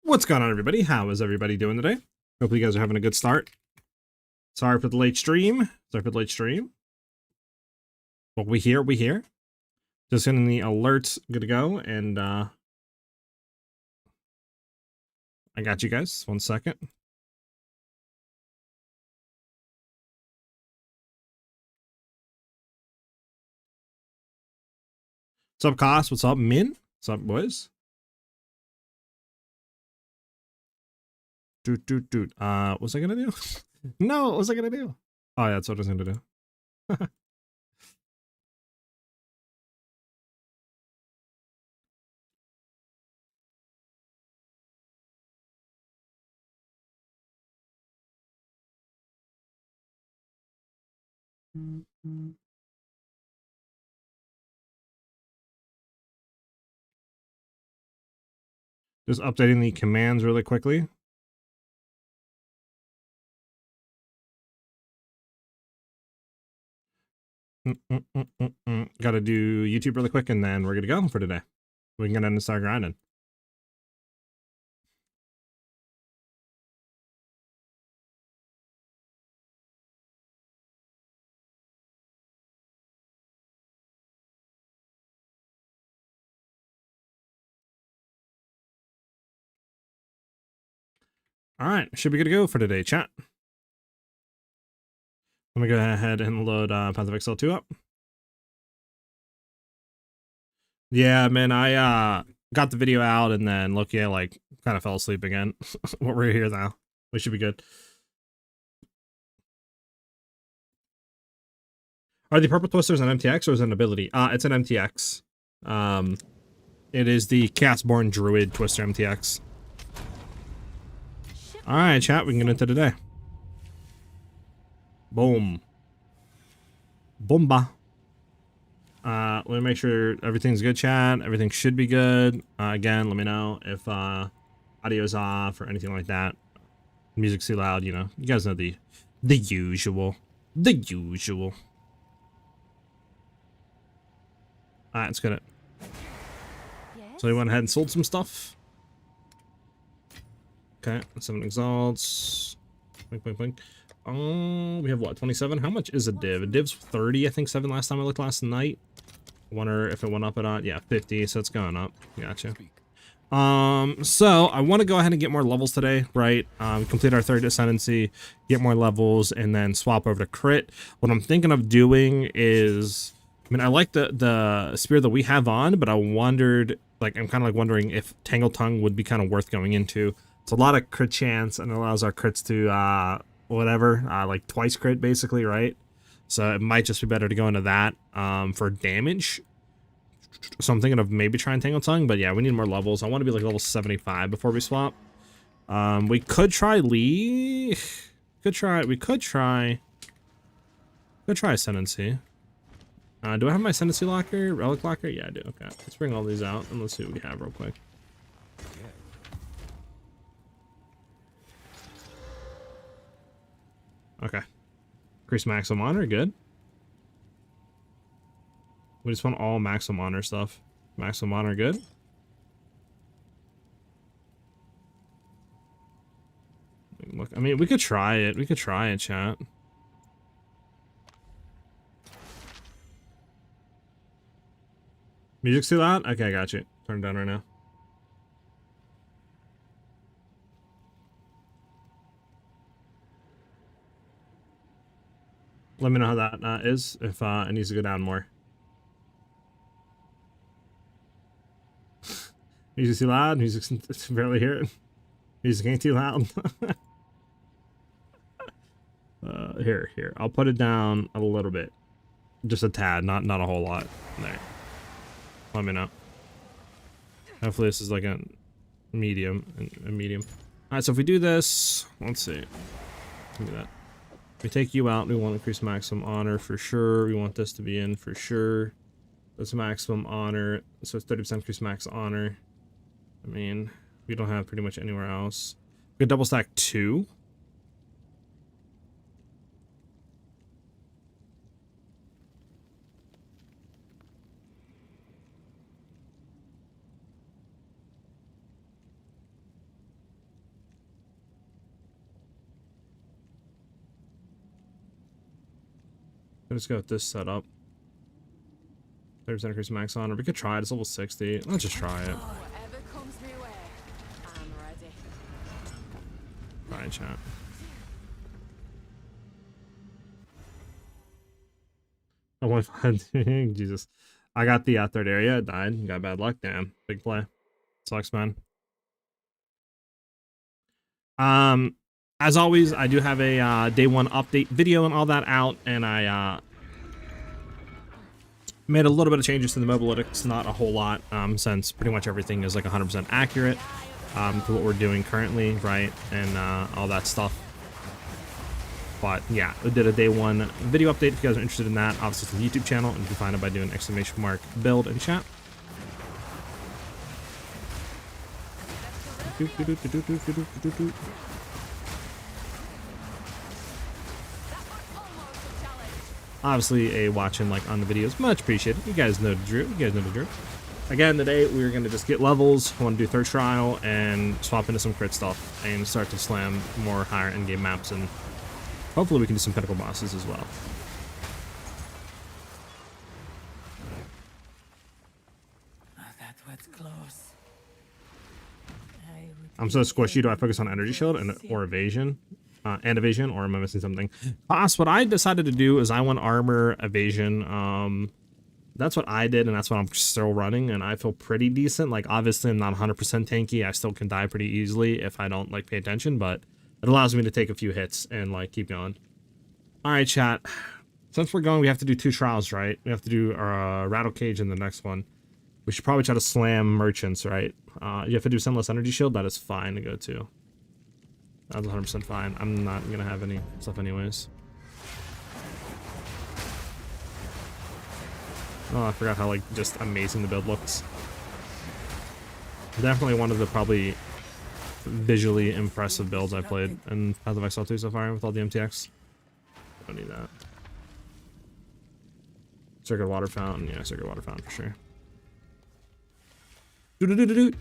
What's going on, everybody? How is everybody doing today? Hopefully you guys are having a good start. Sorry for the late stream. But we here. Just getting the alerts good to go, and I got you guys. 1 second. What's up, Cost? What's up, Min? What's up, boys? Dude. What's I gonna do? No, what was I gonna do? Oh, yeah, that's what I was gonna do. Just updating the commands really quickly. Gotta do YouTube really quick, and then we're gonna go for today. We can get in and start grinding. All right, should be good to go for today, chat. Let me go ahead and load Path of Exile 2 up. Yeah, man, I got the video out and then Loki like kind of fell asleep again. But we're here now. We should be good. Are the purple twisters an MTX or is it an ability? It's an MTX. It is the Castborn Druid Twister MTX. Alright, chat, we can get into today. Boom. Boomba. Let me make sure everything's good, chat. Everything should be good. Again, let me know if audio's off or anything like that. Music's too loud, you know. You guys know the usual. The usual. Alright, let's get it. Yes. So we went ahead and sold some stuff. Okay, 7 exalts. Blink, blink, blink. We have what, 27? How much is a div? A div's 30, I think 7 last time I looked last night. I wonder if it went up or not. Yeah, 50, so it's going up. Gotcha. So I want to go ahead and get more levels today, right? Complete our 3rd ascendancy, get more levels, and then swap over to crit. What I'm thinking of doing is, I mean, I like the spear that we have on, but I wondered, like, I'm kind of like wondering if Tangle Tongue would be kind of worth going into. It's a lot of crit chance and it allows our crits to, whatever, like twice crit basically, right? So it might just be better to go into that, for damage. So I'm thinking of maybe trying Tangle Tongue, but yeah, we need more levels. I want to be like level 75 before we swap. We could try Lee. We could try Ascendancy. Do I have my Ascendancy locker? Relic locker? Yeah, I do. Okay. Let's bring all these out and let's see what we have real quick. Okay. Increase maximum honor, good. We just want all maximum honor stuff. Maximum honor, good. Look, I mean, we could try it. We could try it, chat. Music's too loud? Okay, I got you. Turn it down right now. Let me know how that is, if it needs to go down more. Music's too loud? Music's barely hear it. Music ain't too loud. Here. I'll put it down a little bit. Just a tad, not a whole lot. There. Let me know. Hopefully this is like a medium. Alright, so if we do this, let's see. Give me that. If we take you out, we want to increase maximum honor for sure. We want this to be in for sure. That's maximum honor. So it's 30% increase max honor. I mean, we don't have pretty much anywhere else. We could double stack 2. Let's go with this setup. 30% increase max on, or we could try it. It's level 60. Let's just try it. Alright, chat. I went Jesus. I got the third area. It died. Got bad luck. Damn. Big play. Sucks, man. As always, I do have a day one update video and all that out, and I made a little bit of changes to the mobalytics, not a whole lot, since pretty much everything is like 100% accurate to what we're doing currently, right, and all that stuff. But yeah, I did a day one video update. If you guys are interested in that, obviously it's the YouTube channel, and you can find it by doing !build in chat. Obviously, a watching like on the videos, much appreciated. You guys know the drill. Again, today we're gonna just get levels. I want to do third trial and swap into some crit stuff and start to slam more higher end game maps, and hopefully we can do some pinnacle bosses as well. I'm so squishy. Do I focus on energy shield or evasion? And evasion, or am I missing something? What I decided to do is I went armor, evasion. That's what I did, and that's what I'm still running, and I feel pretty decent. Like, obviously I'm not 100% tanky. I still can die pretty easily if I don't like pay attention, but it allows me to take a few hits and like keep going. All right, chat. Since we're going, we have to do 2 trials, right? We have to do our rattle cage in the next one. We should probably try to slam merchants, right? You have to do Sunless Energy Shield. That is fine to go to. That's 100% fine. I'm not gonna have any stuff anyways. Oh, I forgot how like just amazing the build looks. Definitely one of the probably visually impressive builds I played in Path of Exile 2 so far with all the MTX. Don't need that. Circuit water fountain, yeah, circuit water fountain for sure. Do.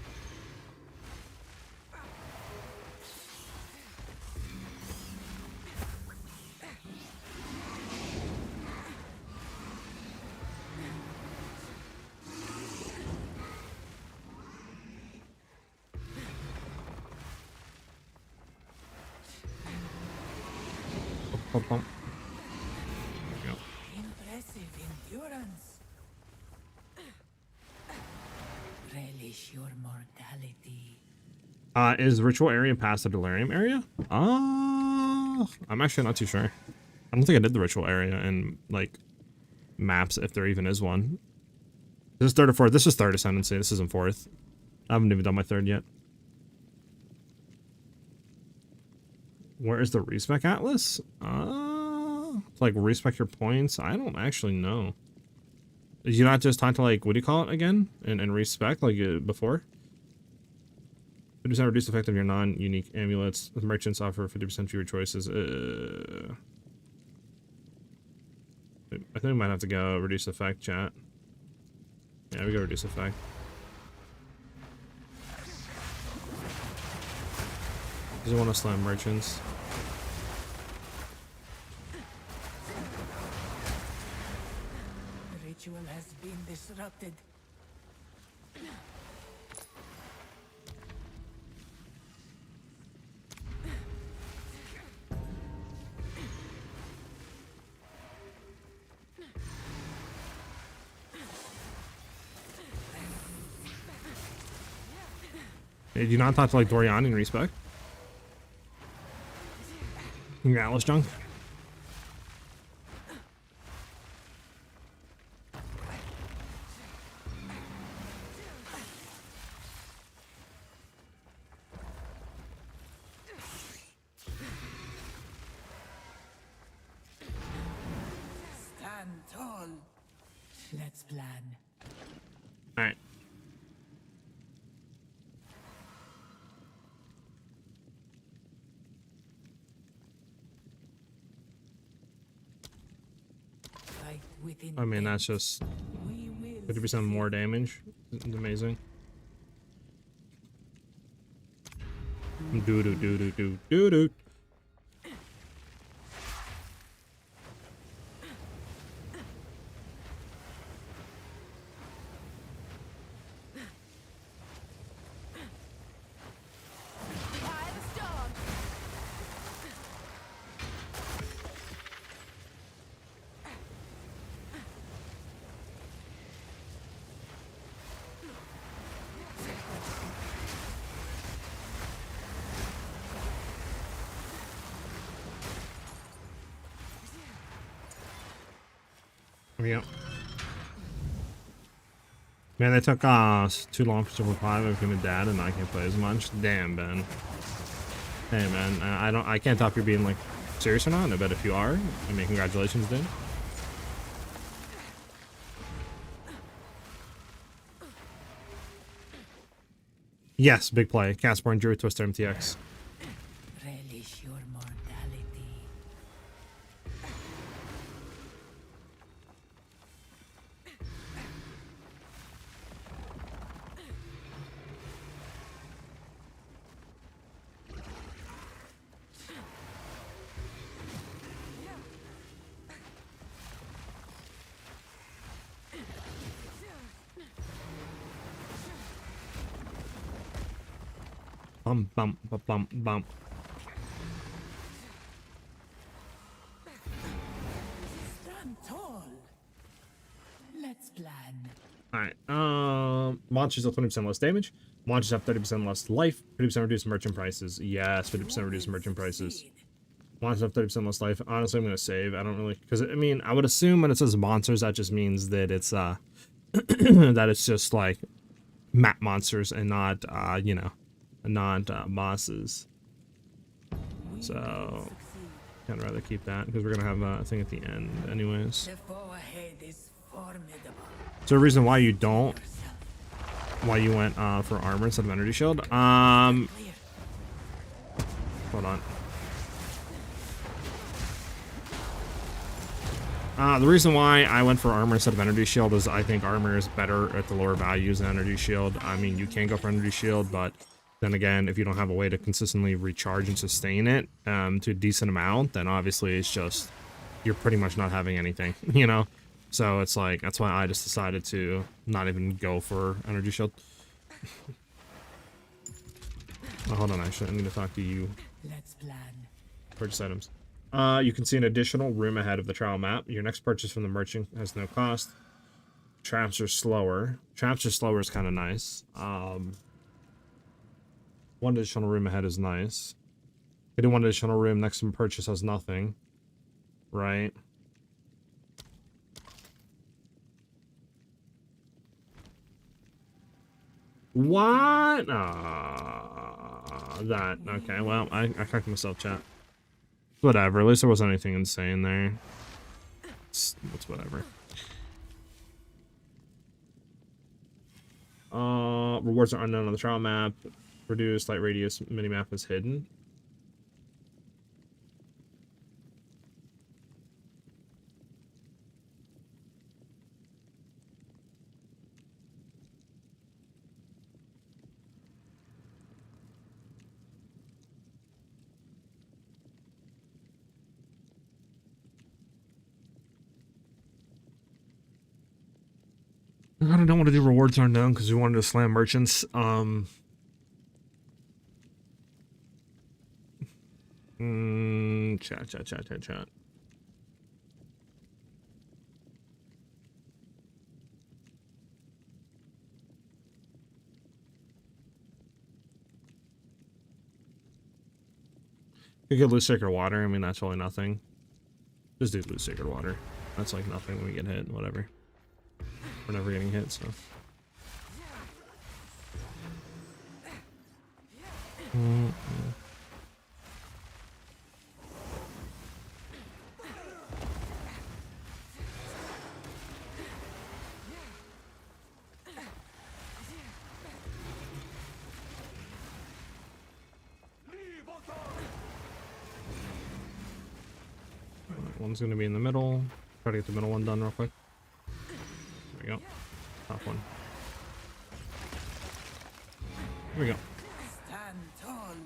Bump. There we go. Impressive endurance. Relish your mortality. Is ritual area past the delirium area? I'm actually not too sure. I don't think I did the ritual area in like maps, if there even is one. This is third or fourth. This is third ascendancy. This isn't fourth. I haven't even done my third yet. Where is the respec atlas? Like respec your points? I don't actually know. Did you not just talk to like, what do you call it again? And respec like before? 50% reduced effect of your non-unique amulets. The merchants offer 50% fewer choices. I think we might have to go reduce effect, chat. Yeah, we go reduce effect. Does it want to slam merchants? The ritual has been disrupted. Did you not talk to like Dorian in respec? Your Atlas junk? Stand tall. Let's plan. All right. I mean, that's just 50% more damage. It's amazing. Do. There we go. Man, they took too long for 0.5. I've been dad and I can't play as much. Damn, Ben. Hey, man, I can't tell if you're being like serious or not. I bet if you are, I mean, congratulations, dude. Yes, big play. Castborn, Druid, Twister, MTX. Relish your mortality. Bump, bump, bump, bump, bump. Stand tall. Let's plan. Alright, monsters have 20% less damage. Monsters have 30% less life. 50% reduced merchant prices. Yes, 50% reduced merchant prices. Monsters have 30% less life. Honestly, I'm gonna save. I don't really, because I mean, I would assume when it says monsters, that just means that it's that it's just like map monsters and not you know, not bosses. So I'd rather keep that because we're gonna have a thing at the end anyways. The foe ahead is formidable. So the reason why you don't, why you went for armor instead of energy shield, hold on. The reason why I went for armor instead of energy shield is I think armor is better at the lower values than energy shield. I mean, you can go for energy shield, but then again, if you don't have a way to consistently recharge and sustain it to a decent amount, then obviously it's just, you're pretty much not having anything, you know? So it's like, that's why I just decided to not even go for energy shield. Oh, hold on, actually, I need to talk to you. Let's plan. Purchase items. You can see an additional room ahead of the trial map. Your next purchase from the merchant has no cost. Traps are slower. Traps are slower is kind of nice. One additional room ahead is nice. Getting one additional room next to purchase has nothing. Right? What? That. Okay, well, I corrected myself, chat. Whatever, at least there wasn't anything insane there. It's whatever. Rewards are unknown on the trial map. Reduced light radius minimap is hidden. I don't want to do rewards are unknown because we wanted to slam merchants. Chat. You could lose sacred water. I mean, that's really nothing. Just do lose sacred water. That's like nothing when we get hit. Whatever. We're never getting hit, so. One's gonna be in the middle. Try to get the middle one done real quick. There we go. Top one. Here we go. Stand tall.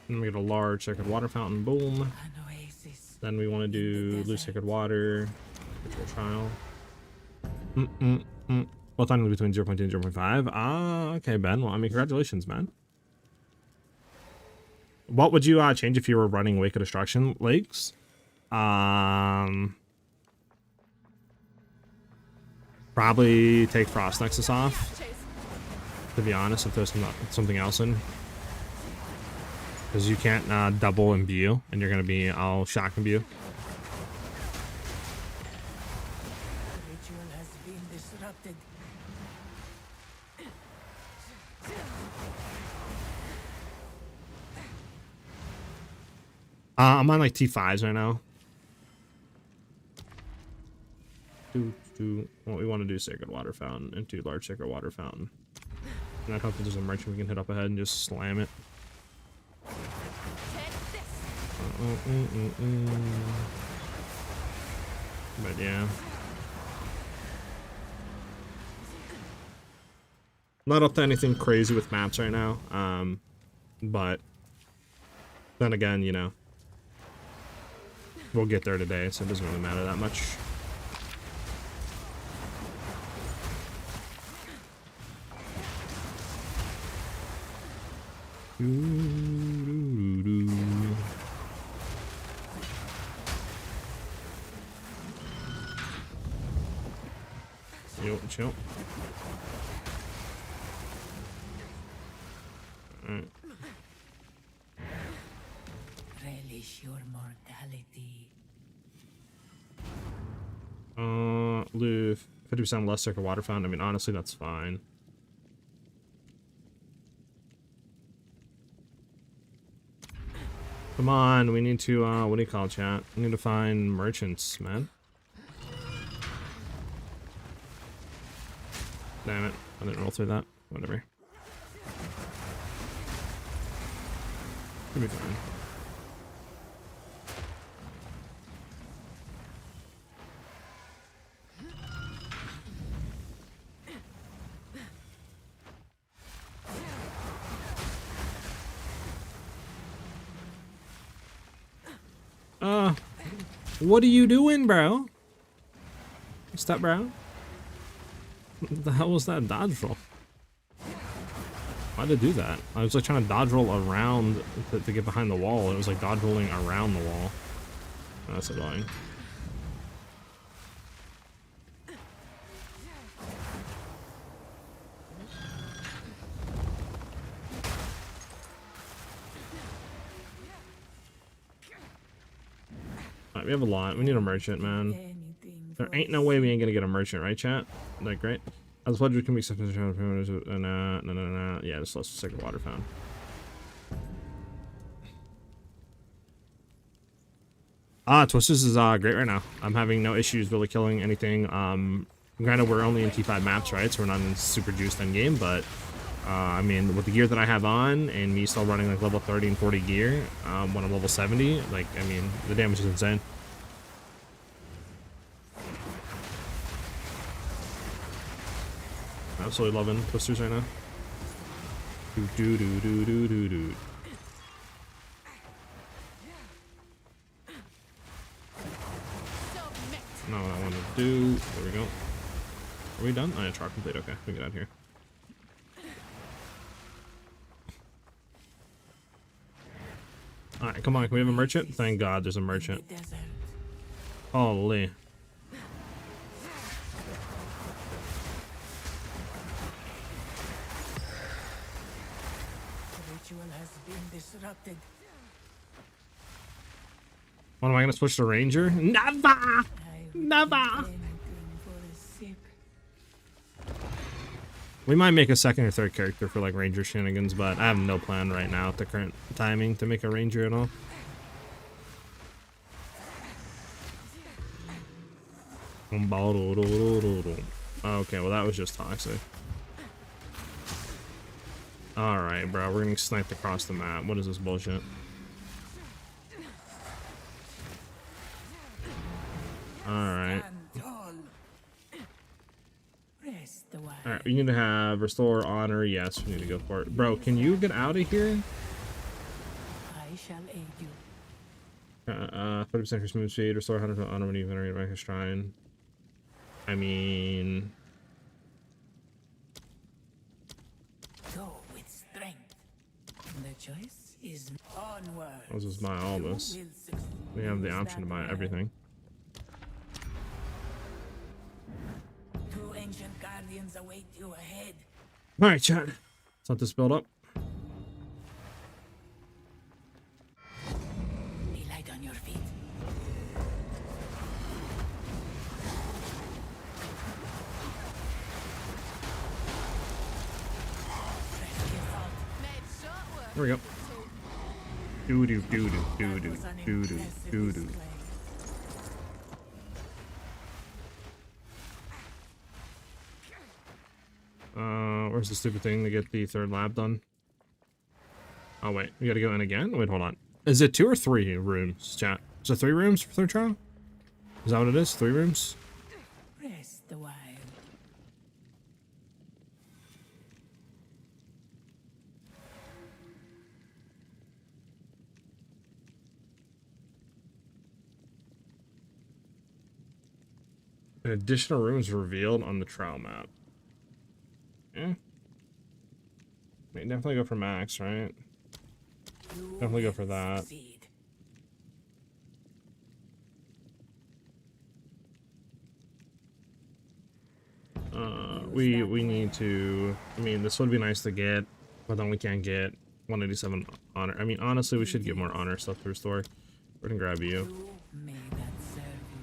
Then we get a large sacred water fountain. Boom. An oasis. Then we want to do lose sacred water. Ritual trial. Both items between 0.2 and 0.5. Ah, okay, Ben. Well, I mean, congratulations, man. What would you change if you were running Wake of Destruction lakes? Probably take Frost Nexus off. To be honest, if there's something else in, because you can't double imbue, and you're gonna be all shock imbue. I'm on like T5s right now. What we want to do is Sacred Water Fountain and 2 large Sacred Water Fountain. And I hope that there's a merchant we can hit up ahead and just slam it. But yeah. Not up to anything crazy with maps right now. But then again, you know, we'll get there today, so it doesn't really matter that much. Chill. Alright. Relish your mortality. Lou, 50% less Sacred Water Fountain. I mean, honestly, that's fine. Come on, we need to, what do you call it, chat? We need to find merchants, man. Damn it, I didn't roll through that. Whatever. Should be fine. What are you doing, bro? Stop, bro. What the hell was that dodge roll? Why'd it do that? I was like trying to dodge roll around to get behind the wall. It was like dodge rolling around the wall. Oh, that's annoying. Alright, we have a lot. We need a merchant, man. There ain't no way we ain't gonna get a merchant, right, chat? Like, right? As pledges can be accepted. No. Yeah, just let's Sacred Water Fountain. Twisters is great right now. I'm having no issues really killing anything. Granted, we're only in T5 maps, right? So we're not in super juiced end game, but I mean, with the gear that I have on and me still running like level 30 and 40 gear when I'm level 70, like, I mean, the damage is insane. Absolutely loving Twisters right now. Do. Not what I want to do. There we go. Are we done? Oh, yeah, trial complete. Okay, we can get out of here. Alright, come on. Can we have a merchant? Thank God there's a merchant. Holy. Disrupted. What am I gonna switch to Ranger? Never! Never! We might make a second or third character for like Ranger shenanigans, but I have no plan right now at the current timing to make a Ranger at all. Okay, well that was just toxic. Alright, bro, we're getting sniped across the map. What is this bullshit? Alright. Alright, we need to have Restore Honor. Yes, we need to go for it. Bro, can you get out of here? I shall aid you. 30% for smooth speed. Restore 100% honor when you venerate by his shrine. I mean... The choice is onward. Let's just buy all this. We have the option to buy everything. 2 ancient guardians await you ahead. Alright, chat. Let's let this build up. Be light on your feet. There we go. Do do do do do That do was an do do impressive do do. display. Where's the stupid thing to get the third lab done? Oh wait, we gotta go in again? Wait, hold on. Is it 2 or 3 rooms, chat? Is it 3 rooms for third trial? Is that what it is? 3 rooms? Rest a while. An additional rooms revealed on the trial map. Yeah. Wait, definitely go for max, right? You Definitely go will for that. succeed. We need to. I mean, this would be nice to get, but then we can't get 187 honor. I mean, honestly, we should get more honor stuff to restore. We're gonna grab you. May that serve you.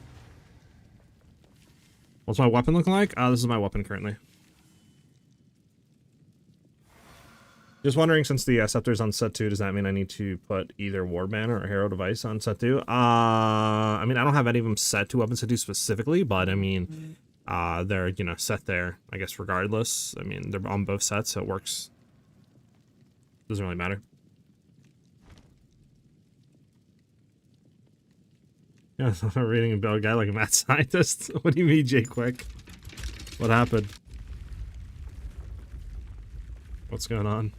What's my weapon look like? This is my weapon currently. Just wondering, since the scepter's on set 2, does that mean I need to put either War Banner or Hero Device on set 2? I mean, I don't have any of them set to weapon set 2 specifically, but I mean, they're, you know, set there, I guess, regardless. I mean, they're on both sets, so it works. Doesn't really matter. Yeah, I'm reading about a guy like a mad scientist. What do you mean, Jay Quick? What happened? What's going on?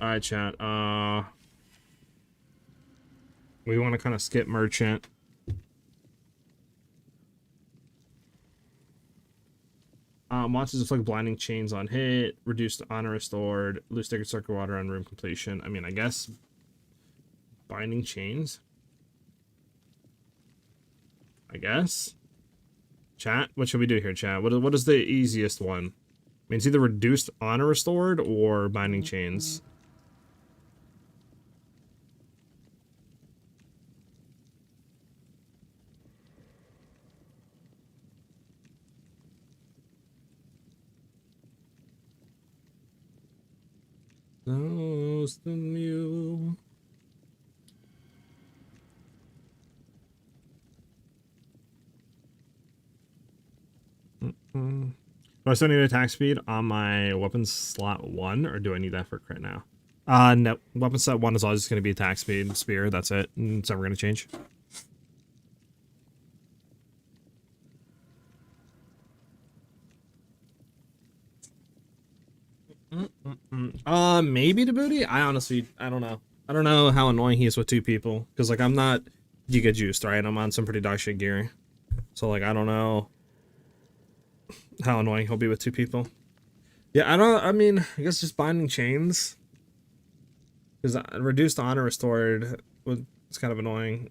Alright, chat. We want to kind of skip merchant. Monsters inflict blinding chains on hit, reduced honor restored, lose sacred circle water on room completion. I mean, I guess binding chains. I guess. Chat, what should we do here, chat? What is the easiest one? I mean, it's either reduced honor restored or binding chains. Close the mule. Do I still need attack speed on my weapon slot 1, or do I need that for crit now? No. Weapon slot 1 is always just going to be attack speed, spear, that's it. It's never going to change. Maybe to booty? I don't know. I don't know how annoying he is with 2 people. Because, like, I'm not Giga juiced, right? I'm on some pretty dog shit gear. So, like, I don't know how annoying he'll be with 2 people. Yeah, I mean, I guess just binding chains. Because reduced honor restored, it's kind of annoying.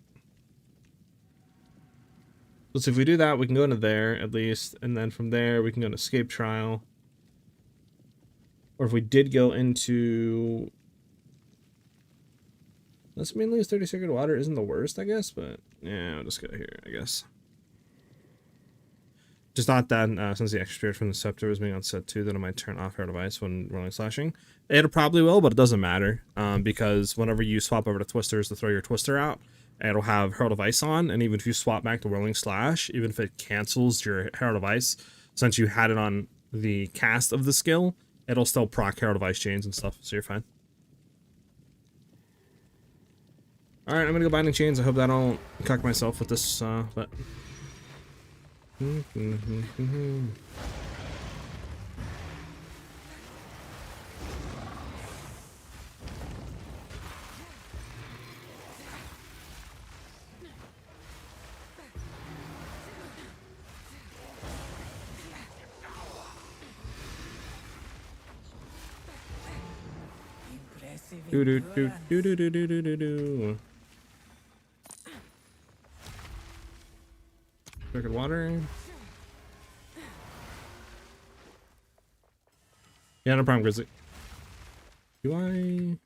So if we do that, we can go into there, at least. And then from there, we can go to escape trial. Or if we did go into... Let's mainly use 30 sacred water isn't the worst, I guess. But, yeah, I'll just go here, I guess. Just thought that since the extra spirit from the scepter was being on set 2, that it might turn off Hero Device when rolling slashing. It probably will, but it doesn't matter. Because whenever you swap over to Twisters to throw your Twister out, it'll have Hero Device on. And even if you swap back to Whirling Slash, even if it cancels your Hero Device, since you had it on the cast of the skill, it'll still proc Hero Device chains and stuff, so you're fine. Alright, I'm gonna go binding chains. I hope that I don't cock myself with this, but... Impressive Do do do endurance. do do do do do do do. Sacred water. Yeah, no problem, Grizzly. Do I?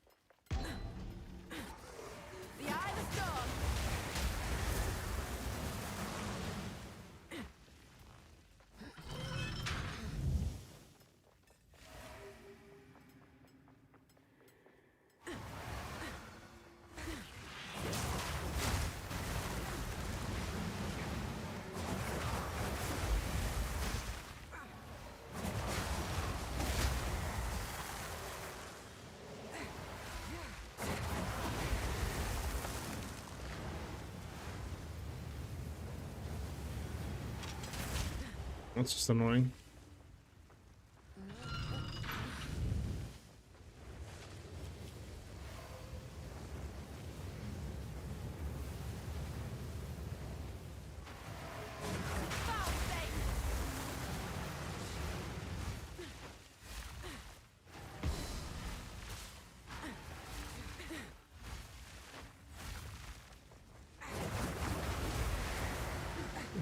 That's just annoying.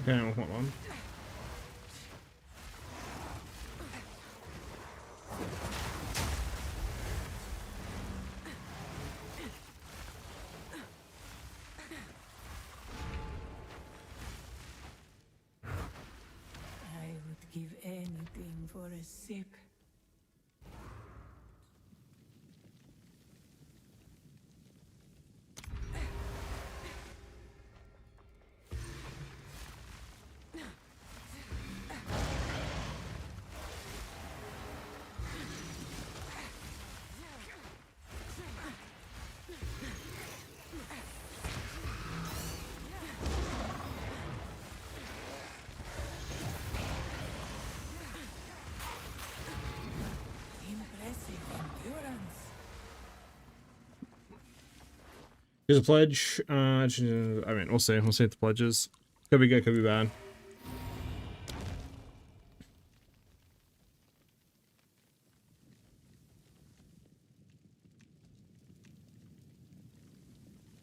Okay, hold on. I would give anything for a sip. Impressive endurance. Here's a pledge. I mean, we'll see. We'll see what the pledge is. Could be good, could be bad.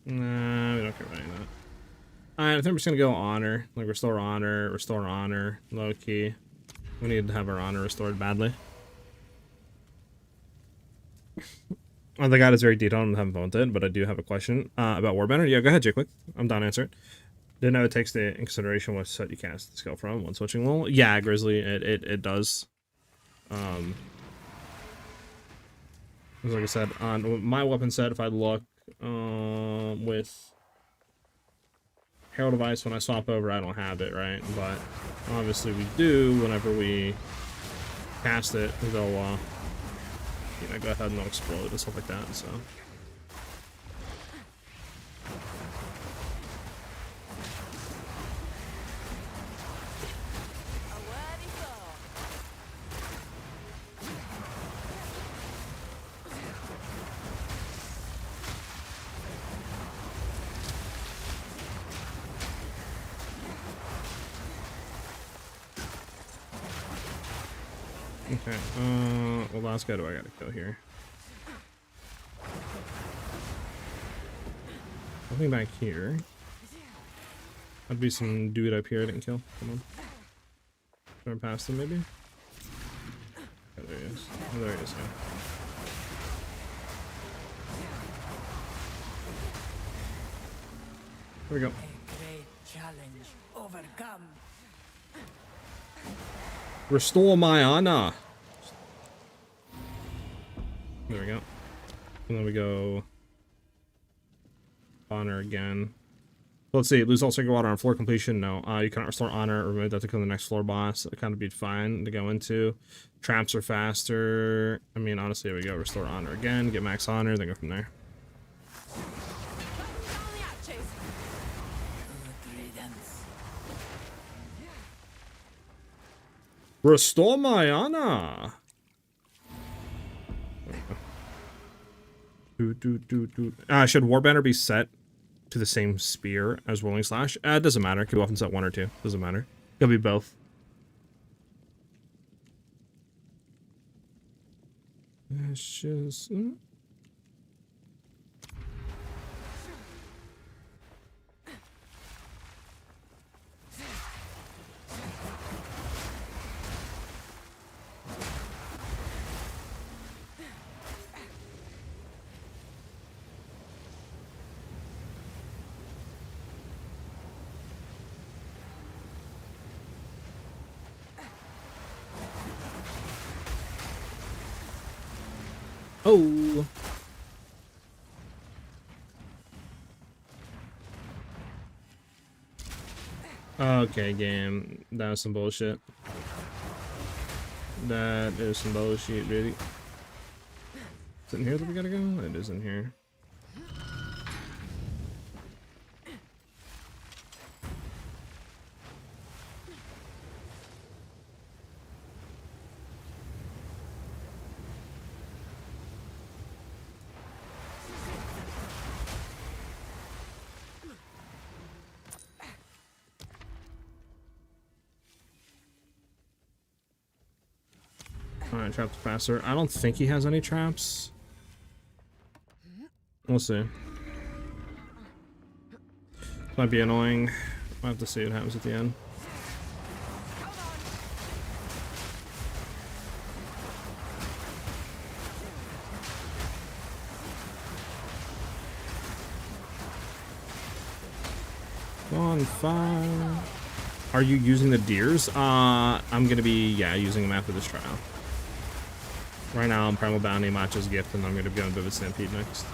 Nah, we don't care about any of that. Alright, I think we're just gonna go honor. Like, restore honor, low key. We need to have our honor restored badly. Oh, the guide is very detailed. I'm having fun with it, but I do have a question about Warbender. Yeah, go ahead, Jay, quick. I'm done answering. Didn't know it takes into consideration what set you cast the skill from when switching will. Yeah, Grizzly, it does. Like I said, on my weapon set, if I look with Herald Device, when I swap over, I don't have it, right? But obviously we do whenever we cast it. They'll, you know, go ahead and they'll explode and stuff like that, so. Okay, what last guy do I gotta kill here? Nothing back here. That'd be some dude up here I didn't kill. Come on. Turn past him, maybe? Oh, there he is. Oh, there he is, yeah. There we go. A great challenge overcome. Restore my honor. There we go. And then we go honor again. Let's see. Lose all sacred water on floor completion. No. You cannot restore honor. Remove that to kill the next floor boss. That kind of be fine to go into. Traps are faster. I mean, honestly, here we go. Restore honor again. Get max honor. Then go from there. Restore my honor. Should Warbender be set to the same spear as Rolling Slash? It doesn't matter. It could often set one or two. Doesn't matter. It could be both. It's just. Oh. Okay, game. That was some bullshit. That is some bullshit, really. Is it in here that we gotta go? It is in here. traps faster. I don't think he has any traps. We'll see. Might be annoying. We'll have to see what happens at the end. On fire. Are you using the deers? I'm gonna be, yeah, using them after this trial. Right now I'm Primal Bounty, Macho's Gift, and I'm gonna be on Vivid Stampede next.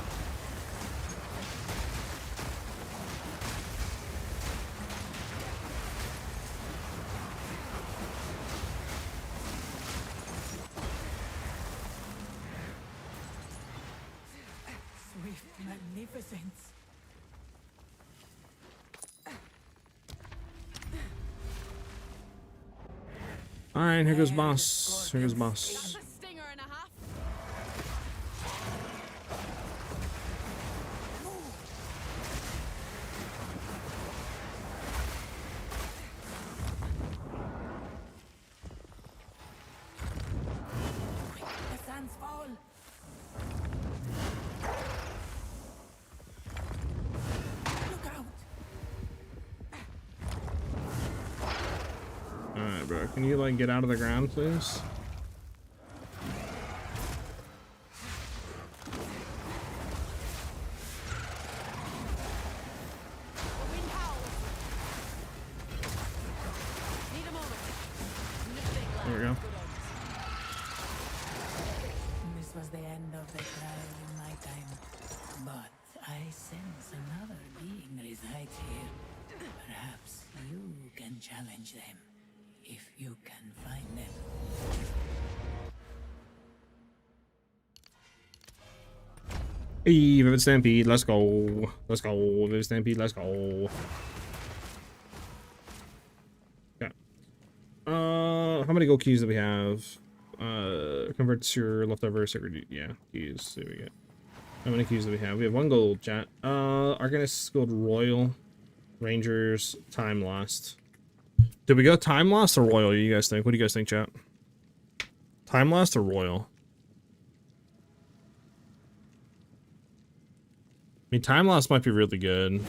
Swift magnificence. Alright, here goes boss. Here goes boss. That's a stinger and a half. Quick, the sands fall. Look out. Alright, bro. Can you, like, get out of the ground, please? The wind howls. Need a moment. Nothing left. There we go. This was the end of the trial in my time. But I sense another being resides here. Perhaps you can challenge them. If you can find them. Hey, Vivid Stampede, let's go. Let's go. Vivid Stampede, let's go. Okay. How many gold keys do we have? Converts your leftover sacred. Yeah, keys. See what we get. How many keys do we have? We have 1 gold, chat. Arcanist Gold Royal. Rangers, Time Lost. Did we go Time Lost or Royal, you guys think? What do you guys think, chat? Time Lost or Royal? I mean, Time Lost might be really good.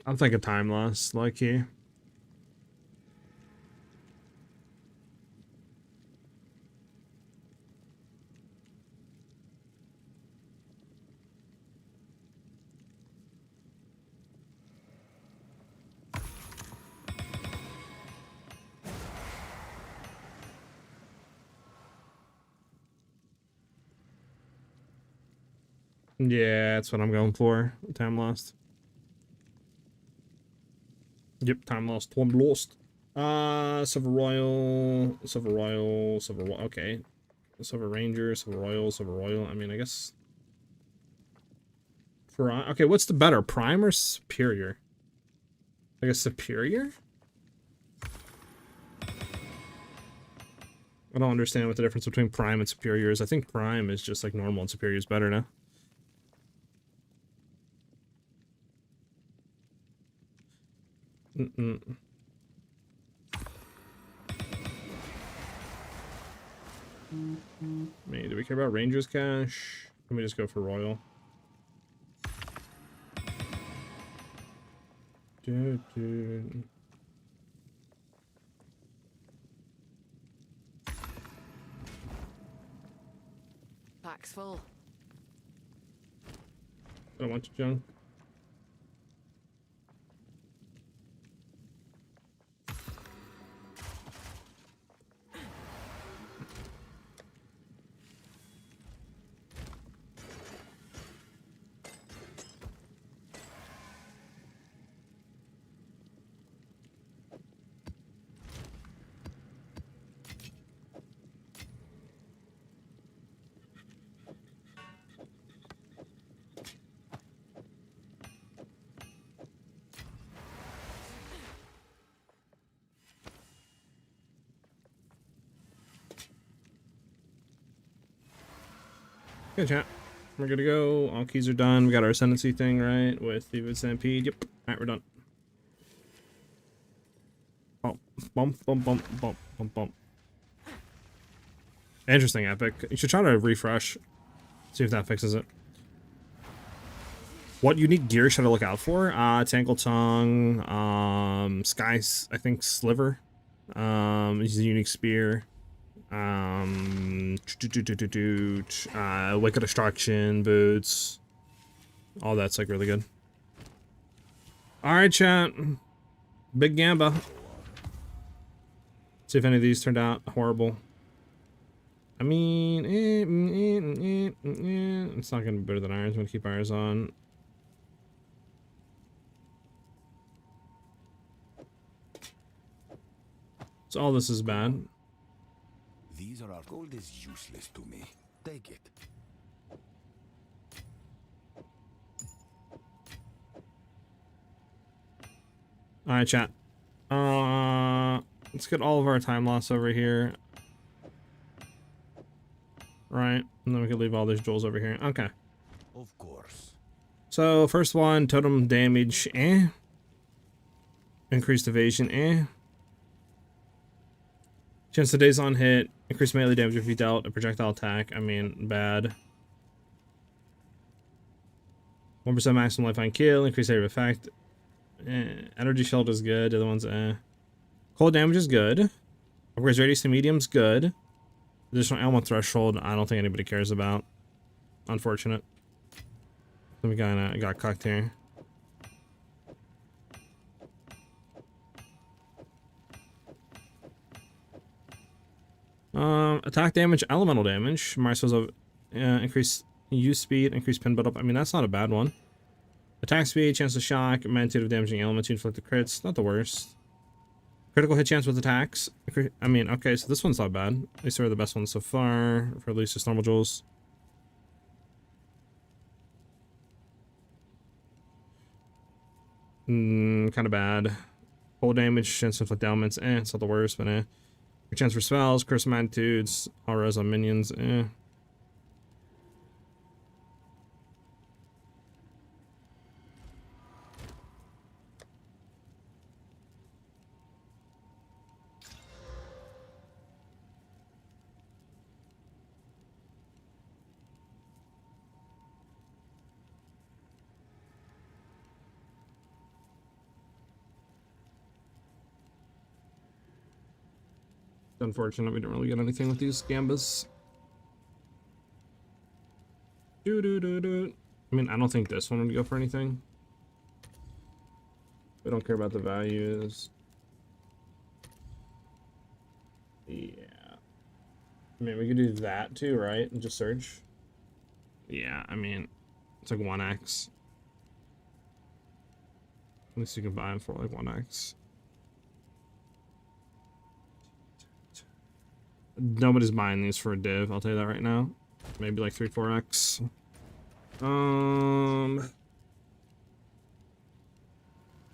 I'm thinking Time Lost, low key. Yeah, that's what I'm going for. Time Lost. Yep, Time Lost. Time Lost. Silver Royal, Silver Royal, Silver Royal. Okay. Silver Ranger, Silver Royal, Silver Royal. I mean, I guess. Okay, what's the better? Prime or Superior? I guess Superior? I don't understand what the difference between Prime and Superior is. I think Prime is just like normal and Superior is better now. I mean, do we care about Rangers cash? Let me just go for Royal. Dude. Pack's full. I don't want you, junk. Good chat. we're good to go. All keys are done. We got our ascendancy thing, right? With Vivid Stampede. Yep. Alright, we're done. Bump, bump, bump, bump, bump, bump, bump. Interesting, Epic. You should try to refresh. See if that fixes it. What unique gear should I look out for? Tangle Tongue, Sky's, I think, Sliver. He's a unique spear. Wicked Destruction, boots. All that's like really good. Alright, chat. Big Gamba. See if any of these turned out horrible. I mean, it's not gonna be better than ours. I'm gonna keep ours on. So all this is bad. These are our gold is useless to me. Take it. Alright, chat. Let's get all of our time loss over here. Right, and then we can leave all these jewels over here. Okay. Of course. So first one, totem damage, increased evasion, chance to daze on hit, increased melee damage if you dealt a projectile attack. I mean, bad. 1% maximum life on kill, increased area of effect. Energy shield is good. The other ones, cold damage is good. Upgrades radius to medium's good. Additional element threshold, I don't think anybody cares about. Unfortunate. We got cucked here. Attack damage, elemental damage. Marcel's of increased use speed, increased pin build up. I mean, that's not a bad one. Attack speed, chance to shock, magnitude of damaging elements, you inflict the crits. Not the worst. Critical hit chance with attacks. I mean, okay, so this one's not bad. These are the best ones so far, for at least just normal jewels. Kind of bad. Cold damage, chance to inflict elements. It's not the worst, but Your chance for spells, curse magnitudes, auras on minions. Unfortunate we didn't really get anything with these gambas. I mean, I don't think this one would go for anything. We don't care about the values. Yeah. I mean, we could do that too, right? And just search. Yeah, I mean, it's like 1x. At least you can buy them for like 1x. Nobody's buying these for a div, I'll tell you that right now. Maybe like 3-4x.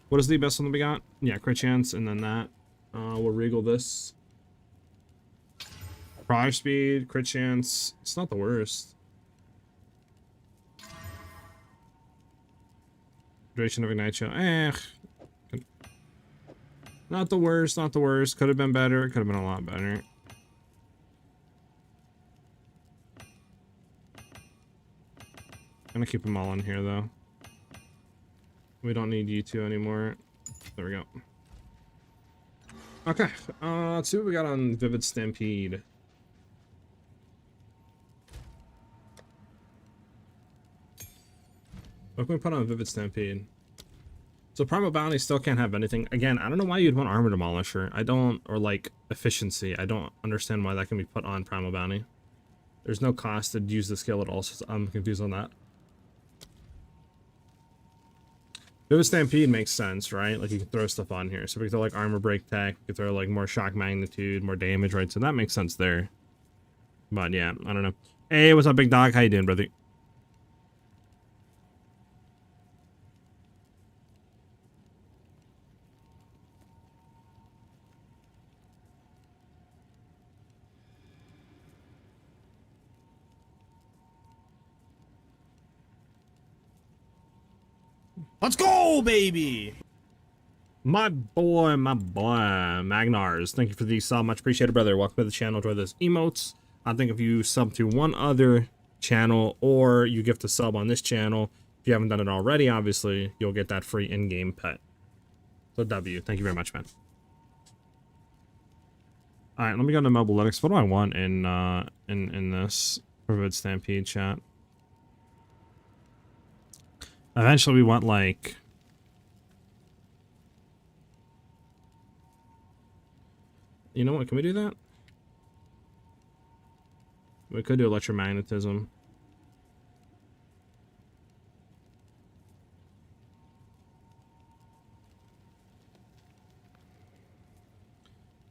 What is the best one that we got? Yeah, crit chance, and then that. We'll regal this. Prog speed, crit chance. It's not the worst. Duration of Ignite Show. Not the worst, not the worst. Could have been better. It could have been a lot better. I'm gonna keep them all in here though. We don't need you two anymore. There we go. Okay, let's see what we got on Vivid Stampede. What can we put on Vivid Stampede? So Primal Bounty still can't have anything. Again, I don't know why you'd want Armor Demolisher. I don't, or like Efficiency. I don't understand why that can be put on Primal Bounty. There's no cost to use the skill at all, so I'm confused on that. Vivid Stampede makes sense, right? Like you can throw stuff on here. So we can throw like armor break tech, we can throw like more shock magnitude, more damage, right? So that makes sense there. But yeah, I don't know. Hey, what's up, big dog? How you doing, brother? Let's go, baby! My boy, Magnars. Thank you for the sub. Much appreciated, brother. Welcome to the channel. Enjoy those emotes. I think if you sub to one other channel or you gift a sub on this channel, if you haven't done it already, obviously, you'll get that free in-game pet. So W. Thank you very much, man. Alright, let me go to mobile Linux. What do I want in this Vivid Stampede chat? Eventually we want like... You know what, can we do that? We could do electromagnetism.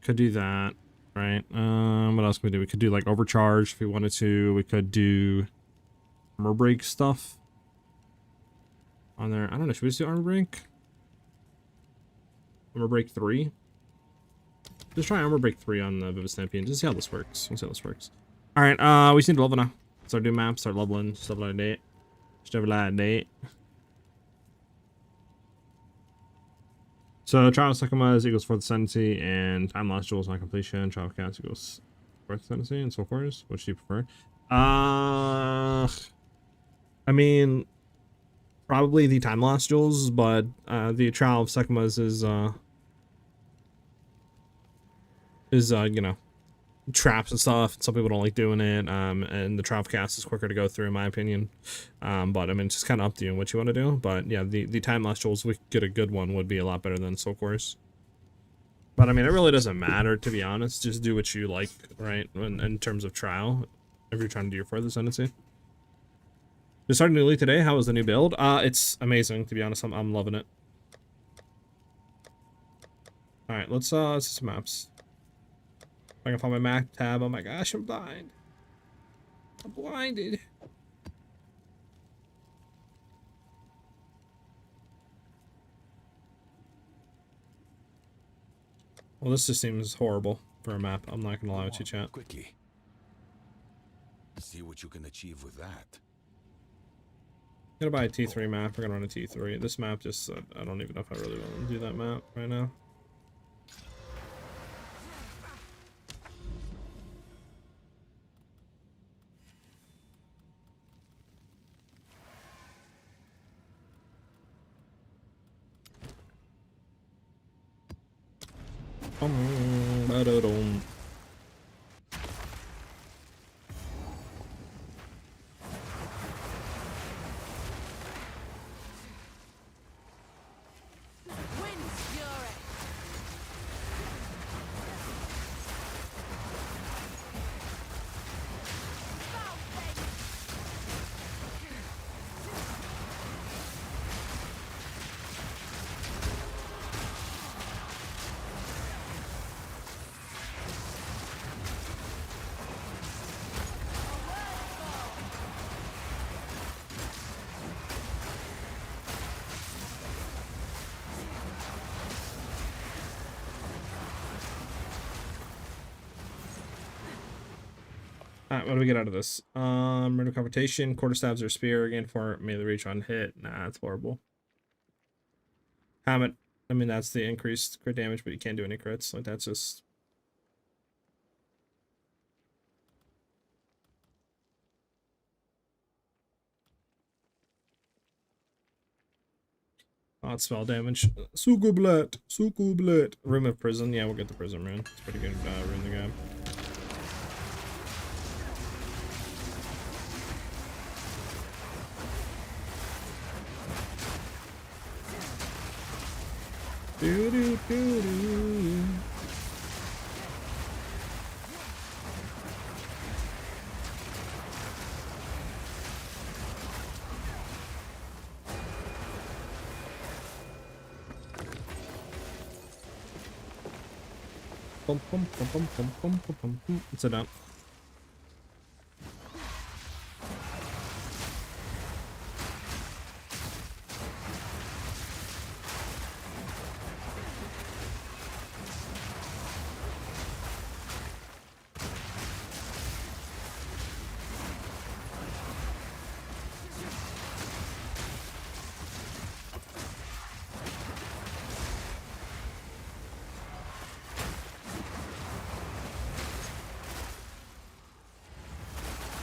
Could do that, right? What else can we do? We could do like overcharge if we wanted to. We could do armor break stuff on there. I don't know, should we just do armor break? Armor break 3? Just try armor break 3 on the Vivid Stampede and just see how this works. Let's see how this works. Alright, we just need to level now. Start doing maps, start leveling, stuff like that. Stuff like that. So trial of Sakama's equals 4th ascendancy and time lost jewels on completion. Trial of Chaos equals 4th ascendancy and so forth. Which do you prefer? I mean, probably the time lost jewels, but the trial of Sakama's is you know, traps and stuff. Some people don't like doing it, and the trial of Chaos is quicker to go through in my opinion. But I mean, it's just kind of up to you what you want to do. But yeah, the time lost jewels, we could get a good one, would be a lot better than Soul Cores. But I mean, it really doesn't matter, to be honest. Just do what you like, right? In terms of trial, if you're trying to do your 4th ascendancy. Just starting newly today. How was the new build? It's amazing, to be honest. I'm loving it. All right, let's see some maps. I can find my map tab. Oh my gosh, I'm blind. I'm blinded. Well, this just seems horrible for a map. I'm not gonna lie with you, chat. Quickly. See what you can achieve with that. I'm gonna buy a T3 map. We're gonna run a T3. This map just, I don't even know if I really want to do that map right now. Ba-da-dum. Wind's fury. Alright, what do we get out of this? Random confrontation, quarterstabs or spear, again for melee reach on hit. Nah, that's horrible. Hamlet, I mean, that's the increased crit damage, but you can't do any crits. Like, that's just... Odd spell damage. Sukublet. Sukublet. Room of Prison. Yeah, we'll get the Prison Rune. It's pretty good rune to grab. Do do do do. Bum, bum, bum, bum, bum, bum, bum, bum, bum. Sit down.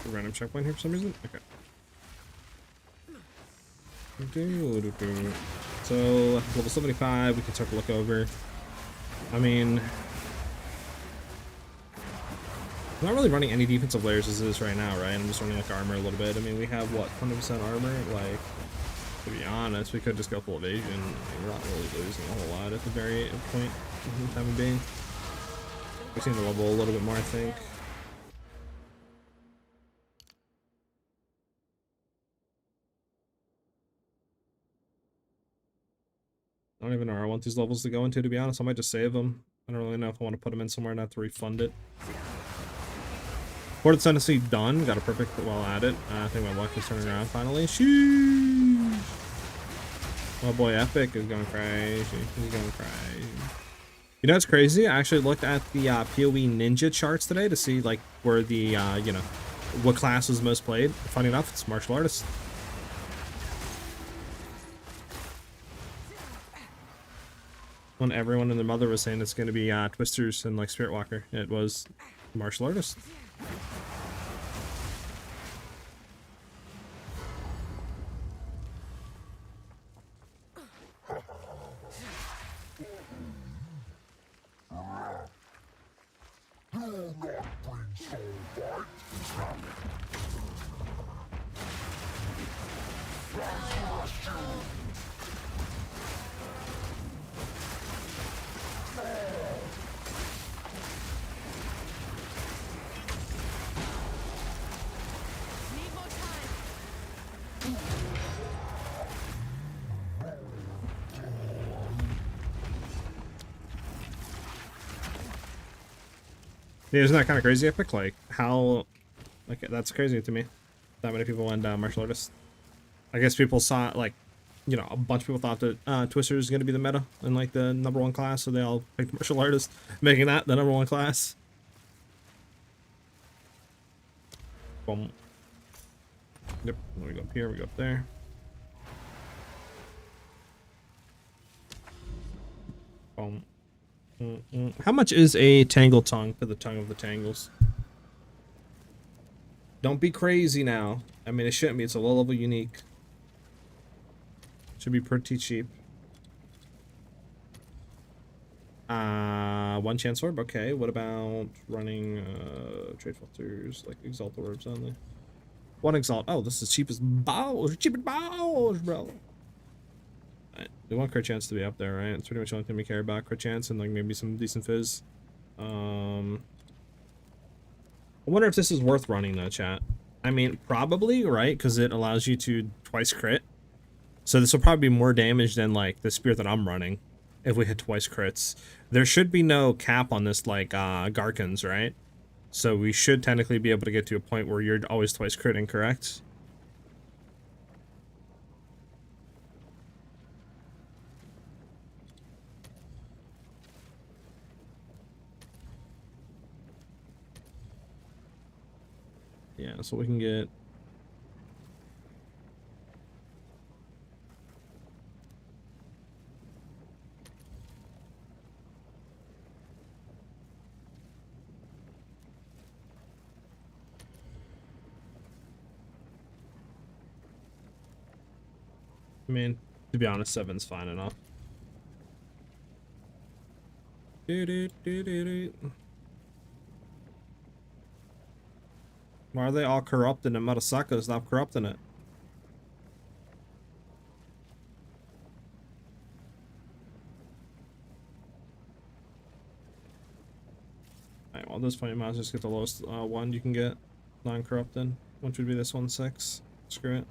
random checkpoint here for some reason. Okay. So level 75, we can start to look over. I mean, I'm not really running any defensive layers as is right now, right? I'm just running like armor a little bit. I mean, we have what, 100% armor? Like, to be honest, we could just go full evasion. I mean, we're not really losing a whole lot at the very point in the time of being. We seem to level a little bit more, I think. I don't even know where I want these levels to go into, to be honest. I might just save them. I don't really know if I want to put them in somewhere and have to refund it. Port of Tennessee done. Got a perfect while at it. I think my luck is turning around finally. Sheesh. Oh boy, Epic is going crazy. He's going crazy. You know what's crazy? I actually looked at the PoE Ninja charts today to see like where the, you know, what class was most played. Funny enough, it's martial artists. When everyone and their mother was saying it's going to be Twisters and like Spirit Walker, it was martial artists. Yeah, isn't that kind of crazy, Epic? Like, how... Like, that's crazy to me. That many people went martial artists. I guess people saw, like, you know, a bunch of people thought that Twister is going to be the meta in, like, the #1 class, so they all picked martial artist, making that the #1 class. Boom. Yep, we go up here, we go up there. Boom. How much is a Tangle Tongue for the Tongue of the Tangles? Don't be crazy now. I mean, it shouldn't be. It's a low level unique. Should be pretty cheap. One chance orb. Okay. What about running trade filters like exalt orbs only? One exalt. Oh, this is cheap as balls. Cheap as balls, bro. Right. We want crit chance to be up there, right? It's pretty much the only thing we care about. Crit chance and like maybe some decent fizz. I wonder if this is worth running though, chat. I mean, probably, right? Because it allows you to twice crit. So this will probably be more damage than like the spear that I'm running if we hit twice crits. There should be no cap on this like Garkins, right? So we should technically be able to get to a point where you're always twice critting, correct? Yeah, so we can get... I mean, to be honest, 7's fine enough. Why are they all corrupting and Murasaka stop corrupting it? Alright, well at this point you might as well just get the lowest one you can get non-corrupted, which would be this one, 6. Screw it.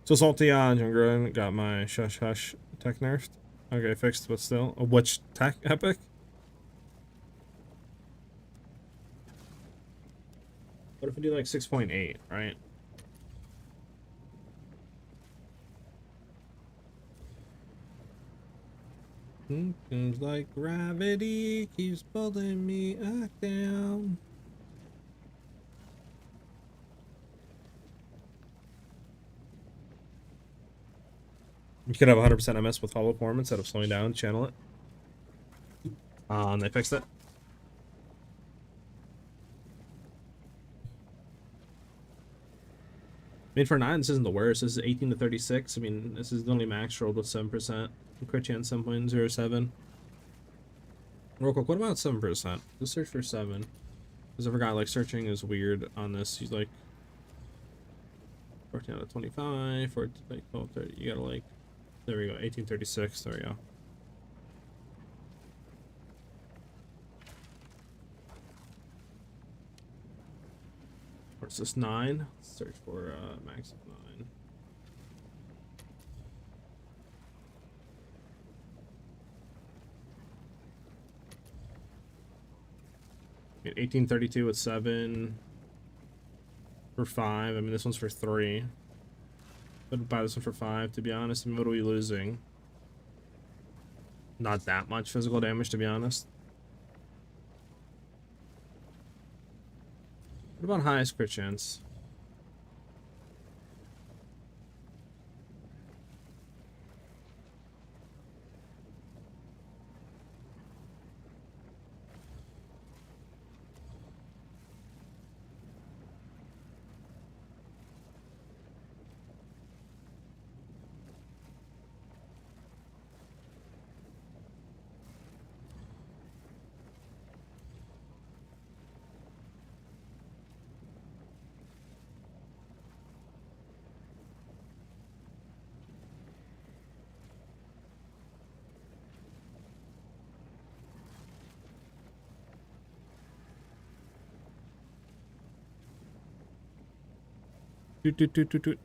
So salty on Jungren got my shush hush tech nerfed. Okay, fixed, but still. Which tech epic? What if we do like 6.8, right? Seems like gravity keeps pulling me back down. You could have 100% MS with hollow form instead of slowing down, channel it. And they fixed it. I mean, for 9, this isn't the worst. This is 18 to 36. I mean, this is only max rolled with 7%. Crit chance 7.07. Real quick, what about 7%? Let's search for 7. Because I forgot, like, searching is weird on this. He's like 14 out of 25, 14, like, 12, 30. You gotta, like, there we go, 1836. There we go. What's this, 9? Let's search for max of 9. Get 1832 with 7 for 5. I mean, this one's for 3. I'd buy this one for 5, to be honest. I mean, what are we losing? Not that much physical damage, to be honest. What about highest crit chance?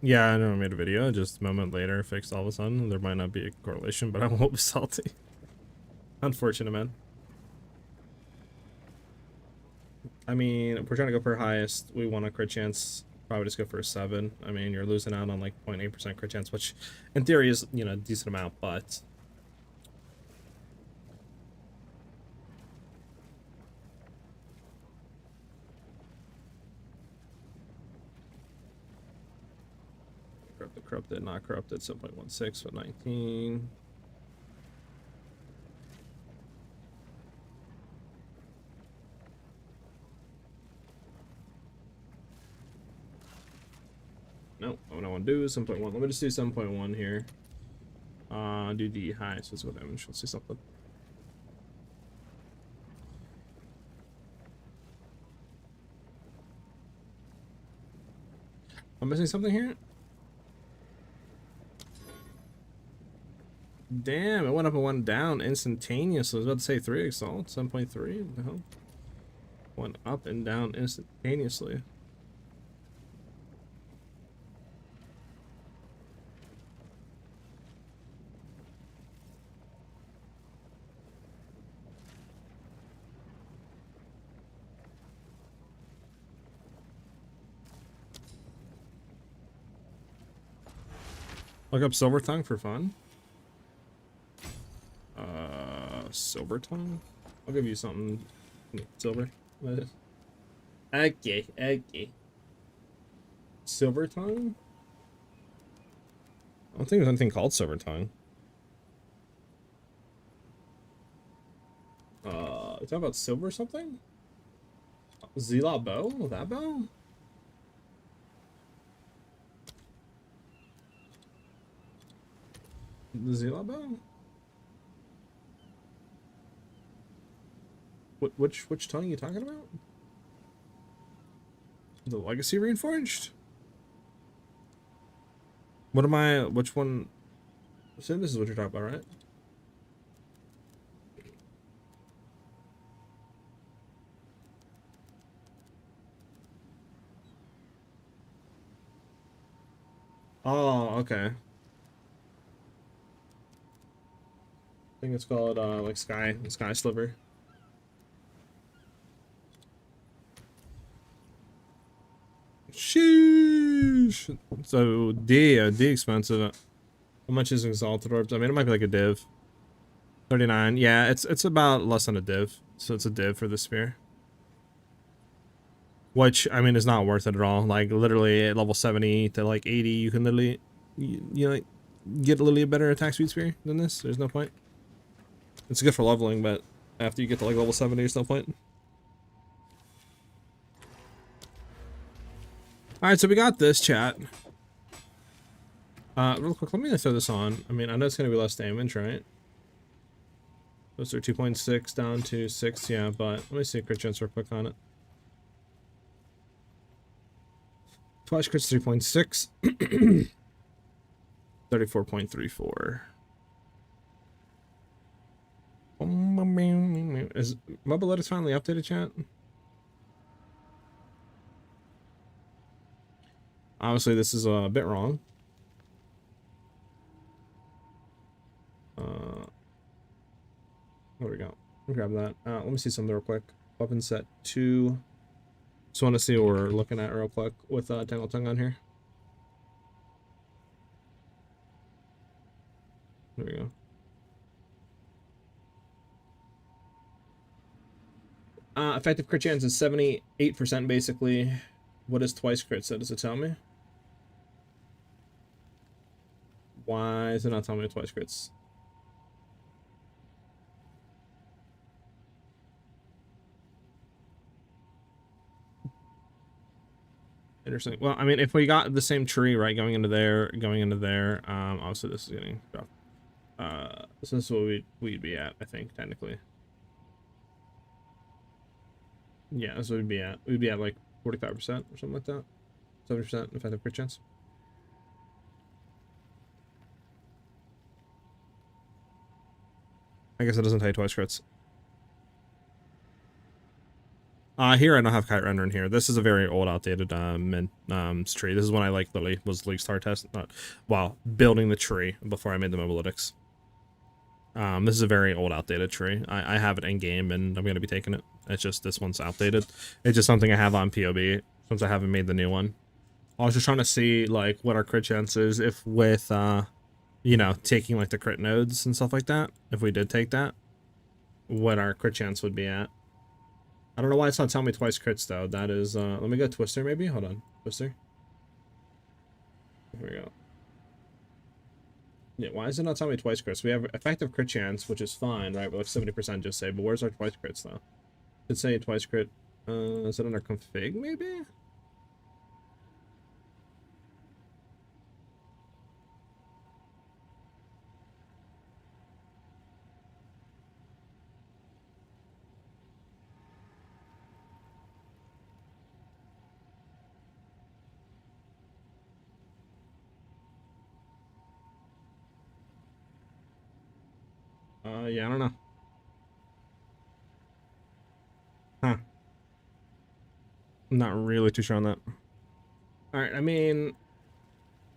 Yeah, I never made a video. Just a moment later, fixed all of a sudden. There might not be a correlation, but I won't be salty. Unfortunate, man. I mean, if we're trying to go for highest, we want a crit chance. Probably just go for a 7. I mean, you're losing out on like 0.8% crit chance, which in theory is, you know, a decent amount, but corrupted, not corrupted, 7.16 with 19. Nope, what I want to do is 7.1. Let me just do 7.1 here. Do the highest physical damage. Let's see something. I'm missing something here? Damn, it went up and went down instantaneously. I was about to say 3 Exalt, 7.3. What the hell? Went up and down instantaneously. Look up Silver Tongue for fun. Silver Tongue? I'll give you something silver. Okay, okay. Silver Tongue? I don't think there's anything called Silver Tongue. You talking about silver something? Zealot bow? That bow? The Zealot bow? Which tongue are you talking about? The Legacy Reinforged? What am I? Which one? So this is what you're talking about, right? Oh, okay. I think it's called like Sky Sliver. Sheesh. So D expensive. How much is Exalted Orbs? I mean, it might be like a div. 39. Yeah, it's about less than a div. So it's a div for the spear. Which, I mean, is not worth it at all. Like, literally at level 70 to like 80, you can literally, you know, get a little better attack speed spear than this. There's no point. It's good for leveling, but after you get to like level 70, there's no point. Alright, so we got this, chat. Real quick, let me throw this on. I mean, I know it's going to be less damage, right? Those are 2.6 down to 6, yeah, but let me see a crit chance real quick on it. Twice crits 3.6. 34.34. Is Mobile Lettuce finally updated, chat? Obviously, this is a bit wrong. There we go. Grab that. Let me see something real quick. Weapon set 2. Just want to see what we're looking at real quick with Tangle Tongue on here. There we go. Effective crit chance is 78% basically. What is twice crit? So does it tell me? Why is it not telling me twice crits? Interesting. Well, I mean, if we got the same tree, right, going into there, obviously this is getting rough. This is what we'd be at, I think, technically. Yeah, that's what we'd be at. We'd be at like 45% or something like that. 70% effective crit chance. I guess it doesn't tell you twice crits. Here I don't have kite render in here. This is a very old, outdated tree. This is when I like literally was league star test, while building the tree before I made the mobalytics. This is a very old, outdated tree. I have it in game, and I'm gonna be taking it. It's just this one's outdated. It's just something I have on PoE since I haven't made the new one. I was just trying to see like what our crit chance is if with you know, taking like the crit nodes and stuff like that. If we did take that, what our crit chance would be at. I don't know why it's not telling me twice crits though. That is, let me go Twister maybe. Hold on, Twister. Here we go. Yeah, why is it not telling me twice crits? We have effective crit chance, which is fine, right? We're like 70% just say, but where's our twice crits though? Should say twice crit. Is it under config maybe? Yeah, I don't know. Huh. I'm not really too sure on that. Alright, I mean,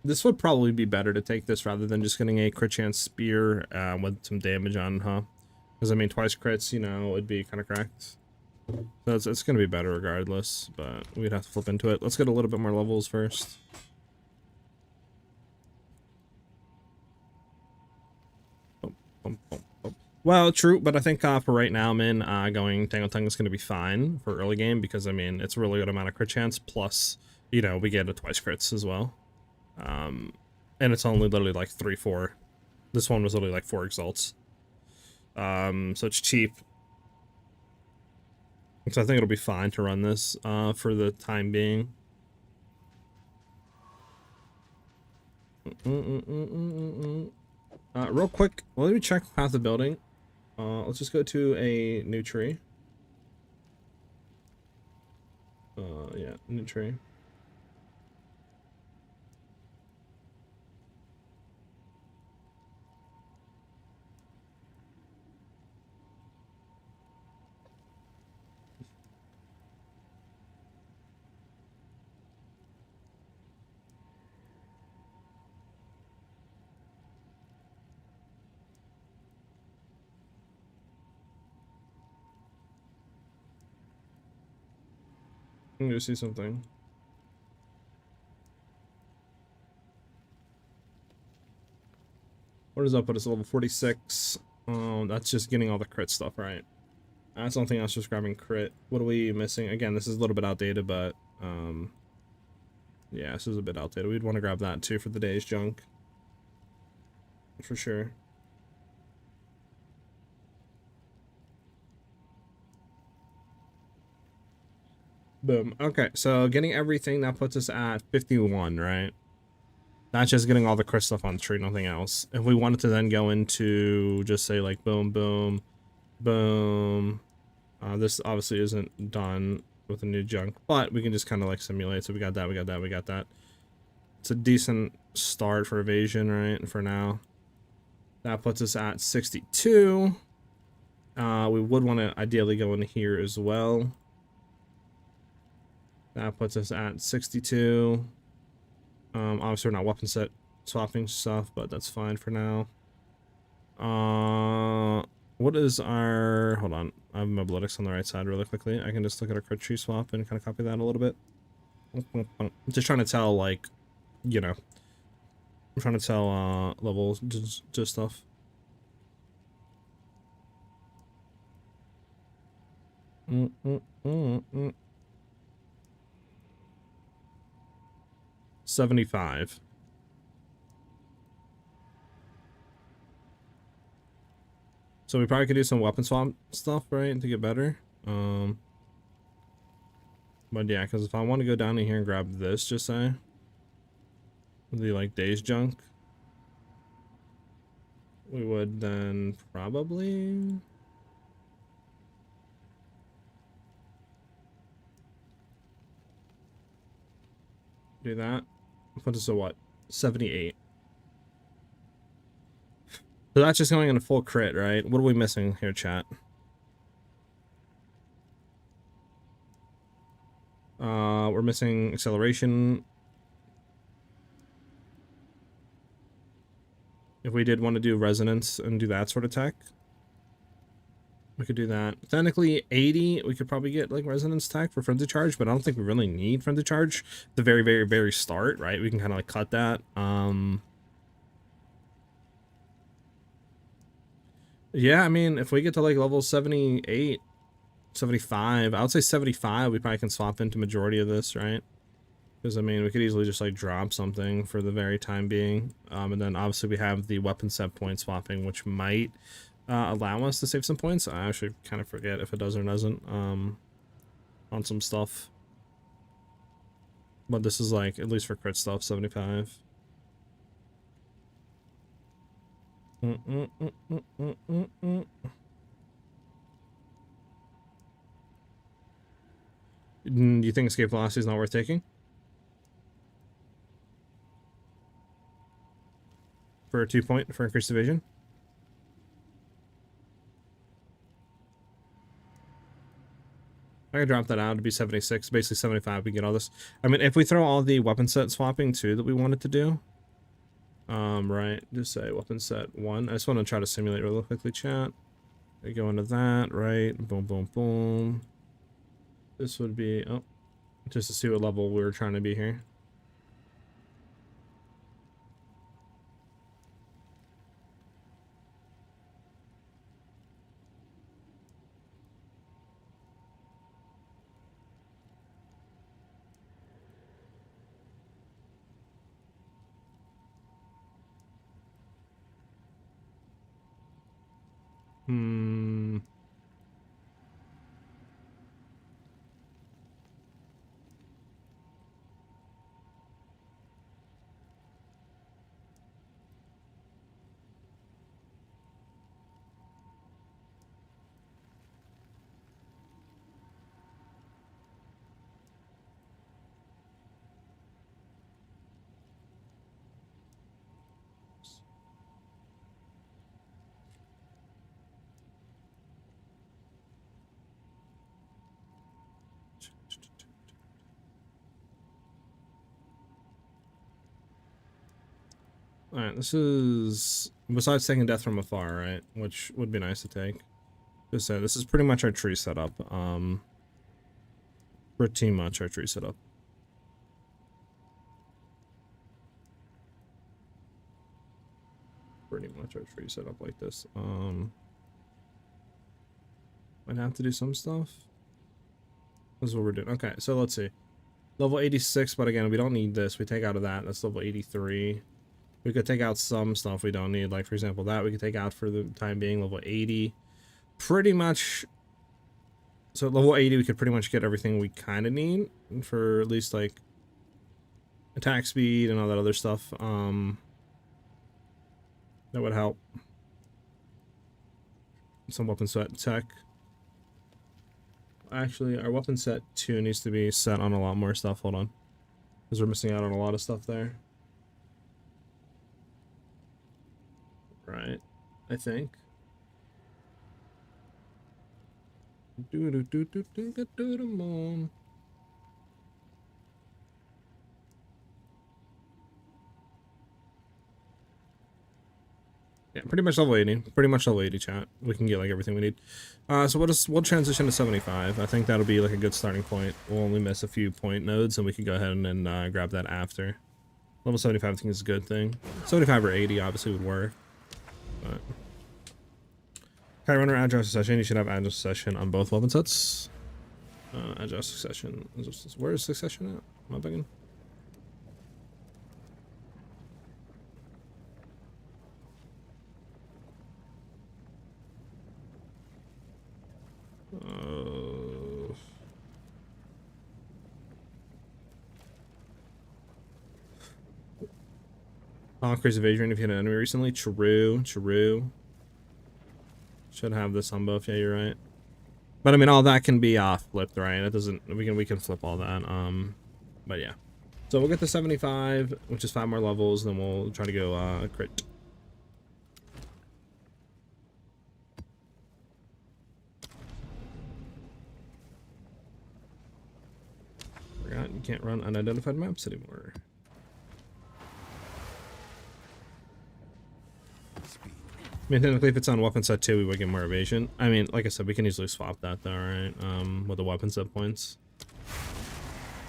this would probably be better to take this rather than just getting a crit chance spear with some damage on, huh? Because, I mean, twice crits, you know, would be kind of cracked. So it's going to be better regardless, but we'd have to flip into it. Let's get a little bit more levels first. Well, true, but I think for right now, man, going Tangle Tongue is going to be fine for early game because, I mean, it's a really good amount of crit chance, plus, you know, we get a twice crits as well. And it's only literally like 3-4. This one was literally like 4 exalts. So it's cheap. So I think it'll be fine to run this for the time being. Real quick, let me check Path of Building. Let's just go to a new tree. Yeah, new tree. I'm gonna see something. What does that put us? Level 46. Oh, that's just getting all the crit stuff, right? That's the only thing else, just grabbing crit. What are we missing? Again, this is a little bit outdated, but yeah, this is a bit outdated. We'd want to grab that too for the day's junk. for sure. Boom. Okay, so getting everything, that puts us at 51, right? That's just getting all the crit stuff on the tree, nothing else. If we wanted to then go into just say like boom, boom, boom. This obviously isn't done with the new junk, but we can just kind of like simulate. So we got that, we got that, we got that. It's a decent start for evasion, right? For now. That puts us at 62. We would want to ideally go in here as well. That puts us at 62. Obviously we're not weapon set swapping stuff, but that's fine for now. What is our... Hold on. I have Mobilitics on the right side really quickly. I can just look at our crit tree swap and kind of copy that a little bit. I'm just trying to tell, like, you know. I'm trying to tell, levels, just stuff. Mm, mm, mm, mm. 75. So we probably could do some weapon swap stuff, right, to get better. But yeah, because if I want to go down in here and grab this, just say, the like days junk, we would then probably do that. Put us at what? 78. So that's just going into full crit, right? What are we missing here, chat? We're missing acceleration. If we did want to do resonance and do that sort of tech, we could do that. Technically, 80, we could probably get like resonance tech for frenzy charge, but I don't think we really need frenzy charge at the very, very, very start, right? We can kind of like cut that. Yeah, I mean, if we get to like level 78, 75, I would say 75, we probably can swap into majority of this, right? Because, I mean, we could easily just like drop something for the very time being. And then obviously we have the weapon set point swapping, which might allow us to save some points. I actually kind of forget if it does or doesn't on some stuff. But this is like, at least for crit stuff, 75. Do you think escape velocity is not worth taking? For a 2-point for increased evasion? I could drop that out to be 76, basically 75, we get all this. I mean, if we throw all the weapon set swapping too that we wanted to do, right, just say weapon set 1. I just want to try to simulate really quickly, chat. We go into that, right, boom, boom, boom. This would be, oh, just to see what level we were trying to be here. Alright, this is, besides taking death from afar, right, which would be nice to take. Just say, this is pretty much our tree setup, pretty much our tree setup. Pretty much our tree setup like this. Might have to do some stuff. This is what we're doing. Okay, so let's see. Level 86, but again, we don't need this. We take out of that. That's level 83. We could take out some stuff we don't need, like for example that we could take out for the time being. Level 80, pretty much. So at level 80 we could pretty much get everything we kind of need for at least like attack speed and all that other stuff. That would help. Some weapon set tech. Actually, our weapon set 2 needs to be set on a lot more stuff. Hold on, because we're missing out on a lot of stuff there. Right, I think. Yeah, pretty much level 80. Pretty much level 80, chat. We can get like everything we need. So we'll transition to 75. I think that'll be like a good starting point. We'll only miss a few point nodes, and we can go ahead and grab that after. Level 75 I think is a good thing. 75 or 80 obviously would work. But okay, runner agile succession. You should have agile succession on both weapon sets. Agile succession. Where is succession at? Am I bugging? Conquer's evasion if you hit an enemy recently. True. Should have this on both. Yeah, you're right. But I mean, all that can be flipped, right? It doesn't. We can flip all that. But yeah. So we'll get to 75, which is 5 more levels. Then we'll try to go crit. Forgot you can't run unidentified maps anymore. I mean, technically, if it's on weapon set 2, we would get more evasion. I mean, like I said, we can easily swap that though, right? With the weapon set points.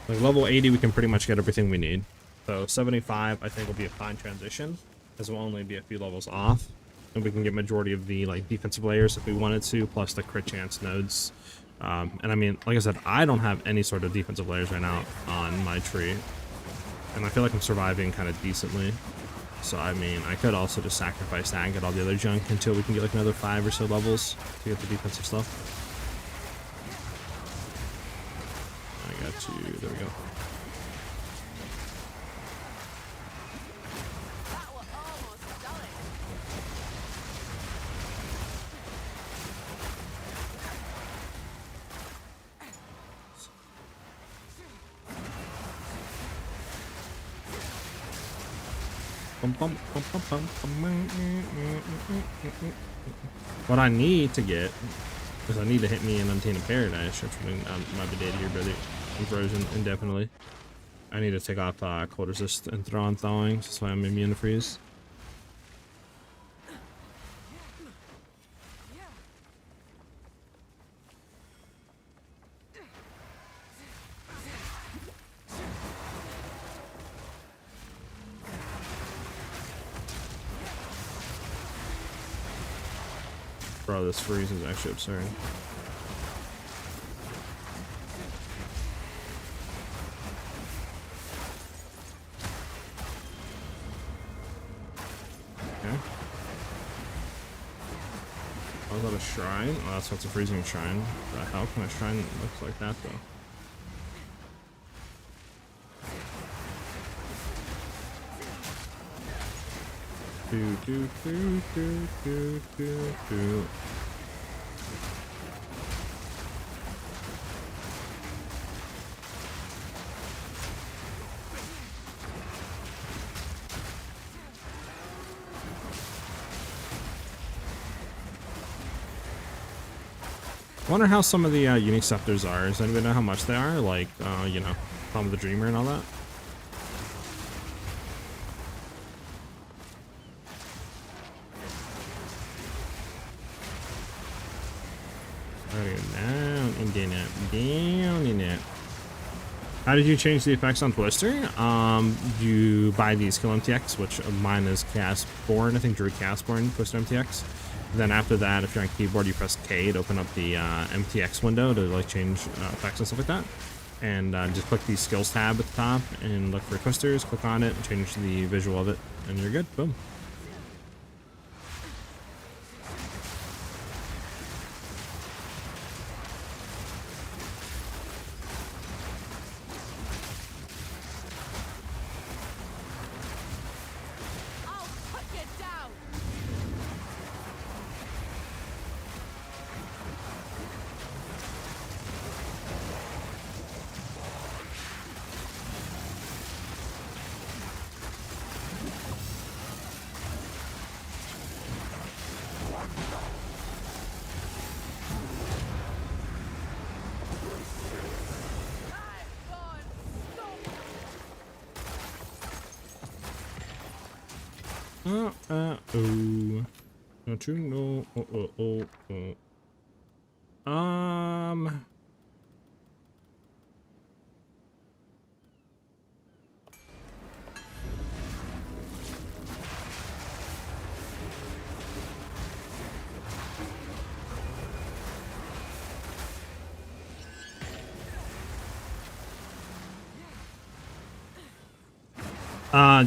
Like level 80, we can pretty much get everything we need. So 75, I think, will be a fine transition, as we'll only be a few levels off, and we can get majority of the like defensive layers if we wanted to, plus the crit chance nodes. And I mean, like I said, I don't have any sort of defensive layers right now on my tree, and I feel like I'm surviving kind of decently. So I mean, I could also just sacrifice that and get all the other junk until we can get like another 5 or so levels to get the defensive stuff. I got you. There we go. That were almost done. What I need to get is I need to hit me an Untainted Paradise. Might be dead here, brother. I'm frozen indefinitely. I need to take off cold resist and throw on thawing. That's why I'm immune to freeze. Bro, this freeze is actually absurd. Okay. Oh, is that a shrine? Oh, that's what's a freezing shrine. The hell kind of shrine looks like that, though? Do. I wonder how some of the unique scepters are. Does anybody know how much they are? Like, you know, Palm of the Dreamer and all that? Down in it. How did you change the effects on Twister? You buy these Skill MTX, which mine is Castborn. I think Druid Castborn, Twister MTX. Then after that, if you're on keyboard, you press K to open up the MTX window to like change effects and stuff like that. And just click the skills tab at the top and look for Twisters, click on it, and change the visual of it. And you're good. Boom. I'll put you down. Oh. Don't you know?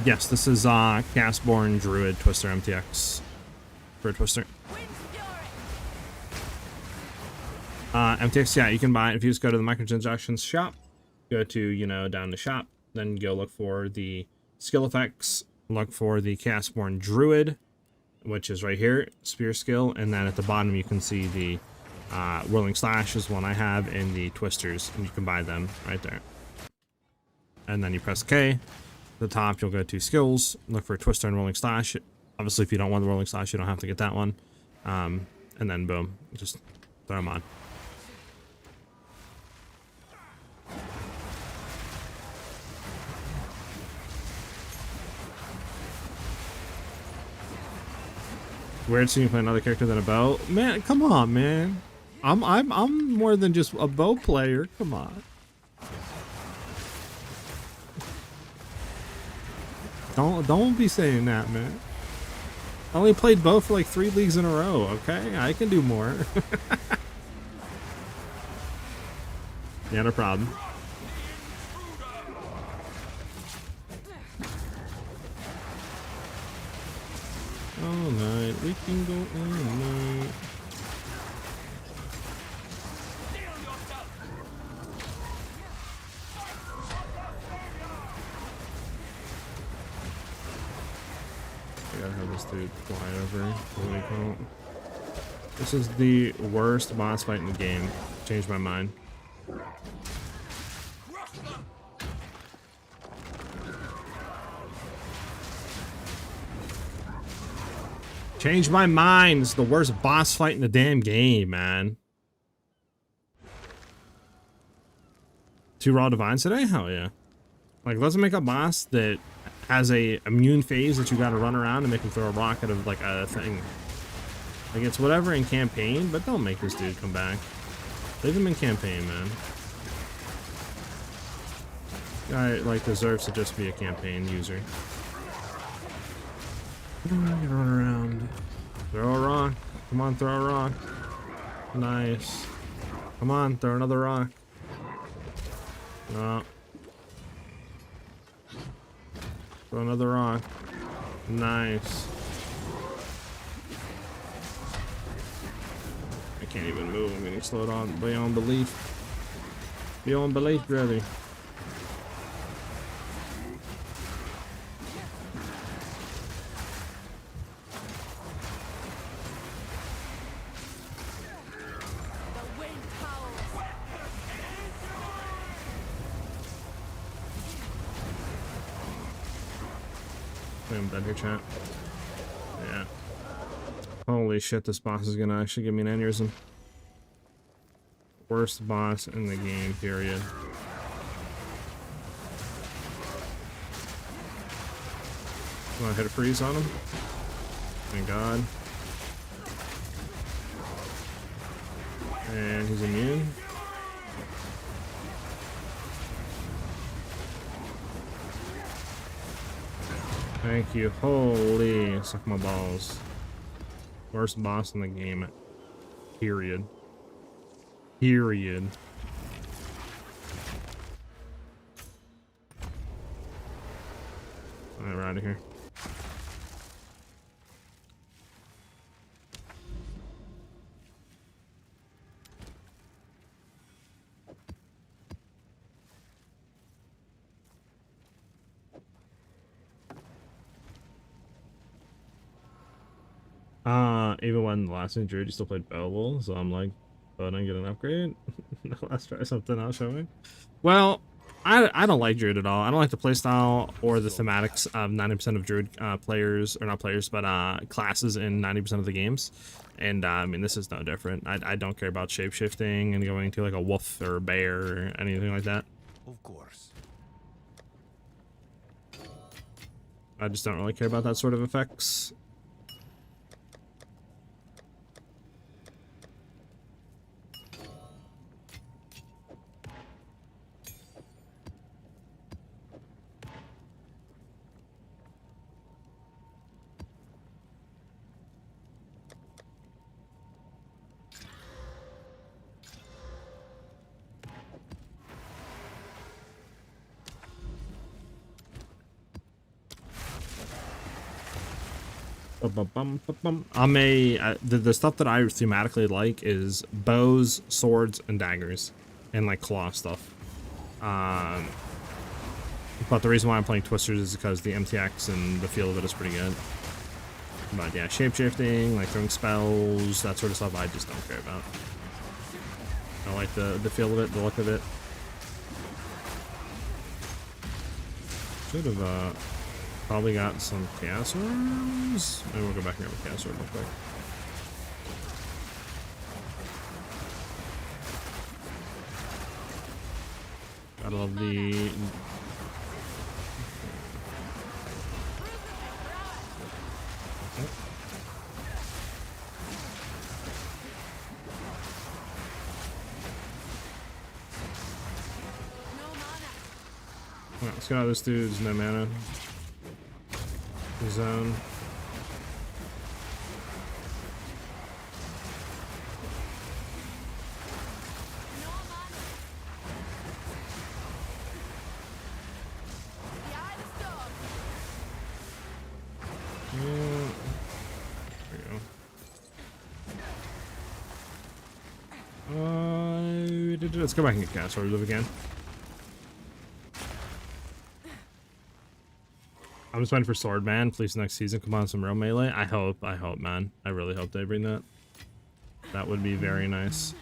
Yes, this is Castborn Druid Twister MTX for a Twister. MTX, yeah, you can buy it if you just go to the microtransactions shop, go to, you know, down the shop, then go look for the skill effects, look for the Castborn Druid, which is right here, spear skill, and then at the bottom you can see the Whirling Slash is one I have, and the Twisters, and you can buy them right there. And then you press K. At the top, you'll go to skills, look for Twister and Whirling Slash. Obviously, if you don't want the Whirling Slash, you don't have to get that one. And then boom, just throw them on. Weird seeing you play another character than a bow. Man, come on, man. I'm more than just a bow player. Come on. Don't be saying that, man. I only played bow for like 3 leagues in a row, okay? I can do more. Yeah, no problem. All night, we can go all night. I gotta have this dude fly over. Holy cow. This is the worst boss fight in the game. Changed my mind. Changed my mind. It's the worst boss fight in the damn game, man. 2 raw divines today? Hell yeah. Like, let's make a boss that has a immune phase that you gotta run around and make him throw a rock out of like a thing. Like, it's whatever in campaign, but don't make this dude come back. Leave him in campaign, man. Guy like deserves to just be a campaign user. Run around. Throw a rock. Come on, throw a rock. Nice. Come on, throw another rock. No. Throw another rock. Nice. I can't even move. I'm getting slowed on beyond belief. Beyond belief, brother. I'm dead here, chat. Yeah. Holy shit, this boss is gonna actually give me an aneurysm. Worst boss in the game, period. Wanna hit a freeze on him? Thank God. And he's immune. Thank you. Holy, suck my balls. Worst boss in the game. Period. Period. Alright, we're out of here. Even when the last Druid, you still played Bellable, so I'm like, oh, I didn't get an upgrade. Let's try something else, shall we? Well, I don't like Druid at all. I don't like the playstyle or the thematics of 90% of Druid players, or not players, but classes in 90% of the games. And I mean, this is no different. I don't care about shapeshifting and going to like a wolf or a bear or anything like that. Of course. I just don't really care about that sort of effects. The stuff that I thematically like is bows, swords, and daggers, and like claw stuff. But the reason why I'm playing Twisters is because the MTX and the feel of it is pretty good. But yeah, shapeshifting, like throwing spells, that sort of stuff, I just don't care about. I like the feel of it, the look of it. Should have probably got some Chaos Orbs. Maybe we'll go back here with Chaos Orb real quick. Gotta love the... Alright, let's get out of this dude's no mana. Zone. Let's go back and get Chaos Orbs again. I'm just waiting for Swordman. Please next season come on some real melee. I hope, man. I really hope they bring that. That would be very nice.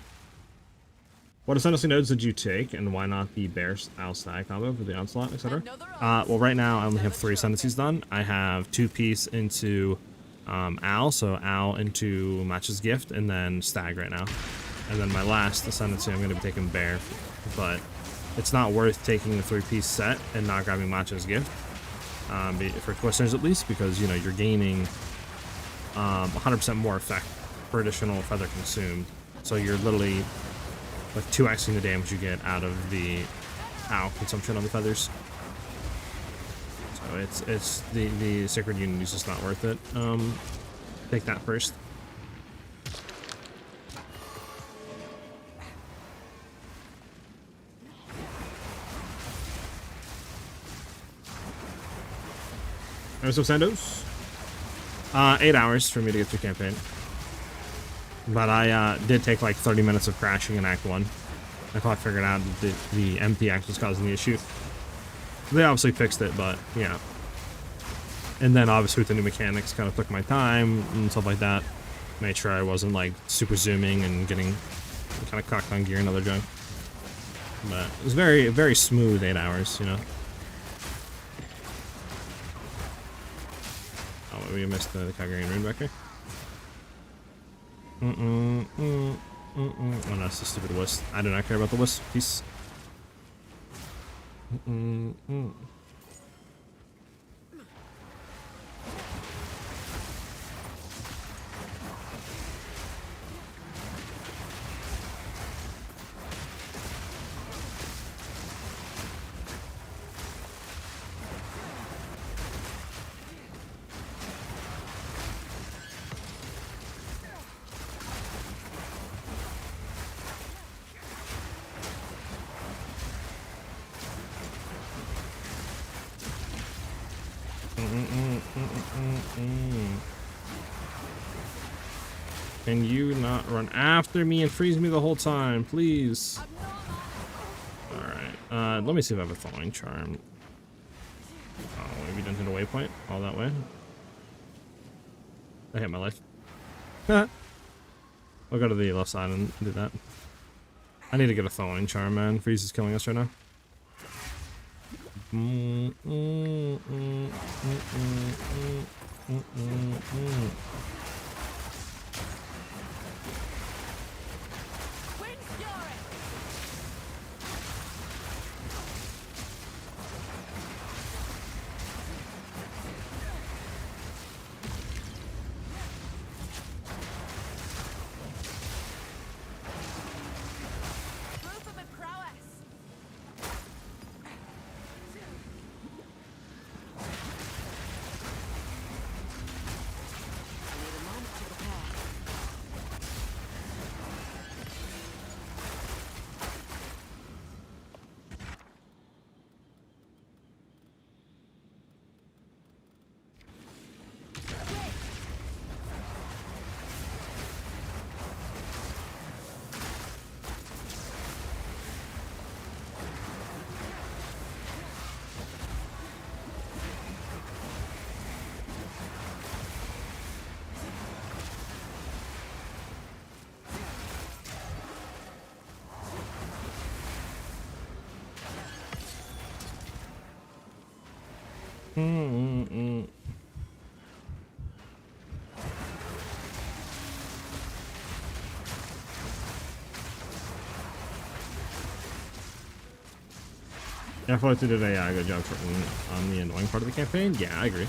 What ascendancy nodes did you take, and why not the Bear Owl Stag combo for the Onslaught, etc.? Well, right now I only have 3 ascendancies done. I have 2-piece into Owl, so Owl into Match's Gift, and then Stag right now. And then my last ascendancy, I'm going to be taking Bear, but it's not worth taking the 3-piece set and not grabbing Match's Gift. For Twisters at least, because, you know, you're gaining 100% more effect per additional feather consumed. So you're literally like 2xing the damage you get out of the Owl consumption on the feathers. So it's the Sacred Unity is just not worth it. Take that first. There's some Sandos. 8 hours for me to get through campaign. But I did take like 30 minutes of crashing in Act 1. I thought I figured out that the MPX was causing the issue. They obviously fixed it, but yeah. And then obviously with the new mechanics, kind of took my time and stuff like that. Made sure I wasn't like super zooming and getting kind of cocked on gear and other junk. But it was very, very smooth 8 hours, you know. Oh, we missed the Kagarian Runebreaker. Oh no, it's the stupid Wisp. I do not care about the Wisp piece. Can you not run after me and freeze me the whole time, please? Alright, let me see if I have a Thawing Charm. Oh, maybe didn't hit a waypoint all that way. I hit my life. I'll go to the left side and do that. I need to get a thawing charm, man. Freeze is killing us right now. Wind fury! Proof of my prowess! I need a moment to prepare. Yeah, I feel like they did a good job on the annoying part of the campaign. Yeah, I agree.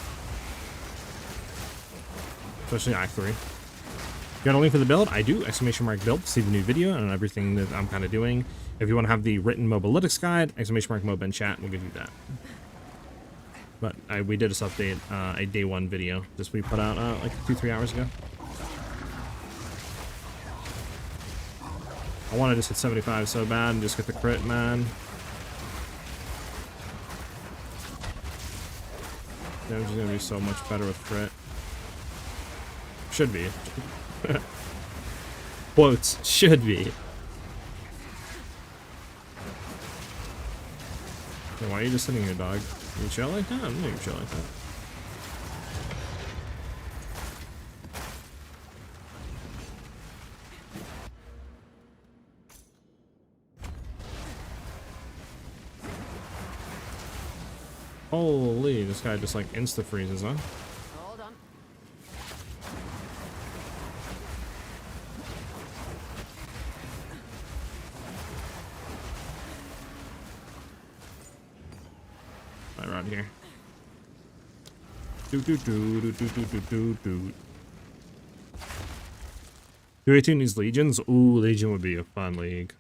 Especially Act 3. Got a link for the build? I do. Exclamation mark build to see the new video and everything that I'm kind of doing. If you want to have the written mobalytics guide, exclamation mark mob in chat, we'll give you that. But we did just update a day 1 video. This we put out like 2-3 hours ago. I want to just hit 75 so bad and just get the crit, man. Damage is going to be so much better with crit. Should be. Quotes, should be. Hey, why are you just sitting here, dog? You chill like that? I'm not even chill like that. Holy, this guy just like insta freezes, huh? Hold on. Right around here. Do do do do do do do do do. 218 needs legions. Ooh, legion would be a fun league.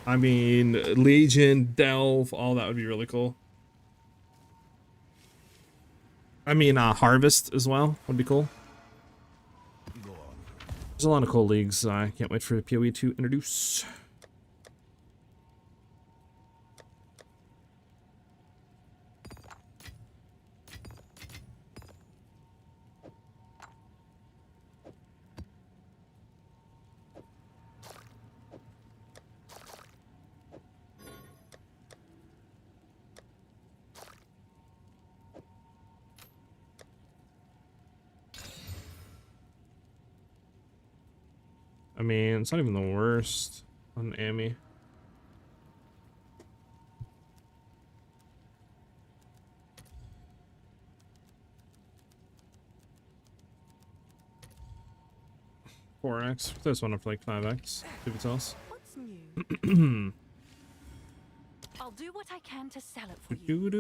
I mean, legion, delve, all that would be really cool. I mean, harvest as well would be cool. There's a lot of cool leagues. I can't wait for PoE to introduce. I mean, it's not even the worst on Amy. $4x. This one up for like 5x. If it's else. What's new? I'll do what I can to sell it for you.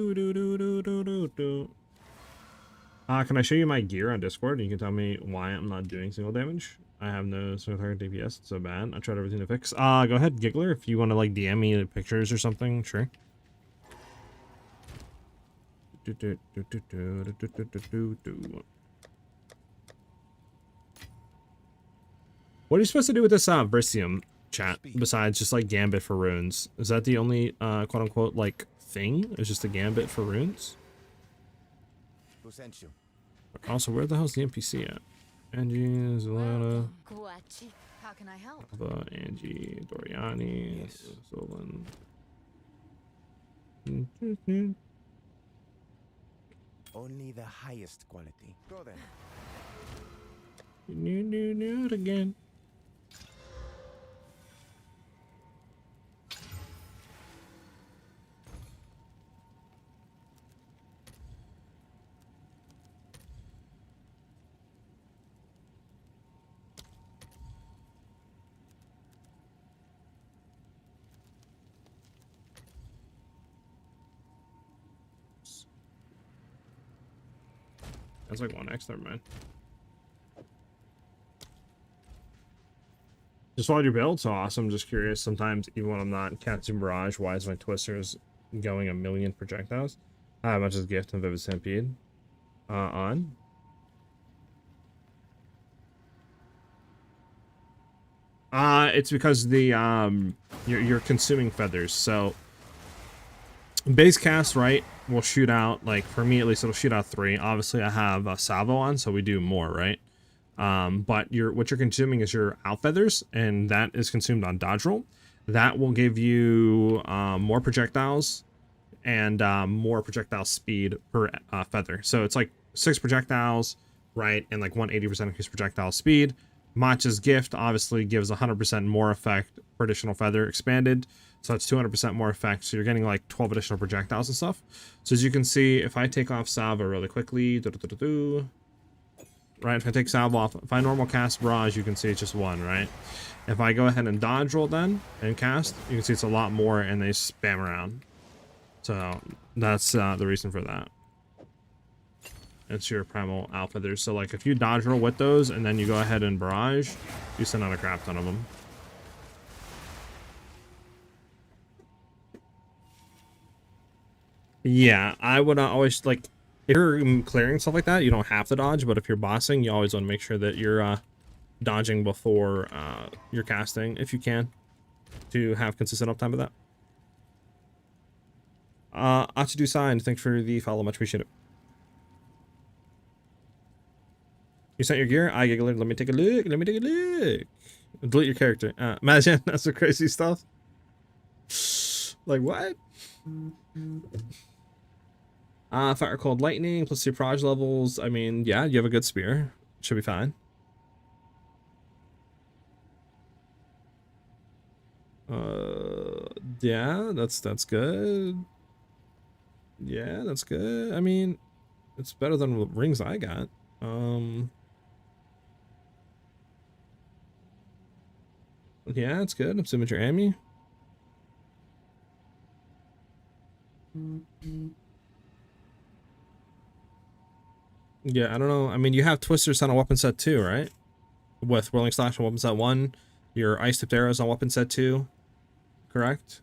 Can I show you my gear on Discord? You can tell me why I'm not doing single damage. I have no single target DPS. It's so bad. I tried everything to fix. Go ahead, Giggler. If you want to like DM me the pictures or something, sure. What are you supposed to do with this Vrisium chat besides just like Gambit for runes? Is that the only quote unquote like thing? It's just a Gambit for runes? Also, where the hell's the NPC at? Angie, Zelana, How can I help? Ava, Angie, Doriani, Yes. Zolan. Only the highest quality. Go then. Do it again. That's like 1x, never mind. Just followed your build, so awesome. Just curious, sometimes even when I'm not casting Barrage, why is my Twisters going 1,000,000 projectiles? How much is Gift and Vivid Stampede? On? It's because the, you're consuming feathers, so base cast, right, will shoot out, like, for me at least, it'll shoot out 3. Obviously, I have a Salvo on, so we do more, right? But what you're consuming is your out feathers, and that is consumed on dodge roll. That will give you more projectiles and more projectile speed per feather. So it's like 6 projectiles, right, and like 180% increased projectile speed. Matcha's gift obviously gives 100% more effect per additional feather expanded. So that's 200% more effect. So you're getting like 12 additional projectiles and stuff. So as you can see, if I take off Salvo really quickly, right, if I take Salvo off, if I normal cast Barrage, you can see it's just 1, right? If I go ahead and dodge roll then and cast, you can see it's a lot more, and they spam around. So that's the reason for that. It's your primal out feathers. So like if you dodge roll with those and then you go ahead and Barrage, you send out a crap ton of them. Yeah, I would always, like, if you're clearing stuff like that, you don't have to dodge, but if you're bossing, you always want to make sure that you're dodging before you're casting, if you can, to have consistent uptime of that. Achidu Sign, thanks for the follow, much appreciate it. You sent your gear? I giggler. Let me take a look. Let me take a look. Delete your character. Imagine that's some crazy stuff. Like what? Fire Cold Lightning plus 2 proj levels. I mean, yeah, you have a good spear. Should be fine. Yeah, that's good. Yeah, that's good. I mean, it's better than the rings I got. Yeah, it's good. I'm assuming your Amy. Yeah, I don't know. I mean, you have Twisters on a weapon set 2, right? With Whirling Slash on weapon set 1. Your Ice Tipped Arrows on weapon set 2. Correct?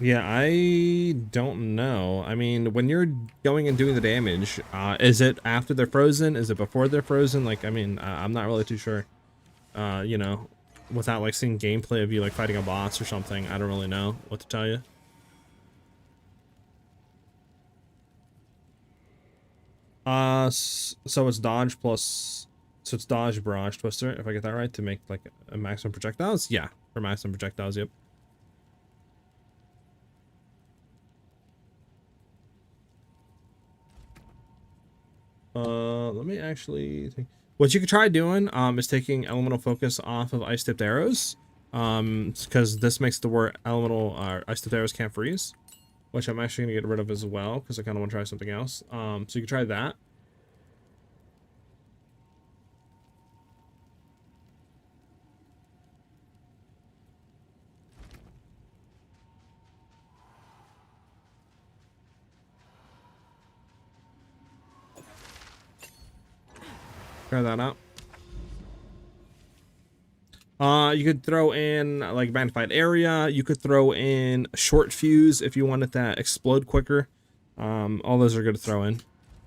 Yeah, I don't know. I mean, when you're going and doing the damage, is it after they're frozen? Is it before they're frozen? Like, I mean, I'm not really too sure. You know, without like seeing gameplay of you like fighting a boss or something, I don't really know what to tell you. So it's dodge plus, so it's dodge, barrage, twister, if I get that right, to make like a maximum projectiles. Yeah, for maximum projectiles. Yep. Let me actually think. What you could try doing is taking elemental focus off of ice tipped arrows, because this makes the word elemental ice tipped arrows can't freeze, which I'm actually gonna get rid of as well because I kind of want to try something else. So you can try that. Try that out. You could throw in like magnified area. You could throw in a short fuse if you wanted that explode quicker. All those are good to throw in.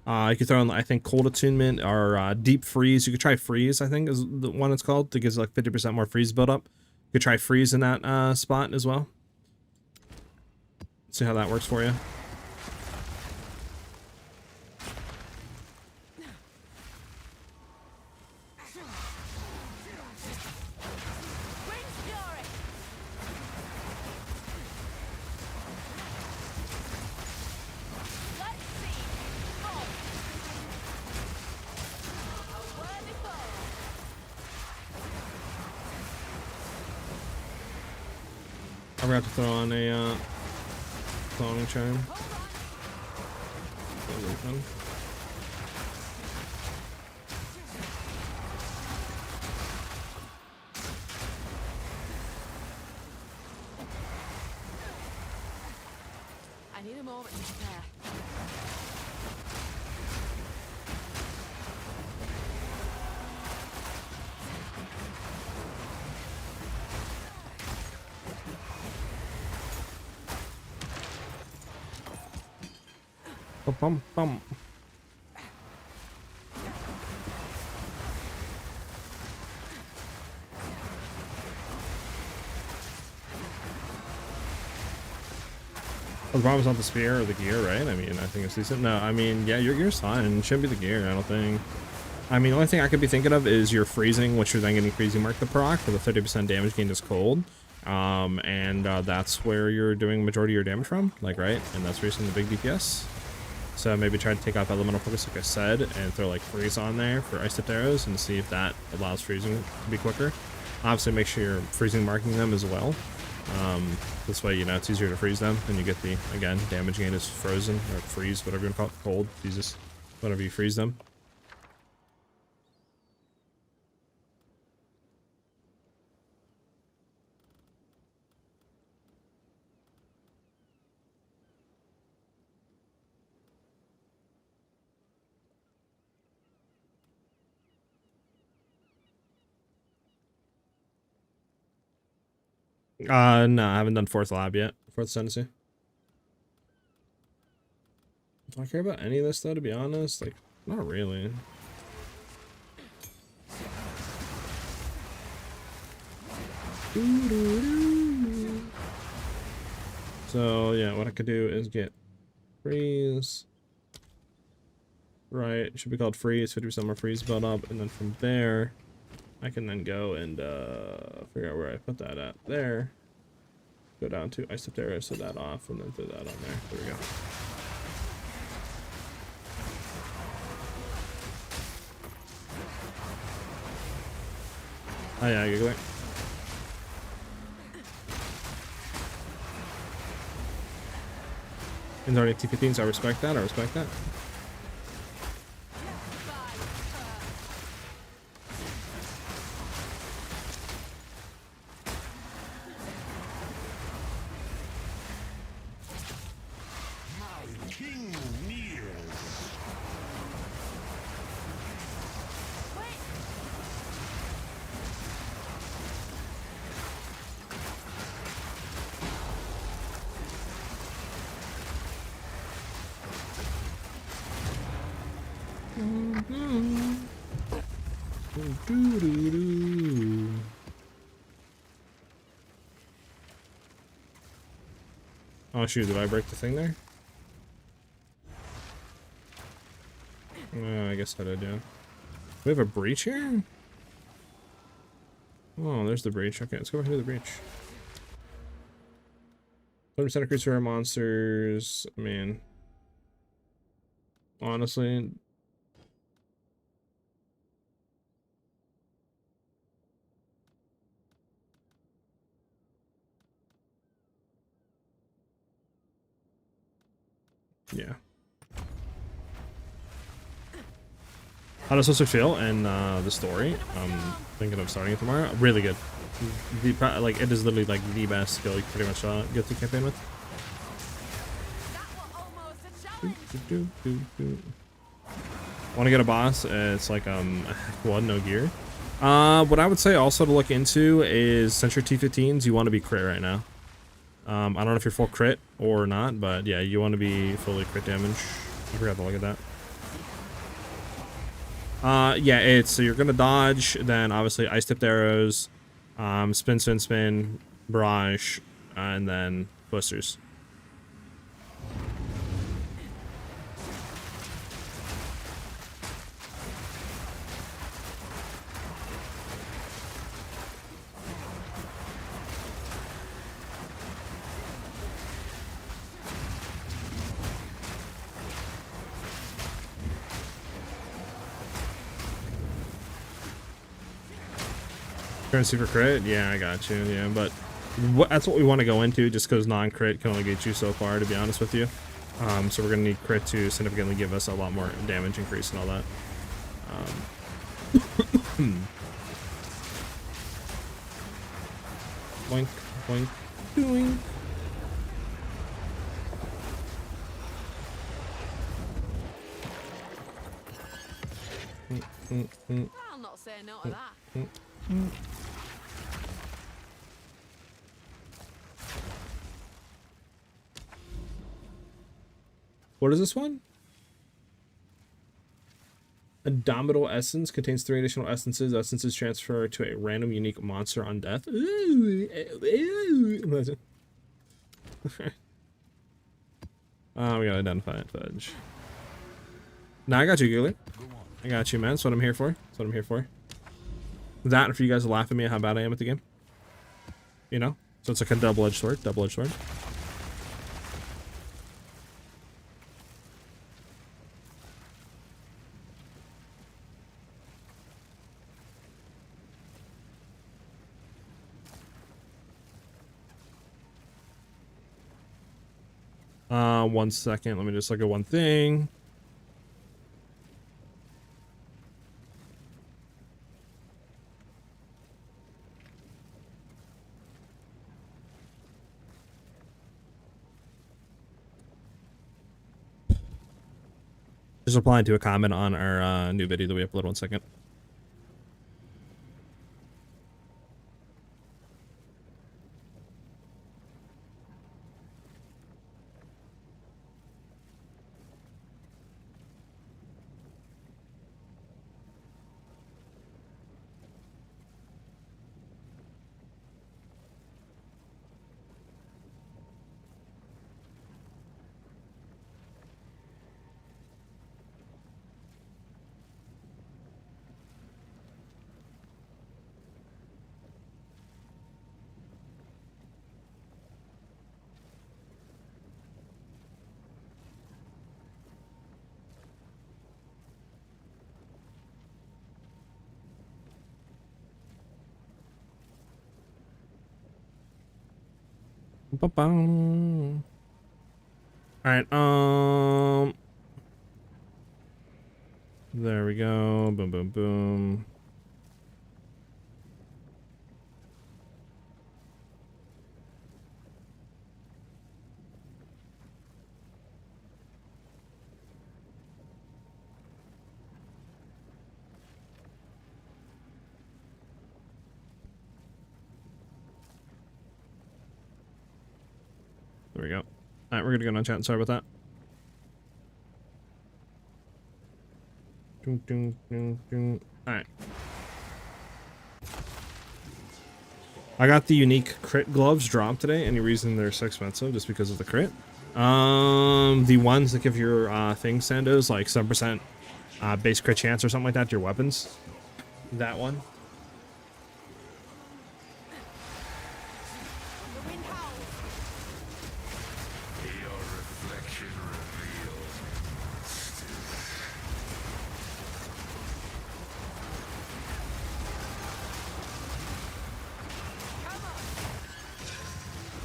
You could throw in, I think, cold attunement or deep freeze. You could try freeze, I think is the one it's called. That gives like 50% more freeze buildup. You could try freeze in that spot as well. See how that works for you. forgot to throw on a cloning charm. That was fun. I need a moment to prepare. Bum, bum, bum. The problem's not the spear or the gear, right? I mean, I think it's decent. No, I mean, yeah, your gear's fine. It shouldn't be the gear, I don't think. I mean, the only thing I could be thinking of is your freezing, which you're then getting freezing mark the proc for the 30% damage gained is cold. That's where you're doing majority of your damage from, like, right? And that's where you're seeing the big DPS. So maybe try to take off elemental focus, like I said, and throw like freeze on there for ice tipped arrows and see if that allows freezing to be quicker. Obviously, make sure you're freezing marking them as well. This way, you know, it's easier to freeze them, and you get the, again, damage gain is frozen or freeze, whatever you want to call it, cold. Jesus, whenever you freeze them. No, I haven't done 4th lab yet. 4th Sentency. Do I care about any of this, though, to be honest? Like, not really. So, yeah, what I could do is get freeze. Right, it should be called freeze, 50% more freeze build up, and then from there, I can then go and figure out where I put that at. There. Go down to ice tipped arrow, set that off, and then throw that on there. There we go. Oh yeah, giggler. And already T15s, I respect that, I respect that. Oh shoot, did I break the thing there? I guess I did, yeah. We have a breach here? Oh, there's the breach. Okay, let's go back to the breach. 30% of creature monsters. I mean, honestly, yeah. How does this feel in the story? I'm thinking of starting it tomorrow. Really good. Like, it is literally like the best skill you can pretty much get through campaign with. Want to get a boss? It's like one, no gear. What I would say also to look into is, since you're T15s, you want to be crit right now. I don't know if you're full crit or not, but yeah, you want to be fully crit damage. I forgot to look at that. Yeah, it's, so you're gonna dodge, then obviously ice tipped arrows, spin, spin, spin, barrage, and then blisters. Super crit? Yeah, I got you. Yeah, but That's what we want to go into, just because non-crit can only get you so far, to be honest with you. So we're gonna need crit to significantly give us a lot more damage increase and all that. Boink, boink, doing. I'll not say no to that. What is this one? Indomitable Essence contains 3 additional essences. Essences transfer to a random unique monster on death. Ooh, imagine. We gotta identify it, Fudge. Nah, I got you, Googly. I got you, man. That's what I'm here for. That's what I'm here for. That, and for you guys to laugh at me at how bad I am at the game. You know? So it's like a double-edged sword. Double-edged sword. One second. Let me just look at one thing. Just replying to a comment on our new video that we uploaded. 1 second. Alright, there we go. Boom, boom, boom. There we go. Alright, we're gonna go on chat. Sorry about that. Alright. I got the unique crit gloves dropped today. Any reason they're so expensive? Just because of the crit? The ones that give your thing sandos like 7% base crit chance or something like that to your weapons. That one.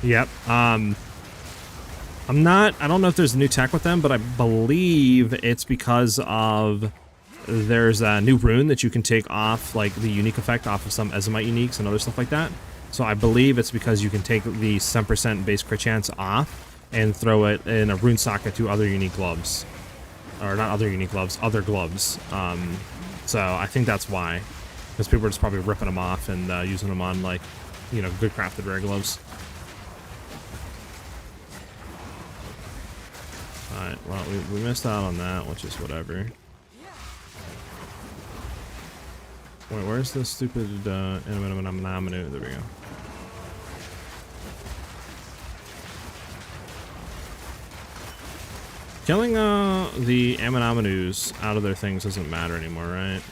Yep. I don't know if there's a new tech with them, but I believe it's because of there's a new rune that you can take off, like the unique effect off of some Ezomite uniques and other stuff like that. So I believe it's because you can take the 7% base crit chance off and throw it in a rune socket to other unique gloves. Or not other unique gloves, other gloves. So I think that's why. Because people are just probably ripping them off and using them on, like, you know, good crafted rare gloves. Alright, well, we missed out on that, which is whatever. Wait, where's the stupid There we go. Killing the Aminomenus out of their things doesn't matter anymore, right?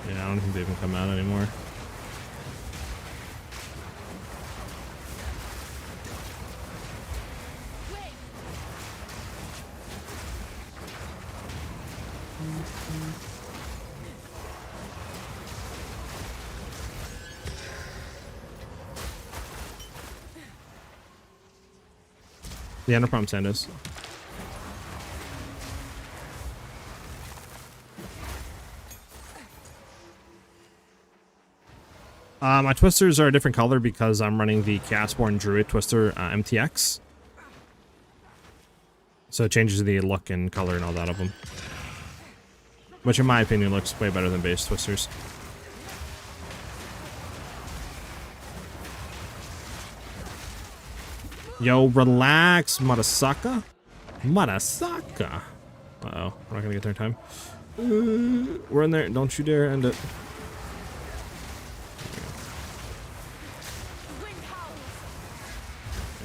Yeah, I don't think they can come out anymore. Yeah, no problem, Sandus. My twisters are a different color because I'm running the Chaosborn Druid Twister MTX. So it changes the look and color and all that of them. Which in my opinion looks way better than base twisters. Yo, relax, Marasaka. Marasaka. Uh-oh, we're not gonna get there in time. We're in there, don't you dare end it.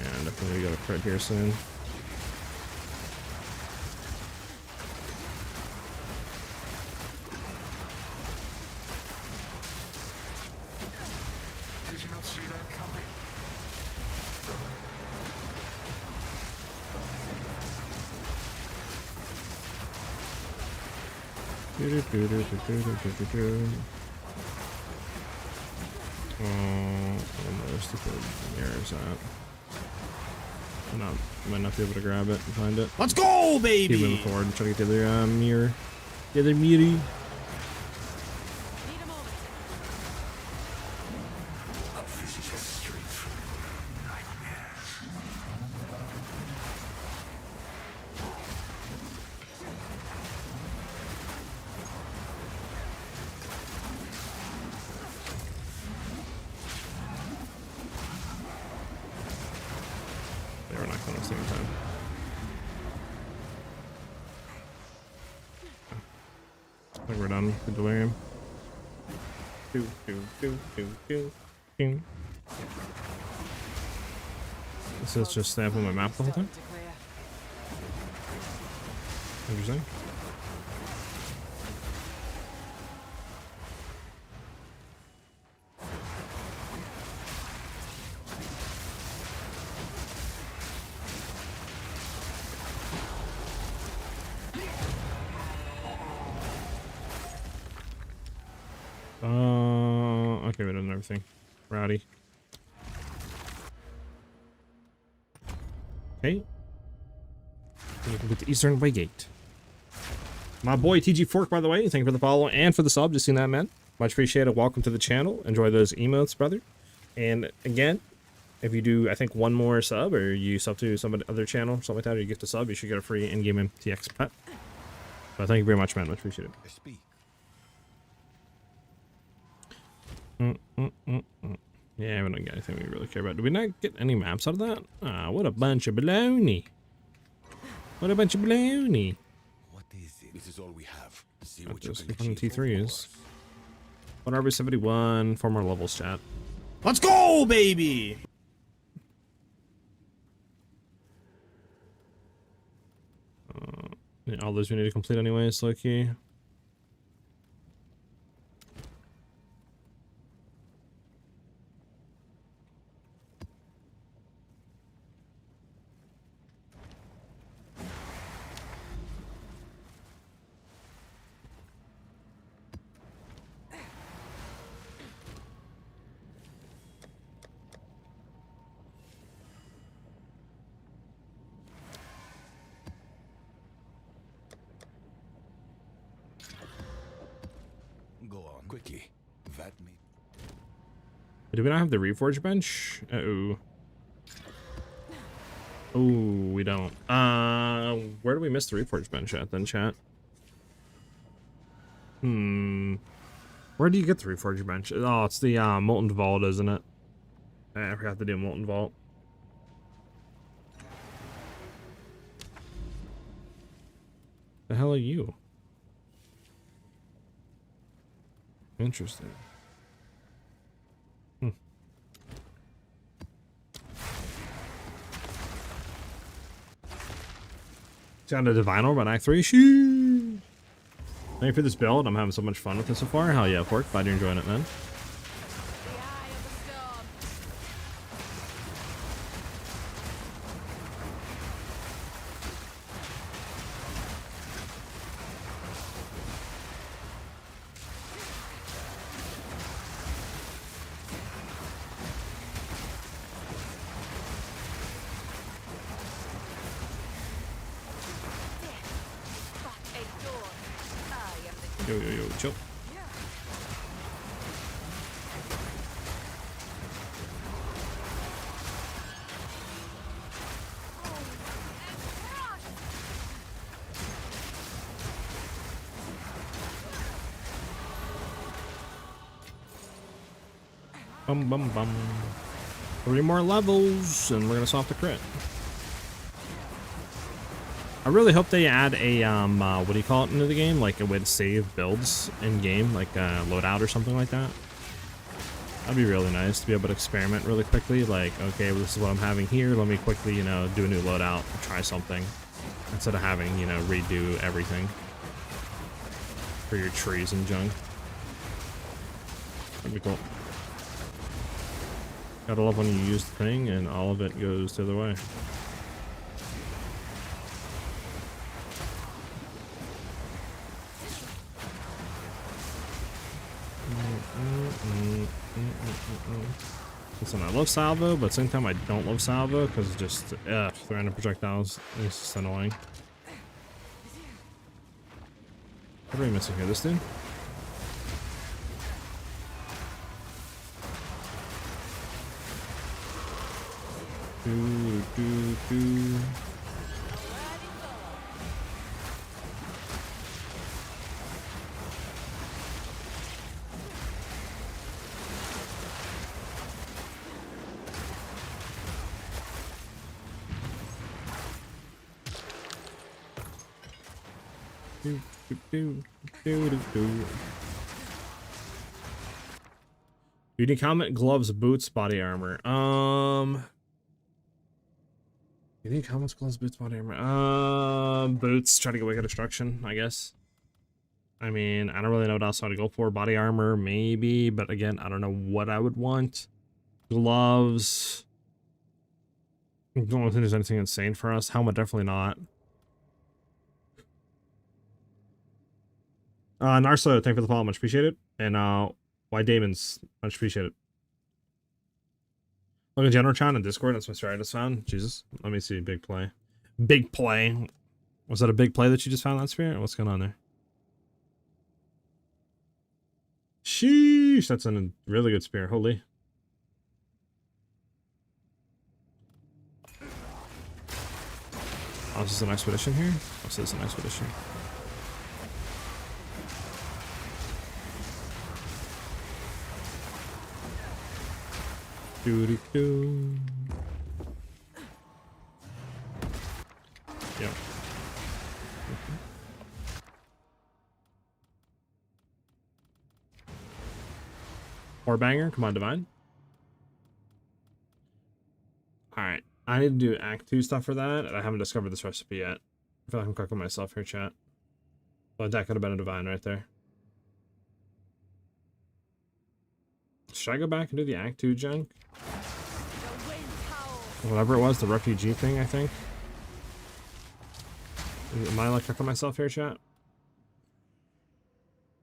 And definitely got a crit here soon. Did you not see that coming? Almost the mirror's at. Might not be able to grab it and find it. Let's go, baby! Keep moving forward and try to get the other mirror. The other mirror. Need a moment. This is a straight from nightmares. They were not going at the same time. I think we're done with the delirium. This is just stamping my map the whole time. Interesting. Okay, we're done everything. Rowdy. Okay. We can get the Eastern Way Gate. My boy TG Fork, by the way, thank you for the follow and for the sub. Just seen that, man. Much appreciated. Welcome to the channel. Enjoy those emotes, brother. And again, if you do, I think, one more sub, or you sub to some other channel, something like that, or you gift a sub, you should get a free in-game MTX pet. But thank you very much, man. Much appreciated. Speak. Yeah, we don't get anything we really care about. Did we not get any maps out of that? Ah, what a bunch of baloney. What a bunch of baloney. What is it? This is all we have. See Not what you just can fucking achieve, T3s. of course. 1 RB71, 4 more levels, chat. Let's go, baby! Yeah, all those we need to complete anyways, Loki. Go on quickly. That me. Do we not have the Reforge bench? Uh-oh. Oh, we don't. Where do we miss the Reforge bench at then, chat? Where do you get the Reforge bench? Oh, it's the Molten Vault, isn't it? I forgot to do Molten Vault. The hell are you? Interesting. Down to Divine Orb on Act 3. Shoo! Thank you for this build. I'm having so much fun with it so far. Hell yeah, Pork. Glad you're enjoying it, man. The eye of the storm. Yo, chill. Bum bum bum. 3 more levels, and we're gonna solve the crit. I really hope they add a what do you call it into the game? Like a way to save builds in game, like loadout or something like that. That'd be really nice to be able to experiment really quickly. Like, okay, well, this is what I'm having here. Let me quickly, you know, do a new loadout, try something, instead of having, you know, redo everything for your trees and junk. That'd be cool. Gotta love when you use the thing and all of it goes the other way. Listen, I love salvo, but at the same time I don't love salvo because it's just random projectiles. It's just annoying. What are we missing here? This dude? Do. Unique helmet, gloves, boots, body armor. Unique helmets, gloves, boots, body armor. Boots. Try to get wicked destruction, I guess. I mean, I don't really know what else I would go for. Body armor, maybe, but again, I don't know what I would want. Gloves. I don't think there's anything insane for us. Helmet, definitely not. Narso, thank you for the follow, much appreciated. And Why Damons, much appreciated. Look at General Chan on Discord, that's my story I just found. Jesus. Let me see, big play. Big play. Was that a big play that you just found that spear? What's going on there? Sheesh, that's a really good spear, holy. Oh, this is an expedition here? Oh, so this is an expedition. Do. Yep. Or banger, come on, Divine. Alright, I need to do Act 2 stuff for that, and I haven't discovered this recipe yet. I feel like I'm cooking myself here, chat. Well, that could have been a Divine right there. Should I go back and do the Act 2 junk? Whatever it was, the refugee thing, I think. Am I like cooking myself here, chat?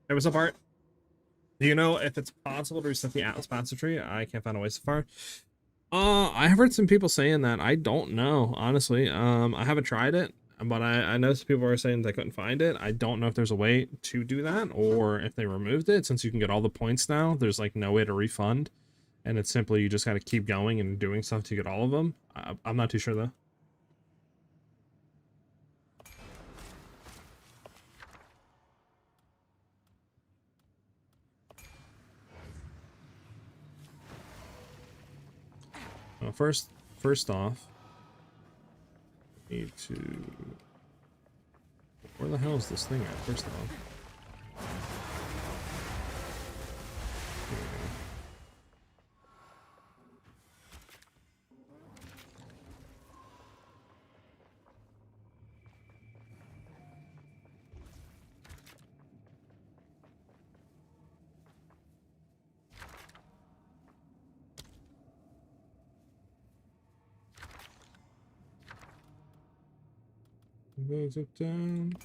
Hey, what's up, Art? Do you know if it's possible to reset the Atlas Master Tree? I can't find a way so far. I have heard some people saying that. I don't know, honestly. I haven't tried it, but I know some people are saying they couldn't find it. I don't know if there's a way to do that, or if they removed it. Since you can get all the points now, there's like no way to refund. And it's simply, you just gotta keep going and doing stuff to get all of them. I'm not too sure, though. Well, first off, need to... Where the hell is this thing at, first of all? Here we go. Goes it down.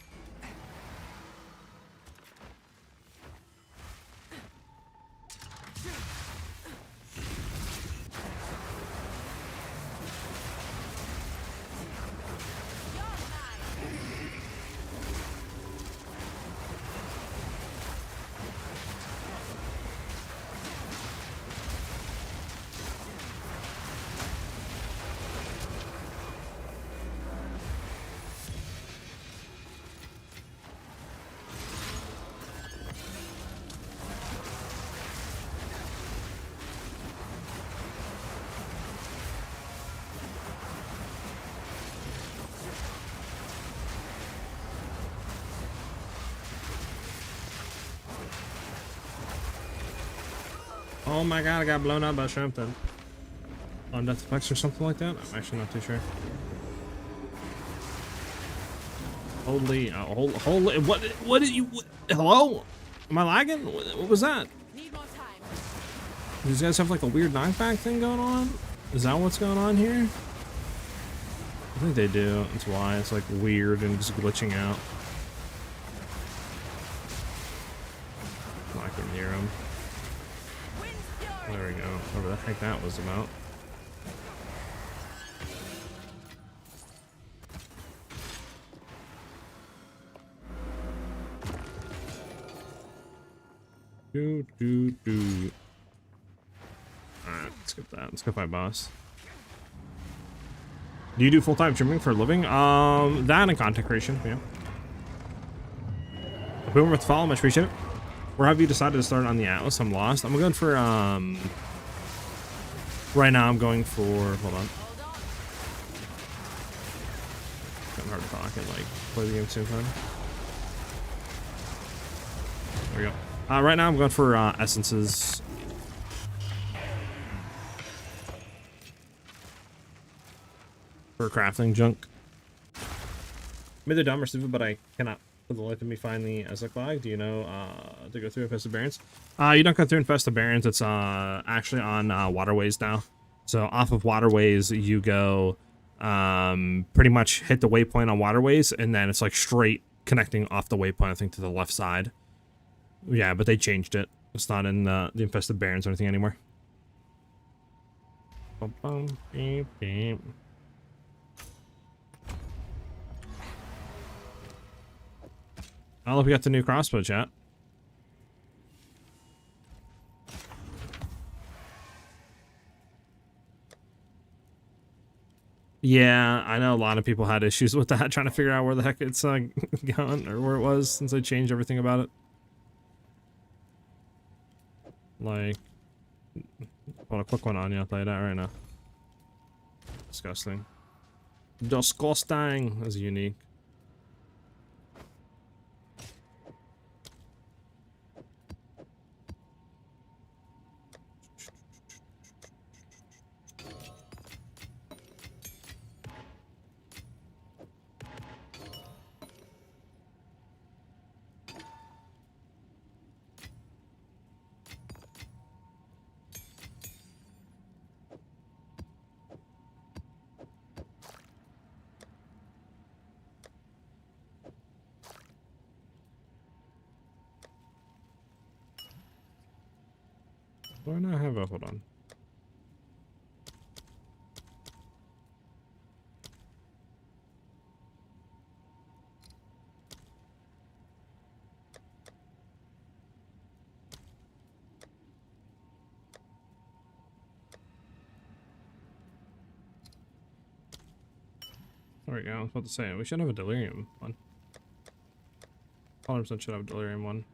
Oh my god, I got blown up by shrimp then. On death effects or something like that? I'm actually not too sure. Holy, holy, what did you, hello? Am I lagging? What was that? Need more time. Do these guys have like a weird knockback thing going on? Is that what's going on here? I think they do. That's why it's like weird and just glitching out. Not getting near him. There we go. Whatever the heck that was about. Do. Alright, let's skip that. Let's go fight boss. Do you do full-time streaming for a living? That and content creation, yeah. Boomer with the follow, much appreciate it. Where have you decided to start on the Atlas? I'm lost. I'm going for, right now I'm going for, hold on. It's kind of hard to talk and, like, play the game at the same time. There we go. Right now I'm going for, essences. For crafting junk. Maybe they're dumb or stupid, but I cannot for the life of me find the Ezek flag. Do you know to go through Infested Barrens? You don't go through Infested Barrens. It's actually on waterways now. So off of waterways you go pretty much hit the waypoint on waterways, and then it's like straight connecting off the waypoint, I think, to the left side. Yeah, but they changed it. It's not in the Infested Barrens or anything anymore. Beep, beep. I don't know if we got the new crossbow, chat. Yeah, I know a lot of people had issues with that, trying to figure out where the heck it's gone or where it was since they changed everything about it. Like, put a quick one on you, I'll tell you that right now. Disgusting. Disgusting is unique. Do I not have a, hold on. There we go, I was about to say, we should have a delirium one. 100% should have a delirium one.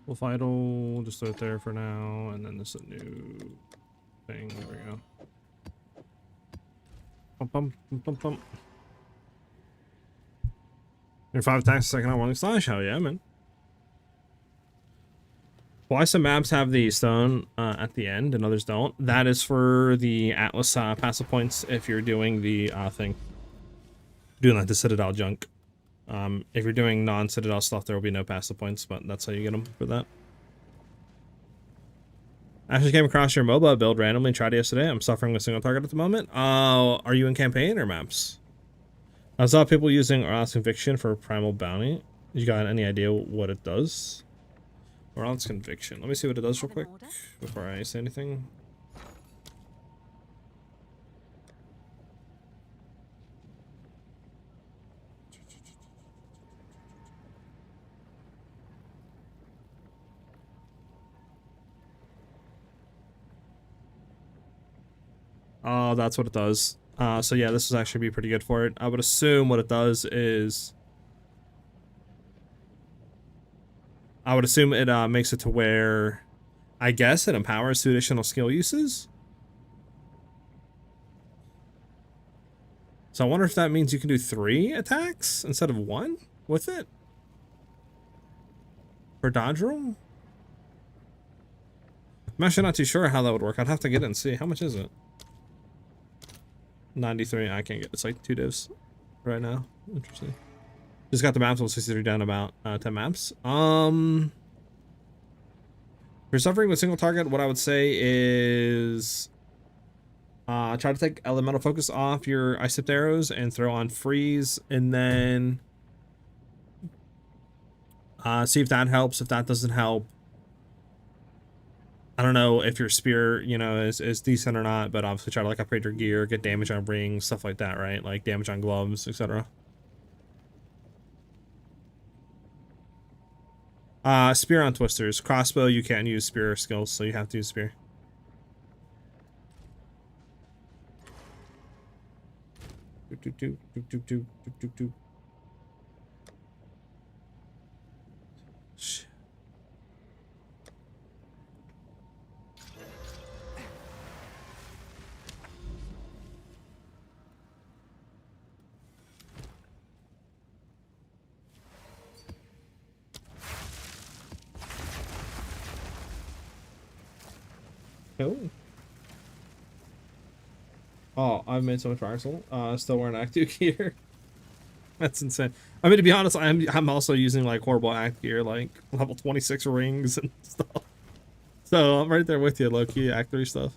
We'll Vital, just throw it there for now, and then this is a new thing. There we go. Bum, bum, bum, bum, bum. Your 5 attacks a second on Warling Slash? Hell yeah, man. Why some maps have the stone at the end and others don't? That is for the Atlas passive points if you're doing the thing. Doing like the Citadel junk. If you're doing non-Citadel stuff, there will be no passive points, but that's how you get them for that. I actually came across your MOBA build randomly and tried it yesterday. I'm suffering with single target at the moment. Are you in campaign or maps? I saw people using Oral's Conviction for Primal Bounty. You got any idea what it does? Oral's Conviction. Let me see what it does real quick before I say anything. Oh, that's what it does. So yeah, this would actually be pretty good for it. I would assume what it does is... I would assume it makes it to where I guess it empowers 2 additional skill uses. So I wonder if that means you can do 3 attacks instead of 1 with it for dodge roll. I'm actually not too sure how that would work. I'd have to get it and see. How much is it? 93. I can't get it. It's like 2 divs right now. Interesting. Just got the maps level 63 down about 10 maps. If you're suffering with single target, what I would say is try to take elemental focus off your ice tipped arrows and throw on freeze, and then see if that helps. If that doesn't help, I don't know if your spear, you know, is decent or not, but obviously try to like upgrade your gear, get damage on rings, stuff like that, right? Like damage on gloves, etc. Spear on twisters. Crossbow, you can't use spear skills, so you have to use spear. Shit. Oh, I've made so much progress. Still wearing active gear. That's insane. I mean, to be honest, I'm also using like horrible act gear, like level 26 rings and stuff. So I'm right there with you, low key act 3 stuff.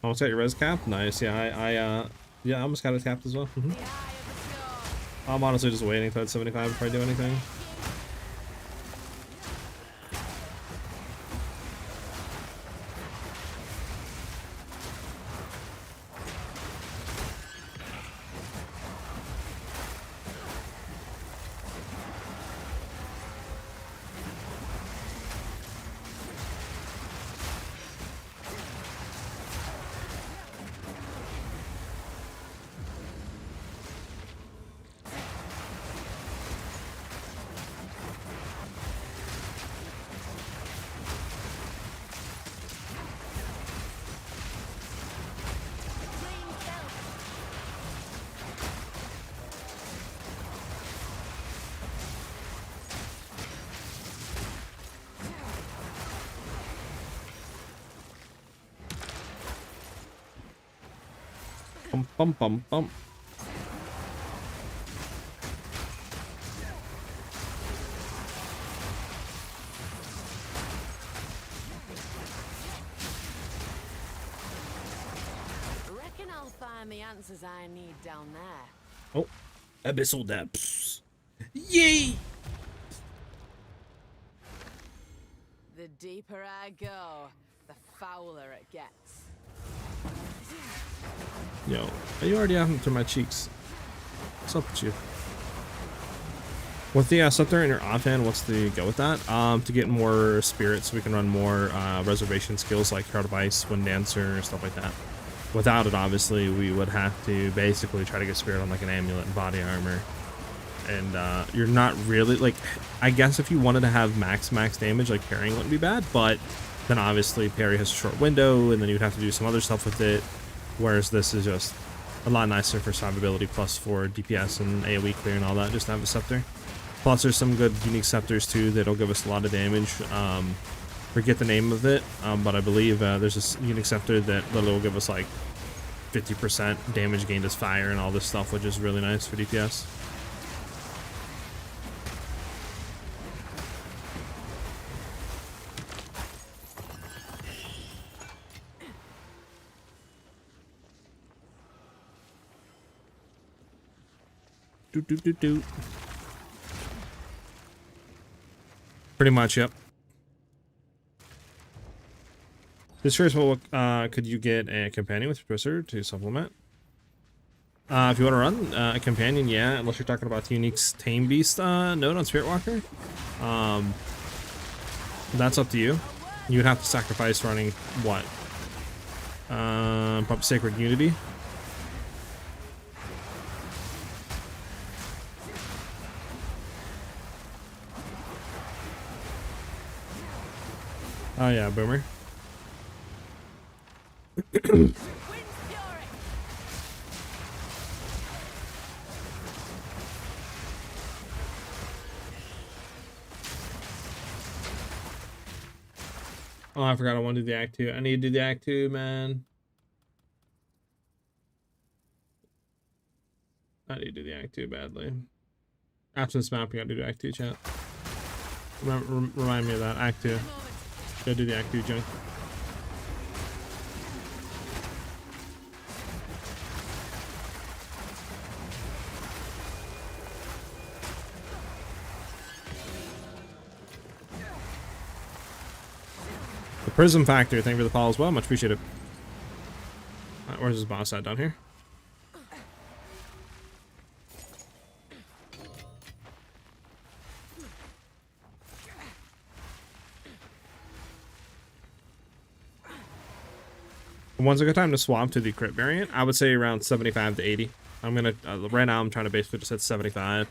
Almost got your res cap. Nice. Yeah, yeah, I almost got it capped as well. I'm honestly just waiting till it's 75 before I do anything. Bum bum bum. Reckon I'll find the answers I need down there. Oh, abyssal depths. Yay! The deeper I go, the fouler it gets. Yo, you already have them through my cheeks. What's up with you? With the scepter in your offhand, what's the go with that? To get more spirit so we can run more reservation skills like Heart of Ice, Wind Dancer, stuff like that. Without it, obviously, we would have to basically try to get spirit on like an amulet and body armor. And you're not really, like, I guess if you wanted to have max damage, like parrying wouldn't be bad, but then obviously parry has a short window, and then you'd have to do some other stuff with it. Whereas this is just a lot nicer for survivability, plus for DPS and AoE clear and all that, just to have a scepter. Plus there's some good unique scepters too that'll give us a lot of damage. Forget the name of it, but I believe there's this unique scepter that literally will give us like 50% damage gained as fire and all this stuff, which is really nice for DPS. Pretty much, yep. Just curious, what could you get a companion with your twister to supplement? If you want to run a companion, yeah, unless you're talking about the unique Tame Beast node on Spirit Walker. That's up to you. You would have to sacrifice running what? Probably Sacred Unity. Oh yeah, boomer. Wind's fury. Oh, I forgot I want to do the act 2. I need to do the act 2, man. I need to do the act 2 badly. After this map, we gotta do the act 2, chat. Remind me of that, act 2. Gotta do the act 2 junk. The Prism Factor, thank you for the follow as well. Much appreciated. Alright, where's this boss at? Down here? When's a good time to swap to the crit variant? I would say around 75 to 80. I'm gonna right now I'm trying to basically just hit 75.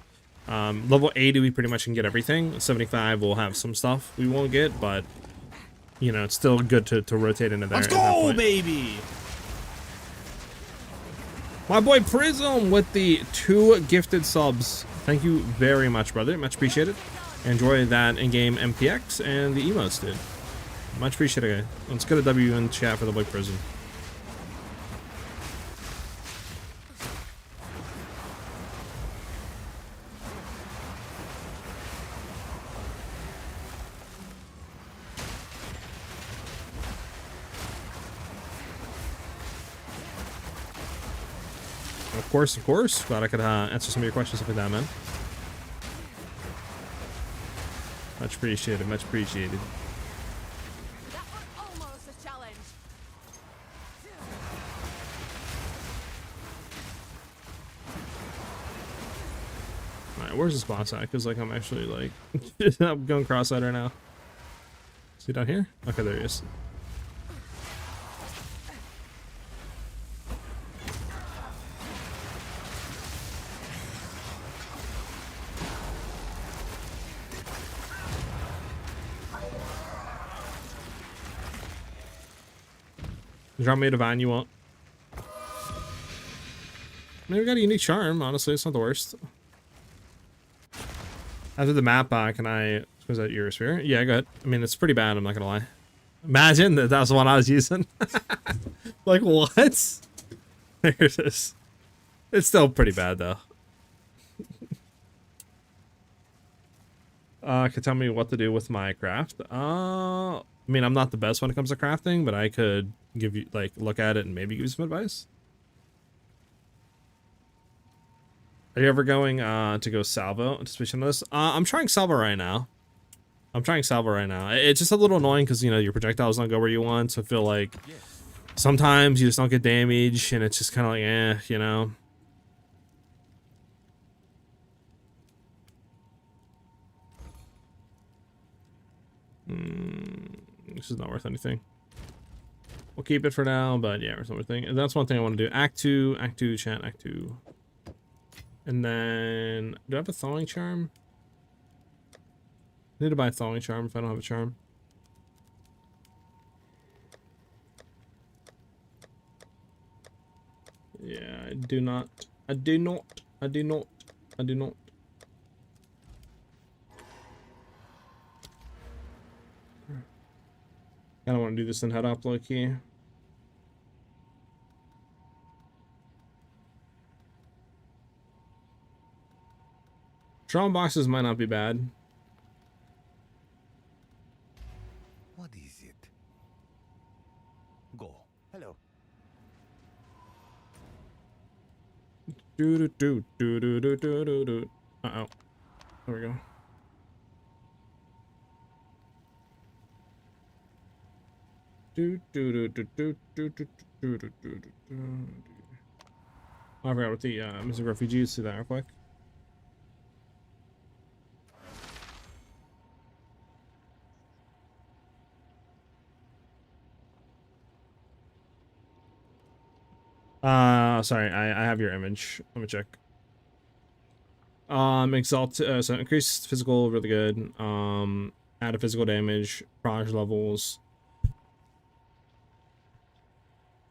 Level 80 we pretty much can get everything. 75 we'll have some stuff we won't get, but you know, it's still good to rotate into there. Let's go, baby. My boy Prism with the 2 gifted subs. Thank you very much, brother. Much appreciated. Enjoy that in-game MPX and the emotes, dude. Much appreciated, guys. Let's get a W in chat for the boy Prism. Of course. Glad I could answer some of your questions like that, man. Much appreciated, much appreciated. That was almost a challenge. Alright, where's this boss at? Because, like, I'm actually, like, I'm going cross-eyed right now. Is he down here? Okay, there he is. Drop me a divine you want. Maybe we got a unique charm, honestly, it's not the worst. After the map, can I... Was that Eurosphere? Yeah, go ahead. I mean, it's pretty bad, I'm not gonna lie. Imagine that was the one I was using. Like, what? There it is. It's still pretty bad, though. Could tell me what to do with my craft. I mean, I'm not the best when it comes to crafting, but I could give you, like, look at it and maybe give you some advice. Are you ever going to go salvo? Anticipation of this? I'm trying salvo right now. It's just a little annoying because, you know, your projectiles don't go where you want. So I feel like sometimes you just don't get damage, and it's just kind of like, eh, you know. This is not worth anything. We'll keep it for now, but yeah, it's not worth anything. And that's one thing I want to do. Act 2, chat, Act 2. And then, do I have a thawing charm? I need to buy a thawing charm if I don't have a charm. Yeah, I do not. I do not. I don't want to do this and head up low key. Strong boxes might not be bad. What is it? Go. Hello. Uh-oh. There we go. I forgot what the missing refugees do that real quick. Sorry, I have your image. Let me check. Exalt, so increased physical, really good. added physical damage, proj levels.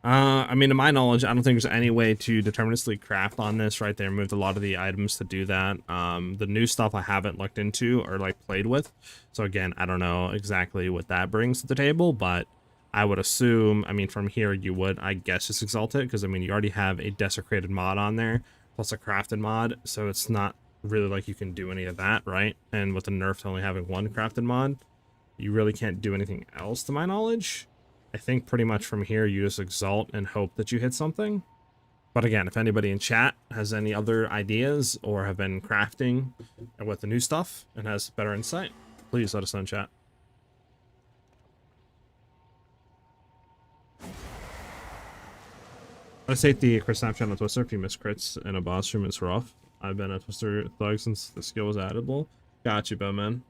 I mean, to my knowledge, I don't think there's any way to deterministically craft on this, right? They removed a lot of the items to do that. The new stuff I haven't looked into or like played with. So again, I don't know exactly what that brings to the table, but I would assume, I mean, from here you would, I guess, just exalt it, because I mean, you already have a desecrated mod on there, plus a crafted mod, so it's not really like you can do any of that, right? And with the nerf to only having one crafted mod, you really can't do anything else to my knowledge. I think pretty much from here you just exalt and hope that you hit something. But again, if anybody in chat has any other ideas or have been crafting with the new stuff and has better insight, please let us know in chat. I say the crit snapshot on Twister. If you miss crits in a boss room, it's rough. I've been a Twister thug since the skill was addable. Got you, Bowman.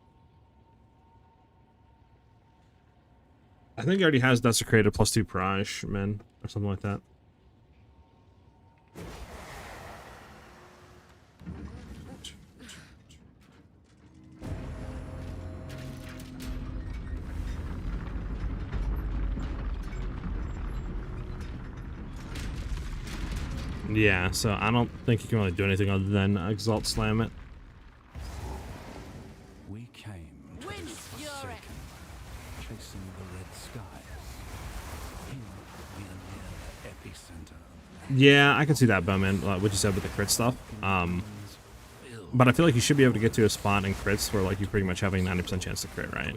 I think he already has desecrated +2 proj, man, or something like that. Yeah, so I don't think you can really do anything other than exalt slam it. We came to this forsaken land, chasing the red skies. Here we are near the epicenter. Yeah, I can see that, Bowman, what you said with the crit stuff. But I feel like you should be able to get to a spot in crits where like you pretty much have a 90% chance to crit, right?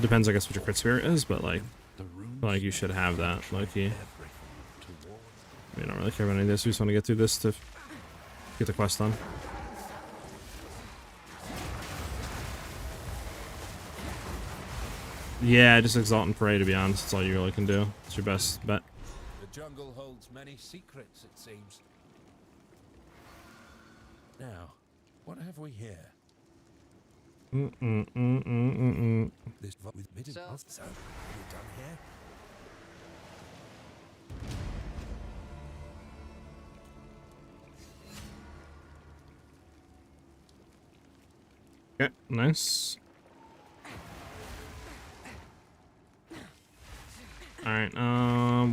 Depends, I guess, what your crit spirit is, but like you should have that, Loki. We don't really care about any of this. We just want to get through this to get the quest done. Yeah, just exalt and pray, to be honest. That's all you really can do. It's your best bet. The jungle holds many secrets, it seems. Now, what have we here? This with bit So- of so you done here? Okay, nice. Alright,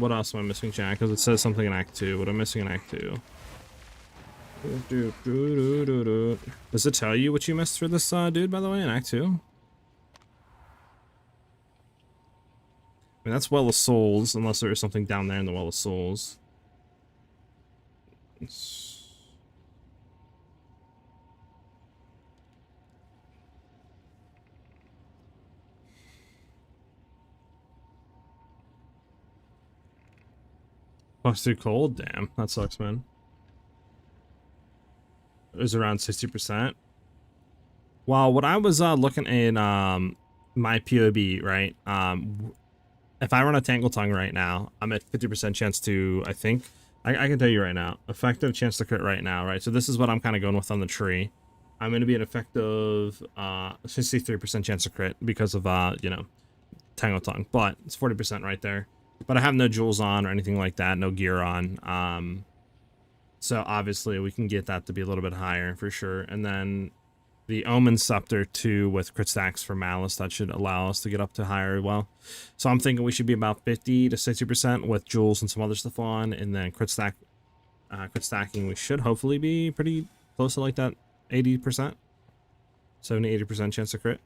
what else am I missing, chat? Because it says something in Act 2. What am I missing in Act 2? Does it tell you what you missed for this dude, by the way, in Act 2? I mean, that's Well of Souls, unless there is something down there in the Well of Souls. +2 cold? Damn, that sucks, man. It was around 60%. Well, what I was looking in my PoE, right? If I run a Tangle Tongue right now, I'm at 50% chance to, I think, I can tell you right now, effective chance to crit right now, right? So this is what I'm kind of going with on the tree. I'm going to be an effective 63% chance to crit because of, you know, Tangle Tongue, but it's 40% right there. But I have no jewels on or anything like that, no gear on. So obviously we can get that to be a little bit higher for sure. And then the Omen Scepter too with crit stacks for Malice, that should allow us to get up to higher as well. So I'm thinking we should be about 50 to 60% with jewels and some other stuff on, and then crit stacking we should hopefully be pretty close to like that 80%, 70-80% chance to crit.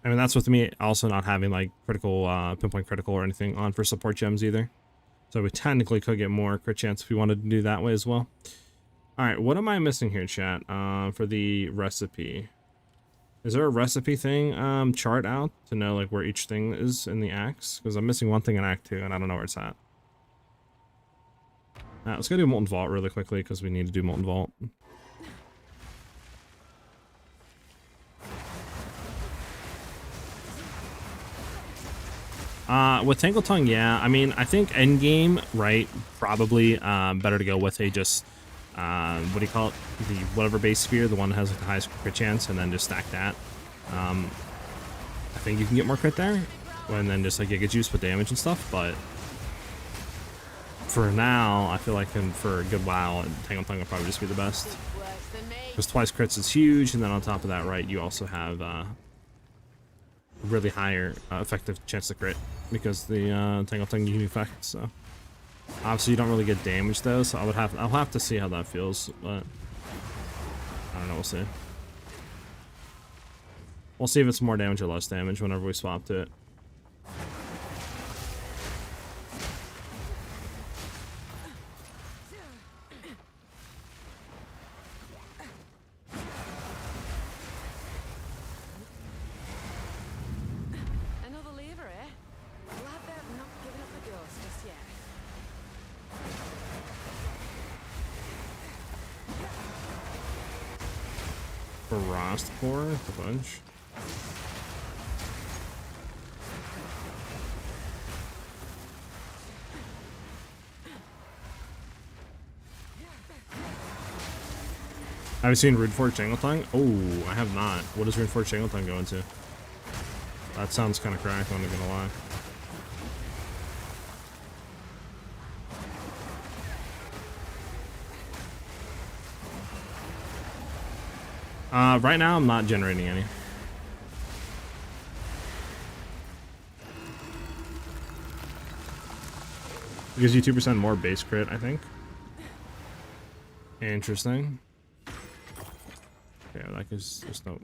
I mean, that's with me also not having like critical, pinpoint critical or anything on for support gems either. So we technically could get more crit chance if we wanted to do that way as well. All right, what am I missing here, chat? For the recipe, is there a recipe thing chart out to know like where each thing is in the acts? Because I'm missing one thing in Act 2 and I don't know where it's at. Let's go do Molten Vault really quickly because we need to do Molten Vault. With Tangle Tongue, yeah. I mean, I think endgame, right? Probably better to go with a just what do you call it? The whatever base spear, the one that has like the highest crit chance, and then just stack that. I think you can get more crit there, and then just like Giga Juice with damage and stuff. But for now, I feel like for a good while, Tangle Tongue will probably just be the best. Because twice crits is huge, and then on top of that, right, you also have a really higher effective chance to crit because the Tangle Tongue unique effect. So obviously you don't really get damage though, so I'll have to see how that feels, but I don't know. We'll see. We'll see if it's more damage or less damage whenever we swap to it. Another lever, eh? Glad they've not given up the ghost just yet. Frost Core, a bunch. Have you seen Runeforged Jangletongue? Oh, I have not. What does Runeforged Jangletongue go into? That sounds kind of cracked, I'm not gonna lie. Right now I'm not generating any. It gives you 2% more base crit, I think. Interesting. Yeah, that is just no. Okay.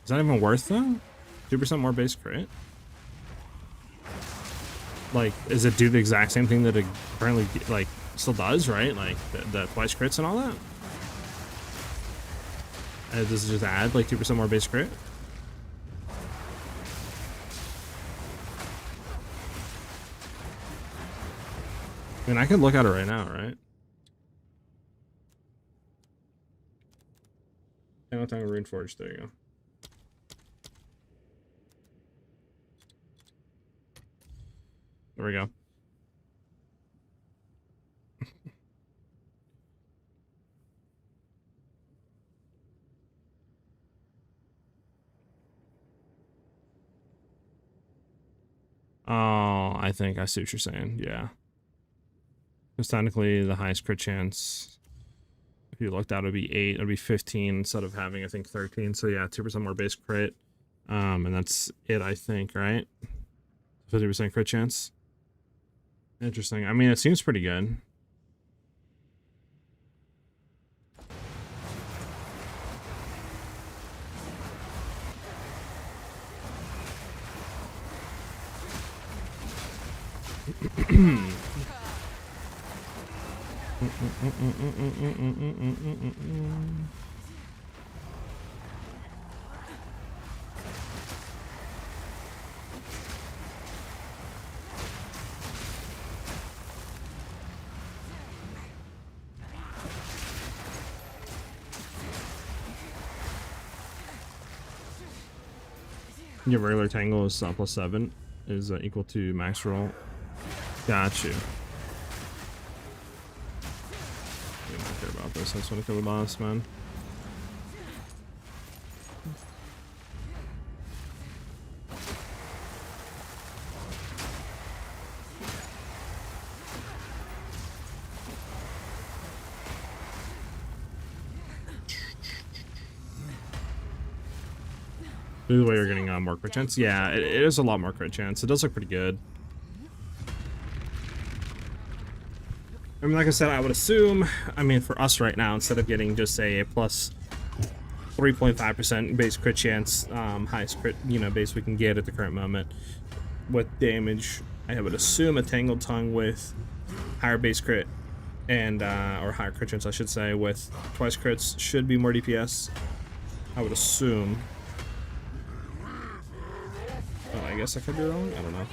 Is that even worth though? 2% more base crit? Like, does it do the exact same thing that it apparently like still does, right? Like the twice crits and all that? And does it just add like 2% more base crit? I mean, I can look at it right now, right? Tangle Tongue Runeforged, there you go. There we go. Oh, I think I see what you're saying, yeah. Because technically the highest crit chance, if you looked at it, would be 8, it would be 15 instead of having, I think, 13. So yeah, 2% more base crit. And that's it, I think, right? 50% crit chance. Interesting. I mean, it seems pretty good. Your regular tangle is plus 7 is equal to max roll. Got you. I don't care about this. I just want to kill the boss, man. Either way, you're getting more crit chance. Yeah, it is a lot more crit chance. It does look pretty good. I mean, like I said, I would assume, I mean, for us right now, instead of getting just say a plus 3.5% base crit chance, highest crit, base we can get at the current moment with damage, I would assume a Tangled Tongue with higher base crit and, or higher crit chance, I should say, with twice crits should be more DPS. I would assume. Oh, I guess I could be wrong. I don't know.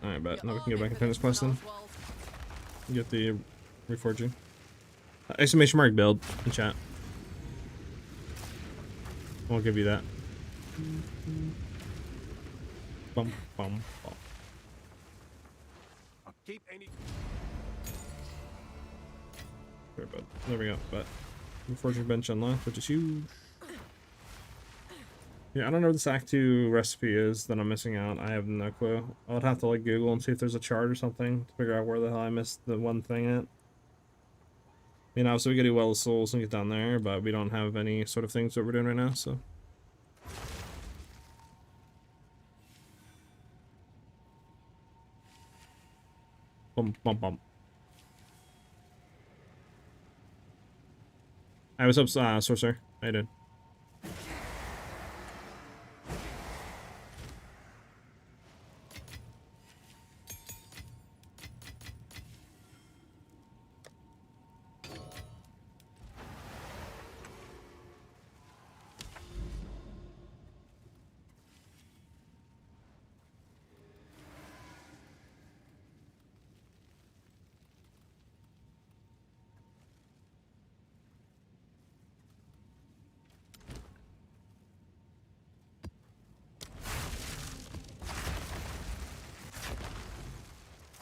Alright, bet. Now we can go back and finish quest then. Get the reforging. Exclamation mark build in chat. I'll give you that. Bum, bum, bum. I'll keep any. Sure, bud. There we go, but Fortune bench unlocked, which is huge. Yeah, I don't know what this Act 2 recipe is that I'm missing out. I have no clue. I would have to like Google and see if there's a chart or something to figure out where the hell I missed the one thing at. You know, so we could do Well of Souls and get down there, but we don't have any sort of things that we're doing right now, so. Bum, bum, bum. I was up, Sorcerer. How you doing?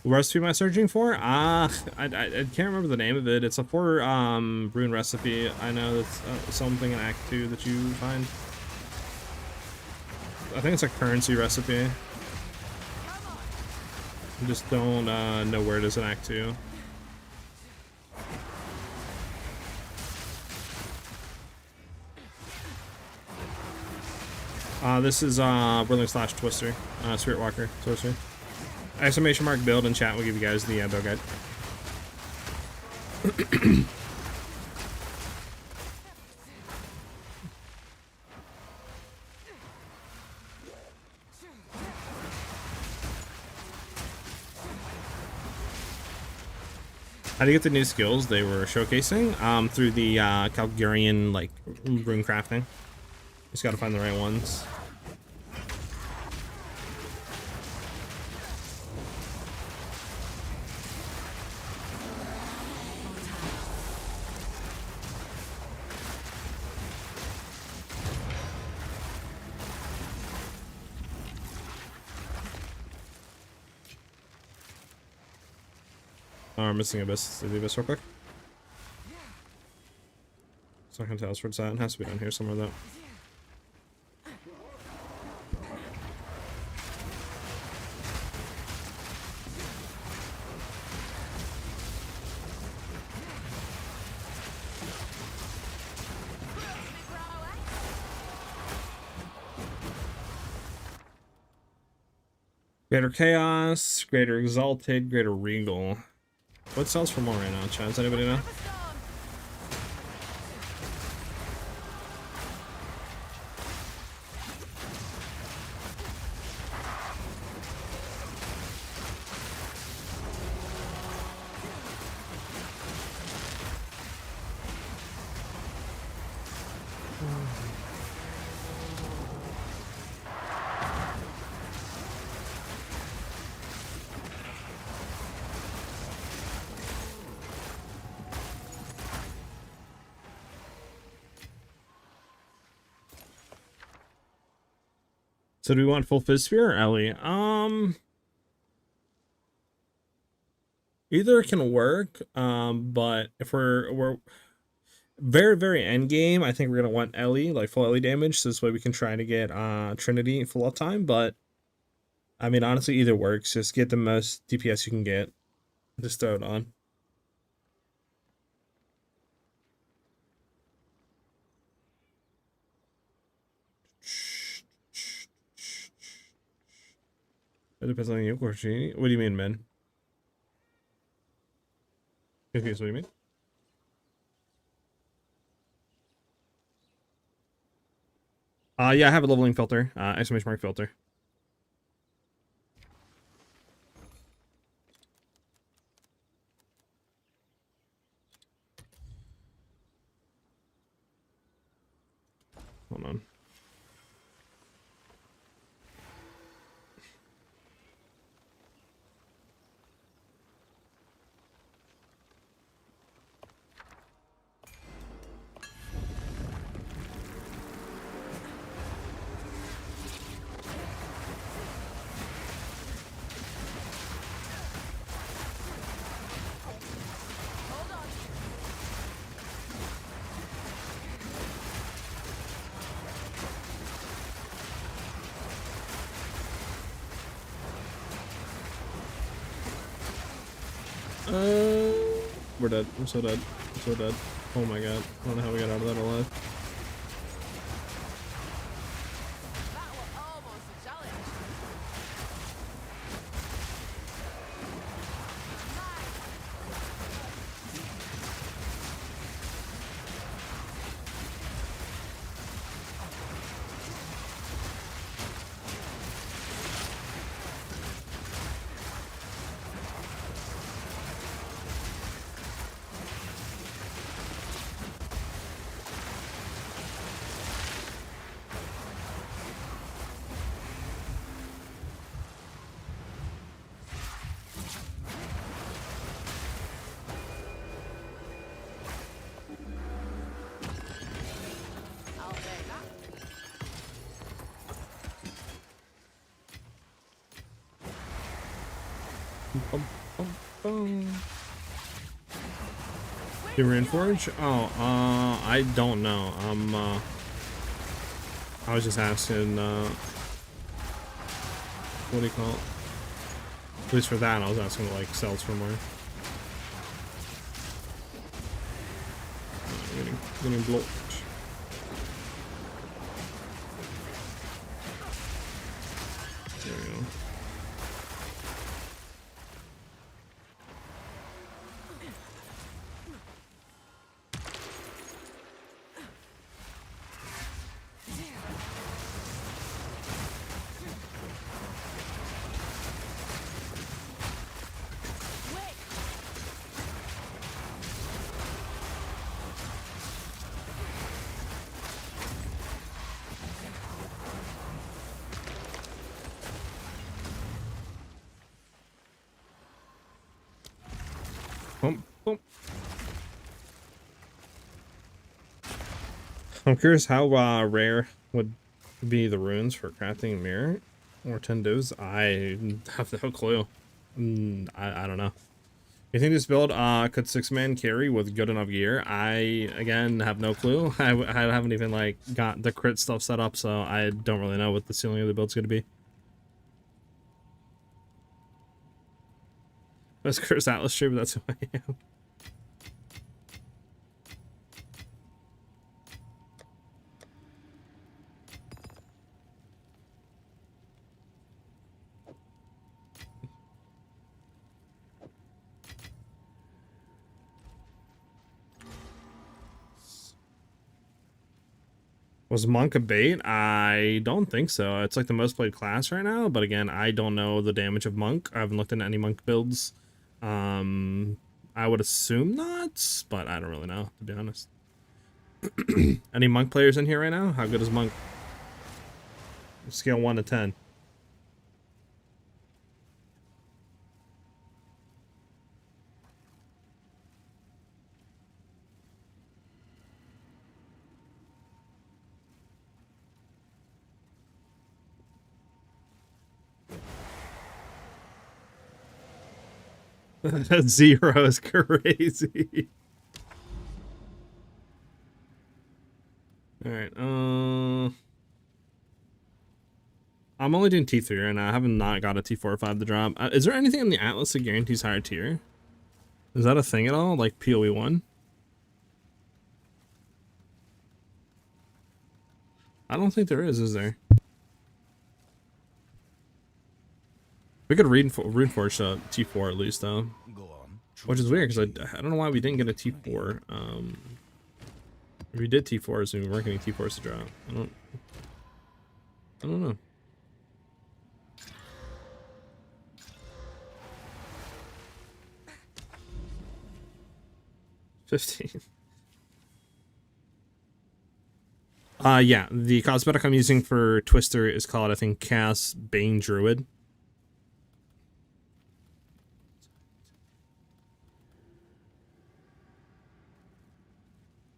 What recipe am I searching for? I can't remember the name of it. It's a 4 rune recipe. I know that's something in Act 2 that you find. I think it's a currency recipe. I just don't know where it is in Act 2. This is Whirling Slash Twister, Spirit Walker, Sorcerer. Exclamation mark build in chat will give you guys the build guide. How do you get the new skills they were showcasing? Through the Calgarian like rune crafting. Just gotta find the right ones. Oh, I'm missing Abyss. Do the Abyss real quick. So I can tell us where it's at. It has to be down here somewhere though. Greater Chaos, Greater Exalted, Greater Regal. What sells for more right now, Chad? Does anybody know? So do we want full Fizz Sphere or Ellie? Either can work, but if we're very end game, I think we're gonna want Ellie, like full Ellie damage, so this way we can try to get Trinity full uptime, but I mean honestly either works. Just get the most DPS you can get. Just throw it on. It depends on you, Corsi. What do you mean, man? Confused, what do you mean? Yeah, I have a leveling filter, exclamation mark filter. Hold on. We're dead. I'm so dead. I'm so dead. Oh my god. I don't know how we got out of that alive. That was almost a challenge. I'll take that. Bum, bum, bum. The Rainforge? Oh, I don't know. I was just asking, what do you call it? At least for that, I was asking to, like, sell somewhere. Getting blocked. There we go. Bump, bump. I'm curious how rare would be the runes for crafting a mirror or tendos. I have no clue. I don't know. You think this build could 6-man carry with good enough gear? I again have no clue. I haven't even like got the crit stuff set up, so I don't really know what the ceiling of the build's going to be. Best Curse Atlas stream, that's who I am. Was Monk a bait? I don't think so. It's like the most played class right now, but again, I don't know the damage of Monk. I haven't looked into any Monk builds. I would assume not, but I don't really know, to be honest. Any Monk players in here right now? How good is Monk? Scale 1 to 10. Zero is crazy. Alright, I'm only doing T3 right now. I have not got a T4 or 5 to drop. Is there anything in the Atlas that guarantees higher tier? Is that a thing at all? Like PoE 1? I don't think there is there? We could reinforce T4 at least, though. Go on. Which is weird, because I don't know why we didn't get a T4. If we did T4s and we weren't getting T4s to drop. I don't know. $15. Yeah, the cosmetic I'm using for Twister is called, I think, Chaos Bane Druid.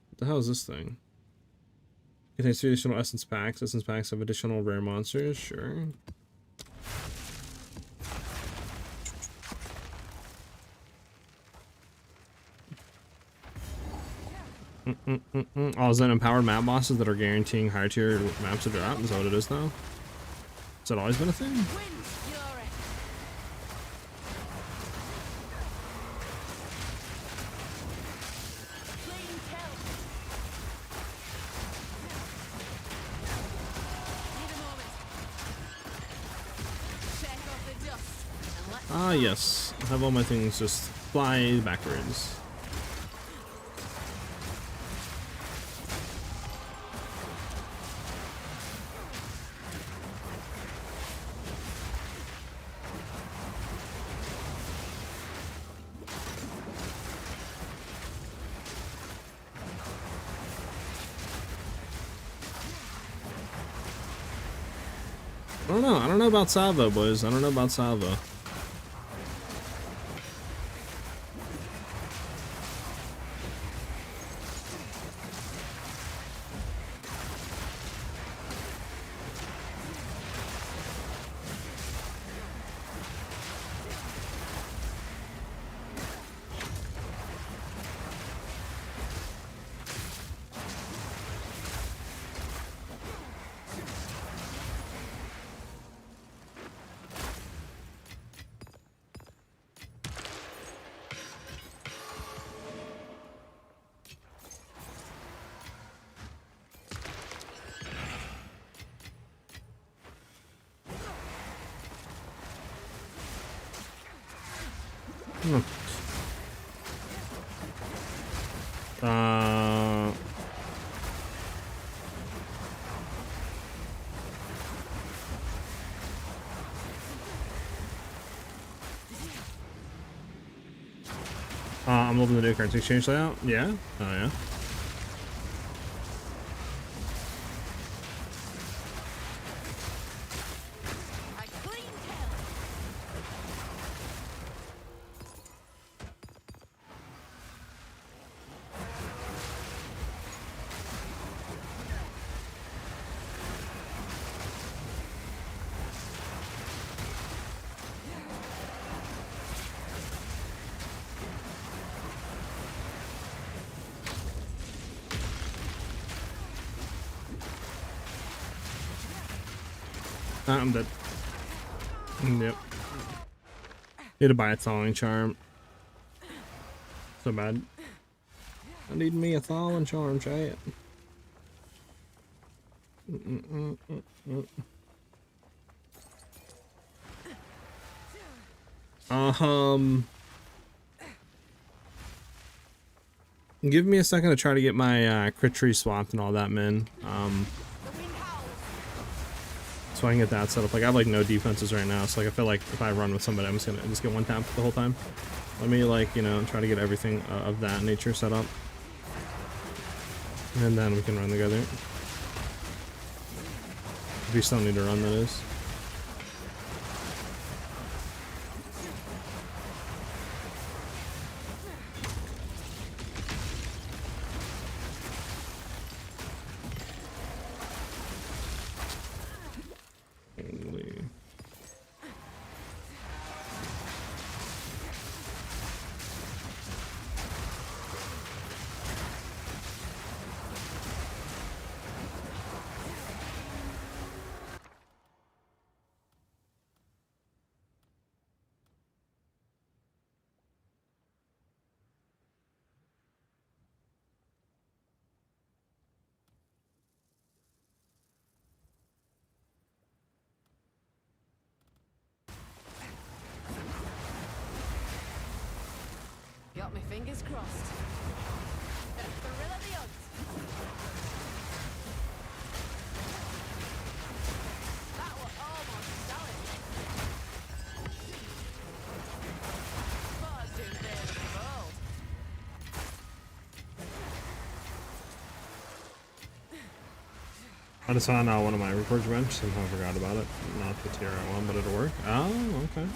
What the hell is this thing? Contains 3 additional essence packs. Essence packs have additional rare monsters. Sure. Oh, is that empowered map bosses that are guaranteeing higher tier maps to drop? Is that what it is now? Has that always been a thing? Ah, yes. I have all my things just fly backwards. I don't know. I don't know about Salvo, boys. I don't know about Salvo. I'm loving the new currency exchange layout. Yeah? Oh, yeah. I clean kill. I'm dead. Yep. Need to buy a thawing charm. So bad. I need me a thawing charm, chat. Give me a second to try to get my crit tree swapped and all that, man. So I can get that set up. Like I have like no defenses right now, so like I feel like if I run with somebody, I'm just gonna get one tap the whole time. Let me like, you know, try to get everything of that nature set up, and then we can run together. If we still need to run, that is. Got my fingers crossed. The thrill of the hunt. That was almost solid. Buzz doing there to be bold. I just saw now one of my Reforged bench. Somehow forgot about it. Not the tier I want, but it'll work. Oh, okay.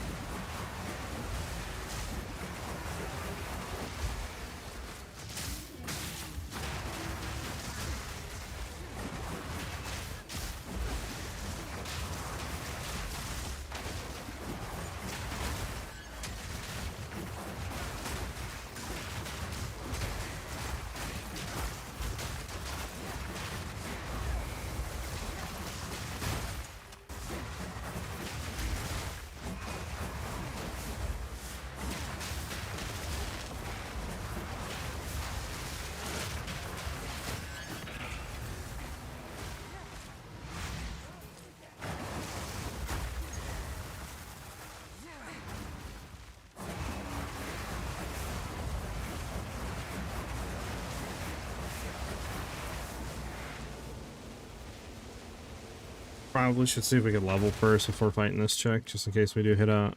Probably should see if we can level first before fighting this chick, just in case we do hit a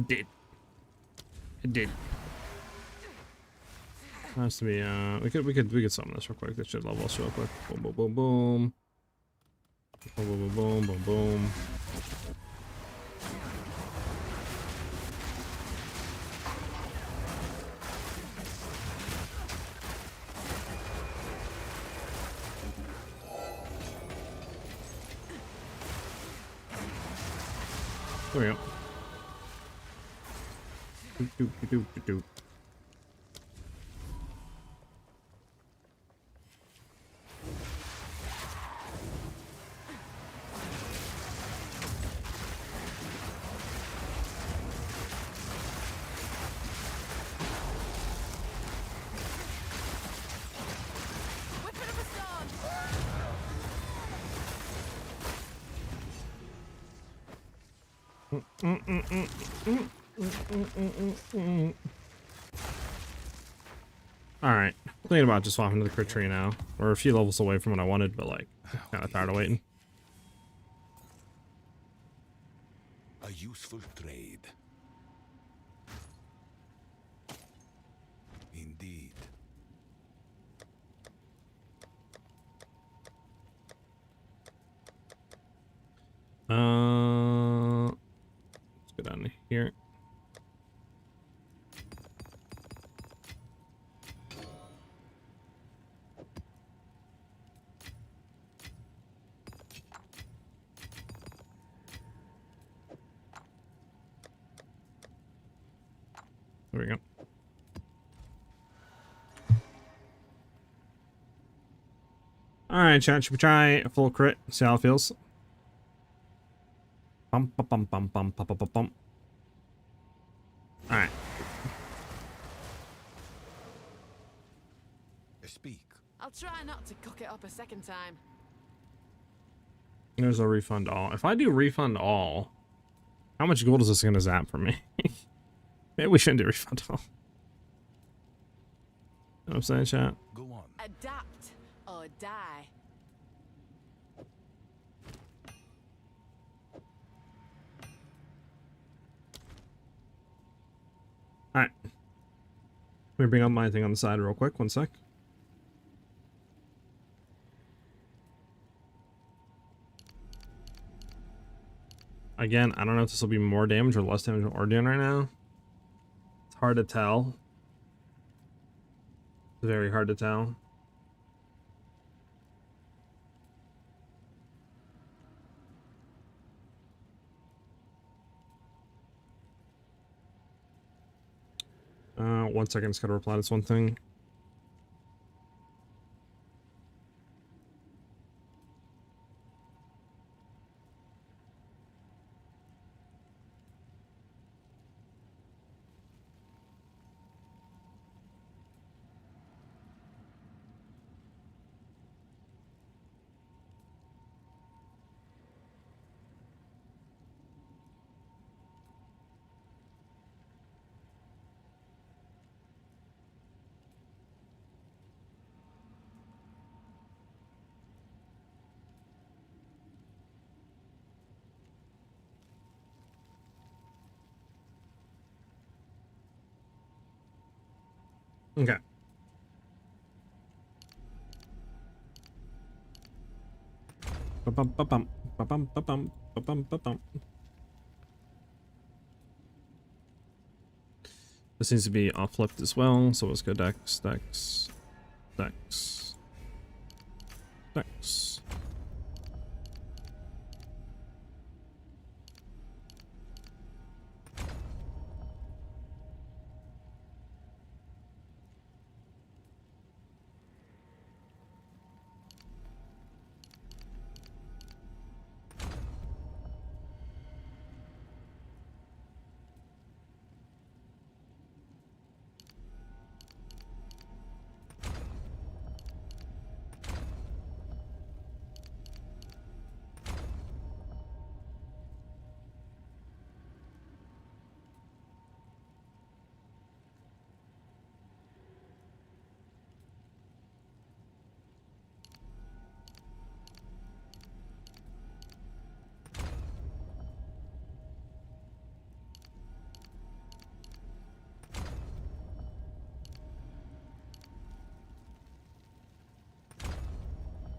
did. It did. Has to be we could summon this real quick. This should level us real quick. Boom boom boom boom. Boom boom boom boom boom boom. There we go. Doop, doop, doop, doop, doop. Alright, thinking about just swapping to the crit tree now. We're a few levels away from what I wanted, but like, kind of tired of waiting. A useful trade. Indeed. Let's go down here. There we go. Alright, chat, should we try a full crit? See how it feels? Bum bum bum bum bum bum bum bum. Alright. Speak. I'll try not to cook it up a second time. There's a refund all. If I do refund all, how much gold is this gonna zap for me? Maybe we shouldn't do refund all. You know what I'm saying, chat? Go on. Adapt or die. Alright. Let me bring up my thing on the side real quick. One sec. Again, I don't know if this will be more damage or less damage than we're doing right now. It's hard to tell. It's very hard to tell. One second, just gotta reply to this one thing. Okay. Ba-bum, ba-bum, ba-bum, ba-bum, ba-bum, ba-bum. This needs to be off flipped as well, so let's go Dex, Dex, Dex, Dex.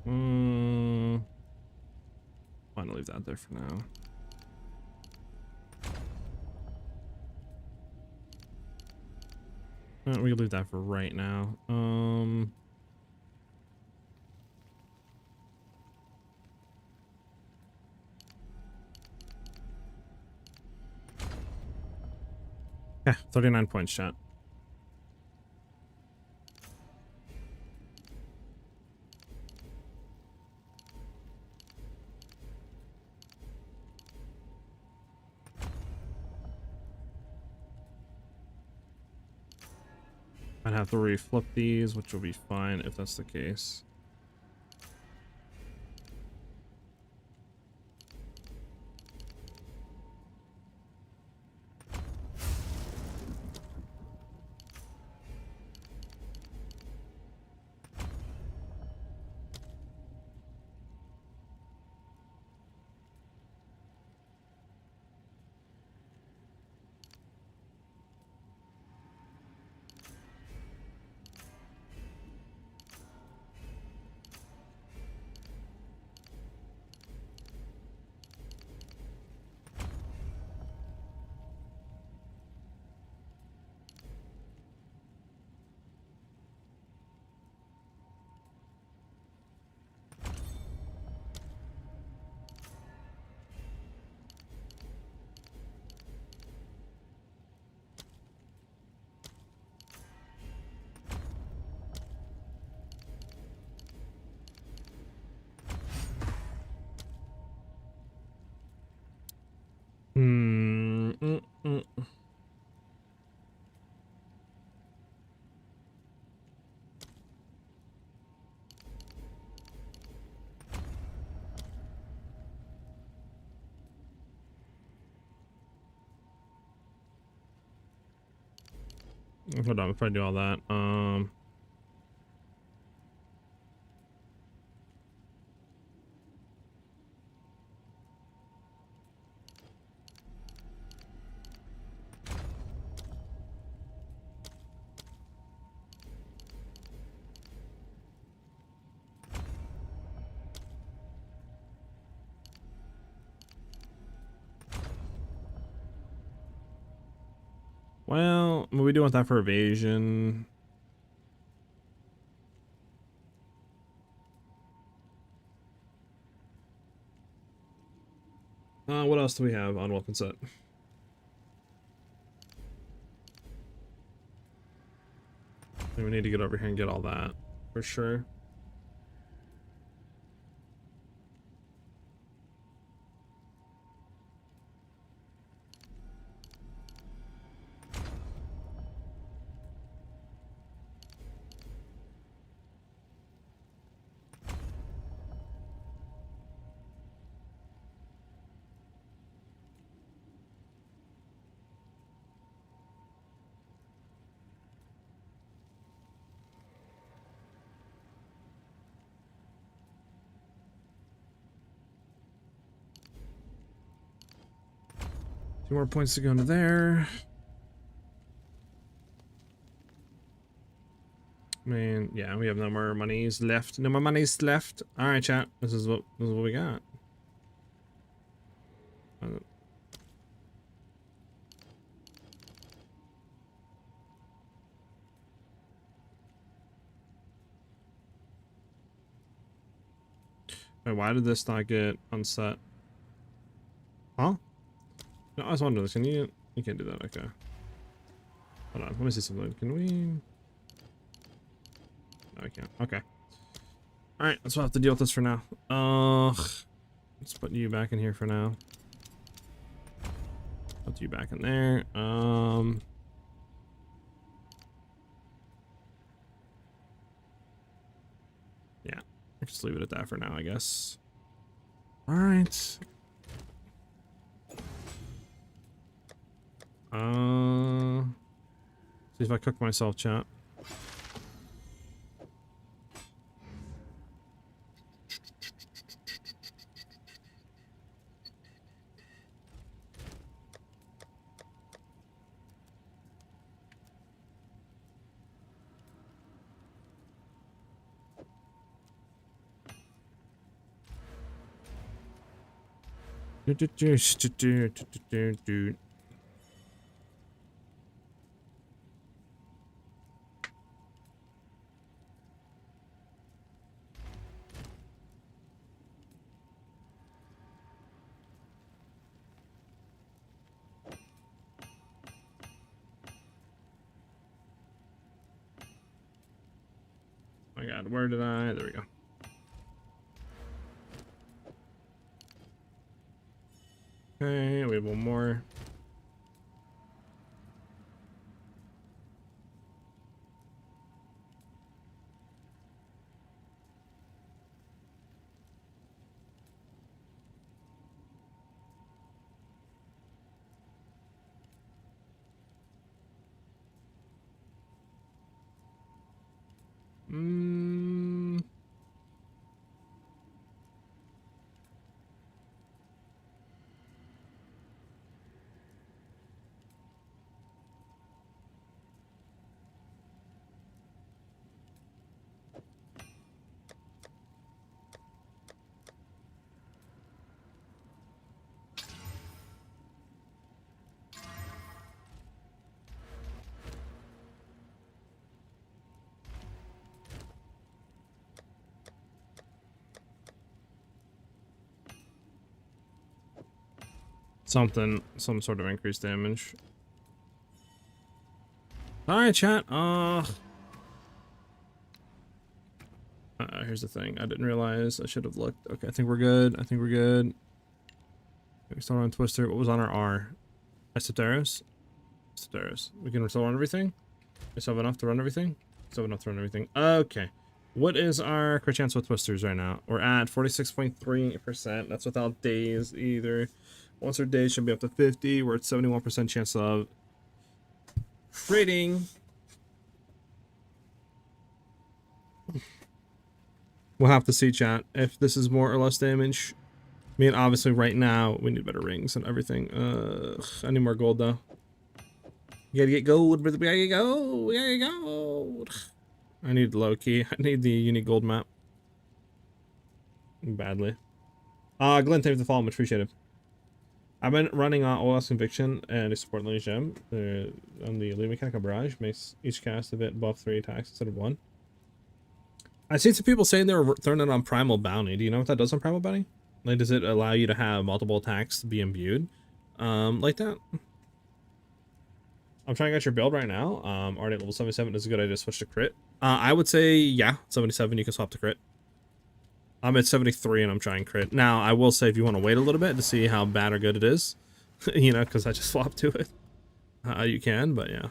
I'm gonna leave that there for now. We can leave that for right now. Yeah, 39 points, chat. I'd have to reflip these, which will be fine if that's the case. Hold on, if I do all that, well, we do want that for evasion. What else do we have on weapon set? We need to get over here and get all that for sure. Two more points to go into there. I mean, yeah, we have no more monies left. No more monies left. All right, chat. This is what we got. Wait, why did this not get unset? Huh? No, I was wondering. Can you? You can't do that. Okay. Hold on. Let me see something. Can we? No, I can't. Okay. All right. Let's have to deal with this for now. Let's put you back in here for now. Put you back in there. Yeah. Just leave it at that for now, I guess. All right. See if I cook myself, chat. My God, where did I? There we go. Okay, we have one more. Some sort of increased damage. Alright, chat. Here's the thing. I didn't realize. I should have looked. Okay, I think we're good. I think we're good. We still on Twister. What was on our R? Isoteros? Isoteros. We can still run everything? We still have enough to run everything? Still have enough to run everything. Okay. What is our crit chance with Twisters right now? We're at 46.3%. That's without days either. Once our days should be up to 50. We're at 71% chance of critting. We'll have to see, chat, if this is more or less damage. I mean, obviously, right now, we need better rings and everything. I need more gold, though. You gotta get gold, brother. We gotta get gold. We gotta get gold. I need low-key. I need the unique gold map. Badly. Glenn, thank you for the follow. Much appreciated. I've been running OS Conviction and a support lineage gem on the Elite Mechanical Barrage. Makes each cast a bit above 3 attacks instead of 1. I've seen some people saying they were throwing it on Primal Bounty. Do you know what that does on Primal Bounty? Like, does it allow you to have multiple attacks to be imbued? Like that? I'm trying to get your build right now. Already at level 77 is a good idea to switch to crit. I would say, yeah, 77, you can swap to crit. I'm at 73 and I'm trying crit. Now, I will say if you want to wait a little bit to see how bad or good it is, you know, because I just swapped to it. You can, but yeah.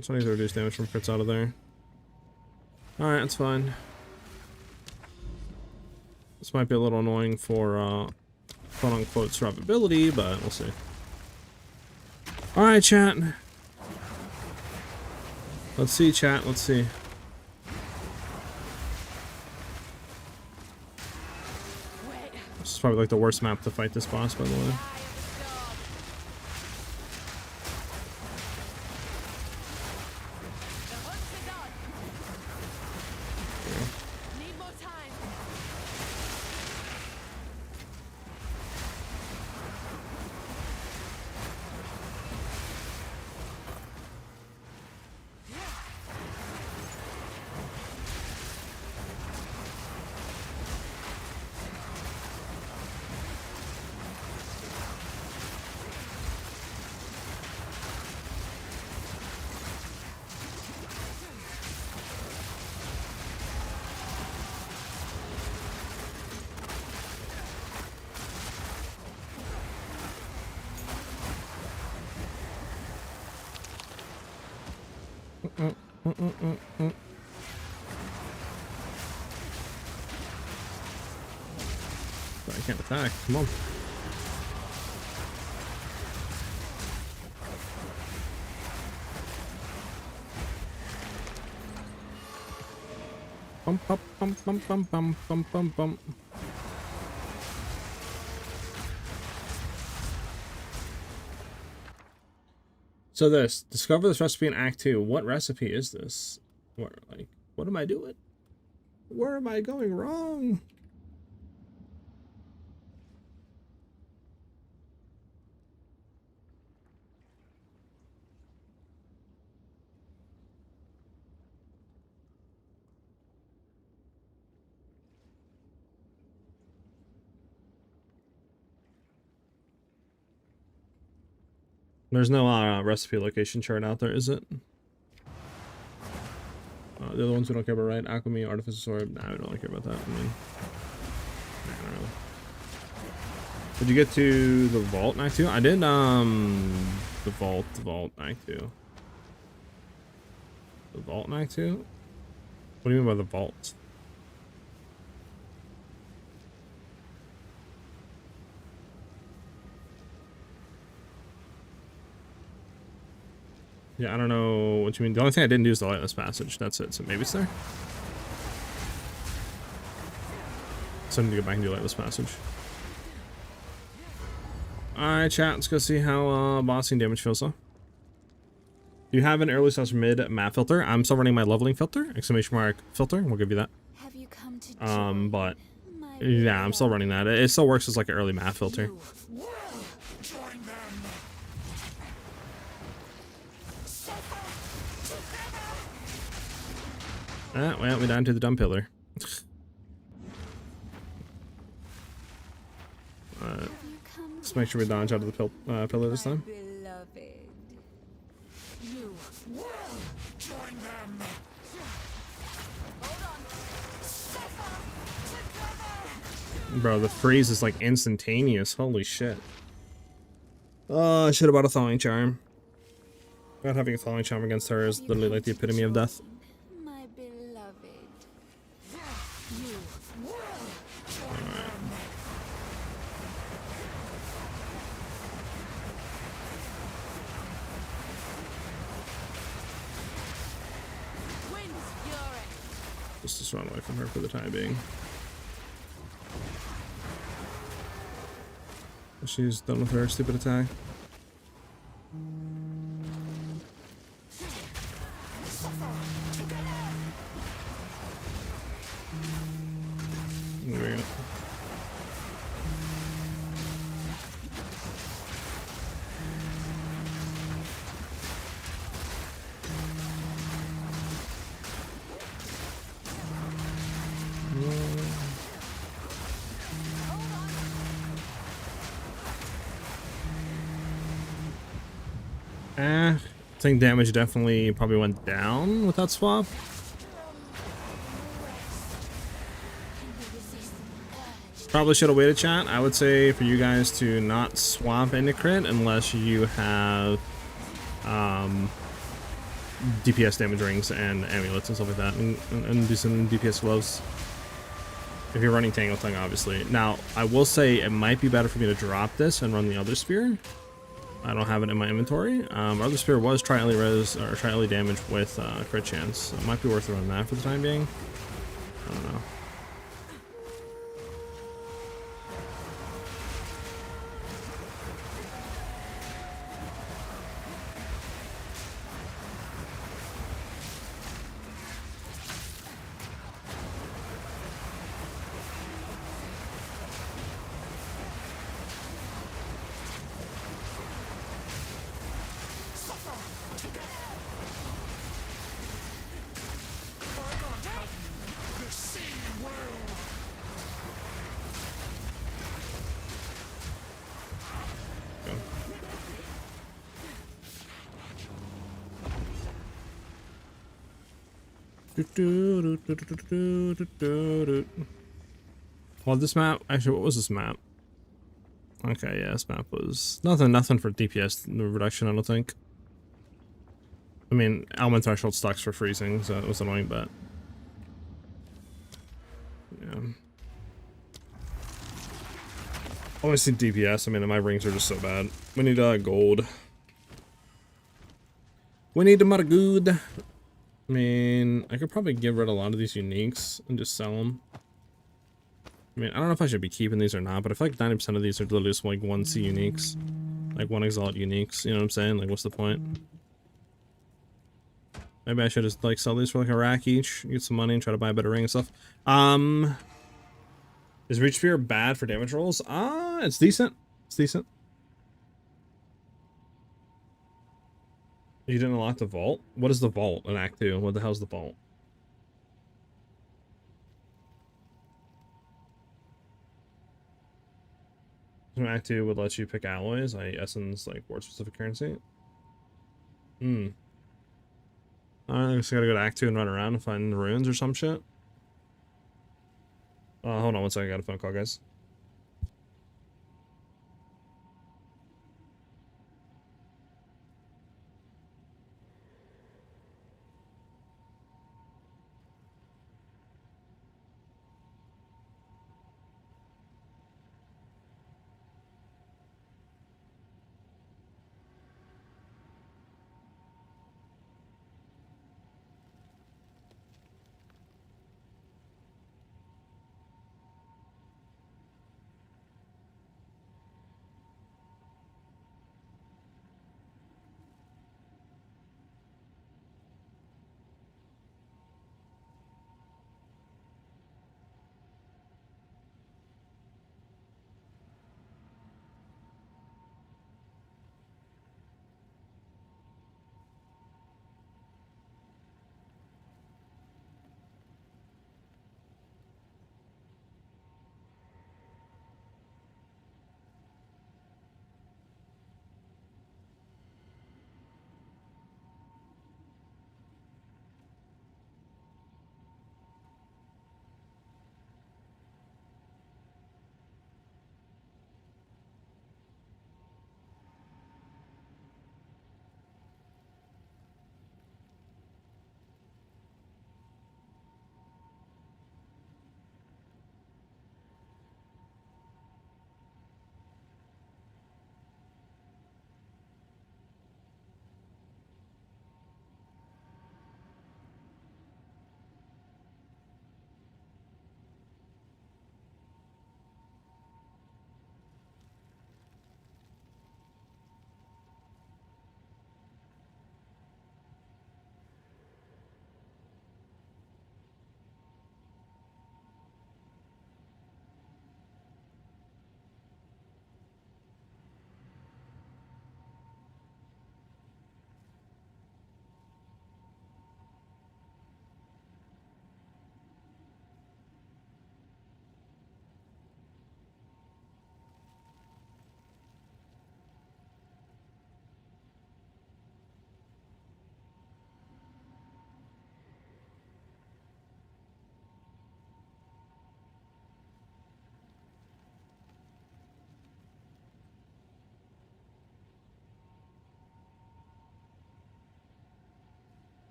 So I need to reduce damage from crits out of there. Alright, that's fine. This might be a little annoying for quote-unquote survivability, but we'll see. Alright, chat. Let's see, chat. Let's see. This is probably like the worst map to fight this boss, by the way. I can't attack. Come on. Bum bum bum bum bum bum bum bum bum. So this, discover this recipe in Act 2. What recipe is this? What am I doing? Where am I going wrong? There's no recipe location chart out there, is it? The other ones we don't care about, right? Alchemy, Artificer Sword. Nah, we don't really care about that. I mean, nah, not really. Did you get to the vault in Act 2? I did, the vault Act 2. The vault in Act 2? What do you mean by the vault? Yeah, I don't know what you mean. The only thing I didn't do is the Lightless Passage. That's it. So maybe it's there. So I need to go back and do Lightless Passage. Alright, chat. Let's go see how bossing damage feels, though. Do you have an early slash mid map filter? I'm still running my leveling filter. Exclamation mark filter. We'll give you that. Have you come to But yeah, I'm still running that. It still works as like an early map filter. Well, we died to the dumb pillar. Let's make sure we dodge out of the pillar this time. Bro, the freeze is like instantaneous. Holy shit. Oh, I should have bought a Thawing Charm. Not having a Thawing Charm against her is literally like the epitome of death. my beloved? Just run away from her for the time being. She's done with her stupid attack. There we go. I think damage definitely probably went down with that swap. Probably should have waited, chat. I would say for you guys to not swap into crit unless you have DPS damage rings and amulets and stuff like that, and do some DPS gloves. If you're running Tangle Tongue, obviously. Now, I will say it might be better for me to drop this and run the other spear. I don't have it in my inventory. Our other spear was tri-early res or tri-early damage with crit chance. So it might be worth running that for the time being. I don't know. Well, this map, actually, what was this map? Okay, yeah, this map was nothing for DPS reduction, I don't think. I mean, element threshold stocks for freezing, so it was annoying, but yeah. Obviously DPS, I mean, my rings are just so bad. We need gold. We need the good. I mean, I could probably get rid of a lot of these uniques and just sell them. I mean, I don't know if I should be keeping these or not, but I feel like 90% of these are literally just like 1C uniques. Like one exalt uniques, you know what I'm saying? Like what's the point? Maybe I should just like sell these for like a rack each, get some money and try to buy a better ring and stuff. Is Reach Spear bad for damage rolls? It's decent. It's decent. You didn't unlock the vault? What is the vault in Act 2? What the hell's the vault? Act 2 would let you pick alloys, i.e. essence, like ward specific currency. I just gotta go to Act 2 and run around and find the ruins or some shit. Hold on one second, I got a phone call, guys.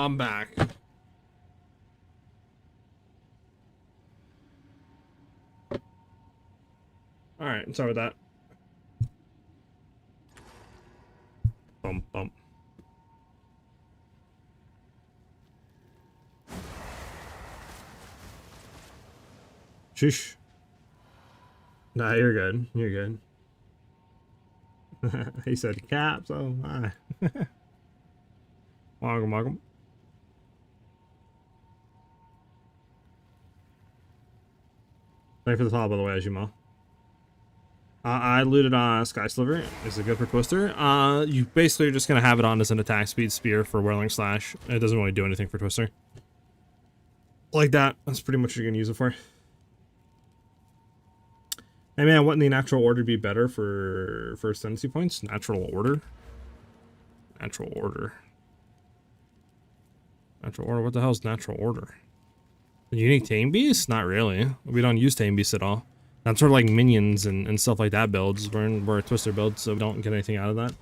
I'm back. Alright, sorry with that. Bump, bump. Sheesh. Nah, you're good. You're good. He said caps. Oh my. Welcome, welcome. Thank you for the follow, by the way, Ajima. I looted Sky Sliver. Is it good for Twister? You basically are just gonna have it on as an attack speed spear for Whirling Slash. It doesn't really do anything for Twister. Like that. That's pretty much what you're gonna use it for. Hey man, wouldn't the natural order be better for ascendancy points? Natural order? Natural order. Natural order? What the hell is natural order? Unique Tame Beast? Not really. We don't use Tame Beast at all. That's sort of like minions and stuff like that builds. We're a Twister build, so we don't get anything out of that.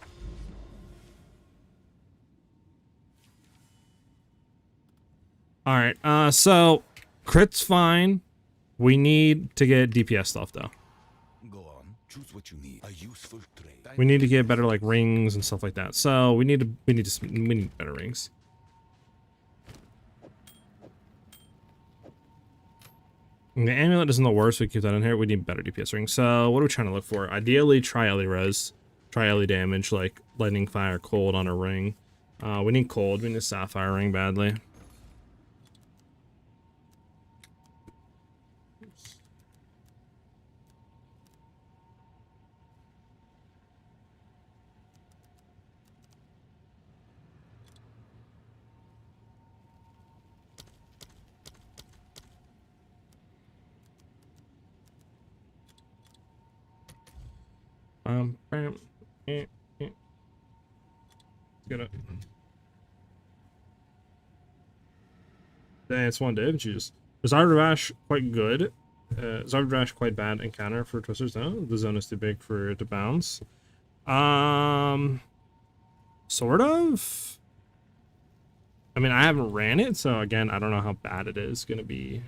Alright, so crit's fine. We need to get DPS stuff though. Go on. Choose what you need. A useful trade. We need to get better like rings and stuff like that. So we need better rings. And the amulet isn't the worst. We keep that in here. We need better DPS rings. So what are we trying to look for? Ideally, tri-ele res, tri-ele damage like lightning, fire, cold on a ring. We need cold. We need a sapphire ring badly. Get it. Dang, it's one div. Jeez. Is Ardrash quite good? Is Ardrash quite bad in counter for Twisters? No, the zone is too big for it to bounce. Sort of. I mean, I haven't ran it, so again, I don't know how bad it is gonna be.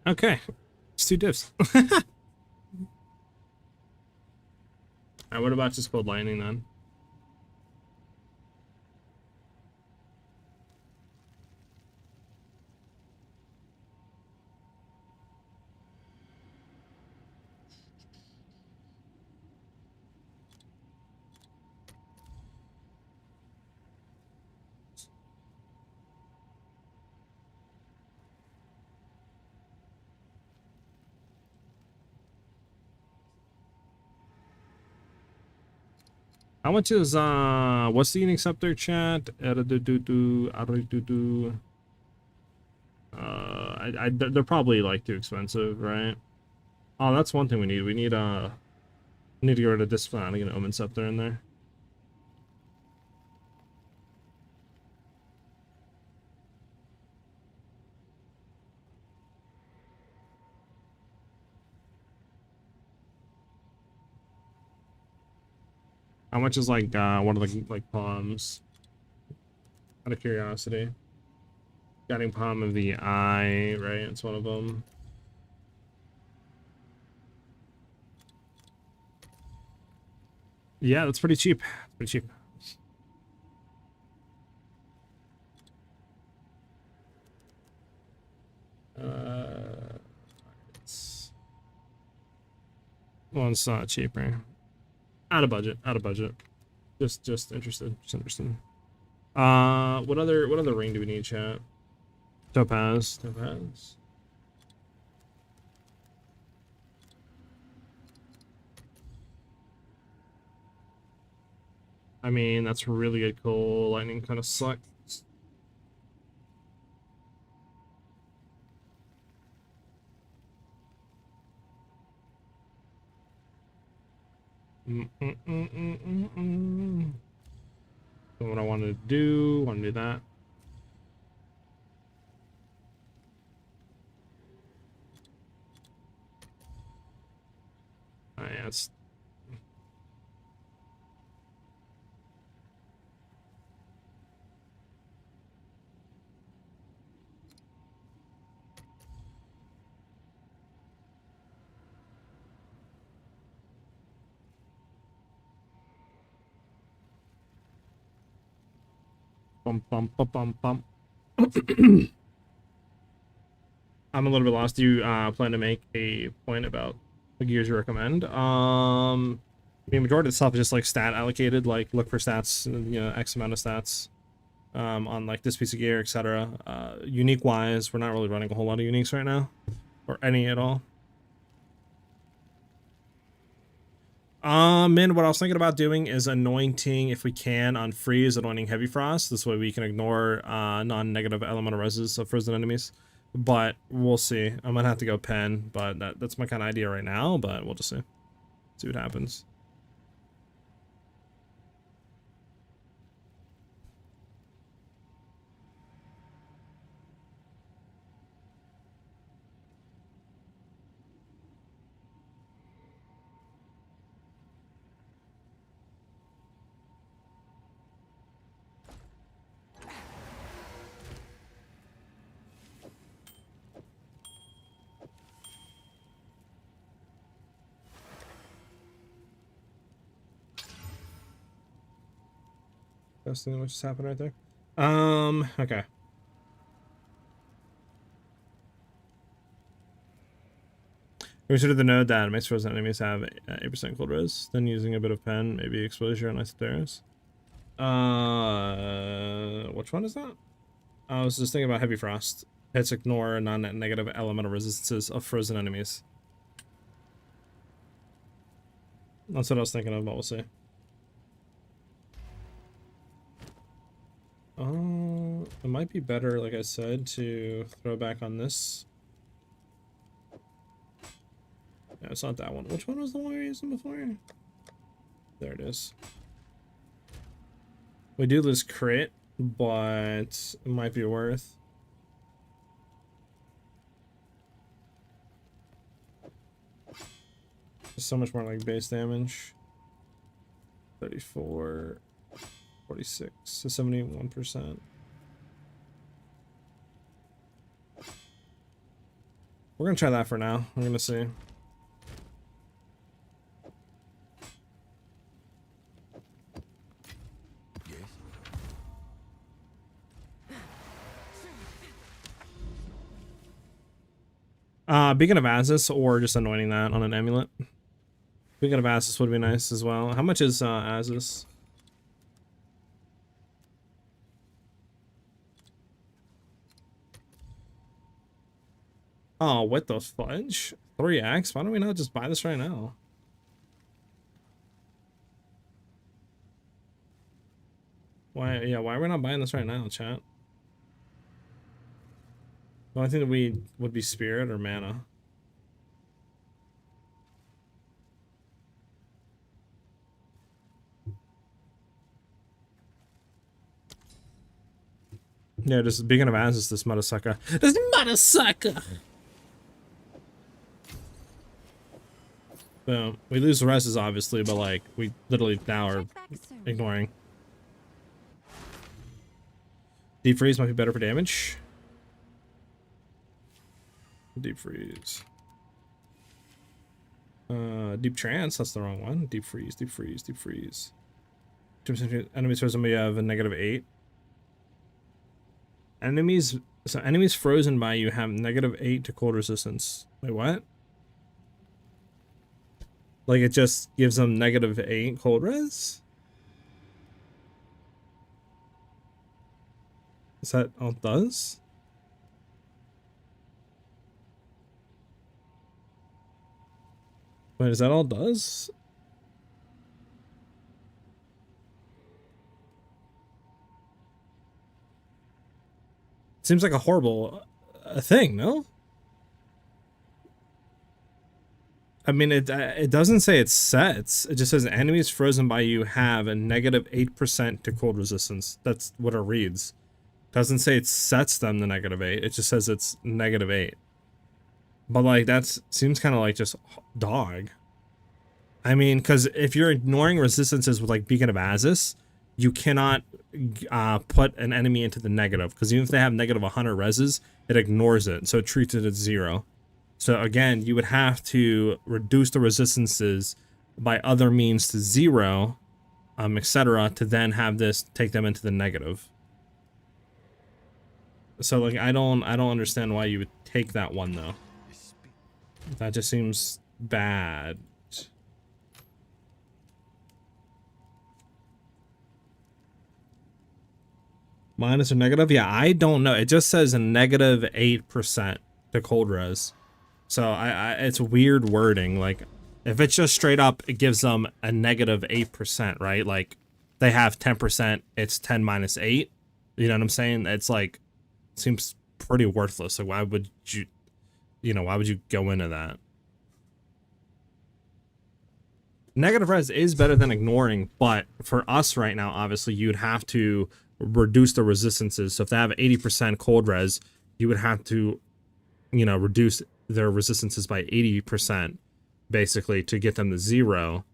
Okay, it's 2 divs. Alright, what about just Cold Lightning then? How much is what's the unique scepter chat? They're probably like too expensive, right? Oh, that's one thing we need. We need to get rid of this one. Get an Omen Scepter in there. How much is like one of the like palms? Out of curiosity. Guiding Palm of the Eye, right? It's one of them. Yeah, that's pretty cheap. Pretty cheap. Well, it's not cheaper. Out of budget. Out of budget. Just interested. Just interested. What other ring do we need, chat? Topaz. Topaz. I mean, that's really good. Cool. Lightning kind of sucks. So what I wanted to do, want to do that. Oh, yeah, it's bum bum bum bum bum. I'm a little bit lost. Do you plan to make a point about the gears you recommend? I mean, majority of the stuff is just like stat allocated, like look for stats, you know, X amount of stats on like this piece of gear, etc. Unique wise, we're not really running a whole lot of uniques right now, or any at all. Man, what I was thinking about doing is anointing, if we can, on freeze, anointing heavy frost. This way we can ignore non-negative elemental reses of frozen enemies. But we'll see. I might have to go pen, but that's my kind of idea right now, but we'll just see. See what happens. That's what just happened right there. Okay. Consider the node that makes frozen enemies have 8% cold res. Then using a bit of pen, maybe exposure on isoteros. Which one is that? I was just thinking about heavy frost. Hits ignore non-negative elemental resistances of frozen enemies. That's what I was thinking of, but we'll see. It might be better, like I said, to throw back on this. Yeah, it's not that one. Which one was the one we were using before? There it is. We do lose crit, but it might be worth. So much more like base damage. 34, 46, so 71%. We're gonna try that for now. We're gonna see. Beacon of Azus or just anointing that on an amulet. Beacon of Azus would be nice as well. How much is Azus? Oh, what the fudge? 3x? Why don't we not just buy this right now? Why, yeah, why are we not buying this right now, chat? The only thing that we would be spirit or mana. Yeah, just Beacon of Azus, this motherfucker. This motherfucker! Boom. We lose the reses, obviously, but like, we literally now are ignoring. Deep freeze might be better for damage. Deep freeze. Deep trance, that's the wrong one. Deep freeze, deep freeze, deep freeze. Enemies frozen, we have a -8. Enemies frozen by you have -8 to cold resistance. Wait, what? Like, it just gives them -8 cold res? Is that all it does? Wait, is that all it does? Seems like a horrible thing, no? I mean, it doesn't say it sets. It just says enemies frozen by you have a negative 8% to cold resistance. That's what it reads. Doesn't say it sets them to negative 8. It just says it's negative 8. But like seems kind of like just dog. I mean, because if you're ignoring resistances with like Beacon of Azus, you cannot put an enemy into the negative, because even if they have negative 100 reses, it ignores it, so it treats it as 0. So again, you would have to reduce the resistances by other means to 0, etc., to then have this take them into the negative. So like I don't understand why you would take that one though. That just seems bad. Minus or negative? Yeah, I don't know. It just says a negative 8% to cold res. So it's weird wording. Like, if it's just straight up, it gives them a negative 8%, right? Like, they have 10%, it's 10 minus 8. You know what I'm saying? It's like, seems pretty worthless. Like, why would you, why would you go into that? Negative res is better than ignoring, but for us right now, obviously, you'd have to reduce the resistances. So if they have 80% cold res, you would have to, reduce their resistances by 80%, basically, to get them to 0,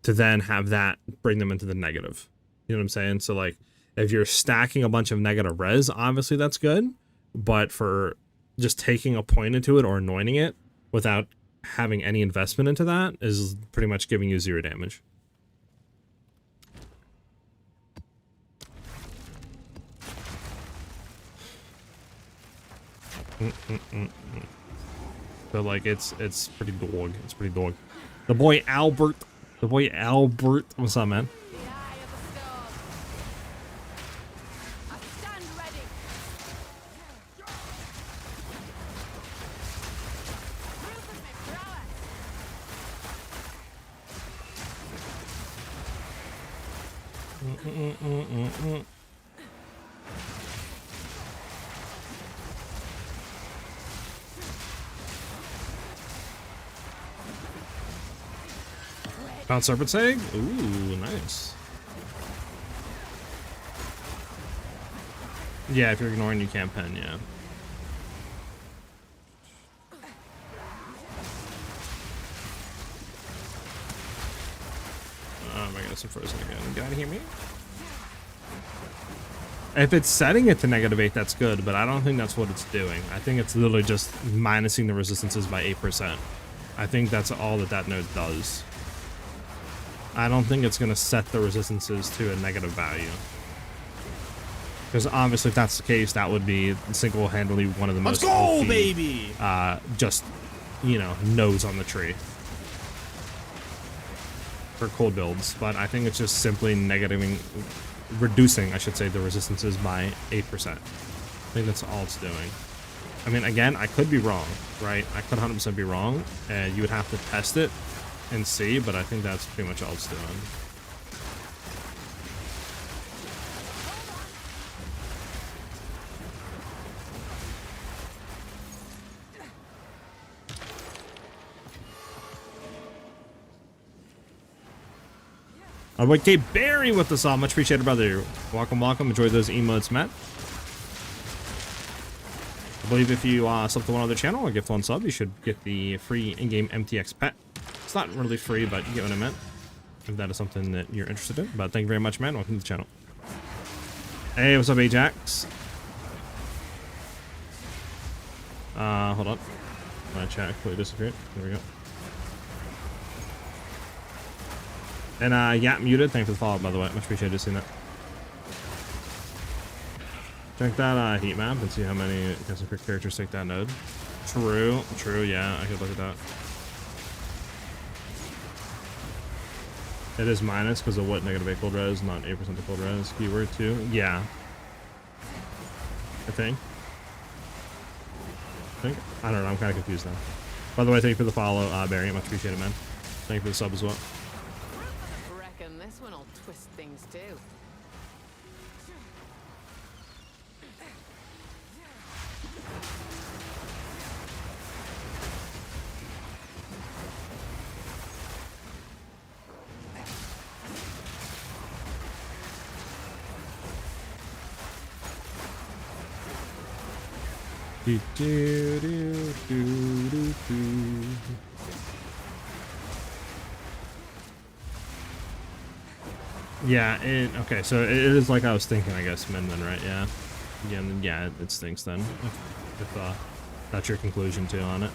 to then have that bring them into the negative. You know what I'm saying? So like, if you're stacking a bunch of negative res, obviously that's good, but for just taking a point into it or anointing it without having any investment into that is pretty much giving you 0 damage. So like it's pretty dog. It's pretty dog. The boy Albert. What's up, man? The eye of the storm. I stand ready. Proof of my prowess. Found Serpent's Egg? Ooh, nice. Yeah, if you're ignoring, you can't pen, yeah. Oh my goodness, I'm frozen again. Get out of here, me. If it's setting it to negative 8, that's good, but I don't think that's what it's doing. I think it's literally just minusing the resistances by 8%. I think that's all that node does. I don't think it's going to set the resistances to a negative value. Because obviously if that's the case, that would be single-handedly one of the most Let's go, baby! Just, nodes on the tree. For cold builds. But I think it's just simply reducing, I should say, the resistances by 8%. I think that's all it's doing. I mean, again, I could be wrong, right? I could 100% be wrong, and you would have to test it and see, but I think that's pretty much all it's doing. Our boy K Barry with us all. Much appreciated, brother. Welcome. Enjoy those emotes, Matt. I believe if you sub to one other channel or gift one sub, you should get the free in-game MTX pet. It's not really free, but you get what I meant, if that is something that you're interested in. But thank you very much, man. Welcome to the channel. Hey, what's up, Ajax? Hold on. My chat completely disappeared. There we go. And Yap muted. Thanks for the follow, by the way. Much appreciated seeing that. Check that heat map and see how many custom characters take that node. True, yeah, I could look at that. It is minus because of what? Negative 8 cold res, not 8% of cold res. Keyword too. Yeah. I think. I don't know. I'm kind of confused now. By the way, thank you for the follow, Barry. Much appreciated, man. Thank you for the sub as well. Reckon this one will twist things too. Do, do, do, do, do, do. Yeah, okay, so it is like I was thinking, I guess, Min then, right? Yeah. Yeah, it stinks then. If that's your conclusion too on it.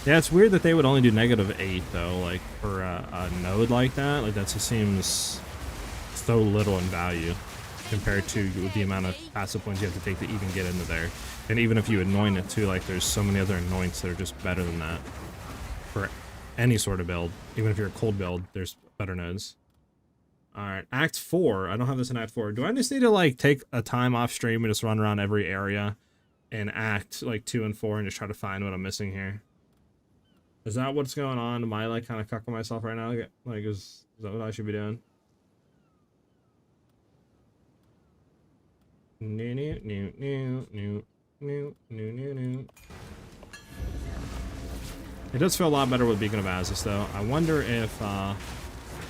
Yeah, it's weird that they would only do -8 though, like for a node like that. Like that just seems so little in value compared to the amount of passive points you have to take to even get into there. And even if you anoint it too, like there's so many other anoints that are just better than that for any sort of build. Even if you're a cold build, there's better nodes. Alright, Act 4. I don't have this in Act 4. Do I just need to, like, take a time off stream and just run around every area in Act, like, 2 and 4 and just try to find what I'm missing here? Is that what's going on? Am I, like, kind of cucking myself right now? Like, is that what I should be doing? It does feel a lot better with Beacon of Azis, though. I wonder if,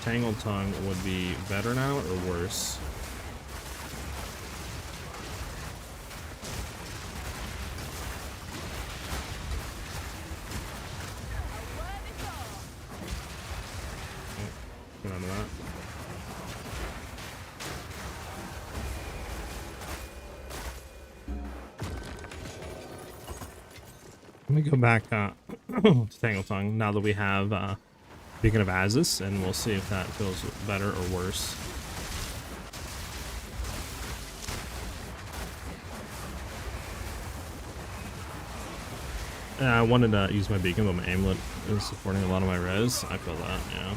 Tangled Tongue would be better now or worse. Get onto that. Let me go back to Tangled Tongue now that we have Beacon of Azis, and we'll see if that feels better or worse. I wanted to use my beacon, but my amulet is supporting a lot of my res. I feel that, yeah.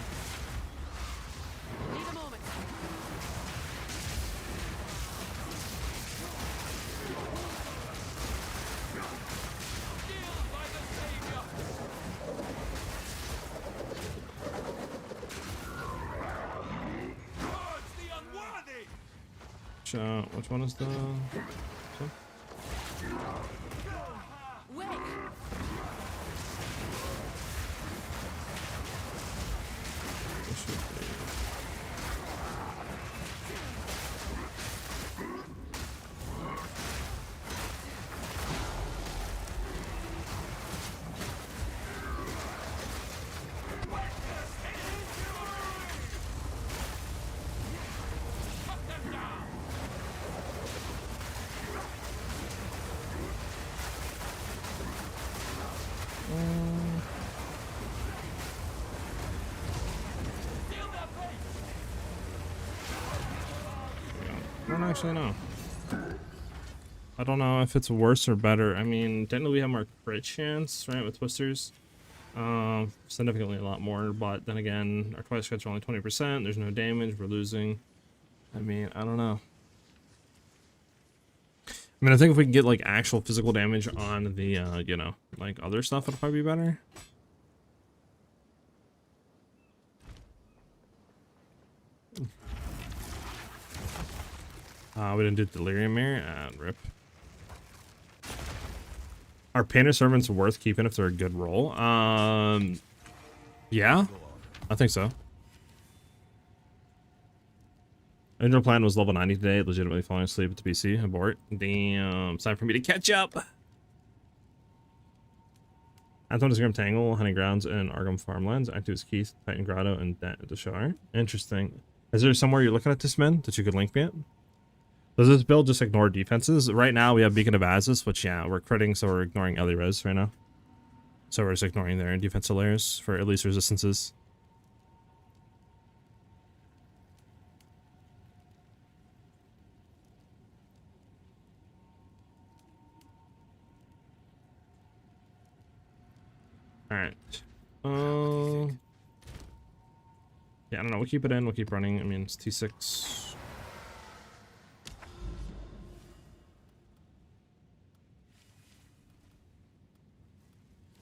Which one is the... I don't actually know. I don't know if it's worse or better. I mean, technically we have more crit chance, right, with twisters. Significantly a lot more, but then again, our twice crits are only 20%. There's no damage. We're losing. I mean, I don't know. I mean, I think if we can get like actual physical damage on the, you know, like other stuff, it'll probably be better. We didn't do Delirium Mirror. Rip. Are Painter Servants worth keeping if they're a good roll? Yeah, I think so. Angel Plan was level 90 today, legitimately falling asleep at the PC. Abort. Damn, it's time for me to catch up. Anton is Grim Tangle, Hunting Grounds, and Arkham Farmlands. Active Keith, Titan Grotto, and the Shire. Interesting. Is there somewhere you're looking at this, man, that you could link me at? Does this build just ignore defenses? Right now we have Beacon of Azis, which, yeah, we're critting, so we're ignoring Ellie Res right now. So we're just ignoring their defensive layers for at least resistances. Alright. Yeah, I don't know. We'll keep it in. We'll keep running. I mean, it's T6.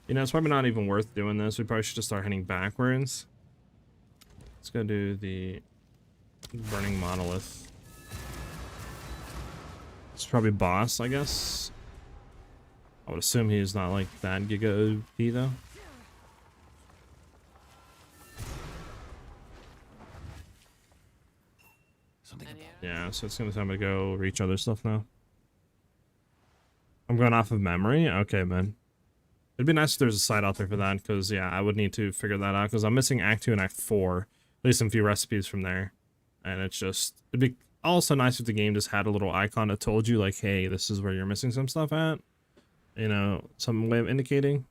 You know, it's probably not even worth doing this. We probably should just start heading backwards. Let's go do the Burning Monolith. It's probably boss, I guess. I would assume he's not like that Giga OP though. Yeah, so it's gonna time to go reach other stuff now. I'm going off of memory? Okay, man. It'd be nice if there's a site out there for that, because, yeah, I would need to figure that out, because I'm missing Act 2 and Act 4. At least some few recipes from there. And it's just... It'd be also nice if the game just had a little icon that told you, like, hey, this is where you're missing some stuff at. You know, some way of indicating.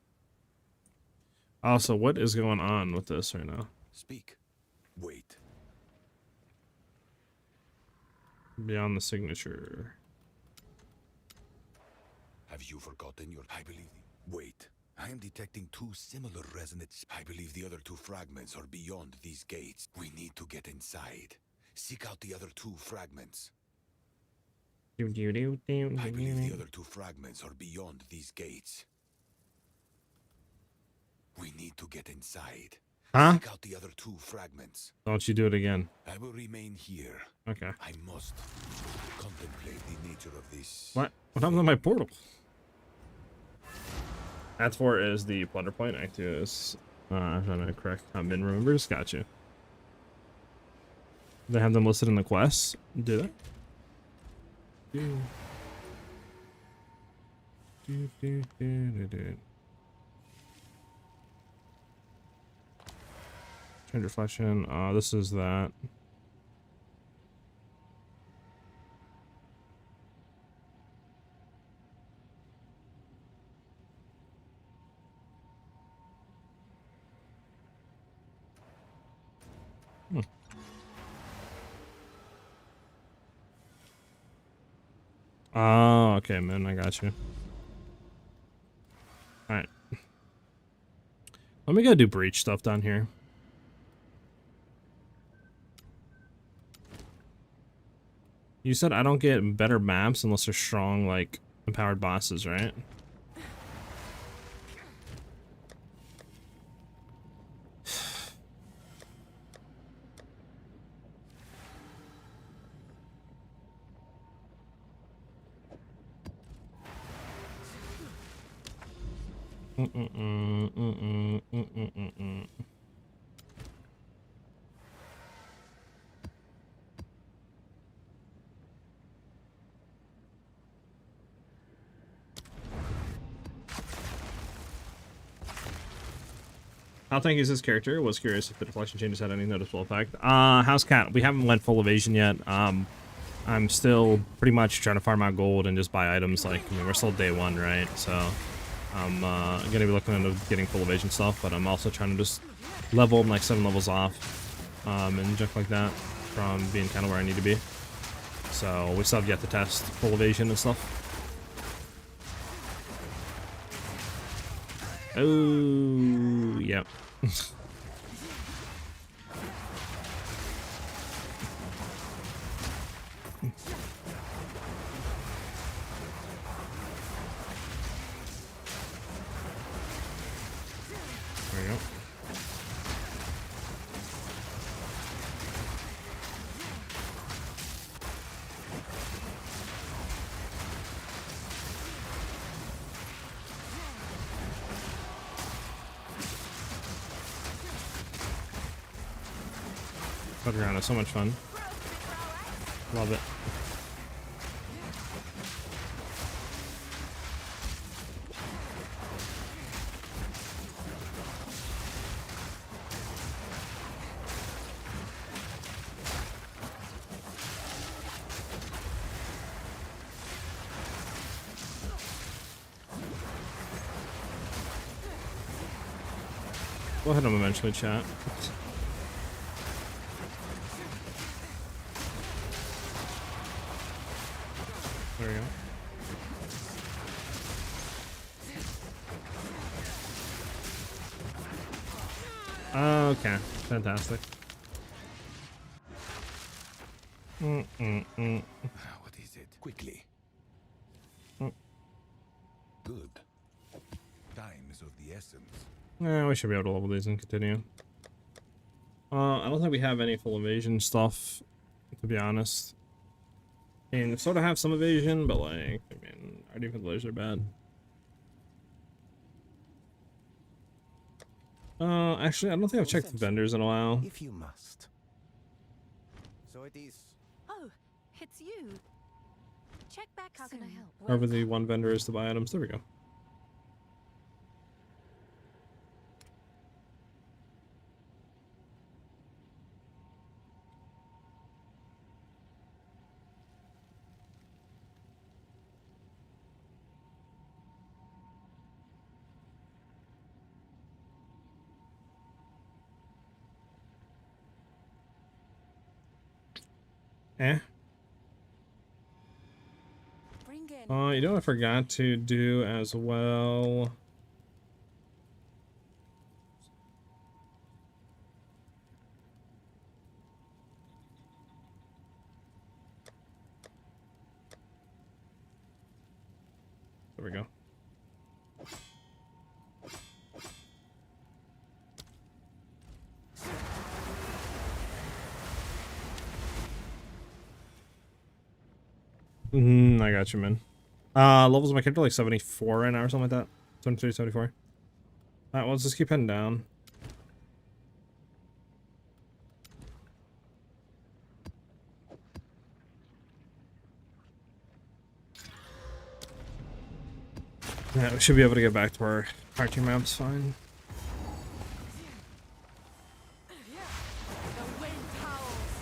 Also, what is going on with this right now? Speak. Wait. Beyond the signature. Have you forgotten your... I believe... Wait. I am detecting two similar resonance. I believe the other two fragments are beyond these gates. We need to get inside. Seek out the other two fragments. I believe the other two fragments are beyond these gates. We need to get inside. Huh? Seek out the other two fragments. Don't you do it again. I will remain here. Okay. I must contemplate the nature of this. What? What happened to my portal? Act 4 is the plunder point. Act 2 is... I'm trying to correct how Min remembers. Gotcha. They have them listed in the quests? Do they? Change reflection. This is that. Oh, okay, man. I got you. Alright. Let me go do breach stuff down here. You said I don't get better maps unless they're strong, like, empowered bosses, right? How tanky is this character? Was curious if the deflection changes had any noticeable effect. House Cat, we haven't went full evasion yet. I'm still pretty much trying to farm out gold and just buy items. Like, I mean, we're still day one, right? So I'm gonna be looking into getting full evasion stuff, but I'm also trying to just level like 7 levels off, and junk like that from being kind of where I need to be. So we still have yet to test full evasion and stuff. Oh, yep. There we go. Battleground is so much fun. Love it. We'll hit him eventually, chat. There we go. Okay, fantastic. What is it? Quickly. Good. Time is of the essence. Yeah, we should be able to level these and continue. I don't think we have any full evasion stuff, to be honest. I mean, we sort of have some evasion, but like, I mean, our defense layers are bad. Actually, I don't think I've checked the vendors in a while. If you must. So it is. Oh, it's you. check back How soon. can I help? Wherever the one vendor is to buy items. There we go. Eh. Bring in. You know what I forgot to do as well? There we go. I got you, man. Levels of my character like 74 right now or something like that. 73, 74. Alright, well, let's just keep heading down. Yeah, we should be able to get back to our party maps fine. The wind howls.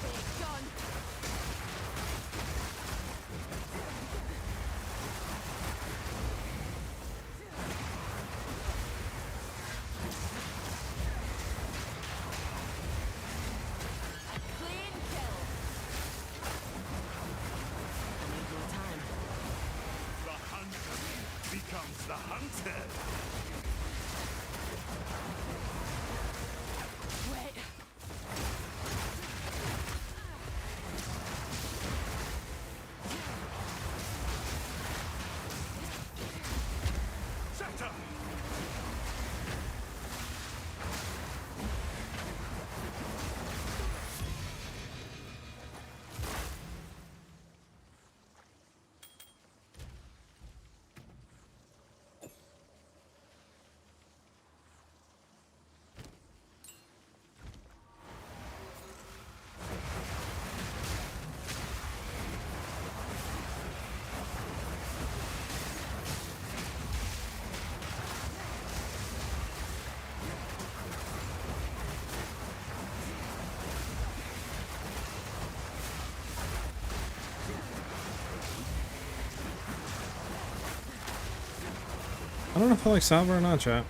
Big gun. Clean kill. The hunter becomes the hunted. Wait. Shatter! I don't know if I like Salva or not, chat.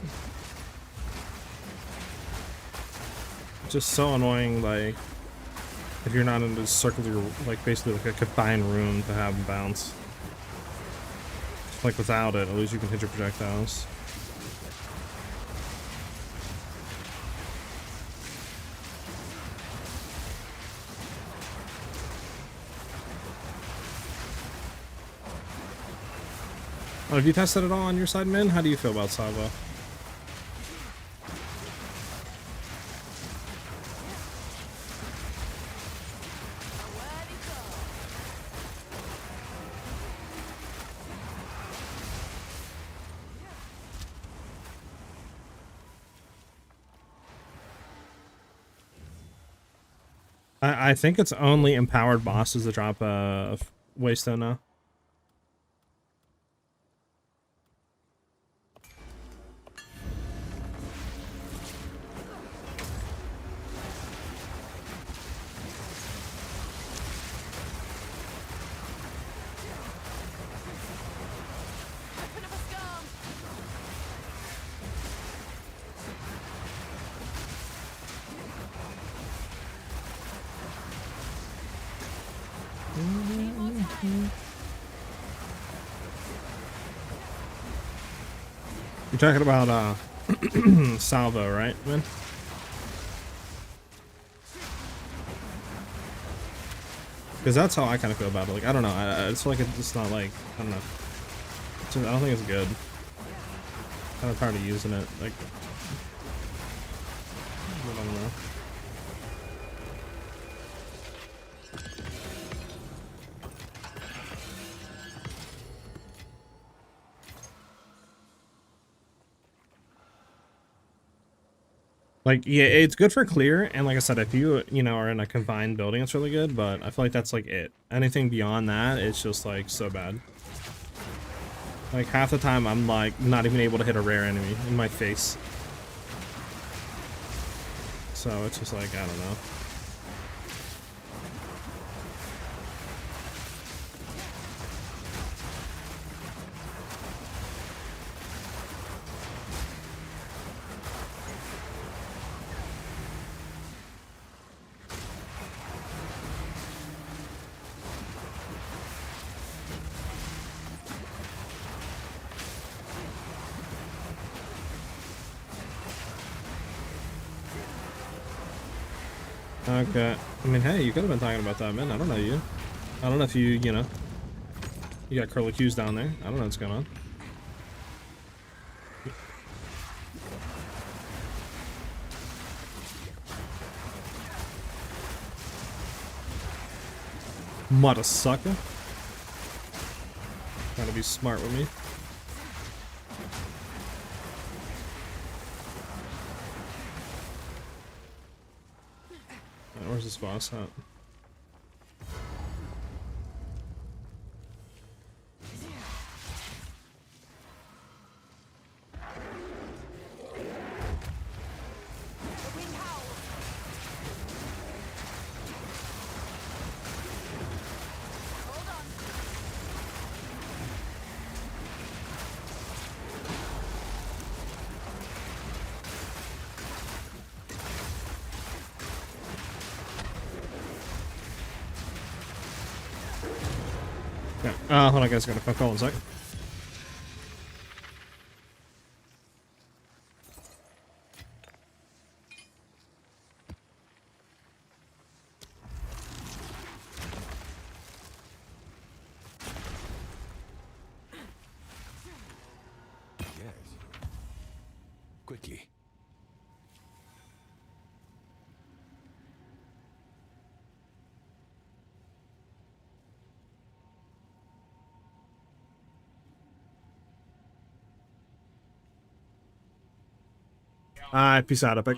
It's just so annoying, like, if you're not in the circular, like, basically like a confined room to have them bounce. Like, without it, at least you can hit your projectiles. Oh, have you tested it all on your side, Min? How do you feel about Salva? I think it's only empowered bosses that drop Waystone now. Weapon of a scum. You're talking about Salvo, right, man? Because that's how I kind of feel about it. Like, I don't know. I it's like it's not like, I don't know. It's just, I don't think it's good. Kind of tired of using it. Like, I don't know. Like, yeah, it's good for clear, and like I said, if you know, are in a confined building, it's really good, but I feel like that's like it. Anything beyond that, it's just like so bad. Like half the time I'm like not even able to hit a rare enemy in my face. So it's just like, I don't know. Okay. I mean, hey, you could have been talking about that, man. I don't know you. I don't know if you know, you got curlicues down there. I don't know what's going on. Mother sucker. Trying to be smart with me. Where's this boss at? Yeah. Hold on, guys. Gotta phone call in a sec. Yes. Quickly. Alright, peace out, Epic.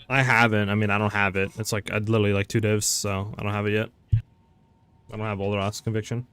I haven't. I mean, I don't have it. It's like, I literally like 2 divs, so I don't have it yet. I don't have Older's conviction.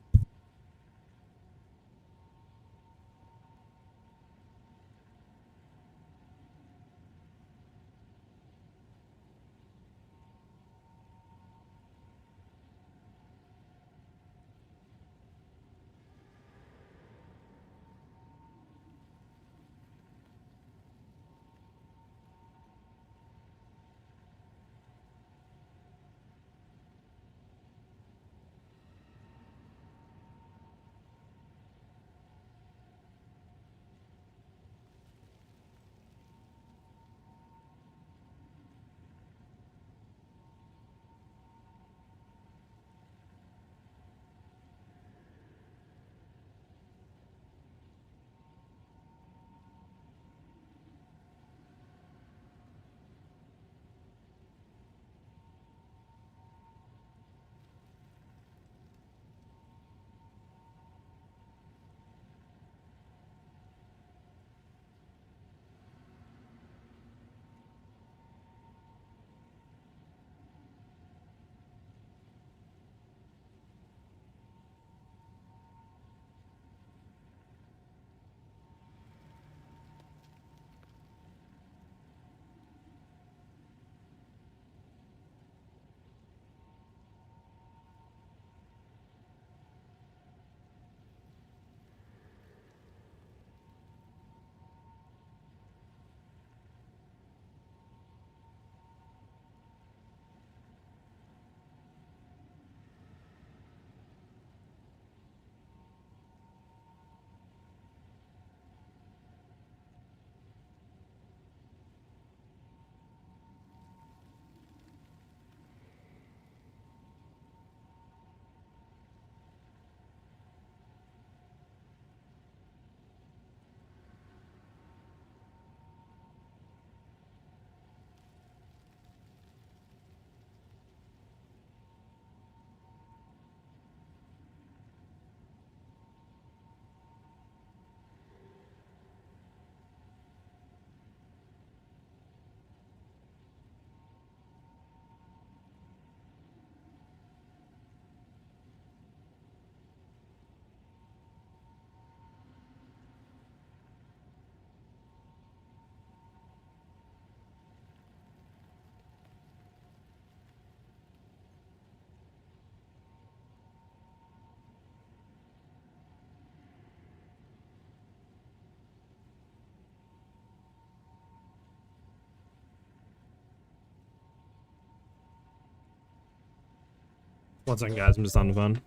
What's up, guys? I'm just on the phone.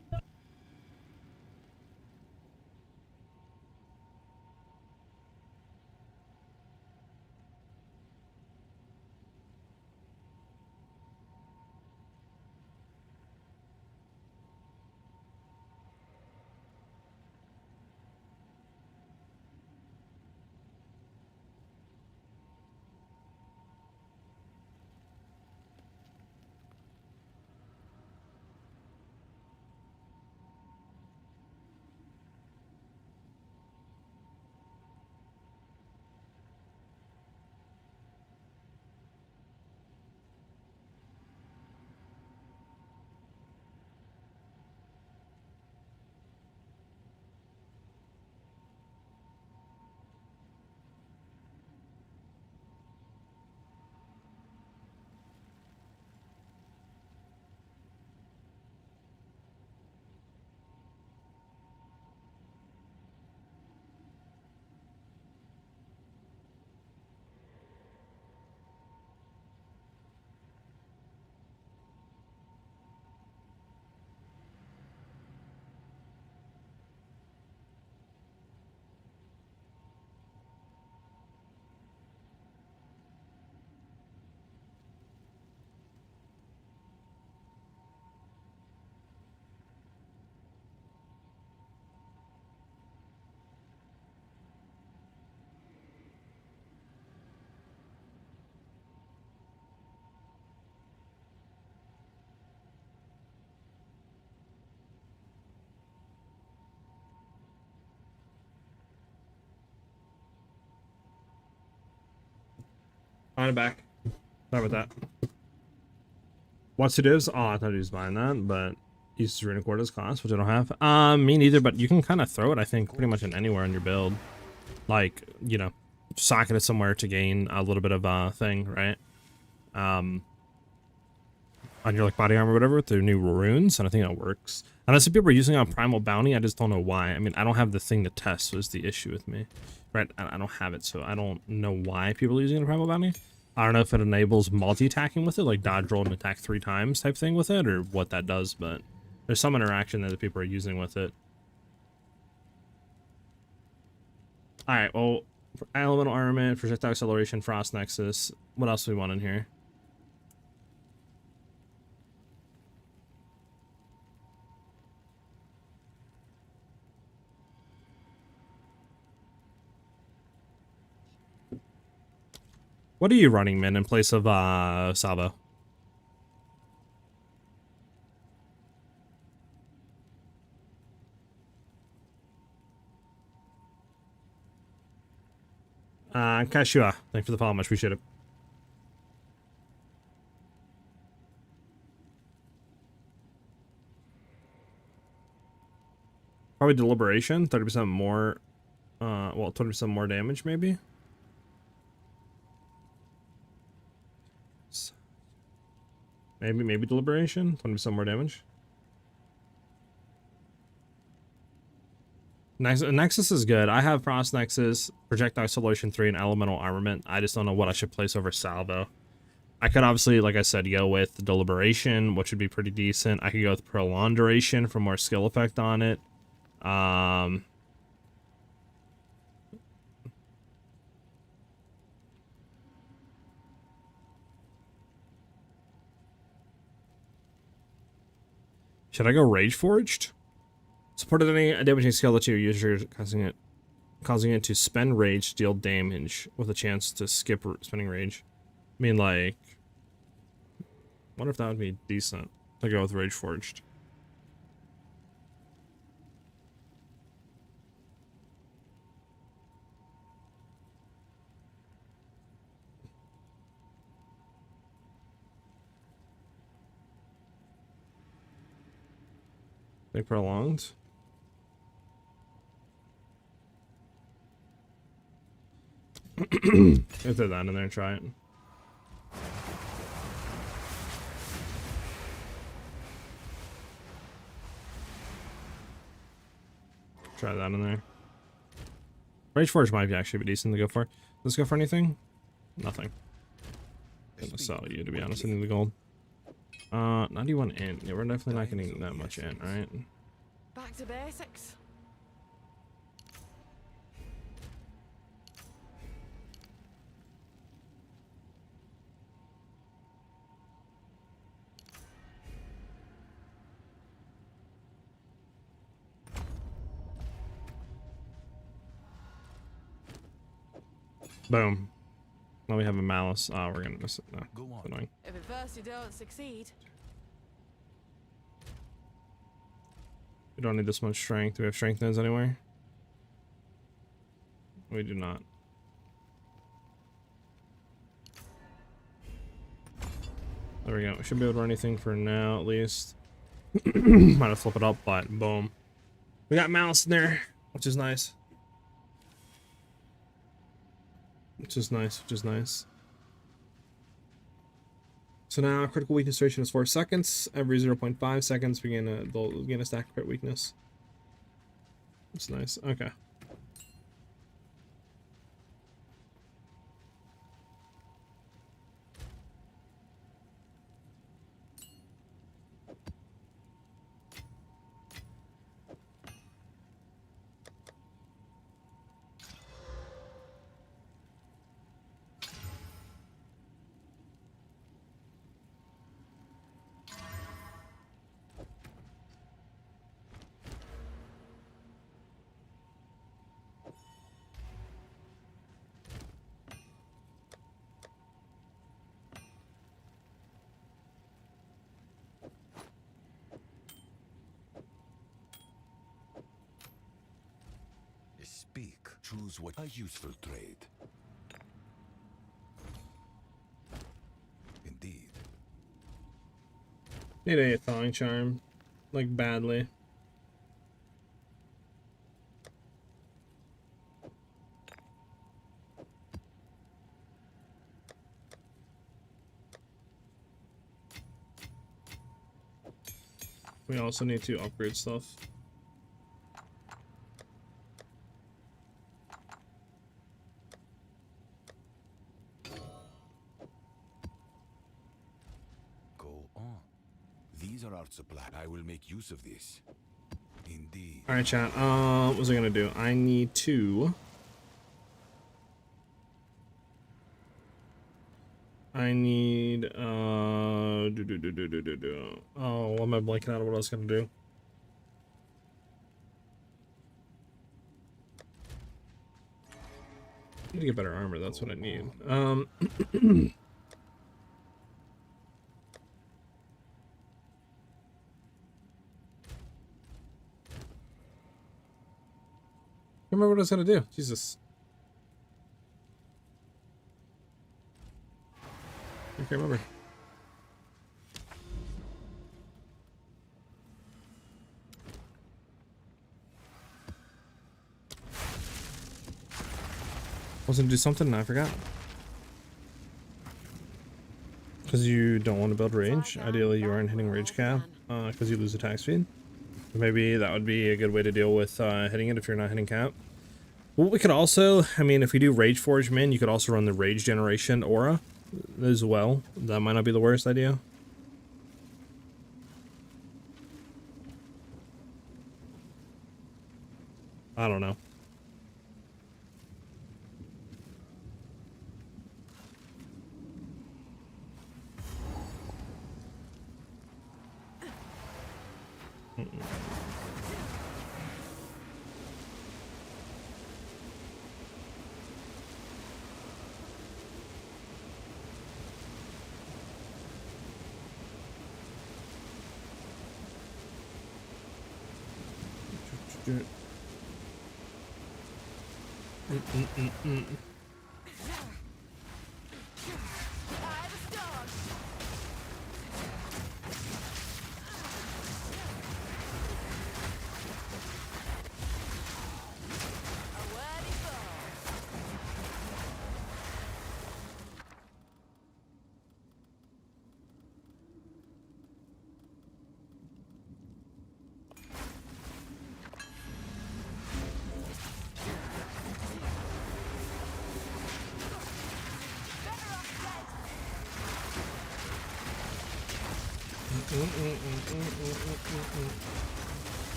On it back. Sorry about that. What's it is? Oh, I thought he was buying that, but he's Rune Quarters class, which I don't have. Me neither, but you can kind of throw it, I think, pretty much in anywhere in your build. Like, you know, socket it somewhere to gain a little bit of a thing, right? On your like body armor or whatever with the new runes, and I think that works. And I see people are using it on Primal Bounty, I just don't know why. I mean, I don't have the thing to test, was the issue with me. Right? I don't have it, so I don't know why people are using it on Primal Bounty. I don't know if it enables multi-attacking with it, like dodge roll and attack 3 times type thing with it, or what that does, but there's some interaction there that people are using with it. Alright, well, elemental armament, projectile acceleration, frost nexus. What else do we want in here? What are you running, Min, in place of Salvo? Kashua, thanks for the follow, much appreciate it. Probably deliberation, 30% more, well, 20% more damage, maybe? Maybe deliberation, 20% more damage. Nexus is good. I have Frost Nexus, Projectile Acceleration 3, and Elemental Armament. I just don't know what I should place over Salvo. I could obviously, like I said, go with Deliberation, which would be pretty decent. I could go with Prolonged Duration for more skill effect on it. Should I go Rage Forged? Supported any damaging skill that your user causing it to spend rage, deal damage with a chance to skip spending rage. I mean, like, wonder if that would be decent to go with Rage Forged. They prolonged. If they're that in there, try it. Try that in there. Rage Forge might actually be decent to go for. Let's go for anything. Nothing. I'm gonna sell you, to be honest. I need the gold. 91 in. Yeah, we're definitely not getting that much in, right? Back to basics. Boom. Now we have a malice. Oh, we're gonna miss it. No, Go on. it's annoying. If at first you don't succeed, We don't need this much strength. Do we have strength nodes anywhere? We do not. There we go. We should be able to run anything for now, at least. Might have flip it up, but boom. We got malice in there, which is nice. Which is nice. So now critical weakness duration is 4 seconds. Every 0.5 seconds they'll gain a stack crit weakness. It's nice. Okay. Speak. Choose what a useful trade. Indeed. Need a thawing charm. Like, badly. We also need to upgrade stuff. Go on. These are our supply. I will make use of this. Indeed. Alright, chat. What was I gonna do? I need to... Oh, what am I blanking out of what I was gonna do? I need to get better armor, that's what I need. I remember what I was gonna do. Jesus. I can't remember. I was gonna do something and I forgot. Because you don't want to build rage. Ideally, you aren't hitting rage cap because you lose attack speed. Maybe that would be a good way to deal with hitting it if you're not hitting cap. Well, we could also, I mean, if we do Rage Forge Min, you could also run the Rage Generation Aura as well. That might not be the worst idea. I don't know.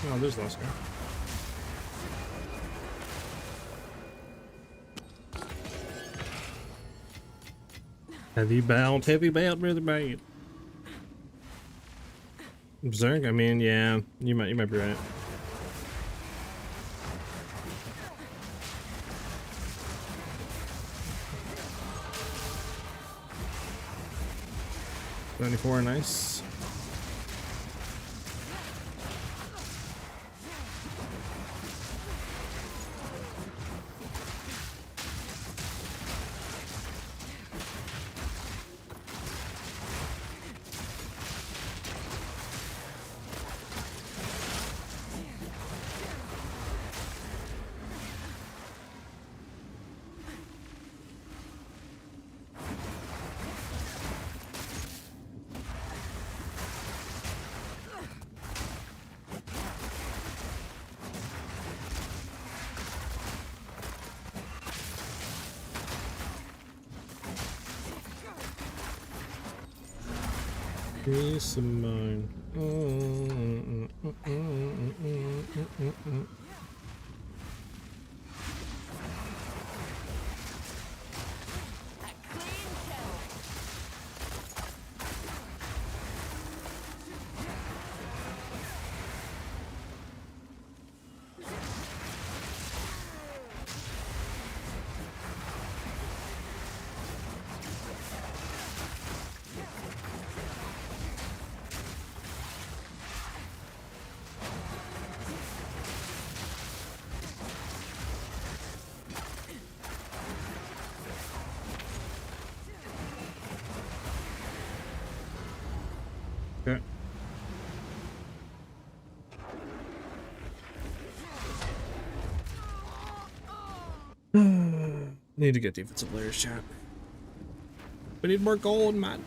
Oh, there's the last guy. Heavy bout, really bad. Berserk? I mean, yeah, you might be right. $94, nice. Peace of mind. Okay. Need to get defensive layers, chat. We need more gold, man.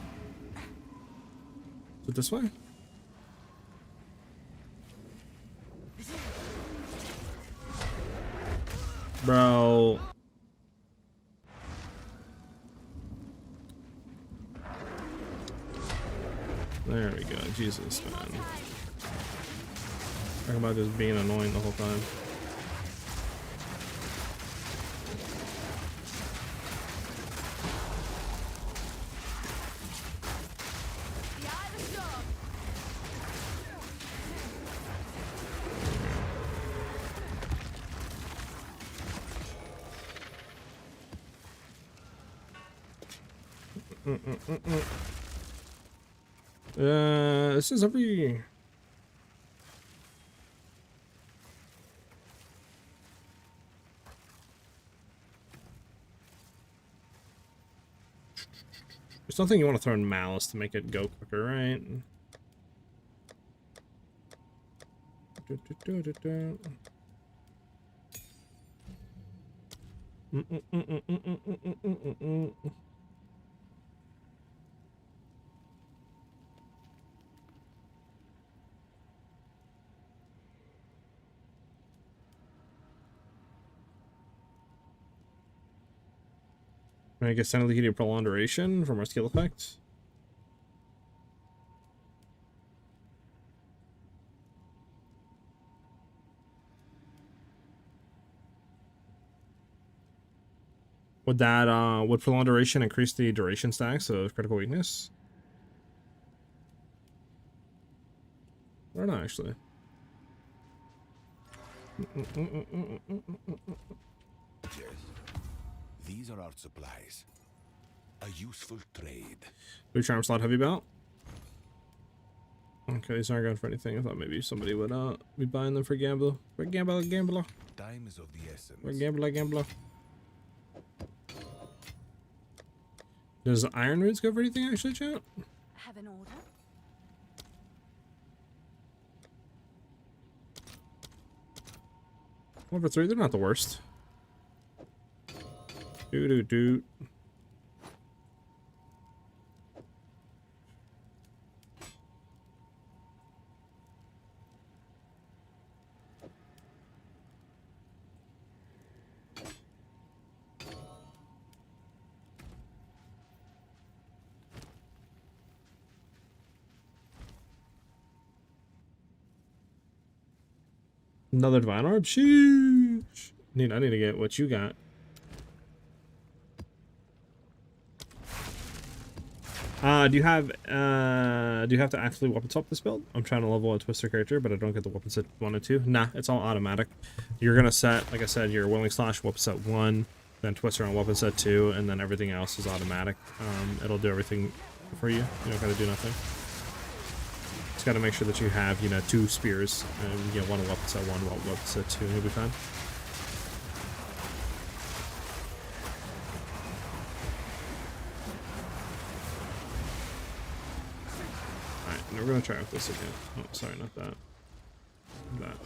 Is it this way? Bro. There we go. Jesus, man. Talking about just being annoying the whole time. This is every... There's something you want to throw in Malice to make it go quicker, right? I guess suddenly you need prolonged duration from our skill effect. Would that would prolonged duration increase the duration stacks of critical weakness? Or not actually? Yes. These are our supplies. A useful trade. Blue charm slot heavy belt. Okay, these aren't going for anything. I thought maybe somebody would be buying them for gambler. For gambler. Time is of the essence. For gambler. Does iron roots go for anything actually, chat? Have an order? Level 3, they're not the worst. Doo. Another divine orb. Sheesh. I need to get what you got. Do you have to actually weapon swap this build? I'm trying to level a Twister character, but I don't get the weapon set 1 and 2. Nah, it's all automatic. You're gonna set, like I said, your Willing Slash weapon set 1, then Twister on weapon set 2, and then everything else is automatic. It'll do everything for you. You don't gotta do nothing. Just gotta make sure that you have, 2 spears, and you get one weapon set 1, one weapon set 2, and you'll be fine. We're gonna try with this again. Oh, sorry, not that. That.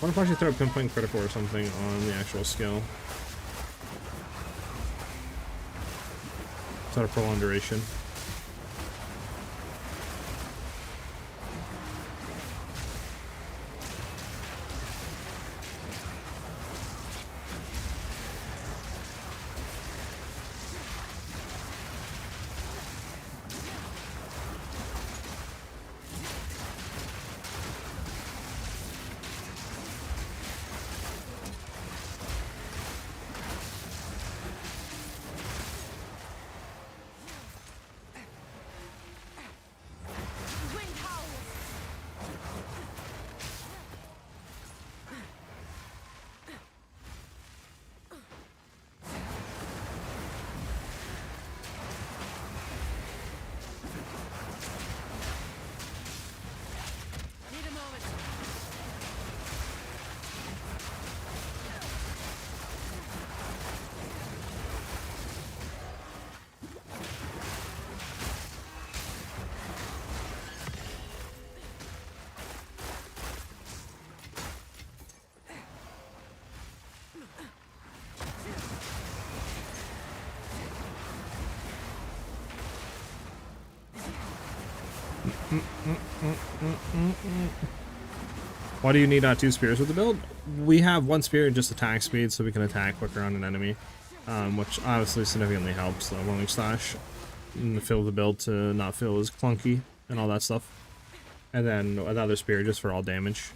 Why don't I actually throw a pinpoint critical or something on the actual skill? Set a prolonged duration. Why do you need 2 spears with the build? We have 1 spear and just attack speed, so we can attack quicker on an enemy, which obviously significantly helps the Willing Slash and feel the build to not feel as clunky and all that stuff. And then another spear just for all damage.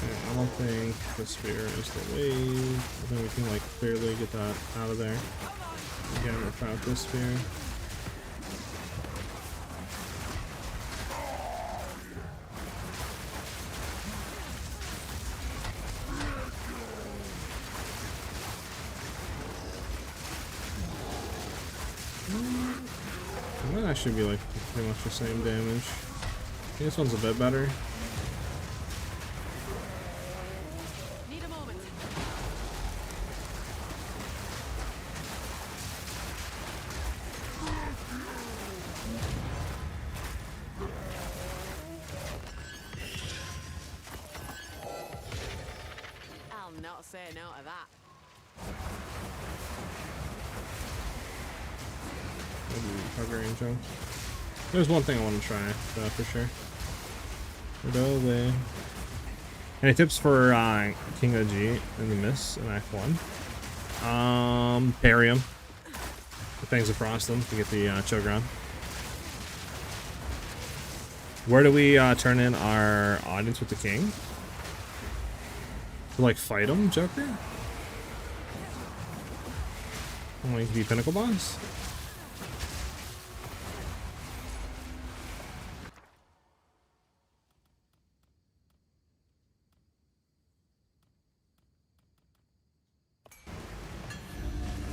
I don't think the spear is the wave. I think we can like clearly get that out of there. Again, without this spear. It might actually be like pretty much the same damage. I think this one's a bit better. Not say no to that. There's one thing I want to try, for sure. No way. Any tips for King OG in the Mist in Act 1? Bury him. The things across them to get the Cho'Garon. Where do we turn in our audience with the king? To like fight him, Joker? Like the Pinnacle boss?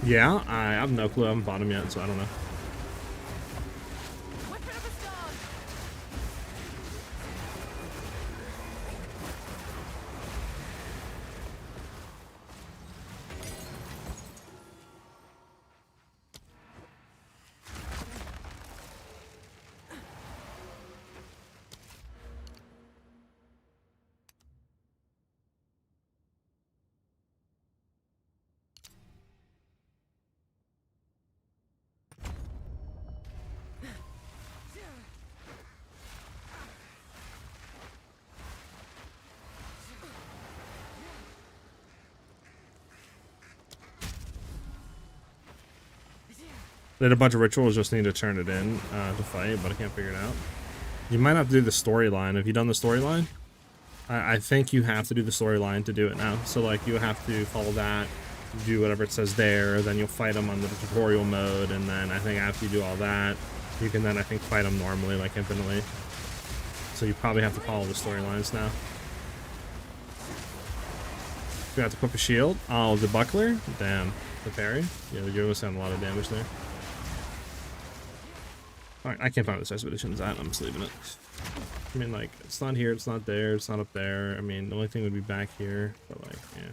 Yeah, I have no clue. I haven't bought him yet, so I don't know. Did a bunch of rituals, just need to turn it in to fight, but I can't figure it out. You might have to do the storyline. Have you done the storyline? I think you have to do the storyline to do it now. So like you have to follow that, do whatever it says there, then you'll fight them on the tutorial mode, and then I think after you do all that, you can then I think fight them normally, like infinitely. So you probably have to follow the storylines now. You have to equip a shield. Oh, the buckler? Damn. The parry? Yeah, you're missing a lot of damage there. Alright, I can't find what the size edition's at. I'm just leaving it. I mean, like, it's not here, it's not there, it's not up there. I mean, the only thing would be back here, but like, yeah.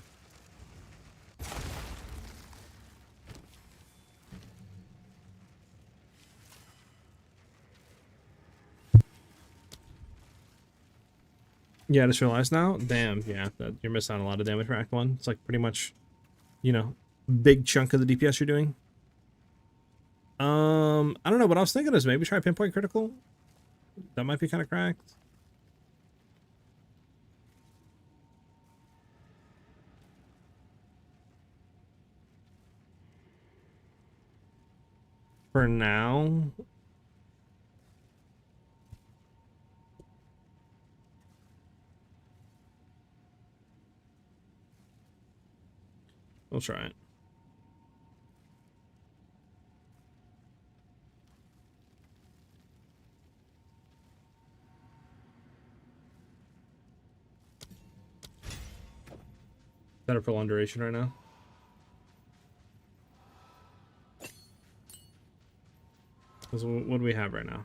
Yeah, I just realized now. Damn, yeah, you're missing out on a lot of damage for Act 1. It's like pretty much, you know, big chunk of the DPS you're doing. I don't know, what I was thinking is maybe try pinpoint critical. That might be kind of cracked. For now. We'll try it. Better for long duration right now. Because what do we have right now?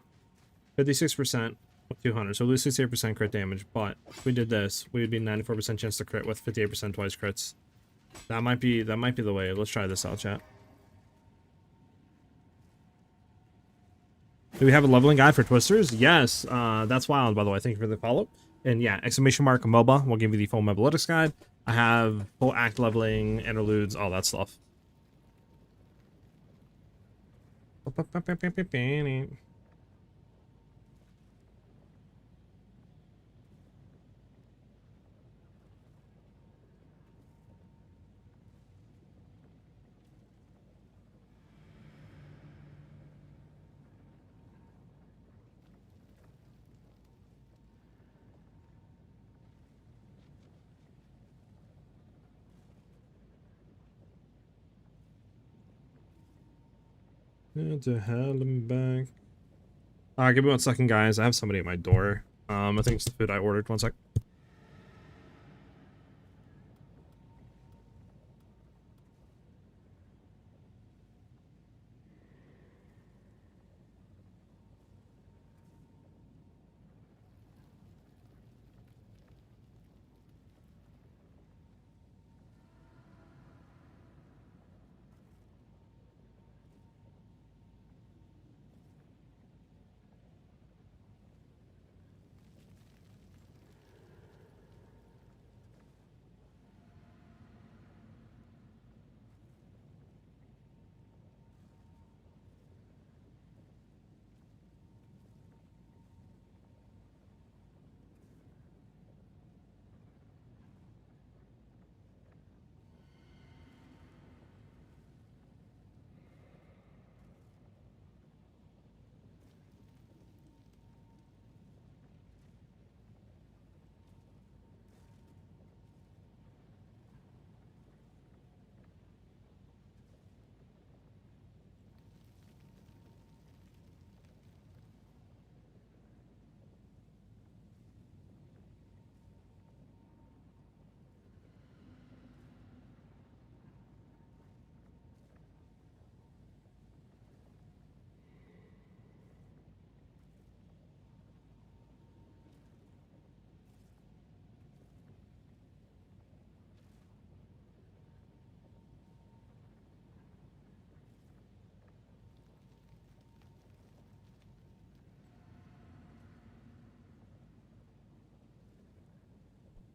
56% with 200, so lose 68% crit damage. But if we did this, we would be 94% chance to crit with 58% twice crits. That might be the way. Let's try this out, chat. Do we have a leveling guide for twisters? Yes, that's wild, by the way. Thank you for the follow-up. And yeah, exclamation mark MOBA will give you the full Mobalytics guide. I have full act leveling, interludes, all that stuff. To hell I'm back. Give me 1 second, guys. I have somebody at my door. I think it's the food I ordered. 1 sec.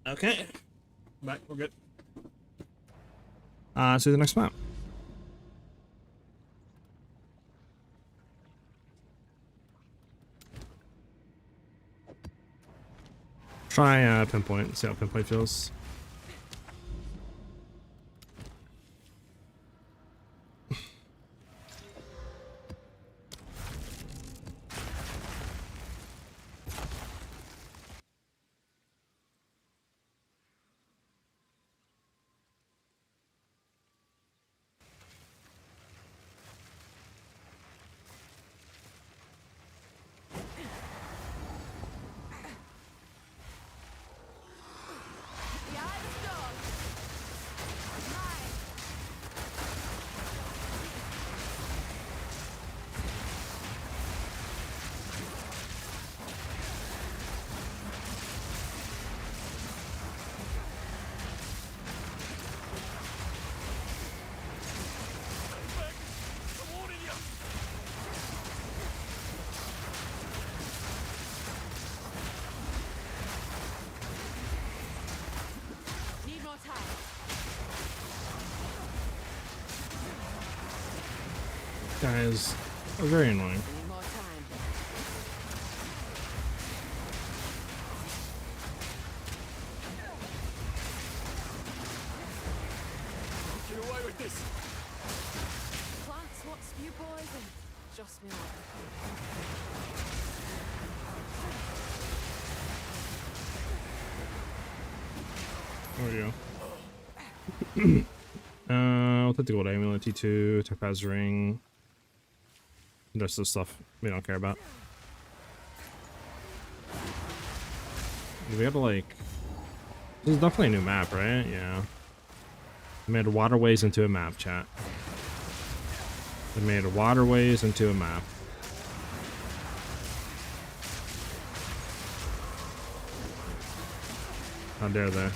Okay. Back, we're good. See the next map. Try pinpoint, see how pinpoint feels. Guy is very annoying. Any more time? Get away with this! Plants what spew poison. Just me luck. There we go. I'll take the gold amulet, T2, Topaz ring. The rest of the stuff we don't care about. We gotta like. This is definitely a new map, right? Yeah. They made waterways into a map, chat. They made waterways into a map. How dare they?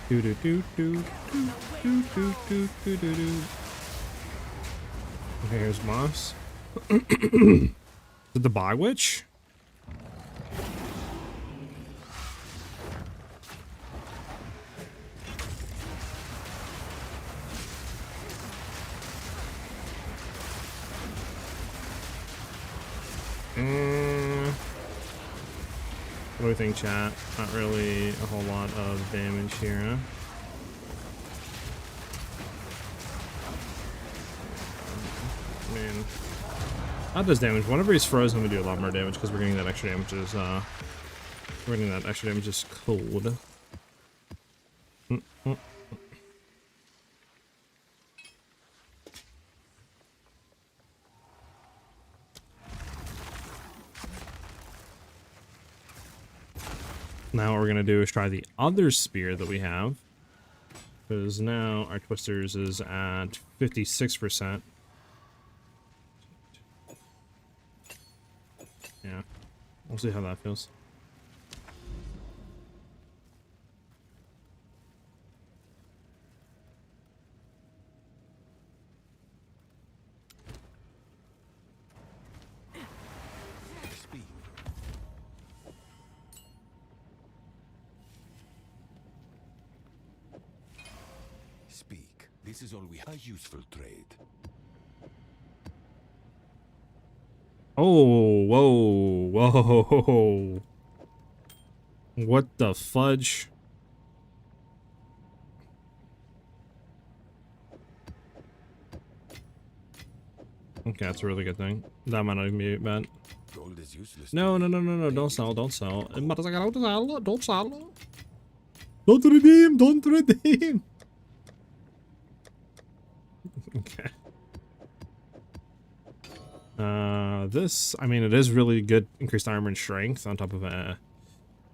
Do do do do do do do do do do do. Okay, here's Moss. Is it the Bog Witch? What do we think, chat? Not really a whole lot of damage here, huh? I mean, that does damage. Whenever he's frozen, we do a lot more damage because we're getting that extra damage as we're getting that extra damage as cold. Now what we're gonna do is try the other spear that we have, because now our twisters is at 56%. Yeah, we'll see how that feels. Speak. Speak. This is all we have. A useful trade. Oh, whoa, whoa. What the fudge? Okay, that's a really good thing. That might not even be bad. Gold is useless. No, don't sell, don't sell. Don't sell. Don't redeem, don't redeem. Okay. This, I mean, it is really good increased armor and strength on top of a,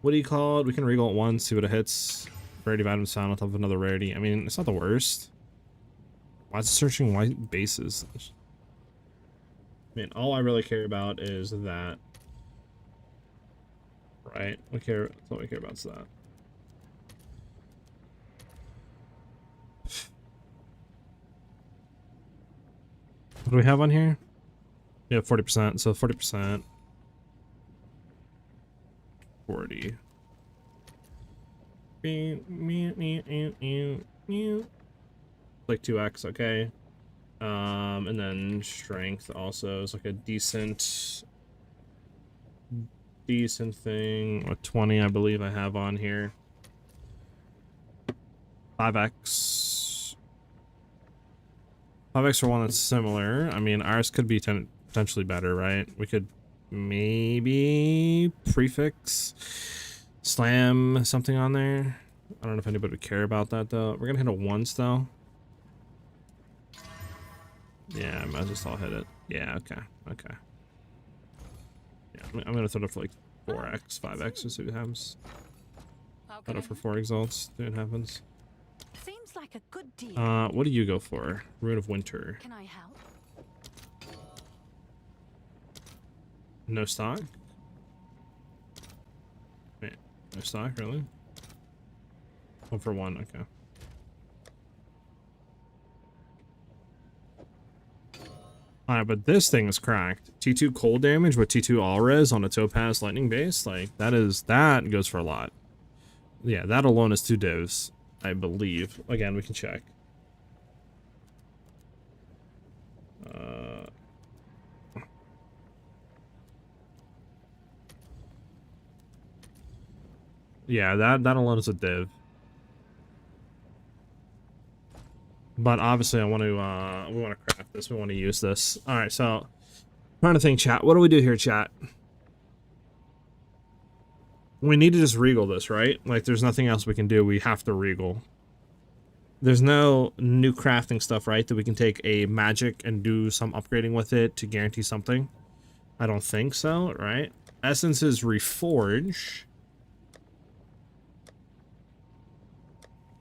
what do you call it? We can reroll it once, see what it hits. Rarity of items found on top of another rarity. I mean, it's not the worst. Why is it searching white bases? I mean, all I really care about is that. Right? That's all we care about is that. What do we have on here? Yeah, 40%. So 40%. 40. Like 2x, okay. And then strength also is like a decent thing. A 20, I believe I have on here. 5x. 5x for one that's similar. I mean, ours could be potentially better, right? We could maybe prefix slam something on there. I don't know if anybody would care about that though. We're gonna hit it once though. Yeah, I might just all hit it. Yeah, okay. Yeah, I'm gonna throw it for like 4x, 5x, and see what happens. Throw it for 4 exalts, see what happens. Seems like a good deal. What do you go for? Rune of Winter. Can I help? No stock? Wait, no stock, really? 1 for 1, okay. Alright, but this thing is cracked. T2 cold damage with T2 all res on a topaz lightning base, like that goes for a lot. Yeah, that alone is 2 divs, I believe. Again, we can check. Yeah, that alone is a div. But obviously I want to we want to craft this, we want to use this. Alright, so trying to think, chat. What do we do here, chat? We need to just regal this, right? Like there's nothing else we can do. We have to regal. There's no new crafting stuff, right? That we can take a magic and do some upgrading with it to guarantee something. I don't think so, right? Essences reforge.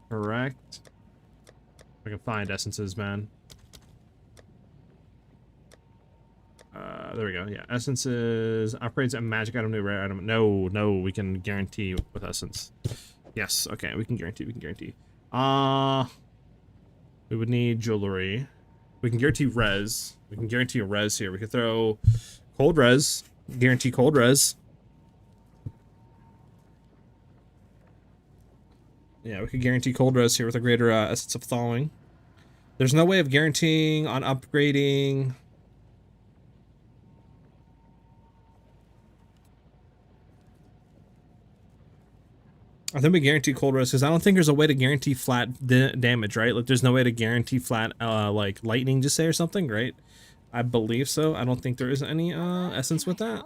Correct. I can find essences, man. There we go. Yeah, essences, upgrades, and magic item, new rare item. No, we can guarantee with essence. Yes, okay, we can guarantee. We would need jewelry. We can guarantee res. We can guarantee a res here. We could throw cold res. Guarantee cold res. Yeah, we could guarantee cold res here with a greater essence of thawing. There's no way of guaranteeing on upgrading. I think we guarantee cold res because I don't think there's a way to guarantee flat damage, right? Like there's no way to guarantee flat like lightning, just say, or something, right? I believe so. I don't think there is any essence with that.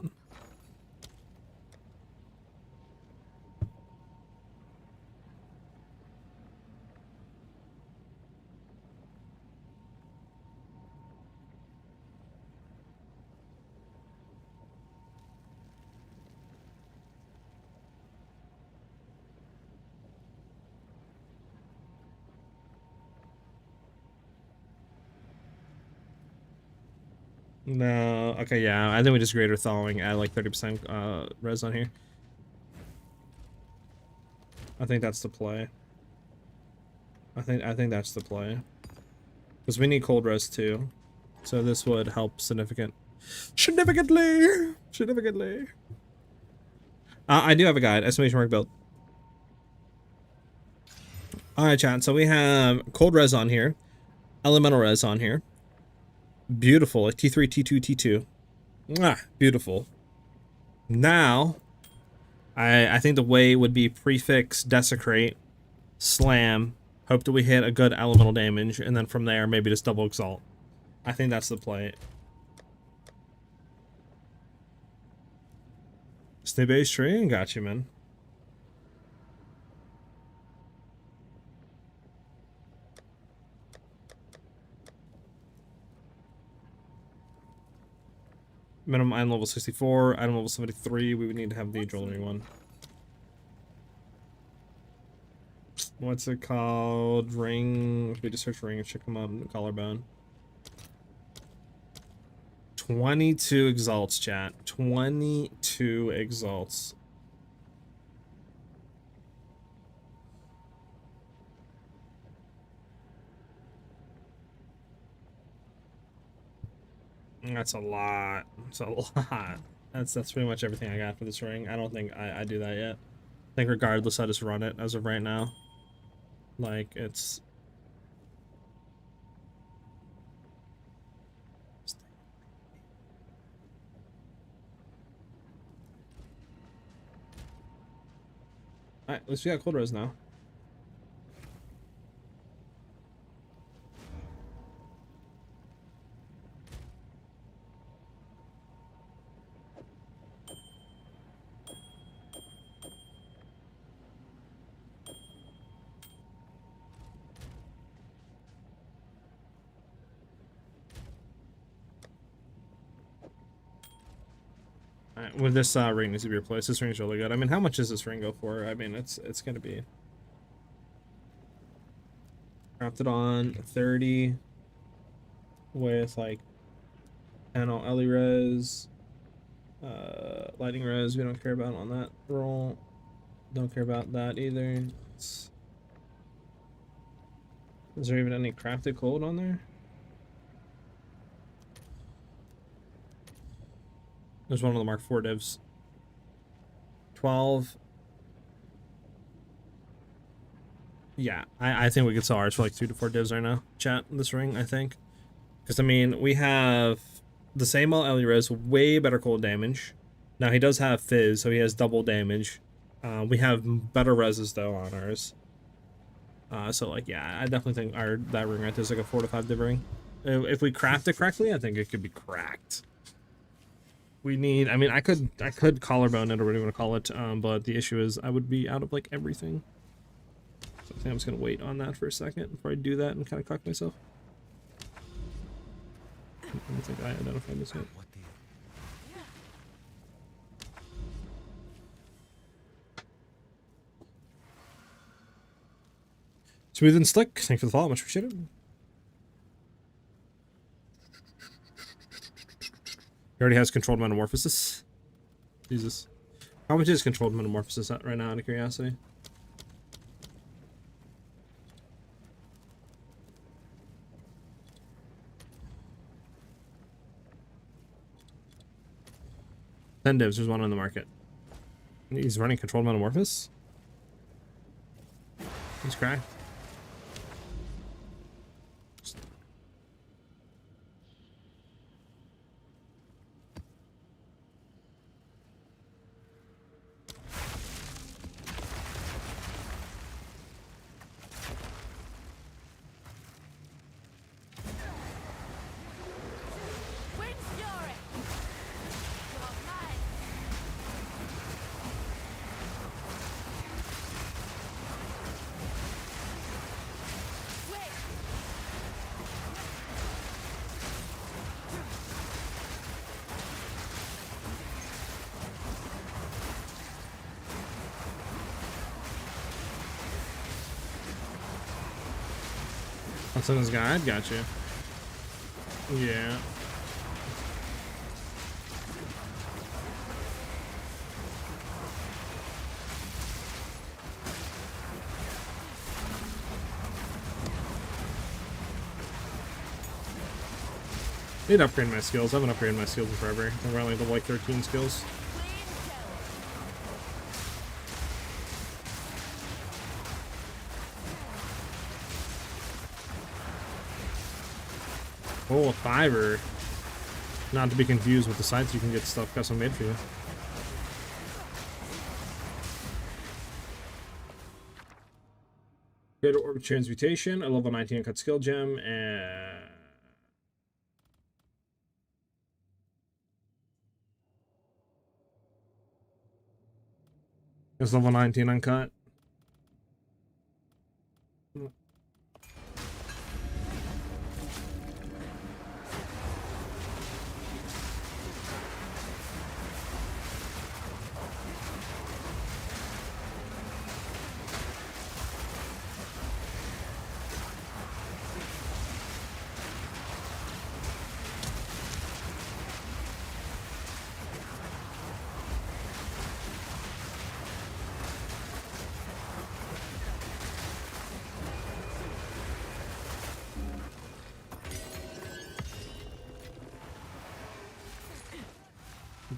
No, okay, yeah, I think we just greater thawing, add like 30% res on here. I think that's the play. I think that's the play. Because we need cold res too. So this would help significantly. I do have a guide, estimation mark build. Alright, chat, so we have cold res on here, elemental res on here. Beautiful, like T3, T2, T2. Mwah, beautiful. Now, I think the way would be prefix, desecrate, slam, hope that we hit a good elemental damage, and then from there, maybe just double exalt. I think that's the play. Stay base tree? Got you, man. Minimum item level 64, item level 73, we would need to have the jewelry one. What's it called? Ring. We just search ring and check them up. Collarbone. 22 exalts, chat. 22 exalts. That's a lot. That's a lot. That's pretty much everything I got for this ring. I don't think I do that yet. I think regardless, I just run it as of right now. Like, it's... Alright, at least we got cold res now. Alright, well, this ring needs to be replaced. This ring's really good. I mean, how much does this ring go for? I mean, it's gonna be... Crafted on 30 with like panel Ellie res, lighting res. We don't care about on that roll. Don't care about that either. Is there even any crafted cold on there? There's one of the Mark IV divs. 12. Yeah, I think we could sell ours for like 2 to 4 divs right now. Chat, this ring, I think. Because, I mean, we have the same Ellie res, way better cold damage. Now, he does have Fizz, so he has double damage. We have better reses, though, on ours. So, like, yeah, I definitely think that ring right there is like a 4 to 5 div ring. If we craft it correctly, I think it could be cracked. We need, I mean, I could collarbone it or whatever you want to call it, but the issue is I would be out of, like, everything. So I think I'm just going to wait on that for a second before I do that and kind of cock myself. I don't think I identified this yet. Smooth and Slick, thanks for the follow, much appreciated. He already has controlled metamorphosis. Jesus. How much is controlled metamorphosis at right now, out of curiosity? Ten divs, there's one on the market. He's running controlled metamorphosis? He's cracked. What's in his guide? Gotcha. Yeah. Need to upgrade my skills. I haven't upgraded my skills in forever. I'm running level like 13 skills. Oh, a 5er. Not to be confused with the sites you can get stuff custom made for you. Greater Orbit Transmutation, a level 19 uncut skill gem, and it's level 19 uncut.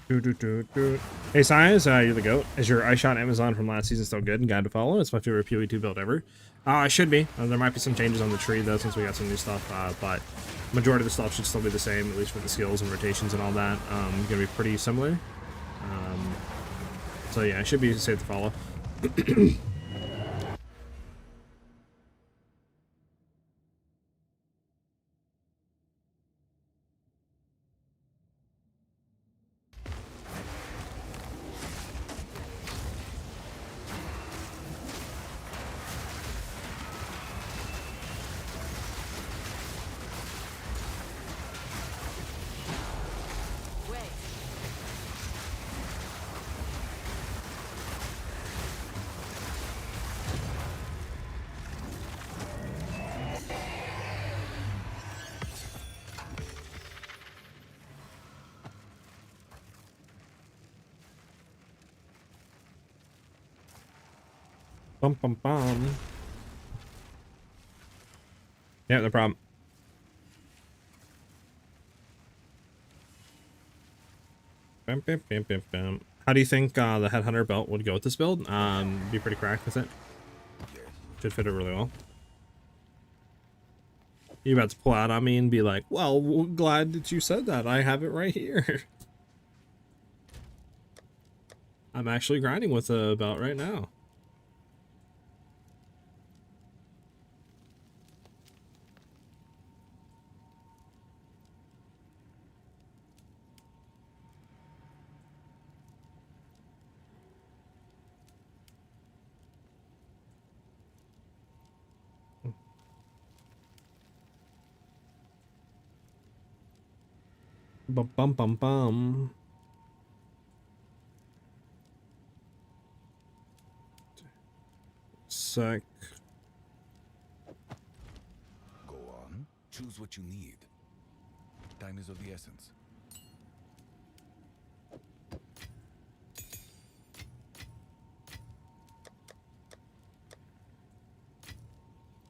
Hey SiahZ, you're the GOAT. Is your iShot Amazon from last season still good and guide to follow? It's my favorite PoE 2 build ever. It should be. There might be some changes on the tree though since we got some new stuff, but majority of the stuff should still be the same, at least for the skills and rotations and all that. Gonna be pretty similar. So yeah, it should be safe to follow. Bum bum bum. Yeah, no problem. Bam, bam, bam, bam, bam. How do you think the Headhunter belt would go with this build? Be pretty cracked with it. Should fit it really well. You about to pull out on me and be like, well, glad that you said that. I have it right here. I'm actually grinding with a belt right now. Bum bum bum bum. Sec. Go on. Choose what you need. Time is of the essence.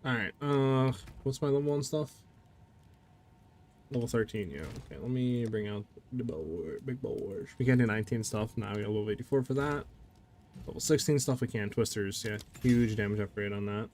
Alright, what's my level 1 stuff? Level 13, yeah. Okay, let me bring out the big bow wars. We can't do 19 stuff. Now we got level 84 for that. Level 16 stuff we can. Twisters, yeah. Huge damage upgrade on that.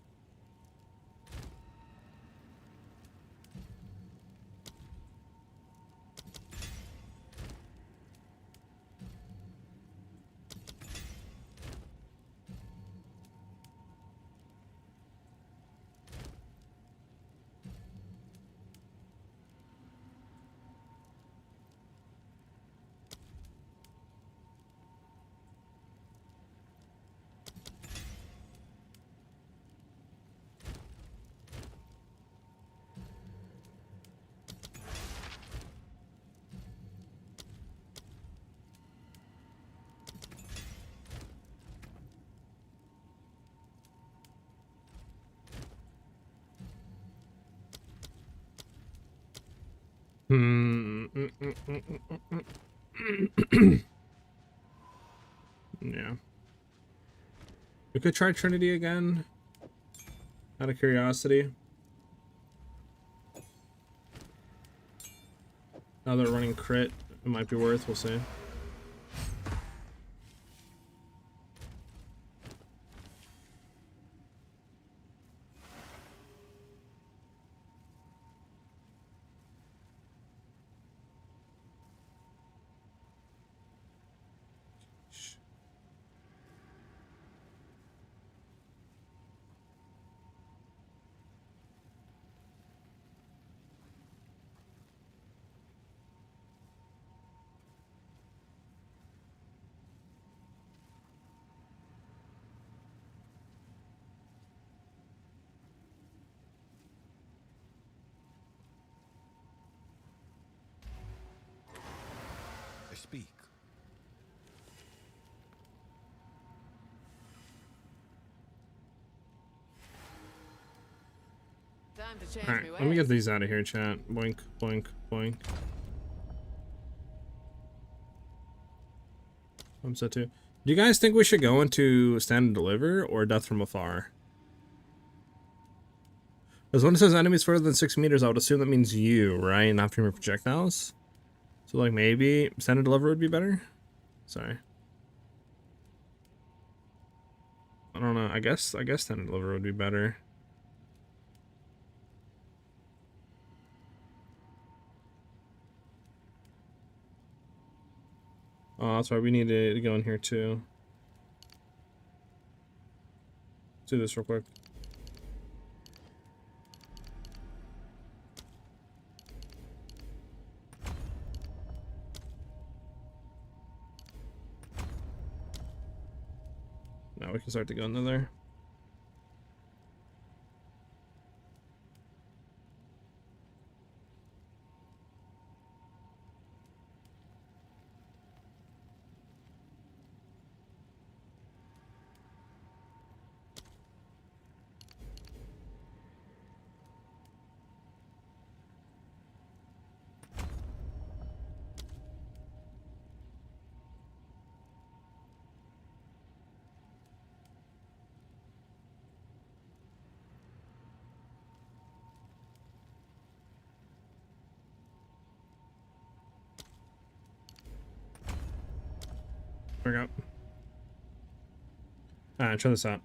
Yeah. We could try Trinity again. Out of curiosity. Now they're running crit. It might be worth, we'll see. Speak. Time to change Alright, me let me ways. get these out of here, chat. Boink, boink, boink. I'm set too. Do you guys think we should go into Stand and Deliver or Death from Afar? Because when it says enemies further than 6 meters, I would assume that means you, right? Not from your projectiles. So, like, maybe Stand and Deliver would be better? Sorry. I don't know. I guess Stand and Deliver would be better. Oh, that's right. We need to go in here too. Let's do this real quick. Now we can start to go into there. There we go. Alright, try this out.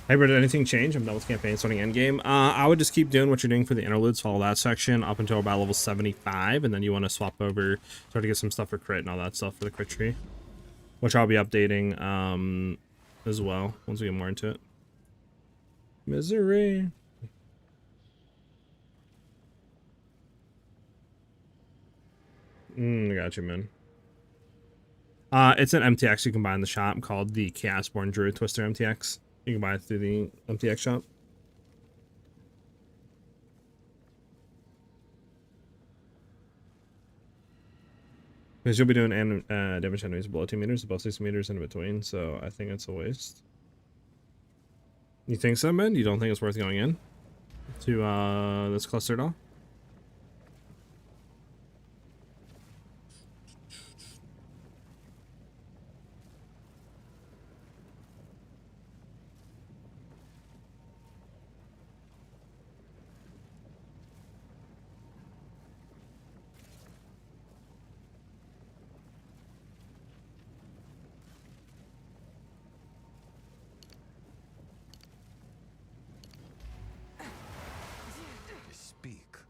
Hey, bro, did anything change? I'm done with campaign, starting endgame. I would just keep doing what you're doing for the interludes, follow that section up until about level 75, and then you want to swap over, start to get some stuff for crit and all that stuff for the crit tree, which I'll be updating as well once we get more into it. Misery. I got you, man. It's an MTX you can buy in the shop called the Chaosborn Druid Twister MTX. You can buy it through the MTX shop. Because you'll be doing damage enemies below 2 meters, above 6 meters, in between, so I think it's a waste. You think so, man? You don't think it's worth going in to this cluster at all?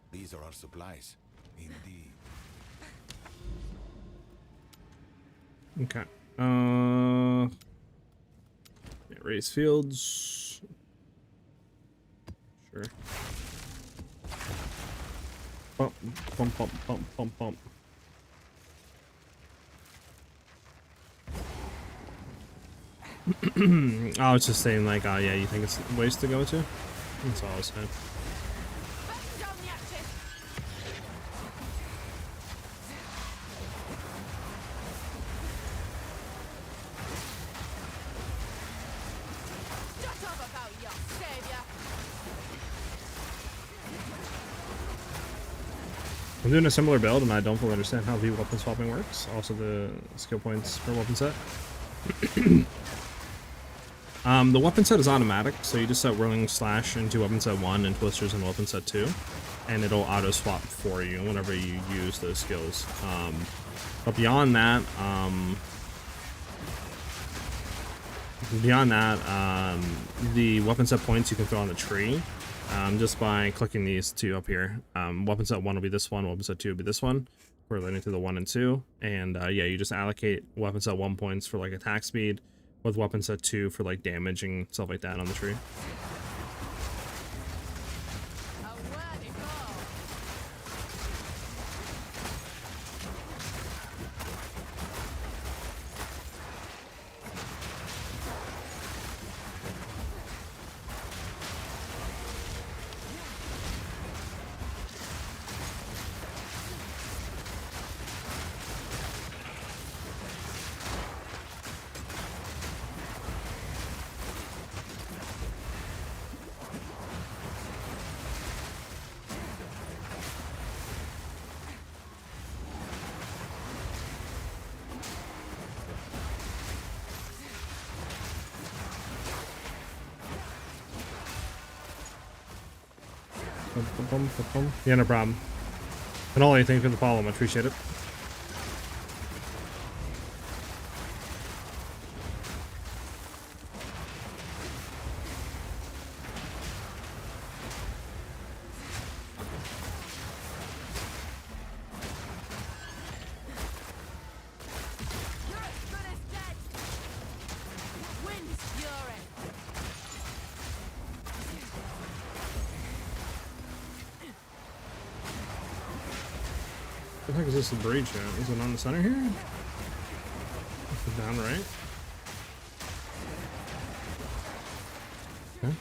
These are our supplies. Indeed. Okay. Yeah, raise fields. Sure. Bump, bump, bump, bump, bump, bump. I was just saying, like, yeah, you think it's a waste to go to? That's all I was saying. I'm doing a similar build and I don't fully understand how the weapon swapping works. Also the skill points per weapon set. The weapon set is automatic, so you just set Whirling Slash into weapon set 1 and Twisters in weapon set 2. And it'll auto swap for you whenever you use those skills. But beyond that, the weapon set points you can throw on the tree. Just by clicking these two up here. Weapon set 1 will be this one, weapon set 2 will be this one, relating to the 1 and 2. And yeah, you just allocate weapon set 1 points for like attack speed, with weapon set 2 for like damage and stuff like that on the tree. Yeah, no problem. And all anything for the follow, I appreciate it. What the heck is this, a breach at? Is it on the center here? Down right? Okay.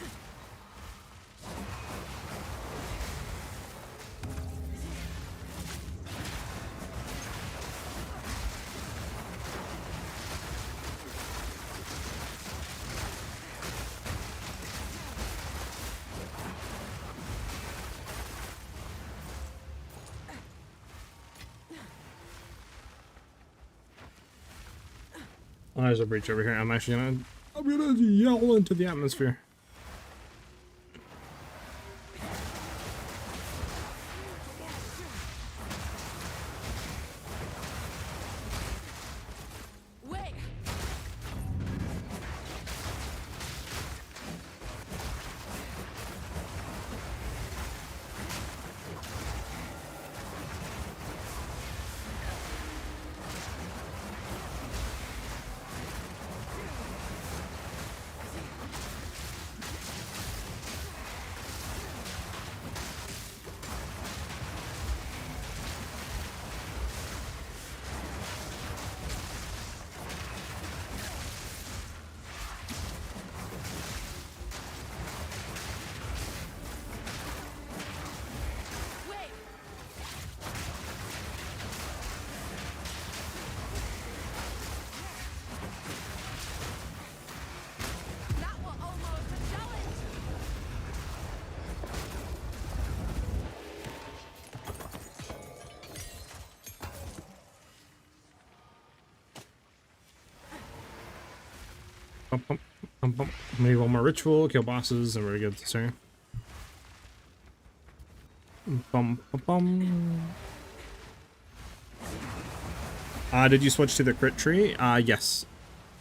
Oh, there's a breach over here. I'm gonna yell into the atmosphere. Maybe one more ritual, kill bosses, and we're good to start. Did you switch to the crit tree? Yes.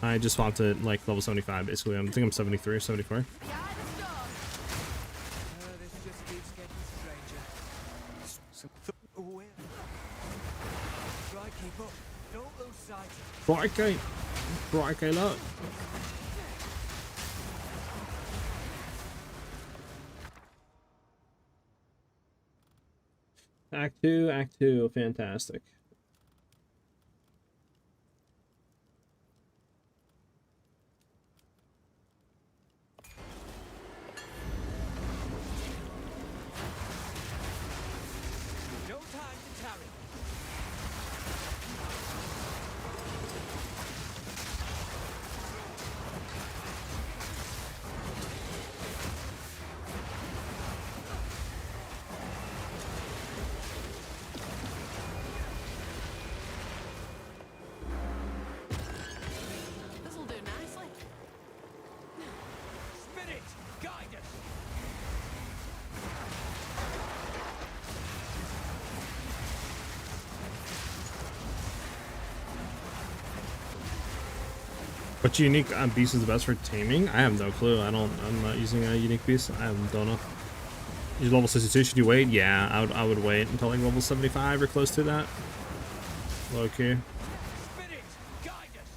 I just swapped it like level 75 basically. I think I'm 73 or 74. Behind the storm. This just keeps getting stranger. Aware. Try keep up. Don't lose sight. Crikey, look. Act 2, fantastic. No time to tarry. This'll do nicely. Spirit, guide us. Which unique beast is the best for taming? I have no clue. I'm not using a unique beast. Don't know. You're level 62. Should you wait? Yeah, I would wait until like level 75 or close to that. Low key. Spirit, guide us.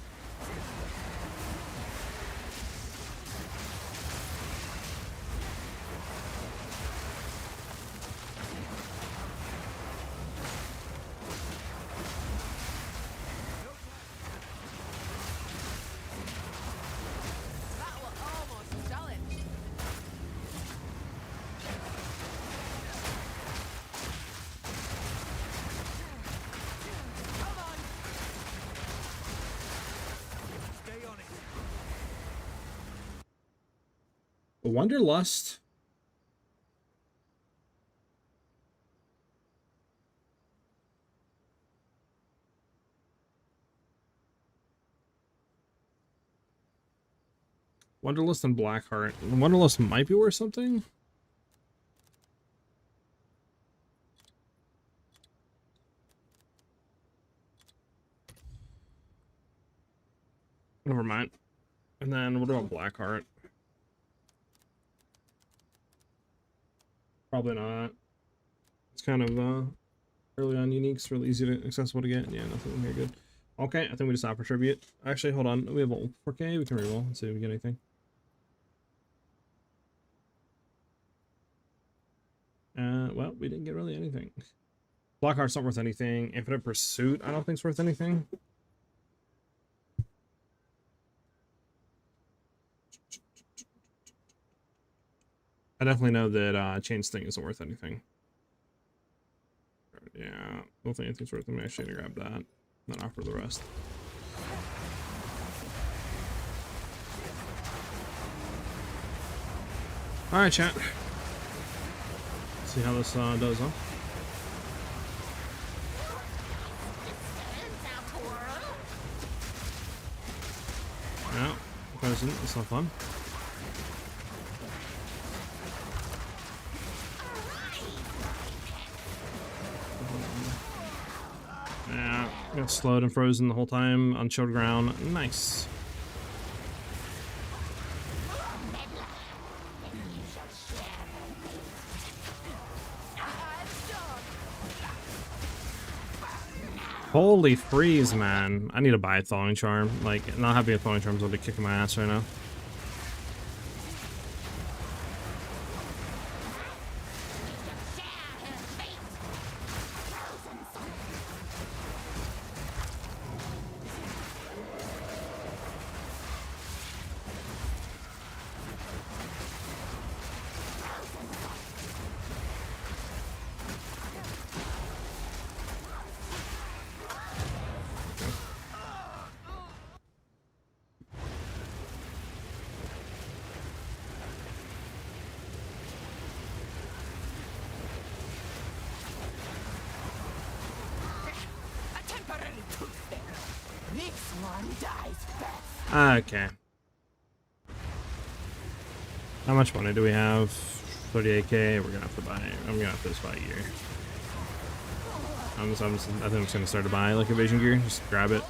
That was almost a challenge. Come on. Stay on it. Wanderlust. Wanderlust and Blackheart. Wanderlust might be worth something. Never mind. And then what about Blackheart? Probably not. It's kind of early on uniques, really easy to accessible to get. Yeah, nothing in here good. Okay, I think we just opt for tribute. Actually, hold on. We have a 4K. We can reroll and see if we get anything. Well, we didn't get really anything. Blackheart's not worth anything. Infinite Pursuit, I don't think it's worth anything. I definitely know that Chain Sting isn't worth anything. Yeah, I don't think anything's worth it. I'm actually gonna grab that and then offer the rest. Alright, chat. See how this does, huh? Yeah, present. It's not fun. Yeah, got slowed and frozen the whole time on chilled ground. Nice. Holy freeze, man. I need to buy a Thawing Charm. Like, not having a Thawing Charm is really kicking my ass right now. Okay. How much money do we have? 38k. We're gonna have to buy. I'm gonna have to just buy gear. I think I'm just gonna start to buy like evasion gear. Just grab it.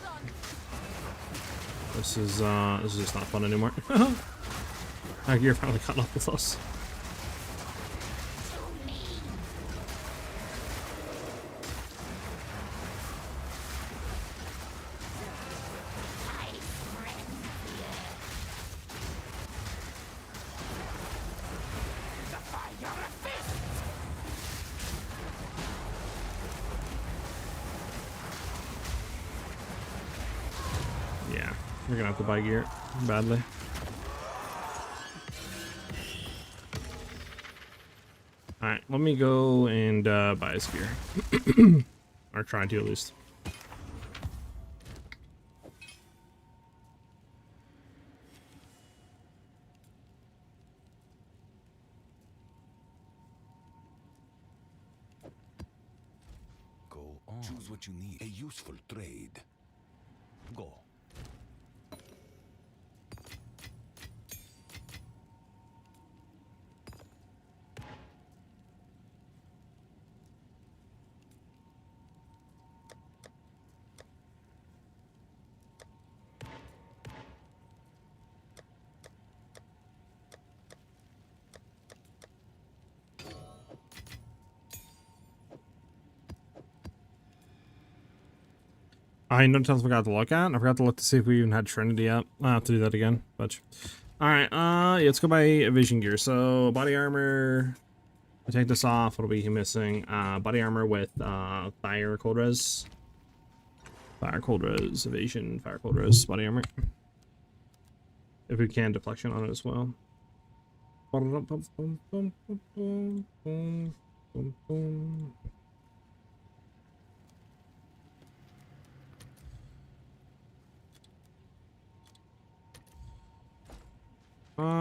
This is just not fun anymore. Our gear finally caught up with us. Yeah, we're gonna have to buy gear badly. Alright, let me go and buy his gear. Or try to at least. Go on. Choose what you need. A useful trade. Go. I noticed I forgot to look at. I forgot to look to see if we even had Trinity up. I'll have to do that again. But alright, yeah, let's go buy evasion gear. So body armor. I take this off. What'll be missing? Body armor with fire cold res. Fire cold res, evasion, fire cold res, body armor. If we can, deflection on it as well.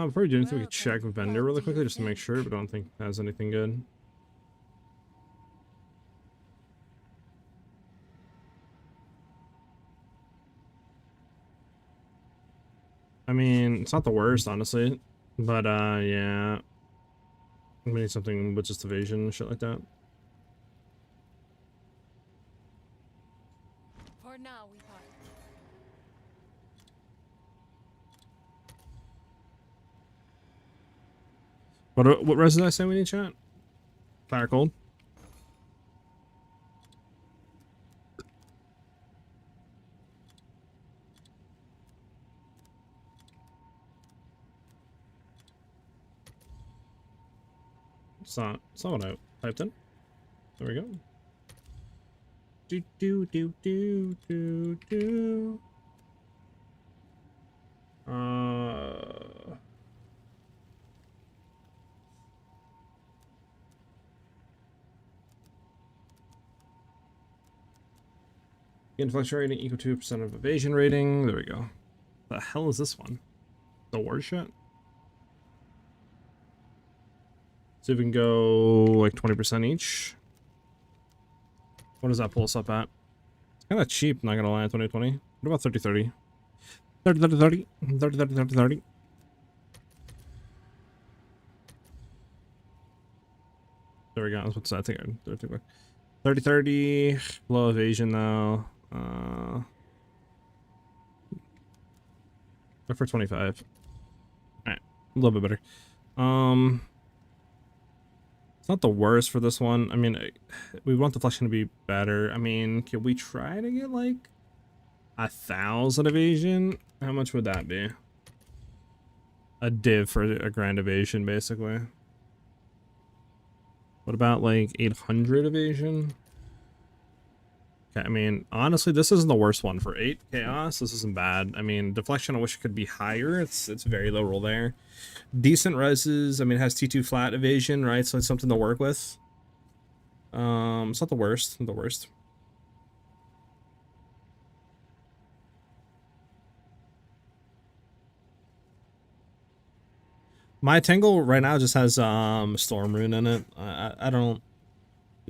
Before we do anything, we can check vendor really quickly just to make sure, but I don't think it has anything good. I mean, it's not the worst, honestly, but yeah, we need something with just evasion and shit like that. For now, we part. What res did I say we need, chat? Fire cold. It's not what I typed in. There we go. Do do do do do do. Inflection rating equal to 2% of evasion rating. There we go. The hell is this one? The war shit? See if we can go like 20% each. What does that pull us up at? It's kind of cheap, not gonna lie, 2020. What about 30-30? 30-30-30. 30-30-30-30. There we go. What's that? I think I 30-30. Low evasion though. Go for 25. Alright. A little bit better. It's not the worst for this one. I mean, we want the deflection to be better. I mean, can we try to get like 1,000 evasion? How much would that be? A div for a grand evasion, basically. What about like 800 evasion? Okay, I mean, honestly, this isn't the worst one for 8 chaos. This isn't bad. I mean, deflection, I wish it could be higher. It's very low roll there. Decent reses. I mean, it has T2 flat evasion, right? So it's something to work with. It's not the worst. Not the worst. My Tangle right now just has Storm Rune in it. I don't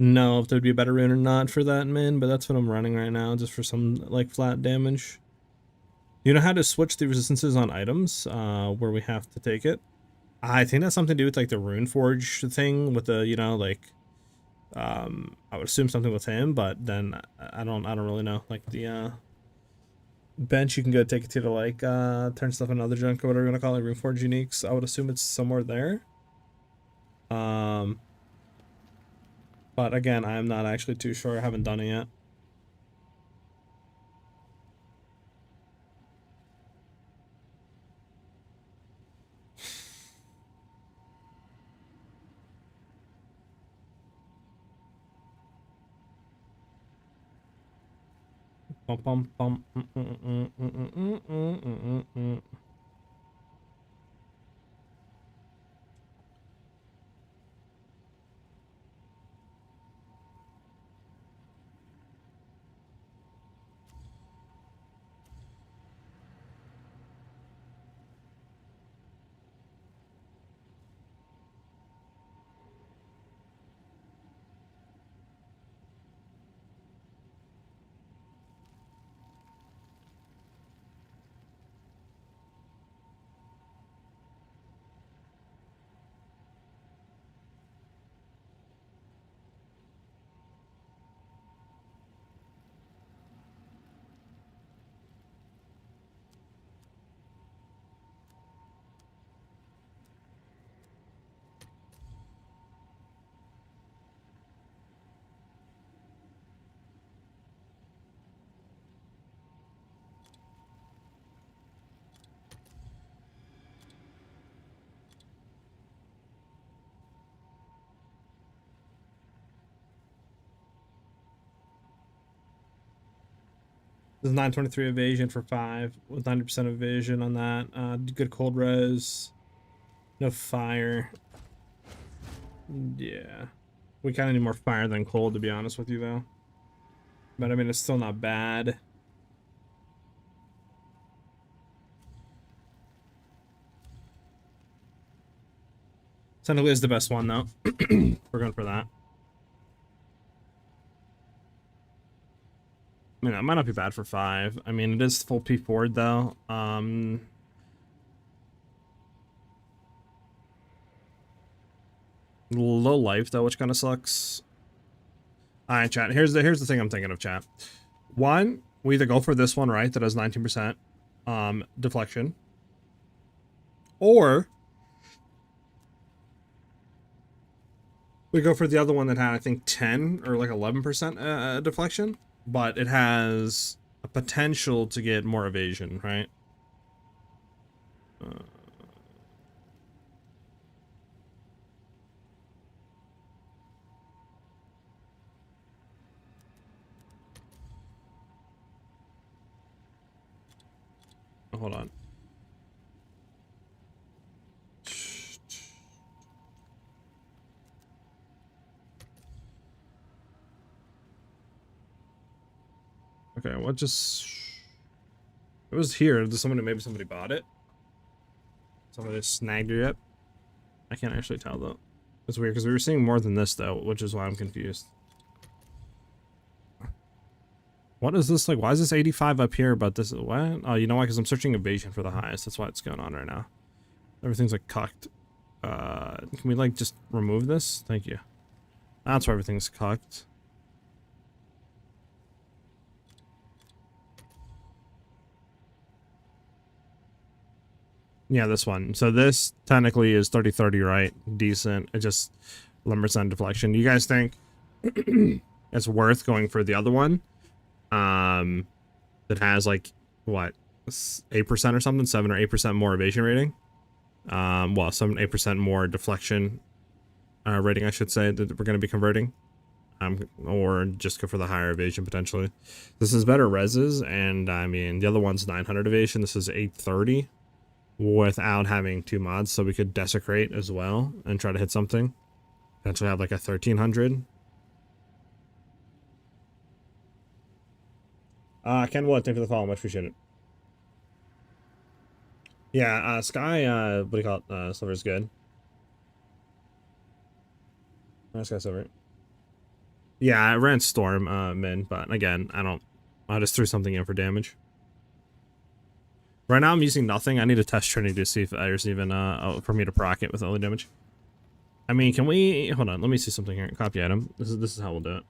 know if there'd be a better rune or not for that min, but that's what I'm running right now, just for some like flat damage. You know how to switch the resistances on items where we have to take it? I think that's something to do with like the Rune Forge thing with the, you know, like I would assume something with him, but then I don't really know. Like the bench, you can go take it to like turn stuff into other junk or whatever you want to call it, Rune Forge uniques. I would assume it's somewhere there. But again, I'm not actually too sure. I haven't done it yet. Bum, bum, bum. There's 923 evasion for 5 with 90% evasion on that. Good cold res. No fire. Yeah. We kind of need more fire than cold, to be honest with you, though. But I mean, it's still not bad. Technically is the best one, though. We're going for that. I mean, that might not be bad for 5. I mean, it is full P forward, though. Low life, though, which kind of sucks. Alright, chat. Here's the thing I'm thinking of, chat. One, we either go for this one, right, that has 19% deflection. Or we go for the other one that had, I think, 10 or like 11% deflection. But it has a potential to get more evasion, right? Hold on. Okay, what just... It was here. Maybe somebody bought it? Somebody snagged it? I can't actually tell, though. It's weird, because we were seeing more than this, though, which is why I'm confused. What is this, like, why is this 85 up here, but this is, what? Oh, you know why? Because I'm searching evasion for the highest. That's why it's going on right now. Everything's, like, cucked. Can we, like, just remove this? Thank you. That's why everything's cucked. Yeah, this one. So this technically is 30-30, right? Decent. It just 11% deflection. You guys think it's worth going for the other one? That has like what, 8% or something, 7 or 8% more evasion rating. Well, 7-8% more deflection rating, I should say, that we're going to be converting. Or just go for the higher evasion potentially. This is better reses, and I mean the other one's 900 evasion. This is 830 without having 2 mods, so we could desecrate as well and try to hit something. Potentially have like a 1300. Ken Wood, thank you for the follow. Much appreciated. Yeah, Sky, what do you call it? Silver is good. Sky Silver. Yeah, I ran Storm, Min, but again, I just threw something in for damage. Right now I'm using nothing. I need to test Trinity to see if there's even for me to proc it with early damage. I mean, can we hold on? Let me see something here. Copy item. This is how we'll do it.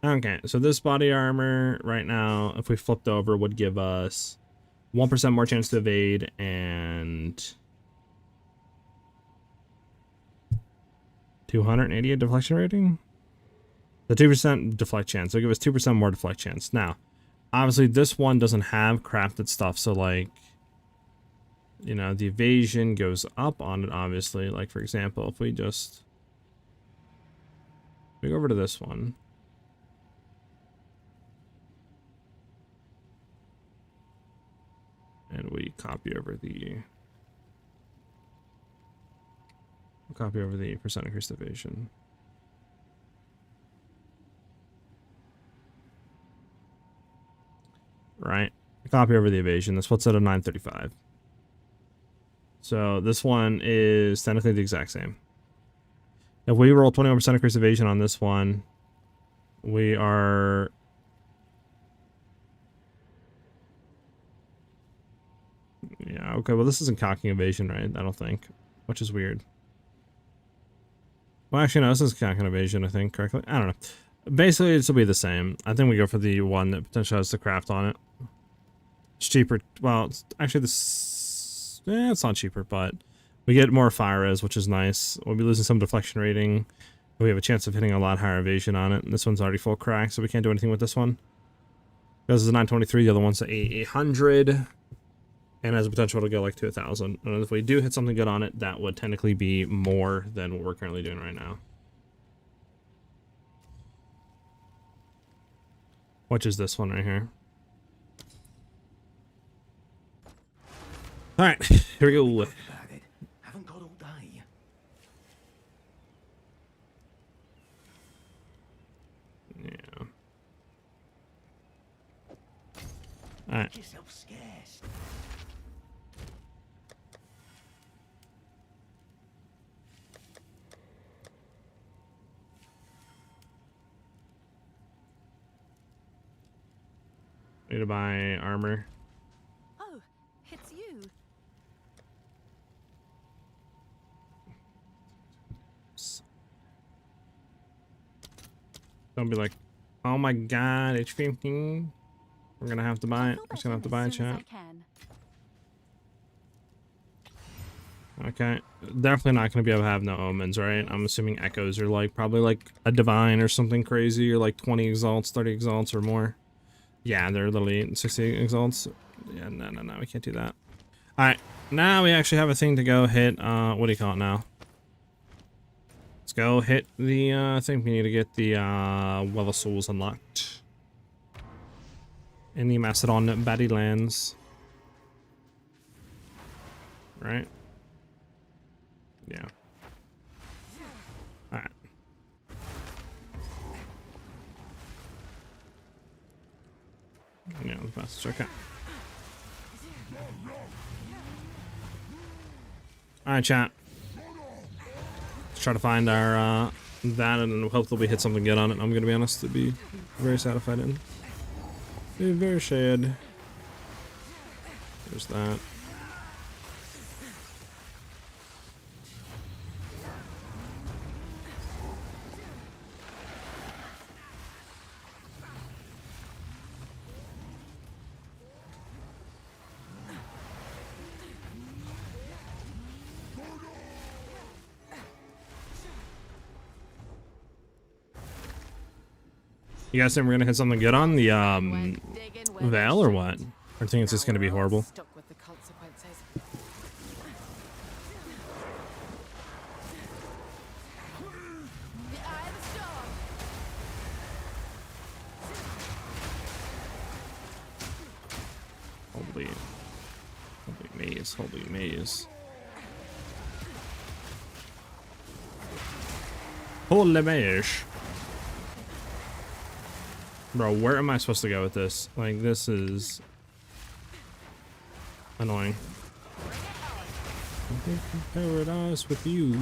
Okay, so this body armor right now, if we flipped over, would give us 1% more chance to evade and 288 deflection rating. The 2% deflect chance, so give us 2% more deflect chance. Now, obviously this one doesn't have crafted stuff, so like, you know, the evasion goes up on it, obviously. Like, for example, if we go over to this one. And we copy over the percent increased evasion. Right? Copy over the evasion. This puts it at 935. So this one is technically the exact same. If we roll 21% increased evasion on this one, we are... Yeah, okay, well this isn't cocking evasion, right? I don't think. Which is weird. Well, actually, no, this is cocking evasion, I think, correctly. I don't know. Basically, this will be the same. I think we go for the one that potentially has the craft on it. It's cheaper. Well, it's actually, this... Yeah, it's not cheaper, but we get more fire res, which is nice. We'll be losing some deflection rating. We have a chance of hitting a lot higher evasion on it. And this one's already full crack, so we can't do anything with this one. This is a 923, the other one's a 800. And has a potential to go like to 1,000. And if we do hit something good on it, that would technically be more than what we're currently doing right now. Which is this one right here. Alright, here we go. Haven't got all day. Yeah. Alright. Yourself scarce. Need to buy armor. Oh, it's you. Don't be like, oh my god, it's 15. We're gonna have to buy it. We're just gonna have to buy it, chat. Okay, definitely not gonna be able to have no omens, right? I'm assuming echoes are like probably like a divine or something crazy, or like 20 exalts, 30 exalts or more. Yeah, they're literally 60 exalts. Yeah, no, we can't do that. All right, now we actually have a thing to go hit. What do you call it now? Let's go hit the. I think we need to get the Well of Souls unlocked in the Macedon Baddylands. Right. Yeah. Alright. Yeah, that's okay. Alright, chat. Let's try to find our that, and hopefully we hit something good on it. I'm gonna be honest, to be very satisfied in. Be very shade. There's that. You guys think we're gonna hit something good on the Veil or what? I think it's just gonna be horrible. Stuck with the consequences. The eye of the storm. Holy maze, holy maze. Holy maze. Bro, where am I supposed to go with this? Like, this is annoying. Paradise with you.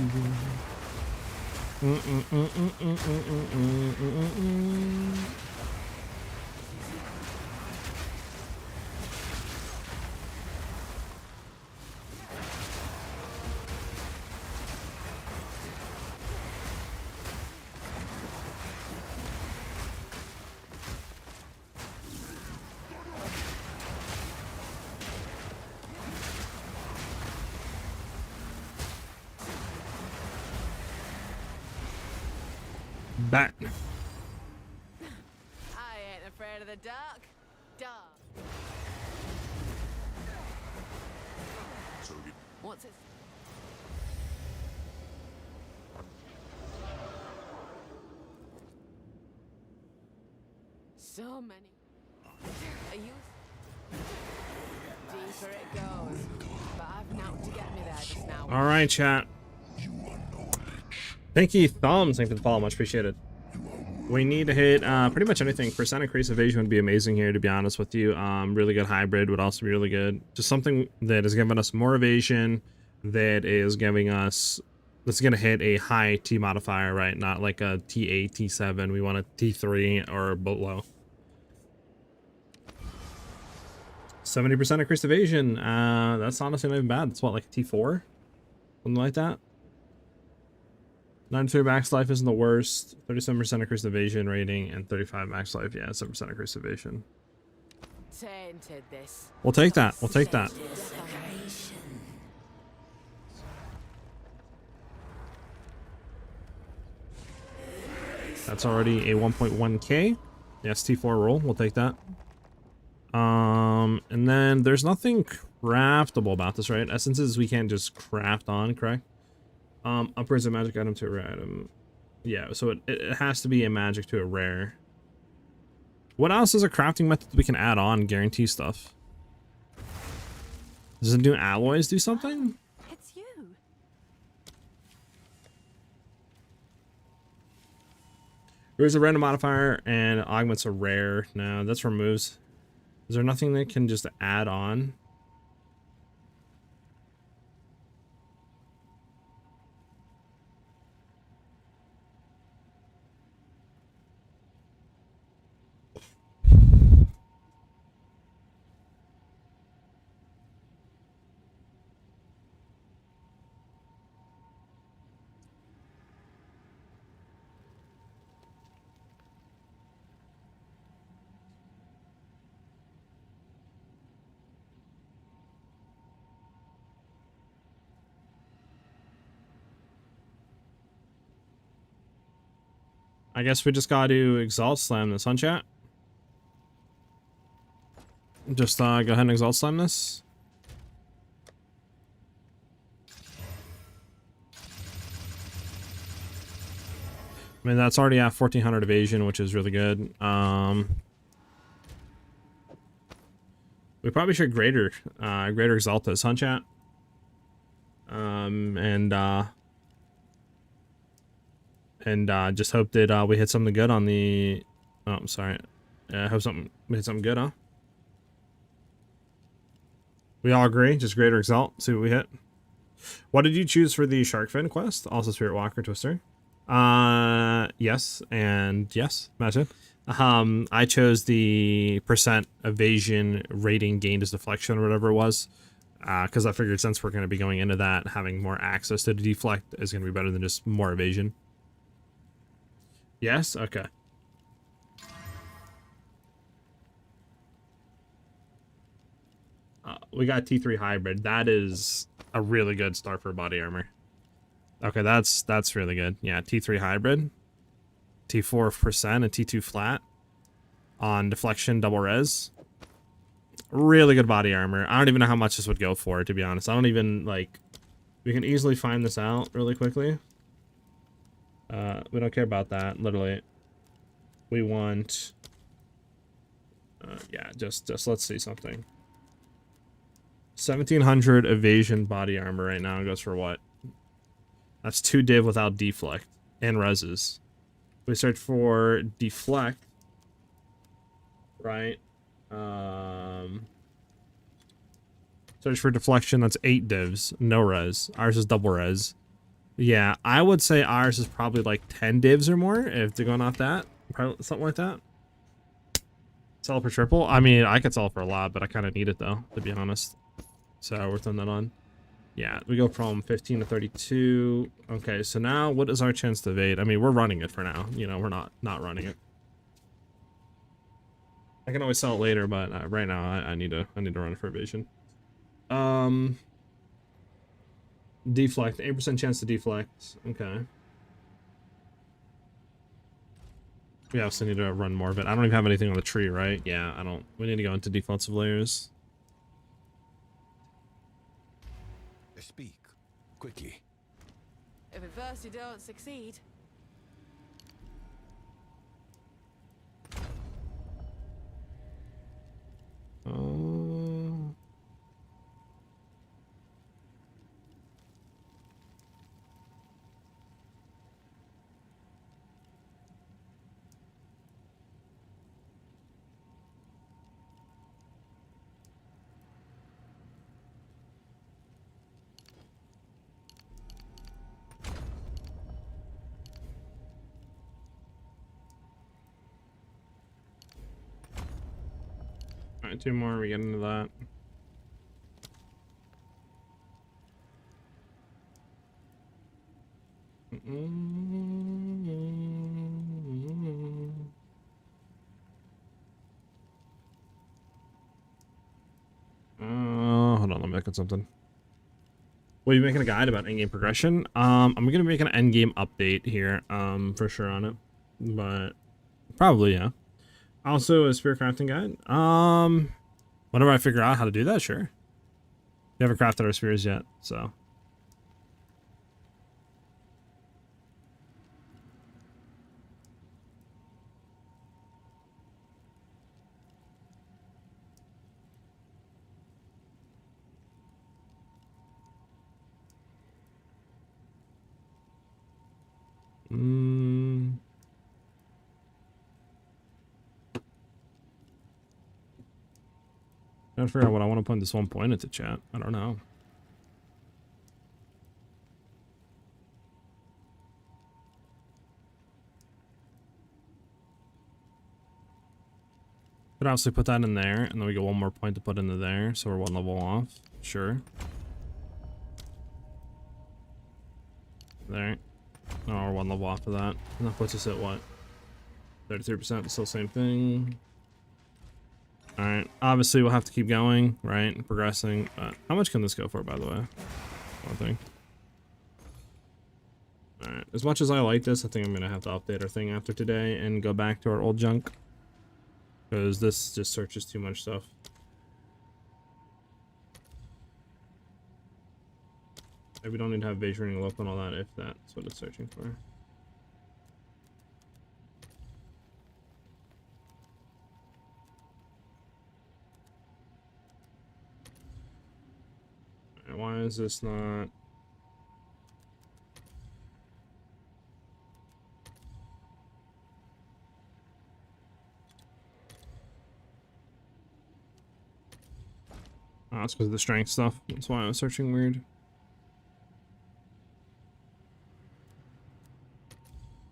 Bat. I ain't afraid of the dark. What's it? So many. Are you? Deeper it goes. But I've not to get me there just now. All right, chat. Thank you, Thumbs. Thank you for the follow. Much appreciated. We need to hit pretty much anything. Percent increase evasion would be amazing here, to be honest with you. Really good hybrid would also be really good. Just something that is giving us more evasion, that is giving us, that's going to hit a high T modifier, right? Not like a T8, T7. We want a T3 or below. 70% increased evasion. That's honestly not even bad. That's what, like a T4? Something like that. 93 max life isn't the worst. 37% increased evasion rating and 35 max life. Yeah, 7% increased evasion. Tainted this. We'll take that. We'll take that. That's already a 1.1k. Yes, T4 roll. We'll take that. And then there's nothing craftable about this, right? Essences we can't just craft on, correct? Upgrades a magic item to a rare item. Yeah, so it has to be a magic to a rare. What else is a crafting method that we can add on guarantee stuff? Does it do alloys do something? It's you. There's a random modifier and augments a rare. No, that's removes. Is there nothing that can just add on? I guess we just gotta exalt slam this, huh, chat? Just go ahead and exalt slam this. I mean, that's already at 1400 evasion, which is really good. We probably should greater exalt this, huh, chat? And just hope that we hit something good on the. Oh, I'm sorry. I hope we hit something good, huh? We all agree. Just greater exalt. See what we hit. What did you choose for the shark fin quest? Also, Spirit Walker Twister. Yes and yes. Imagine. I chose the percent evasion rating gained as deflection or whatever it was. Because I figured since we're going to be going into that, having more access to the deflect is going to be better than just more evasion. Yes? Okay. We got T3 hybrid. That is a really good start for body armor. Okay, that's really good. Yeah, T3 hybrid. T4% and T2 flat. On deflection, double res. Really good body armor. I don't even know how much this would go for, to be honest. I don't even, like... We can easily find this out really quickly. We don't care about that, literally. We want... yeah, just let's see something. 1700 evasion body armor right now goes for what? That's 2 div without deflect and reses. We search for deflect, right? Search for deflection, that's 8 divs, no res. Ours is double res. Yeah, I would say ours is probably like 10 divs or more if they're going off that. Probably something like that. Sell for triple? I mean, I could sell for a lot, but I kind of need it though, to be honest. So we're throwing that on. Yeah, we go from 15 to 32. Okay, so now what is our chance to evade? I mean, we're running it for now. You know, we're not running it. I can always sell it later, but right now I need to run for evasion. Deflect, 8% chance to deflect. Okay. We also need to run more of it. I don't even have anything on the tree, right? Yeah, I don't. We need to go into defensive layers. Speak quickly. If at first you don't succeed. Alright, 2 more, we get into that. Hold on, let me look at something. What, are you making a guide about endgame progression? I'm gonna make an endgame update here, for sure on it. But probably, yeah. Also a spear crafting guide. Whenever I figure out how to do that, sure. We haven't crafted our spears yet, so. Trying to figure out what I want to put in this one point into chat. I don't know. Could obviously put that in there, and then we get one more point to put into there, so we're 1 level off. Sure. There. Oh, we're 1 level off of that. And that puts us at what? 33%, still same thing. Alright, obviously we'll have to keep going, right? Progressing. How much can this go for, by the way? One thing. Alright, as much as I like this, I think I'm gonna have to update our thing after today and go back to our old junk. Because this just searches too much stuff. Maybe we don't need to have base running local and all that if that's what it's searching for. Why is this not? Oh, it's because of the strength stuff. That's why I was searching weird.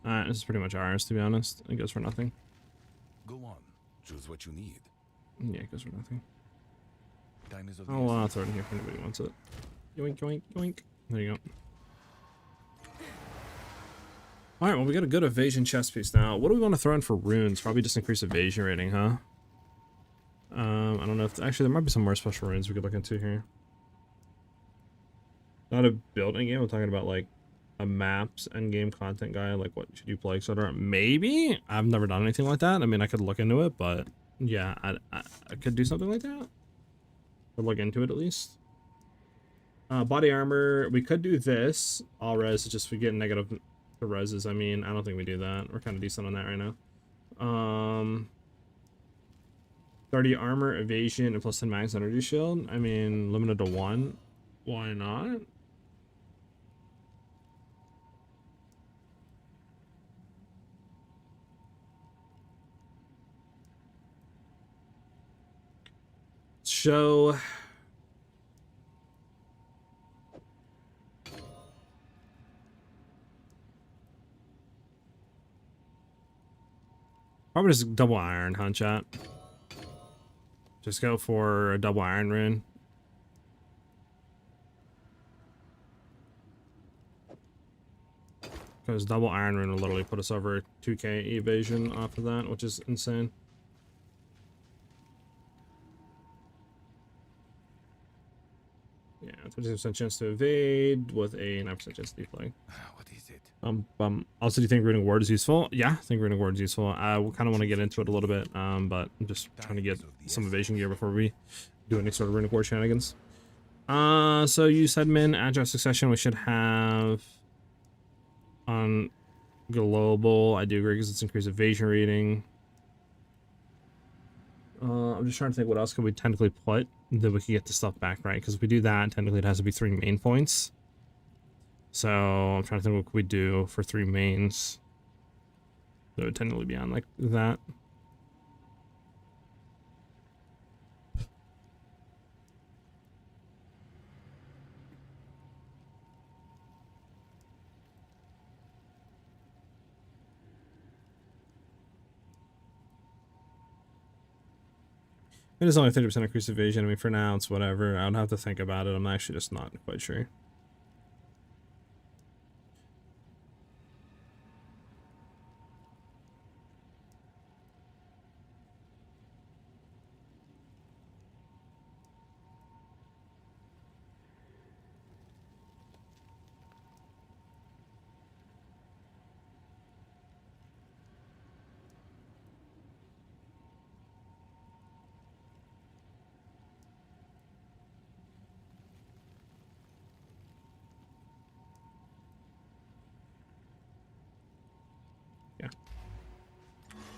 This is pretty much ours, to be honest. It goes for nothing. Go on. Choose what you need. Yeah, it goes for nothing. Time is of I'll throw it in here if anybody wants it. Yoink, yoink, yoink. There you go. Alright, well, we got a good evasion chest piece now. What do we want to throw in for runes? Probably just increase evasion rating, huh? I don't know if... Actually, there might be some more special runes we could look into here. Not a building game. I'm talking about, like, a maps endgame content guide. Like, what should you play, etc. Maybe? I've never done anything like that. I mean, I could look into it, but... Yeah, I could do something like that. Or look into it, at least. Body armor. We could do this. All res. It's just we get negative... The reses, I mean, I don't think we do that. We're kind of decent on that right now. 30 armor, evasion, and plus 10 max energy shield. I mean, limited to 1. Why not? Show. Probably just double iron, huh, chat? Just go for a double iron rune. Because double iron rune will literally put us over 2k evasion off of that, which is insane. Yeah, 20% chance to evade with a 9% chance to deflect. What is it? Also, do you think runic ward is useful? Yeah, I think runic ward is useful. I kind of want to get into it a little bit, but I'm just trying to get some evasion gear before we do any sort of runic ward shenanigans. So you said min agile succession we should have on global. I do agree because it's increased evasion rating. I'm just trying to think what else could we technically put that we could get the stuff back, right? Because if we do that, technically it has to be 3 main points. So I'm trying to think what could we do for 3 mains that would technically be on like that. It is only 30% increased evasion. I mean, for now, it's whatever. I would have to think about it. I'm actually just not quite sure. Yeah.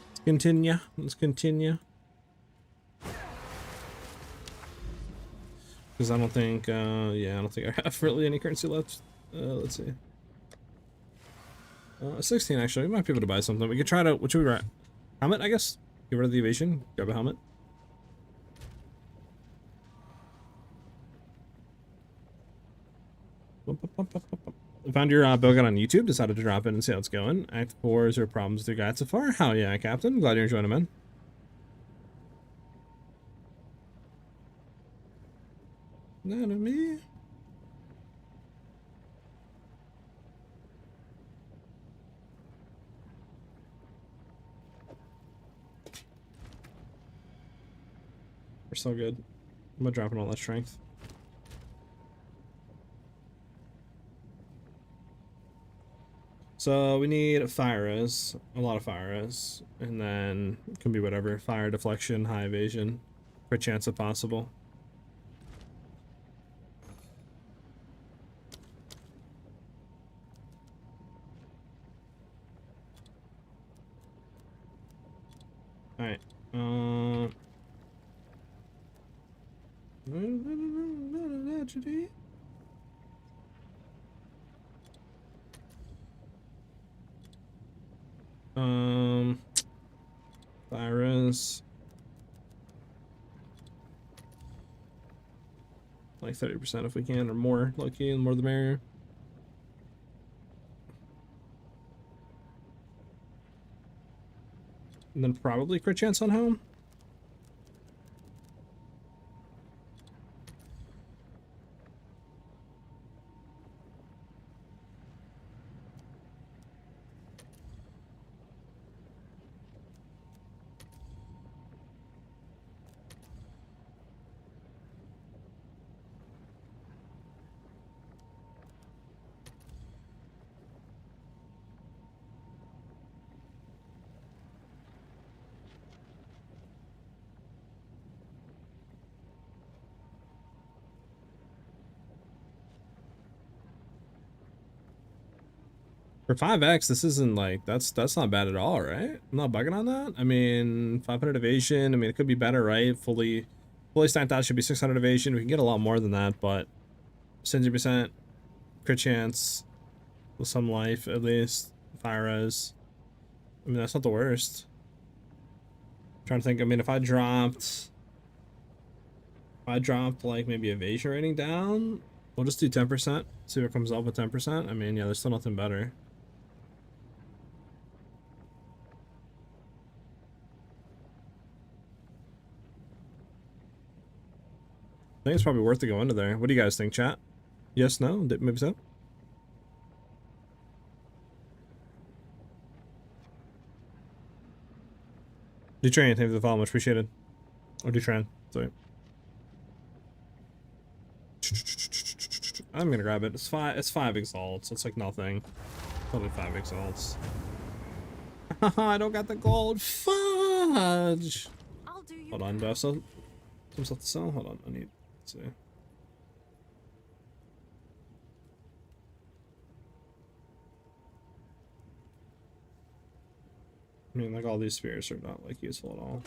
Let's continue. Let's continue. Because I don't think, yeah, I don't think I have really any currency left. Let's see. 16 actually. We might be able to buy something. We could try to, what should we write? Helmet, I guess? Get rid of the evasion. Grab a helmet. I found your build guide on YouTube. Decided to drop in and see how it's going. Act 4, is there problems with your guide so far? Hell yeah, Captain. Glad you're enjoying it, man. None of me. We're so good. I'm gonna drop in all that strength. So we need fire res, a lot of fire res, and then it can be whatever. Fire deflection, high evasion, crit chance if possible. All right. Virus. Like 30% if we can, or more. Lucky, the more the merrier. And then probably crit chance on home. For 5x, this isn't like, that's not bad at all, right? I'm not bugging on that. I mean, 500 evasion, I mean, it could be better, right? Fully stacked out should be 600 evasion. We can get a lot more than that, but 70% crit chance with some life, at least. Fire res. I mean, that's not the worst. I'm trying to think, I mean, if I dropped like maybe evasion rating down, we'll just do 10%. See what comes up with 10%. I mean, yeah, there's still nothing better. I think it's probably worth to go into there. What do you guys think, chat? Yes, no? Maybe so? Dutran, thank you for the follow, much appreciated. Or Dutran, sorry. I'm gonna grab it. It's five exalts. It's like nothing. Probably 5 exalts. I don't got the gold. Fudge. Hold on, do I have some stuff to sell? Hold on, I need. Let's see. I mean, like all these spheres are not like useful at all.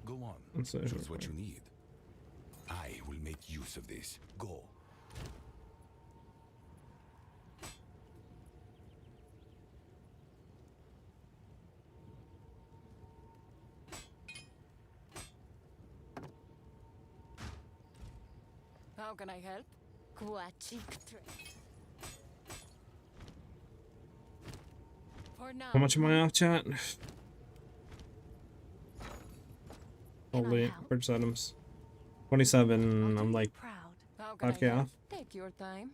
Go on. Choose what you need. I will make use of this. Go. How can I help? For now. How much am I off, chat? Holy purchase items. 27. I'm like 5k off. Take your time.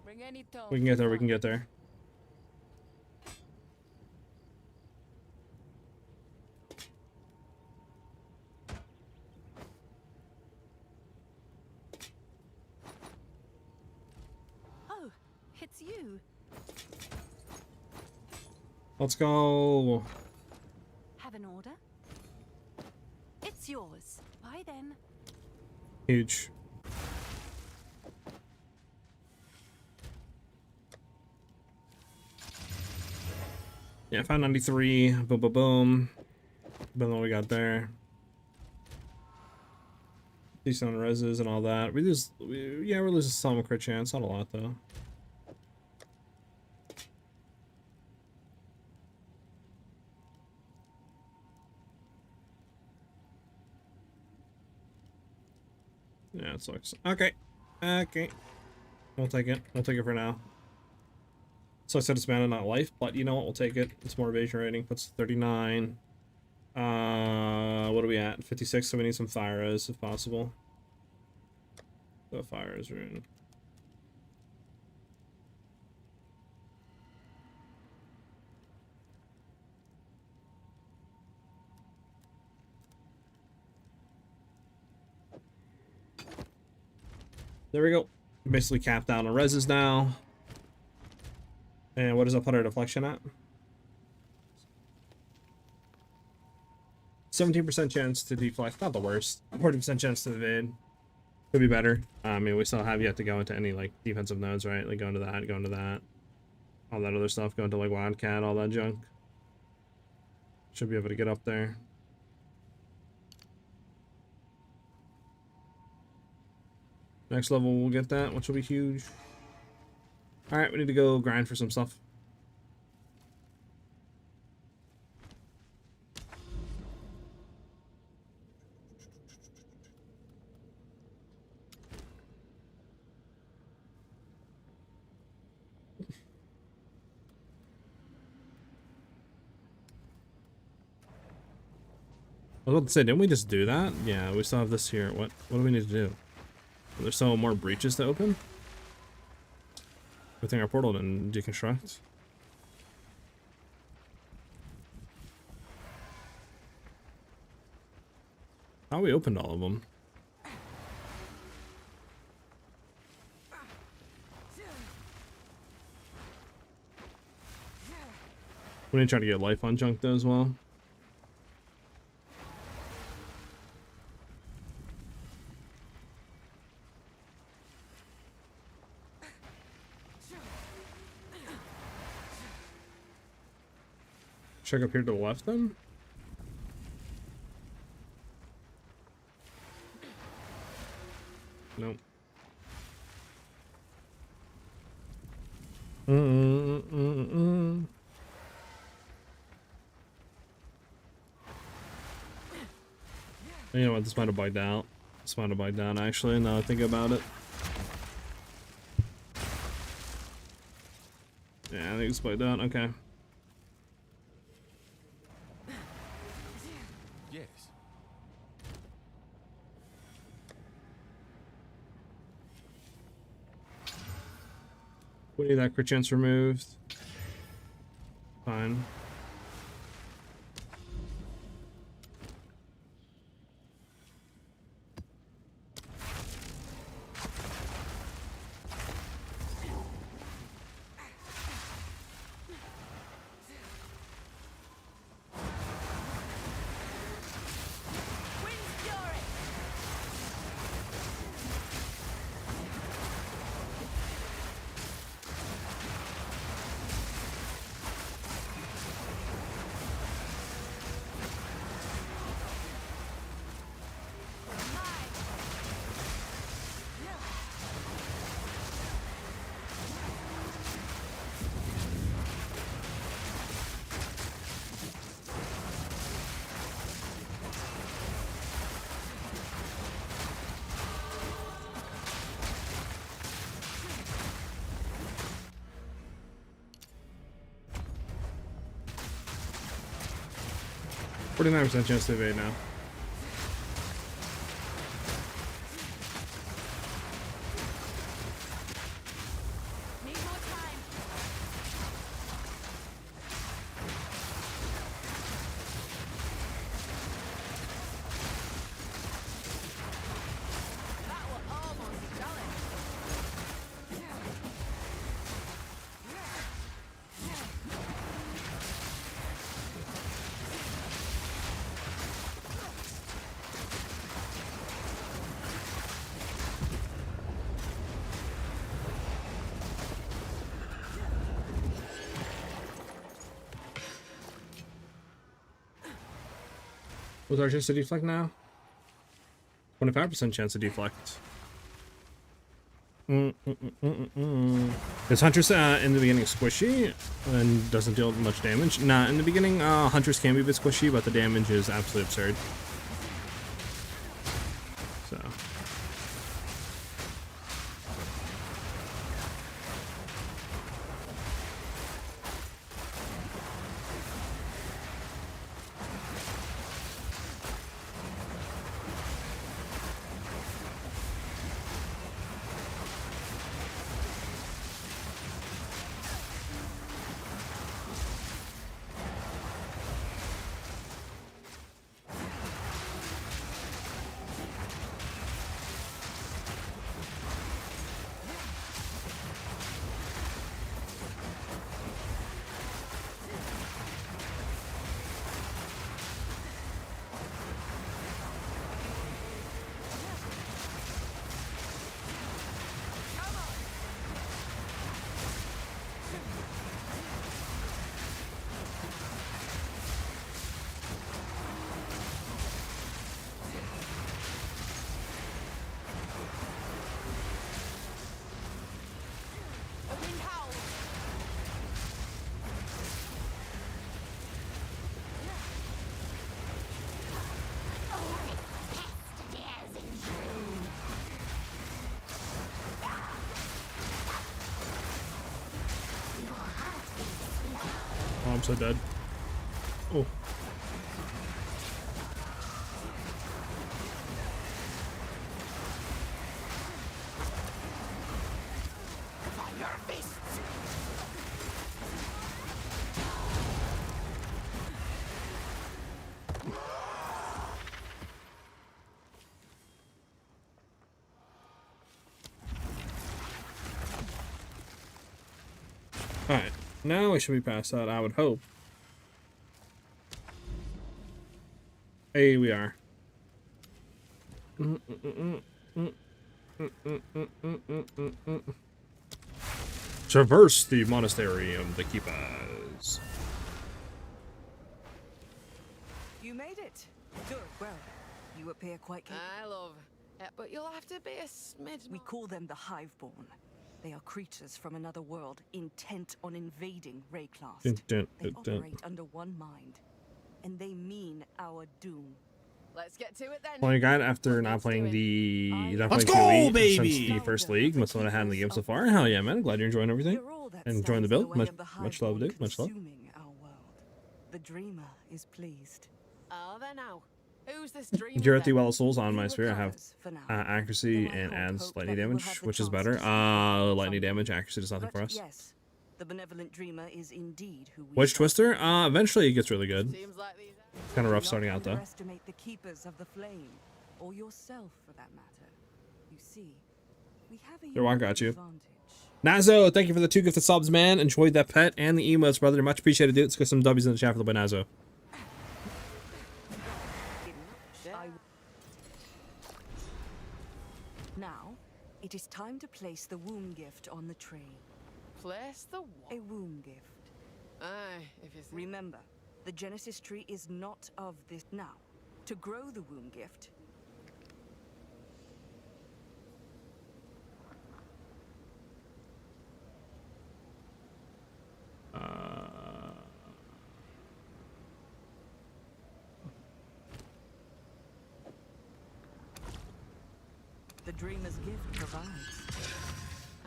Bring any tone. We can get there. We can get there. Oh, it's you. Let's go. Have an order? It's yours. Bye then. Huge. Yeah, 593. Boom, boom, boom. Boom, what we got there. Decent on reses and all that. We lose. Yeah, we're losing some crit chance. Not a lot though. Yeah, it sucks. Okay. Okay. We'll take it. We'll take it for now. So I said it's mana, not life, but you know what? We'll take it. It's more evasion rating. Puts 39. What are we at? 56, so we need some fire res if possible. The fire res rune. There we go. Basically capped down on reses now. And what does that put our deflection at? 17% chance to deflect. Not the worst. 40% chance to evade. Could be better. I mean, we still have yet to go into any like defensive nodes, right? Like go into that. All that other stuff. Go into like Wildcat, all that junk. Should be able to get up there. Next level we'll get that, which will be huge. Alright, we need to go grind for some stuff. I was about to say, didn't we just do that? Yeah, we still have this here. What do we need to do? There's still more breaches to open? Good thing our portal didn't deconstruct. How we opened all of them? We need to try to get life on junk though as well. Check up here to the left then. Nope. You know what? This might have bugged out. This might have bugged out actually. Now I think about it. Yeah, I think it's bugged out. Okay. Yes. We need that crit chance removed. Fine. %49 chance to evade now. Need more time. That will almost done it. What's our chance to deflect now? 25% chance to deflect. Is Huntress in the beginning squishy and doesn't deal much damage? Nah, in the beginning, Huntress can be a bit squishy, but the damage is absolutely absurd. So. Oh, I'm so dead. Oh. Alright, now we should be past that, I would hope. Hey, we are. Traverse the monastery of the keepers. made it. Good. Well, you appear quite capable. I love it, but you'll have to be a smidge We more. call them the Hiveborn. They are creatures from another world intent on invading Rayclast. They operate under one mind, and they mean our doom. Let's get to it then. Playing guide after What not needs playing doing? not Let's playing go, PoE since baby! the first league. Most of what I had in the game so far. Hell yeah, man! Glad you're enjoying everything You're all that and enjoying the stands in build. way of the Much love, Hiveborn dude. Much love. consuming our world. The dreamer is pleased. Are there now? Who's this dreamer? You're at the then? Well of Souls on He my sphere. I have recovers for now. accuracy Though I and hold adds hope lightning that he will damage, have the which is chance better. to speak with Lightning someday. damage, accuracy does nothing But for us. yes, the benevolent dreamer is indeed who we Witch serve. Twister? Eventually it gets really good. Seems like these. Kind of rough Do starting not out though. underestimate the keepers of the flame, or yourself for that matter. You see, we have a Here, I got you. advantage. Nazo, thank you for the 2 gifted subs, man. Enjoyed that pet and the emotes, brother. Much appreciated, dude. Let's get some W's in the chat for the boy Nazo. Now, it is time to place the womb gift on the tree. Place the A what? womb gift. Aye, if you say. Remember, the Genesis tree is not of this. Now, to grow the womb gift, the dreamer's gift provides.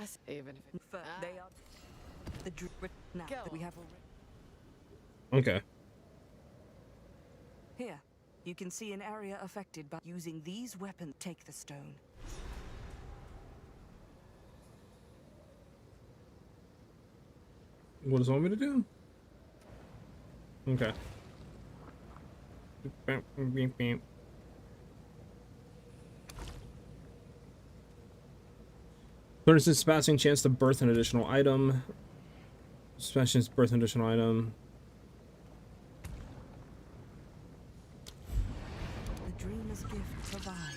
I see, even if it. They are the now Go that we on. have already. Okay. Here, you can see an area affected by using these weapons. Take the stone. What does it want me to do? Okay. There's a passing chance to birth an additional item. Special birth an additional item. The dreamer's gift provides.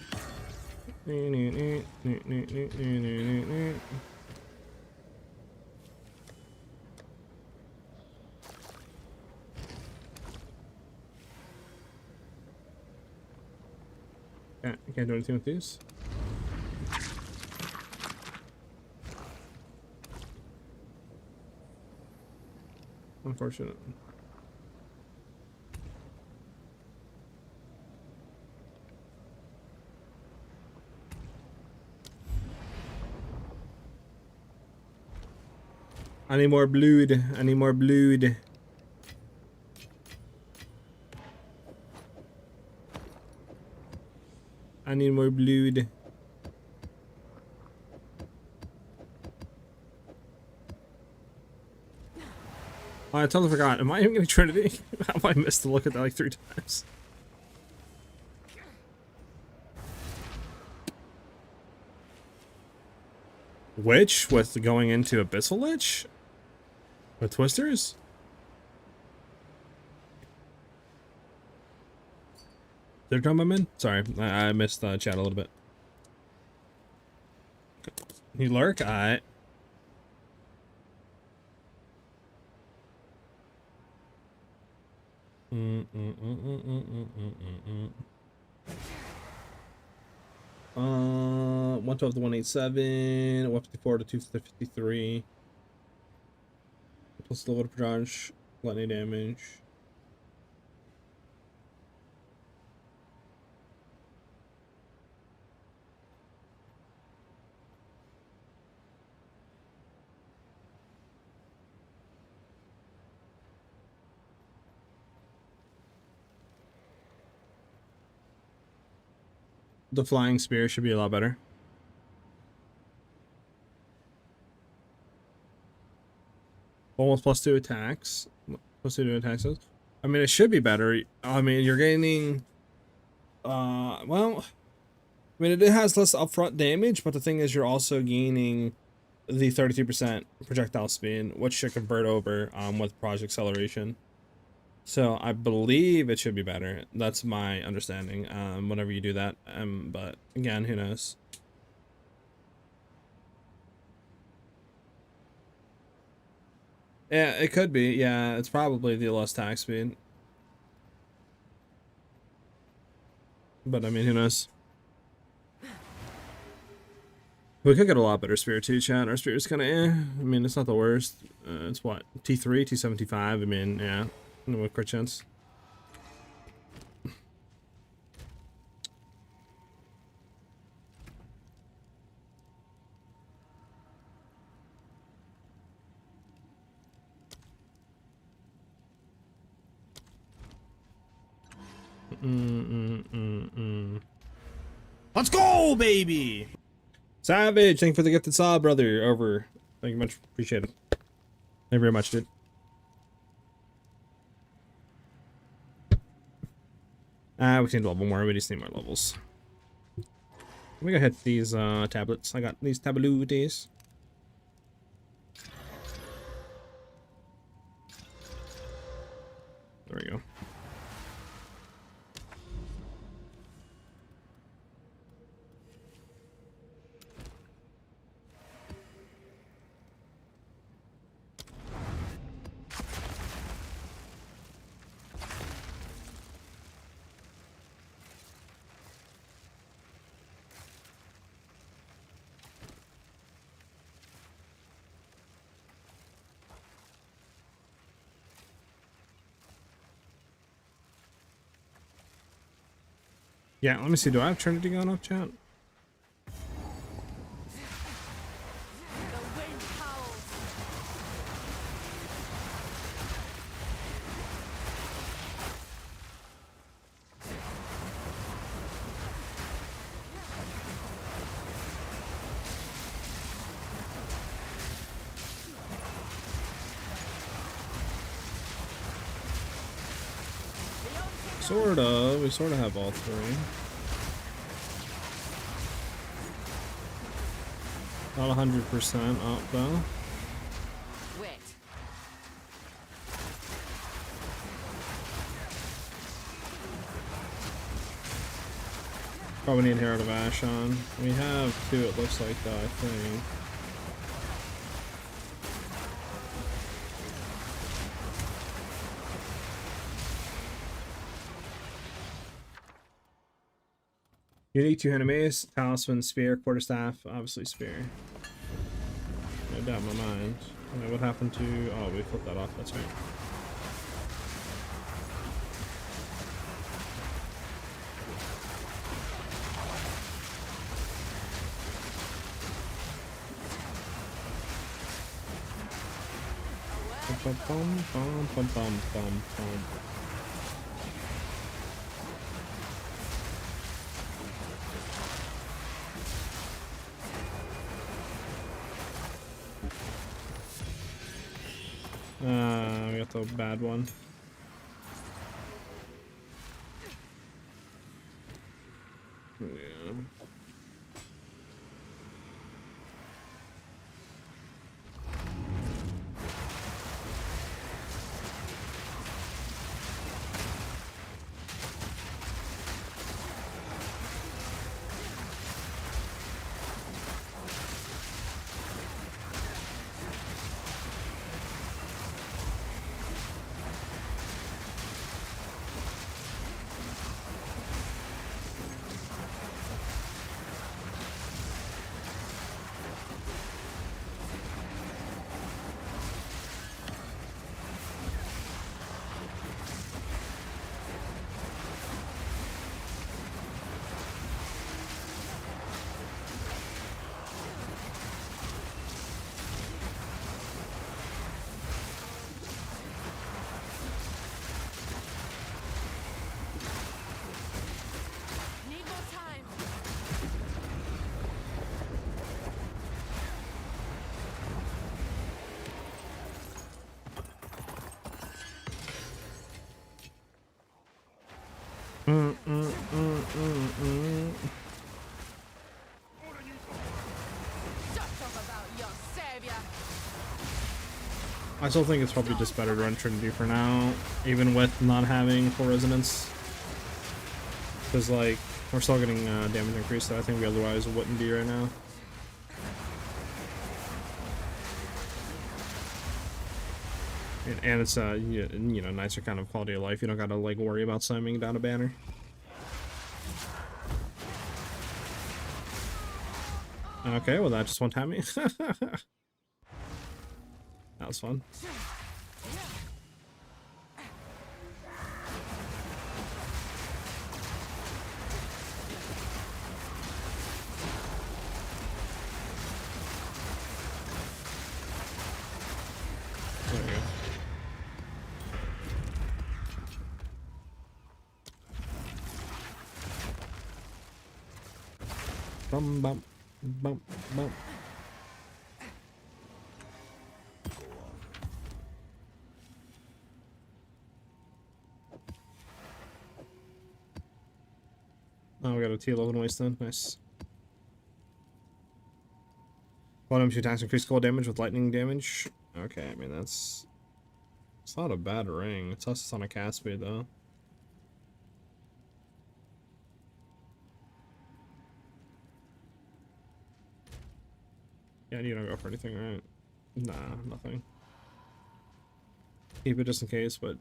Yeah, I can't do anything with these. Unfortunate. I need more blood. I need more blood. I need more blood. Oh, I totally forgot. Am I even gonna Trinity? How have I missed to look at that like 3 times? Witch with going into Abyssal Lich? With Twisters? They're talking about men? Sorry, I missed chat a little bit. You lurk? Alright. Uh, 112 to 187, 154 to 253. Plus the load charge, lightning damage. The flying spear should be a lot better. Almost +2 attacks. +2 to attacks. I mean, it should be better. I mean, you're gaining... well... I mean, it has less upfront damage, but the thing is you're also gaining the 33% projectile speed, which should convert over with Project Acceleration. So I believe it should be better. That's my understanding. Whenever you do that, but again, who knows? Yeah, it could be. Yeah, it's probably the less attack speed. But I mean, who knows? We could get a lot better spear too, chat. Our spear's kind of eh. I mean, it's not the worst. It's what? T3, T75. I mean, yeah. No crit chance. Let's go, baby! Savage, thank you for the gifted sub, brother. Over. Thank you much. Appreciate it. Thank you very much, dude. We need a level more. We just need more levels. Let me go hit these tablets. I got these tabloids. There we go. Yeah, let me see. Do I have Trinity going off, chat? The wind howls. Sort of. We sort of have all three. Not 100% up though. Wet. Probably need Herald of Ash on. We have two, it looks like, though, I think. Unique 200 mace, talisman, spear, quarterstaff, obviously spear. No doubt in my mind. What happened to... Oh, we flipped that off, that's right. Bum, bum, bum, bum, bum, bum, bum. We got the bad one. Yeah. Need more time. Shut up about your savior. I still think it's probably just better to run Trinity for now, even with not having full resonance. Because, like, we're still getting damage increase that I think we otherwise wouldn't be right now. And it's, you know, nicer kind of quality of life. You don't gotta, like, worry about slamming down a banner. Okay, well that just one-tapped me. That was fun. There we go. Bum bum bum bum. Oh, we got a T11 waste then. Nice. One of 2 attacks increase cold damage with lightning damage. Okay, I mean it's not a bad ring. It's us on a cast speed though. Yeah, you don't go for anything, right? Nah, nothing. Keep it just in case, but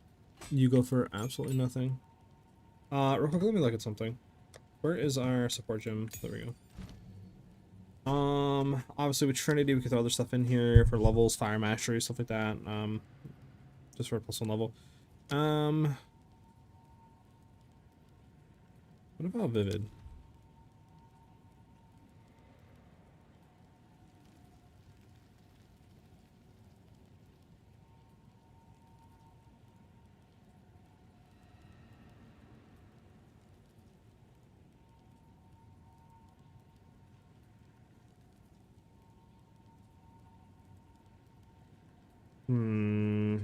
you go for absolutely nothing. Real quick, let me look at something. Where is our support gym? There we go. Obviously with Trinity, we could throw other stuff in here for levels, fire mastery, stuff like that. Just for a +1 level. What about Vivid? Hmm.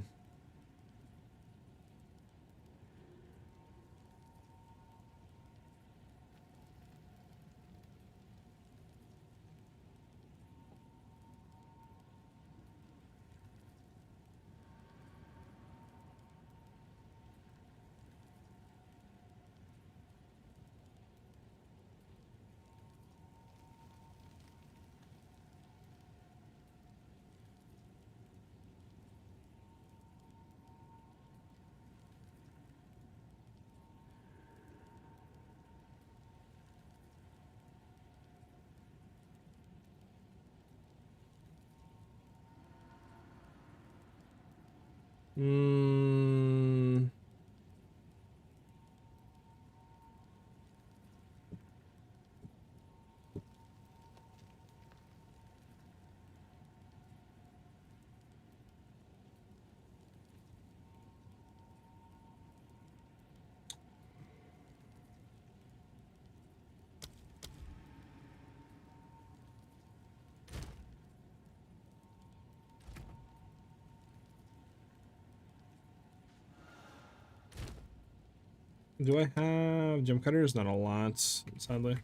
Hmm. Do I have gem cutters? Not a lot, sadly.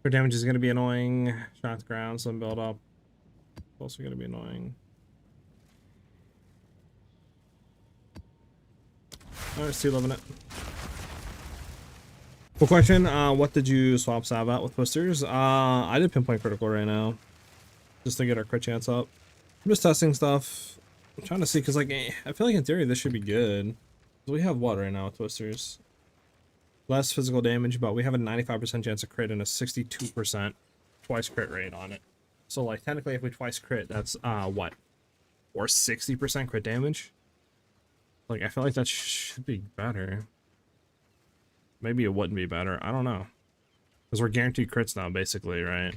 Her damage is going to be annoying. Shot the ground, some build up. Also going to be annoying. Alright, still loving it. Cool question. What did you swap Sav out with posters? I did pinpoint critical right now, just to get our crit chance up. I'm just testing stuff. I'm trying to see, because like I feel like in theory this should be good. We have what right now with twisters? Less physical damage, but we have a 95% chance of crit and a 62% twice crit rate on it. So like technically if we twice crit, that's what? Or 60% crit damage? Like I feel like that should be better. Maybe it wouldn't be better. I don't know. Because we're guaranteed crits now basically, right?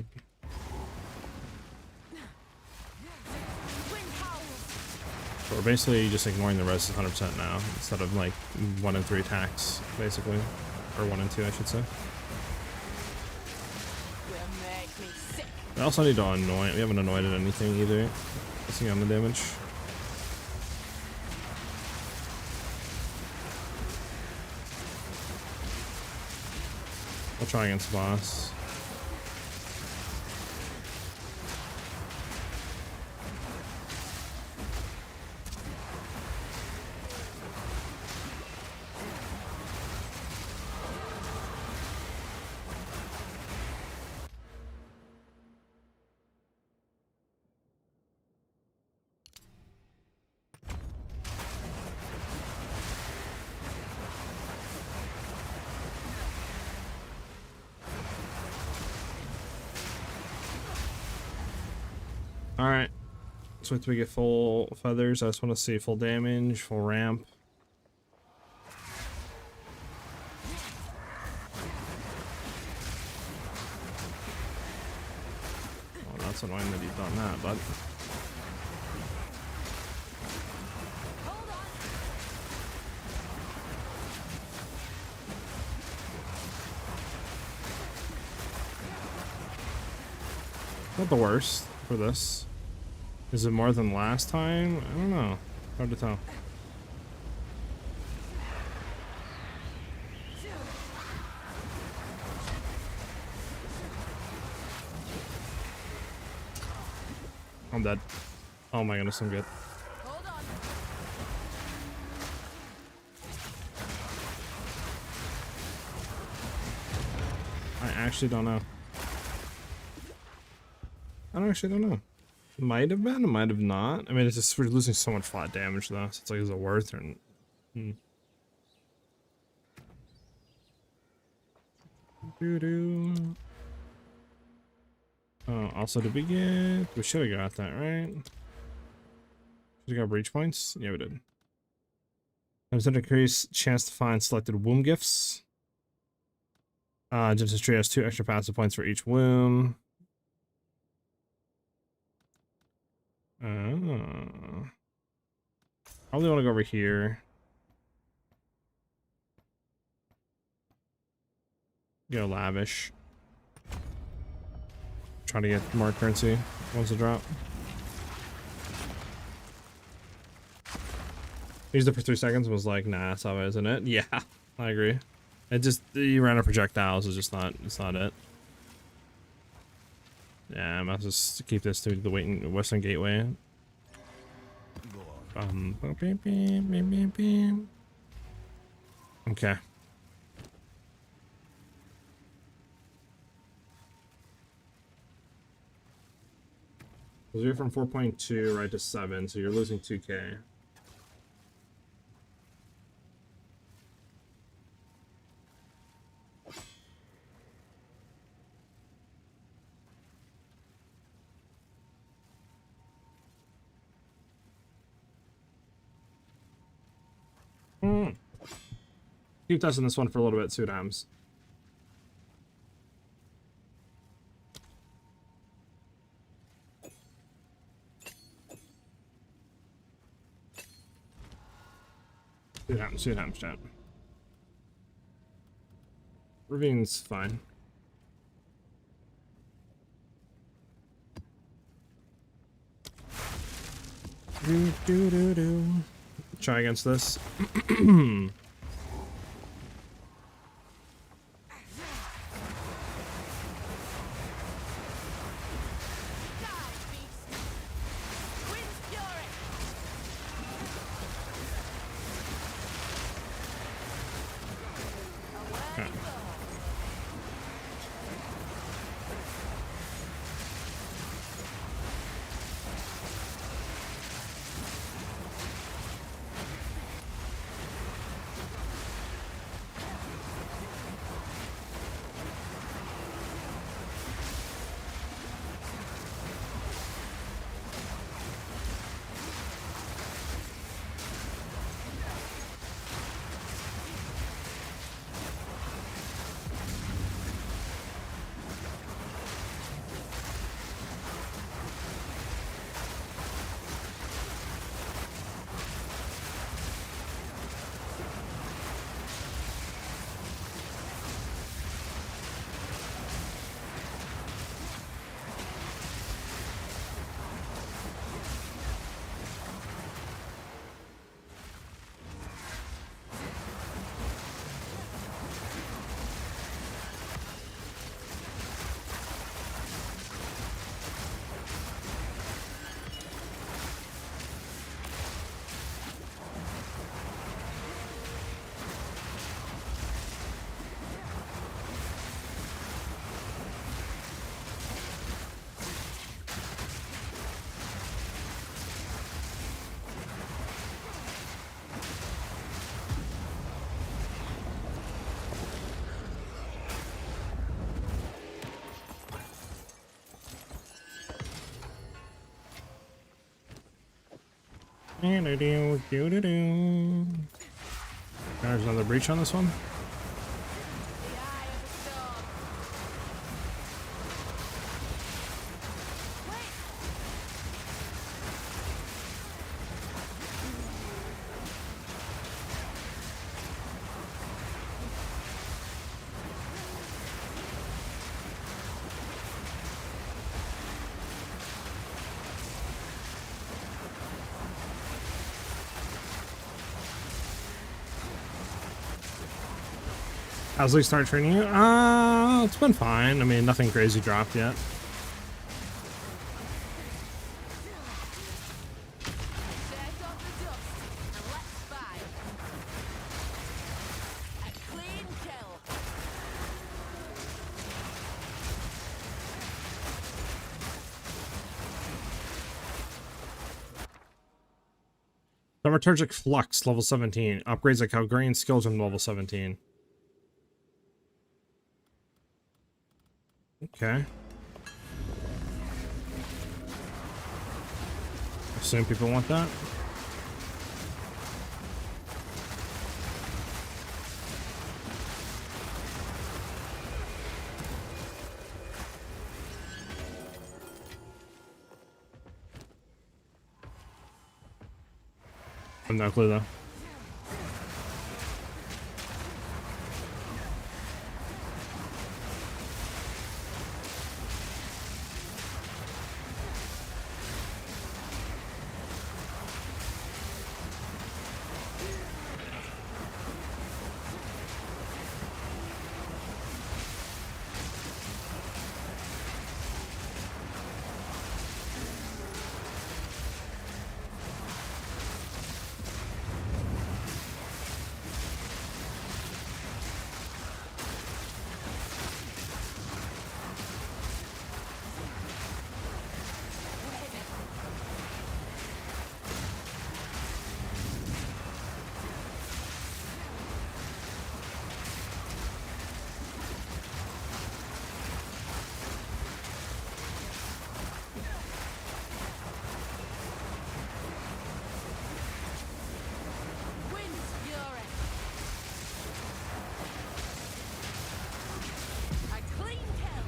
So we're basically just ignoring the rest 100% now, instead of like 1 in 3 attacks, basically. Or 1 in 2, I should say. I also need to annoy. We haven't annoyed at anything either. Missing on the damage. I'll try against the boss. Alright, so wait till we get full feathers. I just want to see full damage, full ramp. Oh, that's annoying that you've done that, bud. Not the worst for this. Is it more than last time? I don't know. Hard to tell. I'm dead. Oh my goodness, I'm good. I actually don't know. I actually don't know. Might have been, it might have not. I mean, it's just, we're losing so much flat damage though, so it's like, is it worth it? Doo-doo. Oh, also did we get... We should have got that, right? Should have got breach points? Yeah, we did. There's an increased chance to find selected womb gifts. Genesis Tree has 2 extra passive points for each womb. Probably want to go over here. Go lavish. Try to get more currency once it drop. Used it for 3 seconds and was like, nah, that's how it, isn't it? Yeah, I agree. It just, you ran out of projectiles, it's just not, it's not it. Yeah, I might just keep this to the Western Gateway. Okay. So you're from 4.2 right to 7, so you're losing 2k. Keep testing this one for a little bit, see what happens. See what happens, chat. Ravine's fine. Try against this. There's another breach on this one. The eye of the storm. How's Lee start training you? It's been fine. I mean, nothing crazy dropped yet. Shake off the dust and let's fight. A clean kill. Thaumaturgic Flux, level 17. Upgrades like Calgarian skills from level 17. Okay. Assume people want that. I have no clue though. Wind's fury. A clean kill.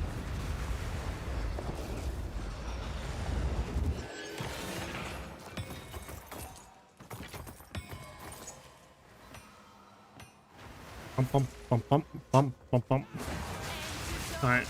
Bump, bump, bump, bump, bump, bump, bump. Alright.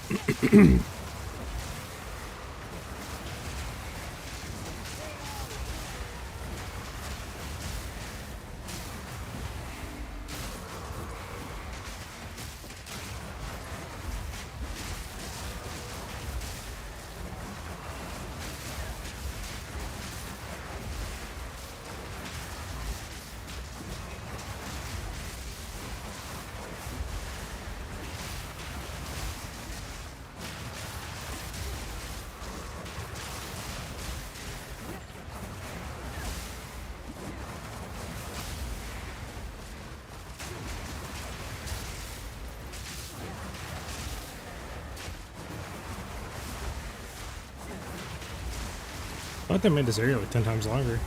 I thought they made this area like 10 times longer.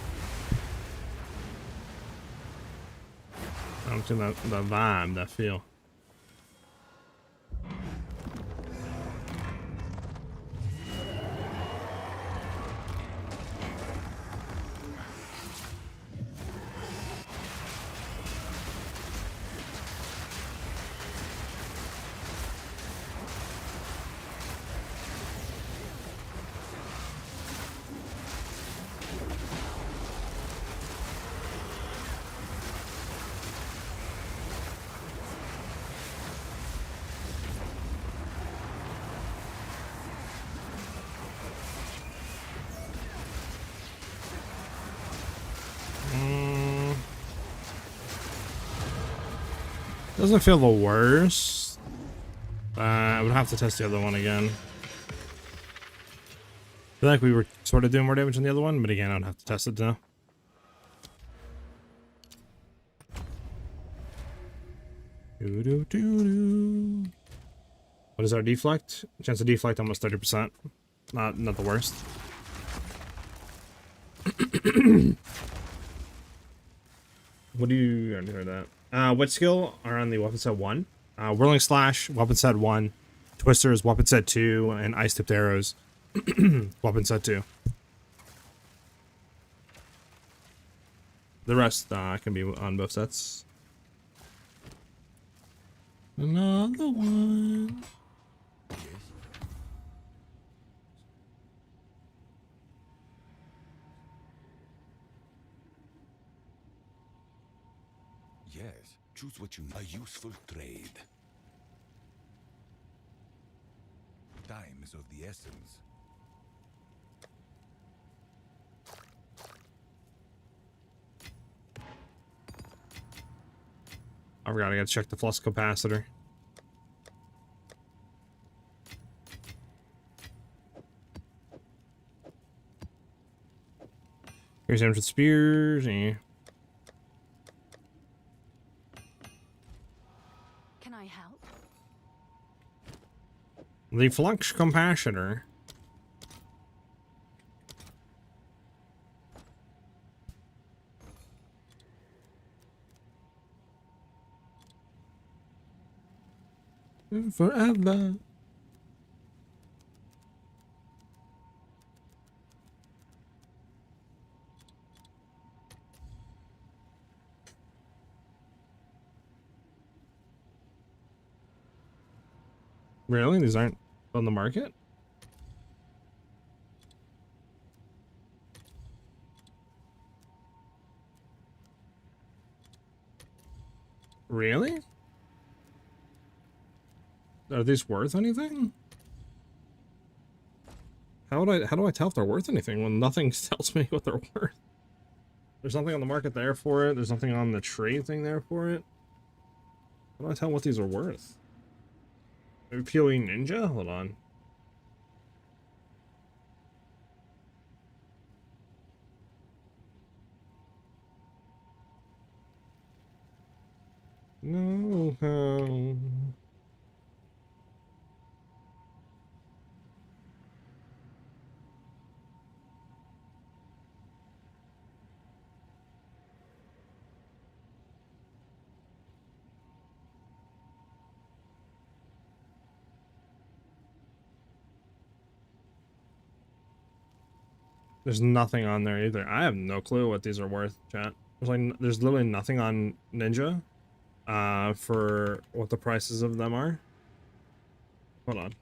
I'm to the vibe, that feel. Doesn't feel the worst. I would have to test the other one again. I feel like we were sort of doing more damage than the other one, but again, I would have to test it now. What is our deflect? Chance of deflect almost 30%. Not the worst. What do you already heard that? What skill are on the weapon set 1? Whirling Slash, weapon set 1. Twisters, weapon set 2. And Ice Tipped Arrows, weapon set 2. The rest can be on both sets. Another one. Yes, choose what you need. A useful trade. Time is of the essence. I forgot, I gotta check the flux capacitor. Here's him with spears. Can I help? The flux capacitor. Forever. Really? These aren't on the market? Really? Are these worth anything? How do I tell if they're worth anything when nothing tells me what they're worth? There's nothing on the market there for it. There's nothing on the trade thing there for it. How do I tell what these are worth? Maybe PoE Ninja? Hold on. No, how? There's nothing on there either. I have no clue what these are worth, chat. There's literally nothing on Ninja for what the prices of them are. Hold on.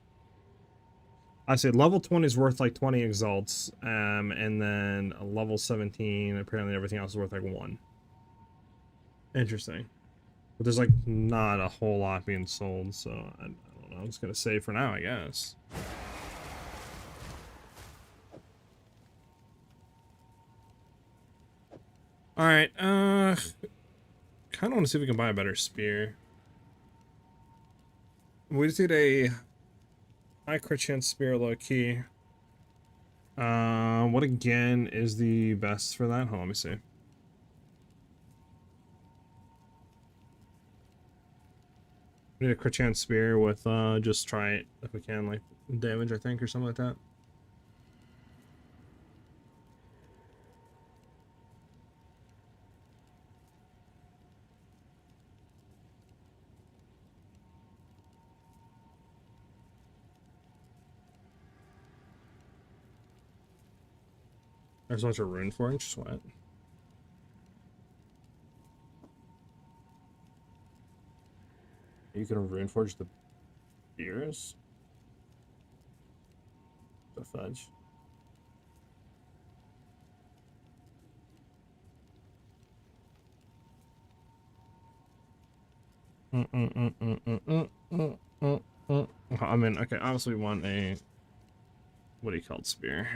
I see level 20 is worth like 20 exalts, and then a level 17, apparently everything else is worth like 1. Interesting. But there's like not a whole lot being sold, so I don't know. I'm just gonna say for now, I guess. Alright, kinda wanna see if we can buy a better spear. We just need a high crit chance spear low key. What again is the best for that? Hold on, let me see. We need a crit chance spear with just try it if we can, like damage I think or something like that. There's a bunch of rune forge, sweat. You can rune forge the spears? The fudge. I mean, okay, obviously we want a, what do you call it, spear?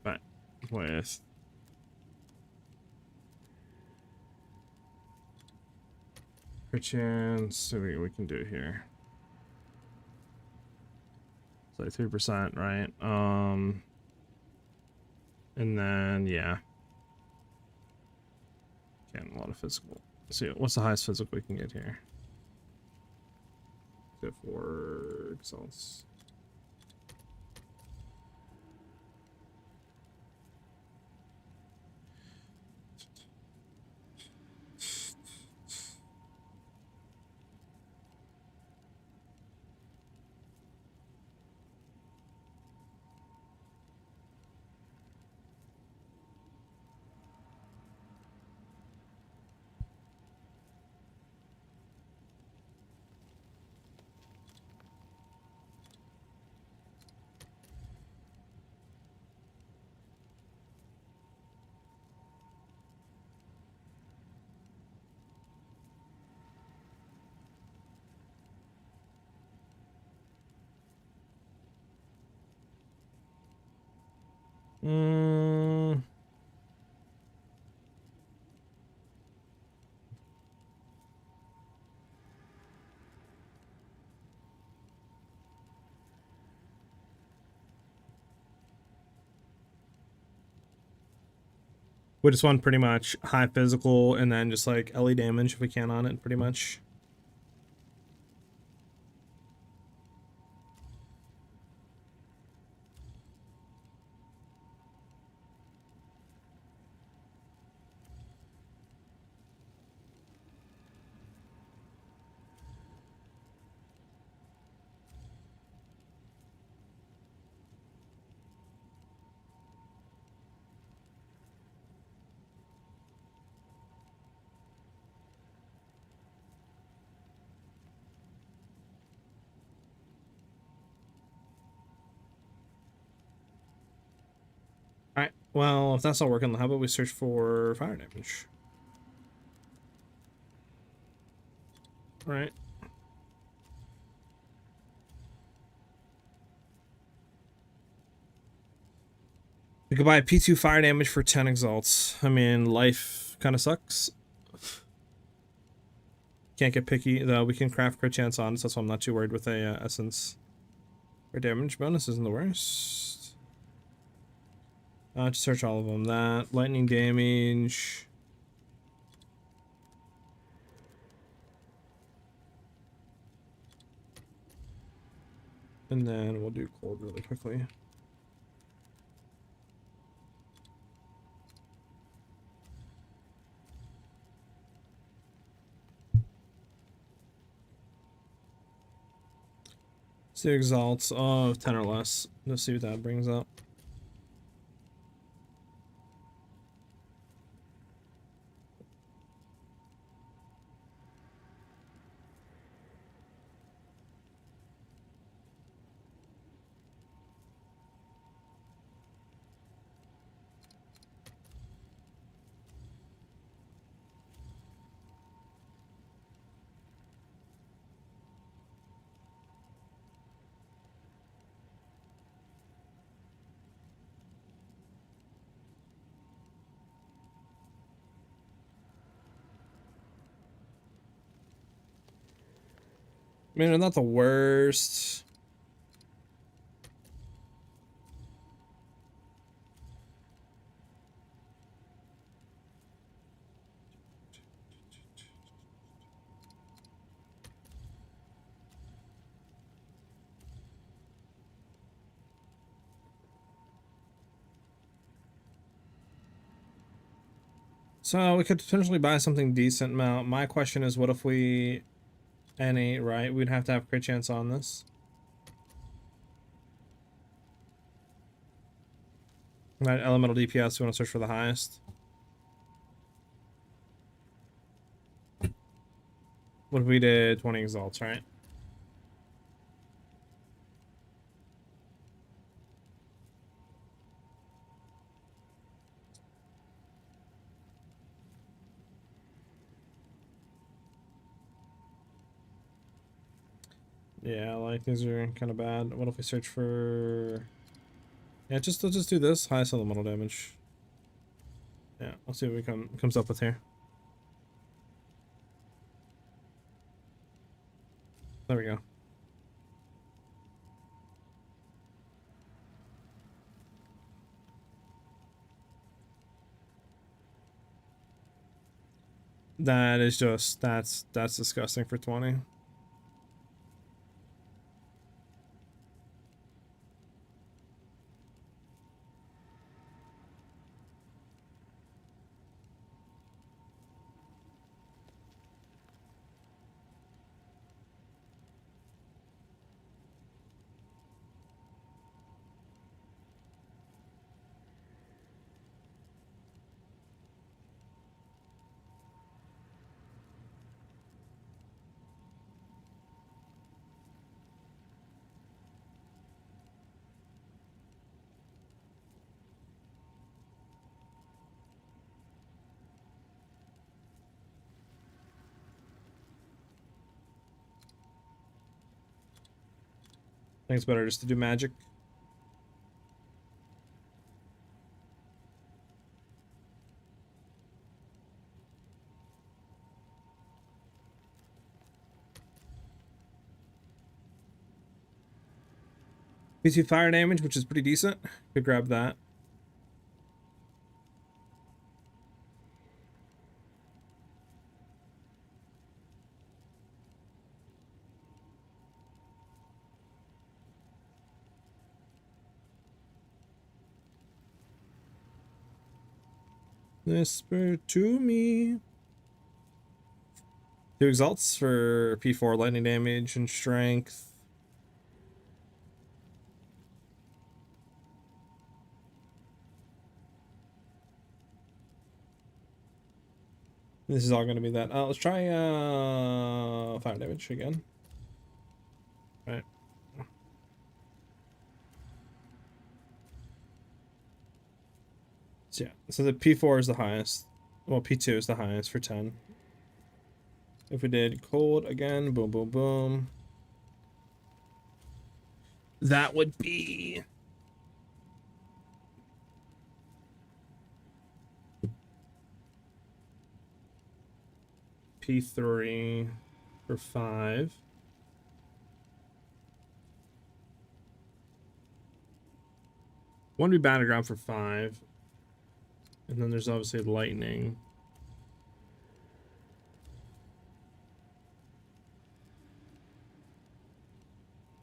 But with per chance, so we can do it here. It's like 3%, right? And then yeah. Getting a lot of physical. Let's see, what's the highest physical we can get here? Get 4 exalts. Mm. We just want pretty much high physical and then just like LE damage if we can on it, pretty much. Alright, well, if that's not working, how about we search for fire damage? Alright. We could buy P2 fire damage for 10 exalts. I mean, life kind of sucks. Can't get picky, though. We can craft crit chance on it, so that's why I'm not too worried with a essence. Our damage bonus isn't the worst. Just search all of them. That lightning damage. And then we'll do cold really quickly. See exalts of 10 or less. Let's see what that brings up. I mean, they're not the worst. So we could potentially buy something decent amount. My question is, what if we N8, right? We'd have to have crit chance on this. Right, elemental DPS, we want to search for the highest. What if we did 20 exalts, right? Yeah, like these are kind of bad. What if we search for? Yeah, let's just do this highest elemental damage. Yeah, let's see what we comes up with here. There we go. That is just that's disgusting for 20. I think it's better just to do magic. P2 fire damage, which is pretty decent. Could grab that. Whisper to me. 2 exalts for P4 lightning damage and strength. This is all going to be that. Let's try fire damage again. All right. So yeah, so the P4 is the highest. Well, P2 is the highest for 10. If we did cold again, boom, boom, boom. That would be... P3 for 5. One would be battleground for 5. And then there's obviously lightning.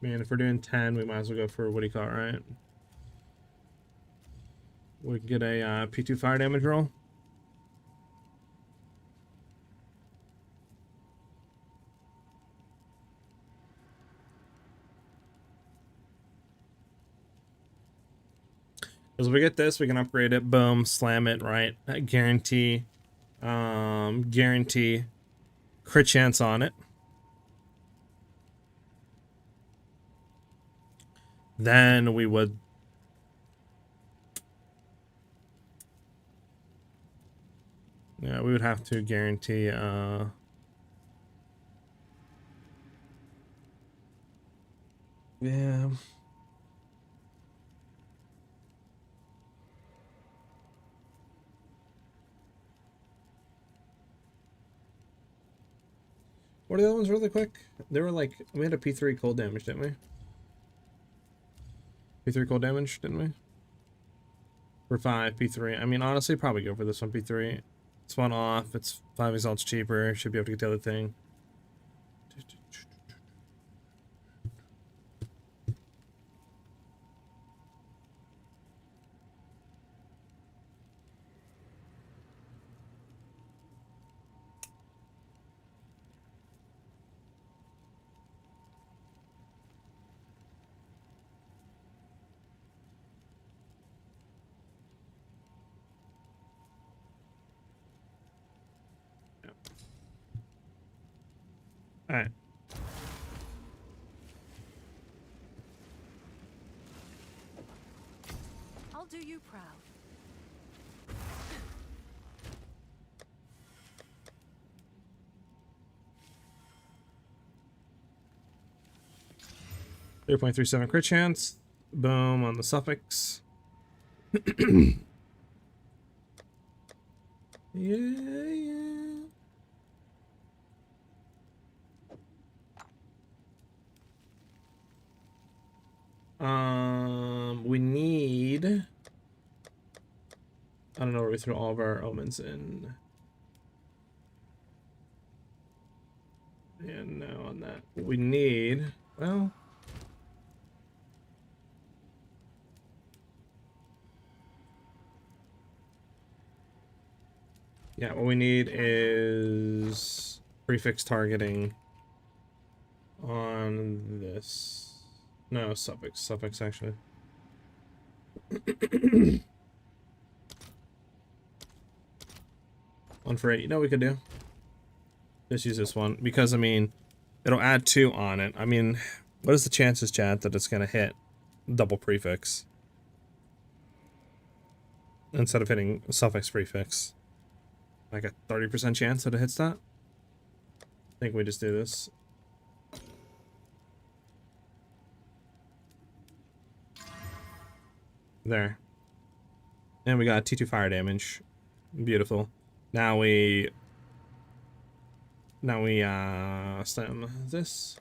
Man, if we're doing 10, we might as well go for what do you call it, right? We can get a P2 fire damage roll. Because if we get this, we can upgrade it. Boom, slam it, right? Guarantee crit chance on it. Then we would... Yeah, we would have to guarantee... Yeah... What are the other ones really quick? They were like, we had a P3 cold damage, didn't we? P3 cold damage, didn't we? For 5, P3. I mean, honestly, probably go for this one, P3. It's one off, it's 5 exalts cheaper, should be able to get the other thing. Alright. I'll do you proud. .37 crit chance. Boom on the suffix. Yeah. We need... I don't know where we threw all of our omens in. Yeah, no, on that. We need... Well... Yeah, what we need is prefix targeting on this. No, suffix actually. One for 8. You know what we could do? Just use this one because I mean, it'll add 2 on it. I mean, what is the chances, chat, that it's gonna hit double prefix instead of hitting suffix prefix? Like a 30% chance that it hits that. I think we just do this. There. And we got T2 fire damage. Beautiful. Now we slam this.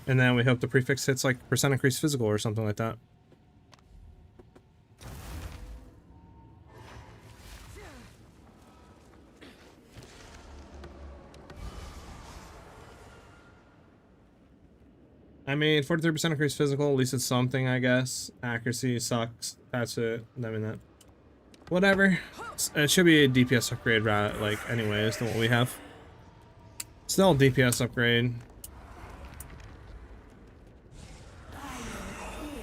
And then we hope the prefix hits like percent increase physical or something like that. I mean, 43% increase physical, at least it's something, I guess. Accuracy sucks. That's it. I mean, that. Whatever. It should be a DPS upgrade, like, anyways, than what we have. Still a DPS upgrade.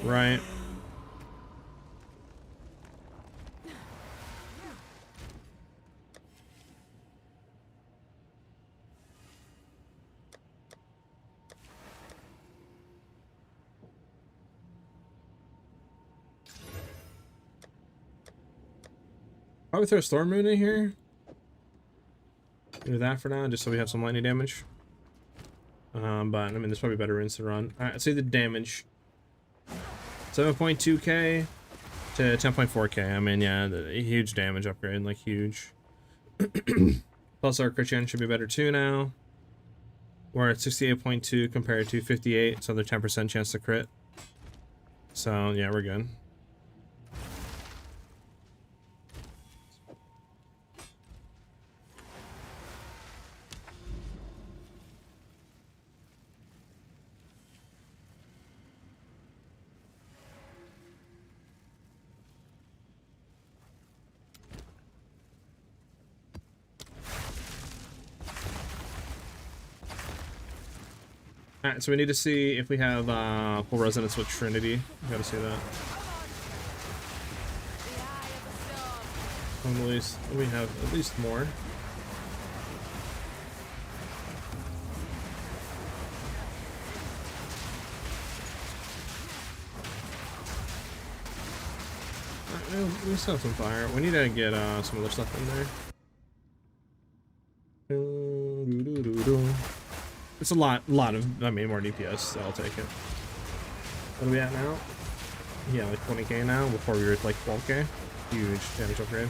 Right. Probably throw a Storm Moon in here. Do that for now, just so we have some lightning damage. But I mean, there's probably better runes to run. Alright, let's see the damage. 7.2k to 10.4k. I mean, yeah, a huge damage upgrade, like huge. Plus our crit chance should be better too now. We're at 68.2 compared to 58, so they're 10% chance to crit. So yeah, we're good. Alright, so we need to see if we have full resonance with Trinity. We gotta see that. At least we have at least more. We still have some fire. We need to get some other stuff in there. It's a lot of, I mean, more DPS, so I'll take it. What are we at now? Yeah, like 20k now, before we were at like 12k. Huge damage upgrade.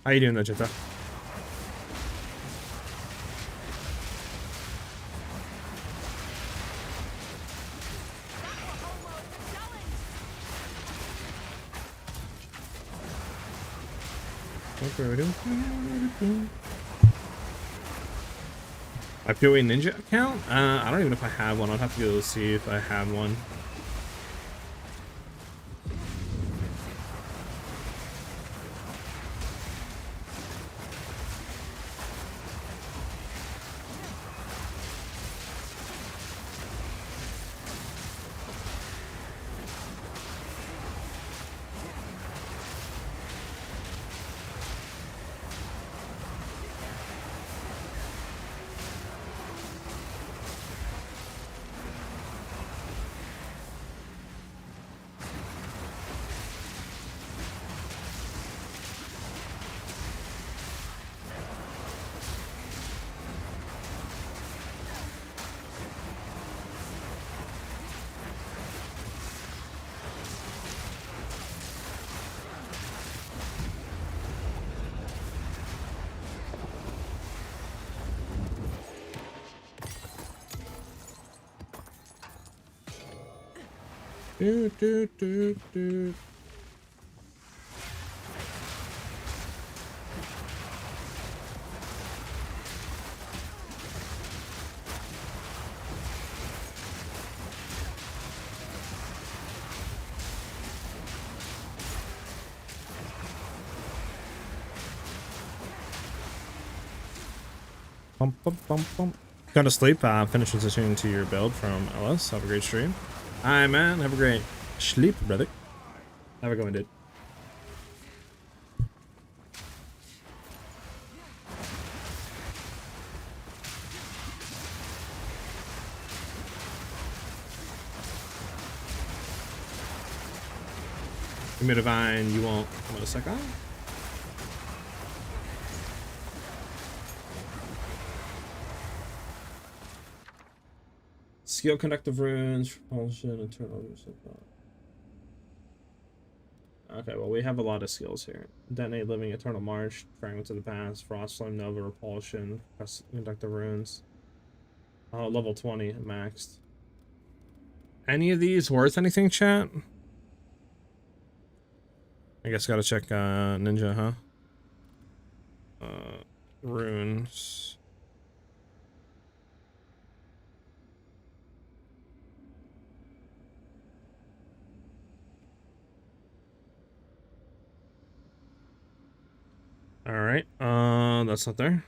How you doing though, Jetta? My PoE Ninja account? I don't even know if I have one. I'll have to go see if I have one. Do. Going to sleep. Finish transitioning to your build from LS. Have a great stream. Hi, man. Have a great sleep, brother. Have a good one, dude. Give me a divine. You won't. What a second. Skill conductive runes, propulsion, internal use of Okay, well, we have a lot of skills here. Detonate Living, Eternal March, Fragments of the Past, Frost Flame, Nova, Repulsion, Conductive Runes. Oh, level 20 maxed. Any of these worth anything, chat? I guess gotta check Ninja, huh? Runes. Alright, that's not there.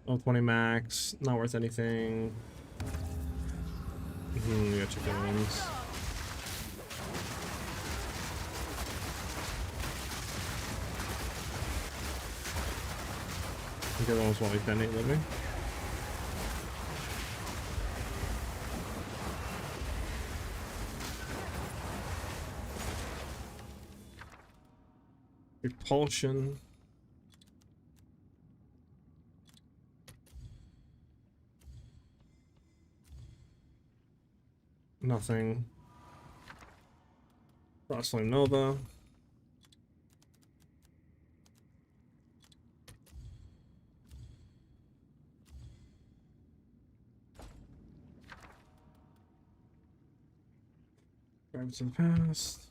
Level 20 max, not worth anything. We gotta check the other ones. I think the other ones want like Detonate Living. Repulsion. Nothing. Frost Flame Nova. Fragments of the Past.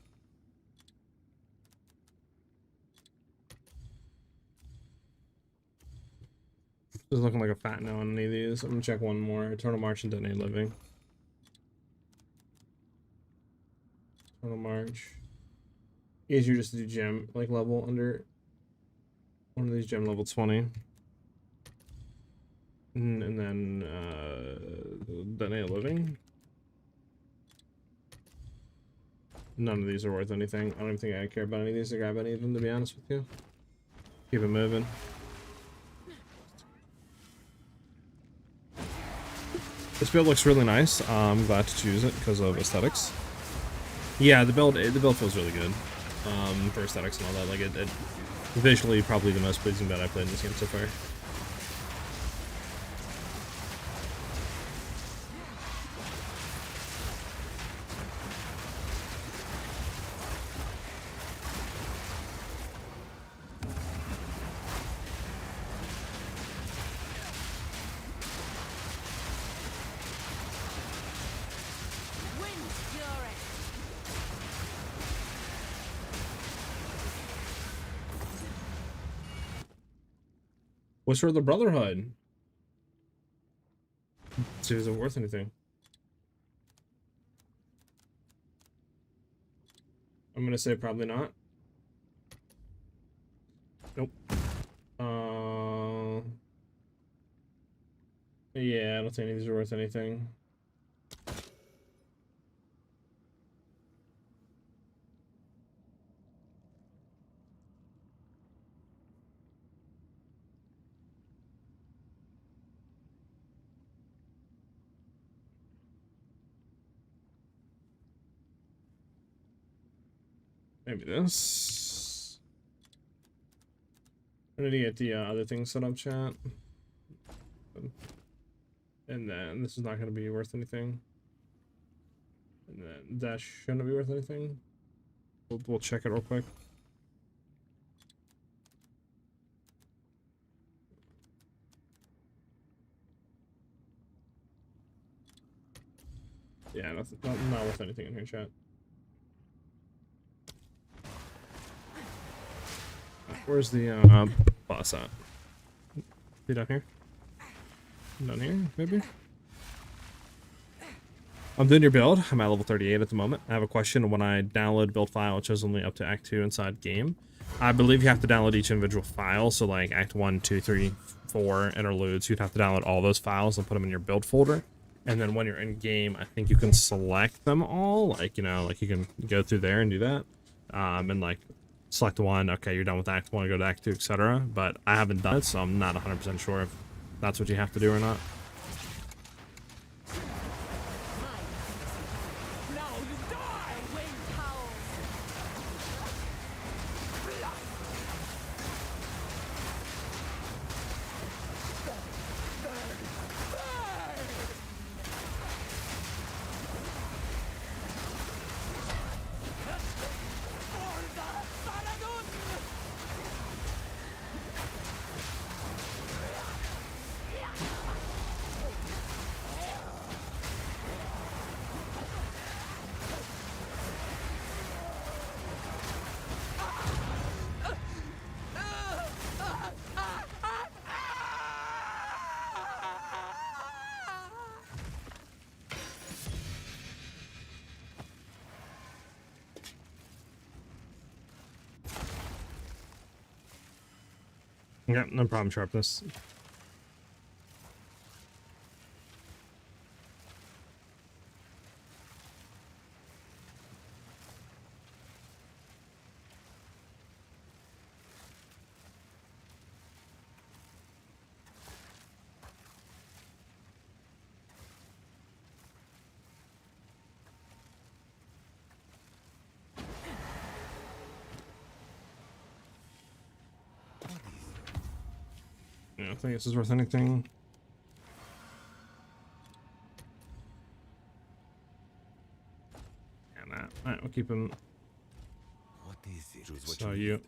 Just looking like a fat no on any of these. I'm gonna check one more. Eternal March and Detonate Living. Eternal March. Easier just to do gem like level under one of these, gem level 20. And then Detonate Living. None of these are worth anything. I don't even think I care about any of these to grab any of them, to be honest with you. Keep it moving. This build looks really nice. I'm glad to choose it because of aesthetics. Yeah, the build feels really good. For aesthetics and all that. Like it visually probably the most pleasing build I've played in this game so far. What's for the Brotherhood? See if it's worth anything. I'm gonna say probably not. Nope. Yeah, I don't think any of these are worth anything. Maybe this. I need to get the other things set up, chat. And then this is not going to be worth anything. And then that shouldn't be worth anything. We'll check it real quick. Yeah, not worth anything in here, chat. Where's the boss at? Is he down here? Down here, maybe? I'm doing your build. I'm at level 38 at the moment. I have a question. When I download build file, it shows only up to Act 2 inside game. I believe you have to download each individual file. So like Act 1, 2, 3, 4 interludes. You'd have to download all those files and put them in your build folder. And then when you're in game, I think you can select them all. Like, you know, like you can go through there and do that. And like select one. Okay, you're done with Act 1, go to Act 2, etc. But I haven't done it, so I'm not 100% sure if that's what you have to do or not. Yeah, no problem, sharpness. Yeah, I don't think this is worth anything. Yeah, nah. Alright, we'll keep him. What is it? Choose what So you you.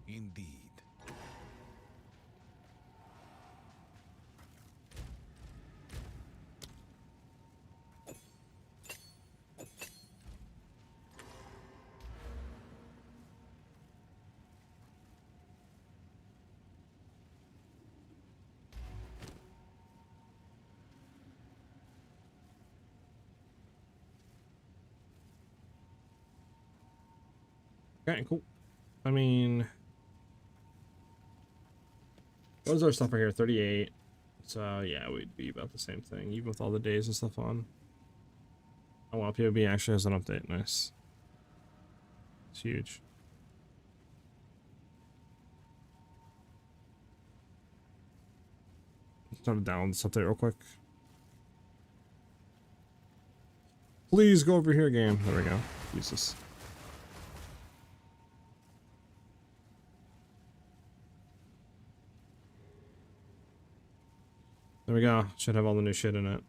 need. Indeed. Okay, cool. I mean, what is our stuff right here? 38. So yeah, we'd be about the same thing, even with all the days and stuff on. Oh well, PoB actually has an update. Nice. It's huge. Let's down this update real quick. Please go over here, game. There we go. Jesus. There we go. Should have all the new shit in it.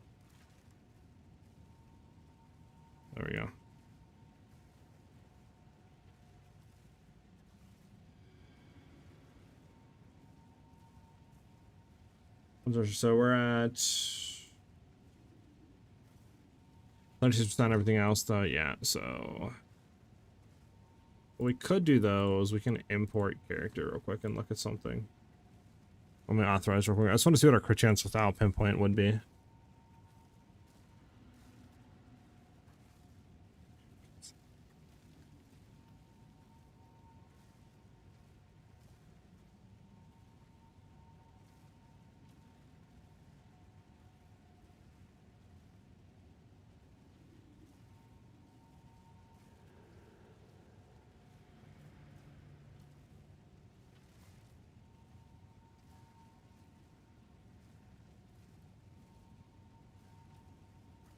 There we go. So we're at 36% everything else though, yeah, so what we could do though is we can import character real quick and look at something. Let me authorize real quick. I just want to see what our crit chance without pinpoint would be.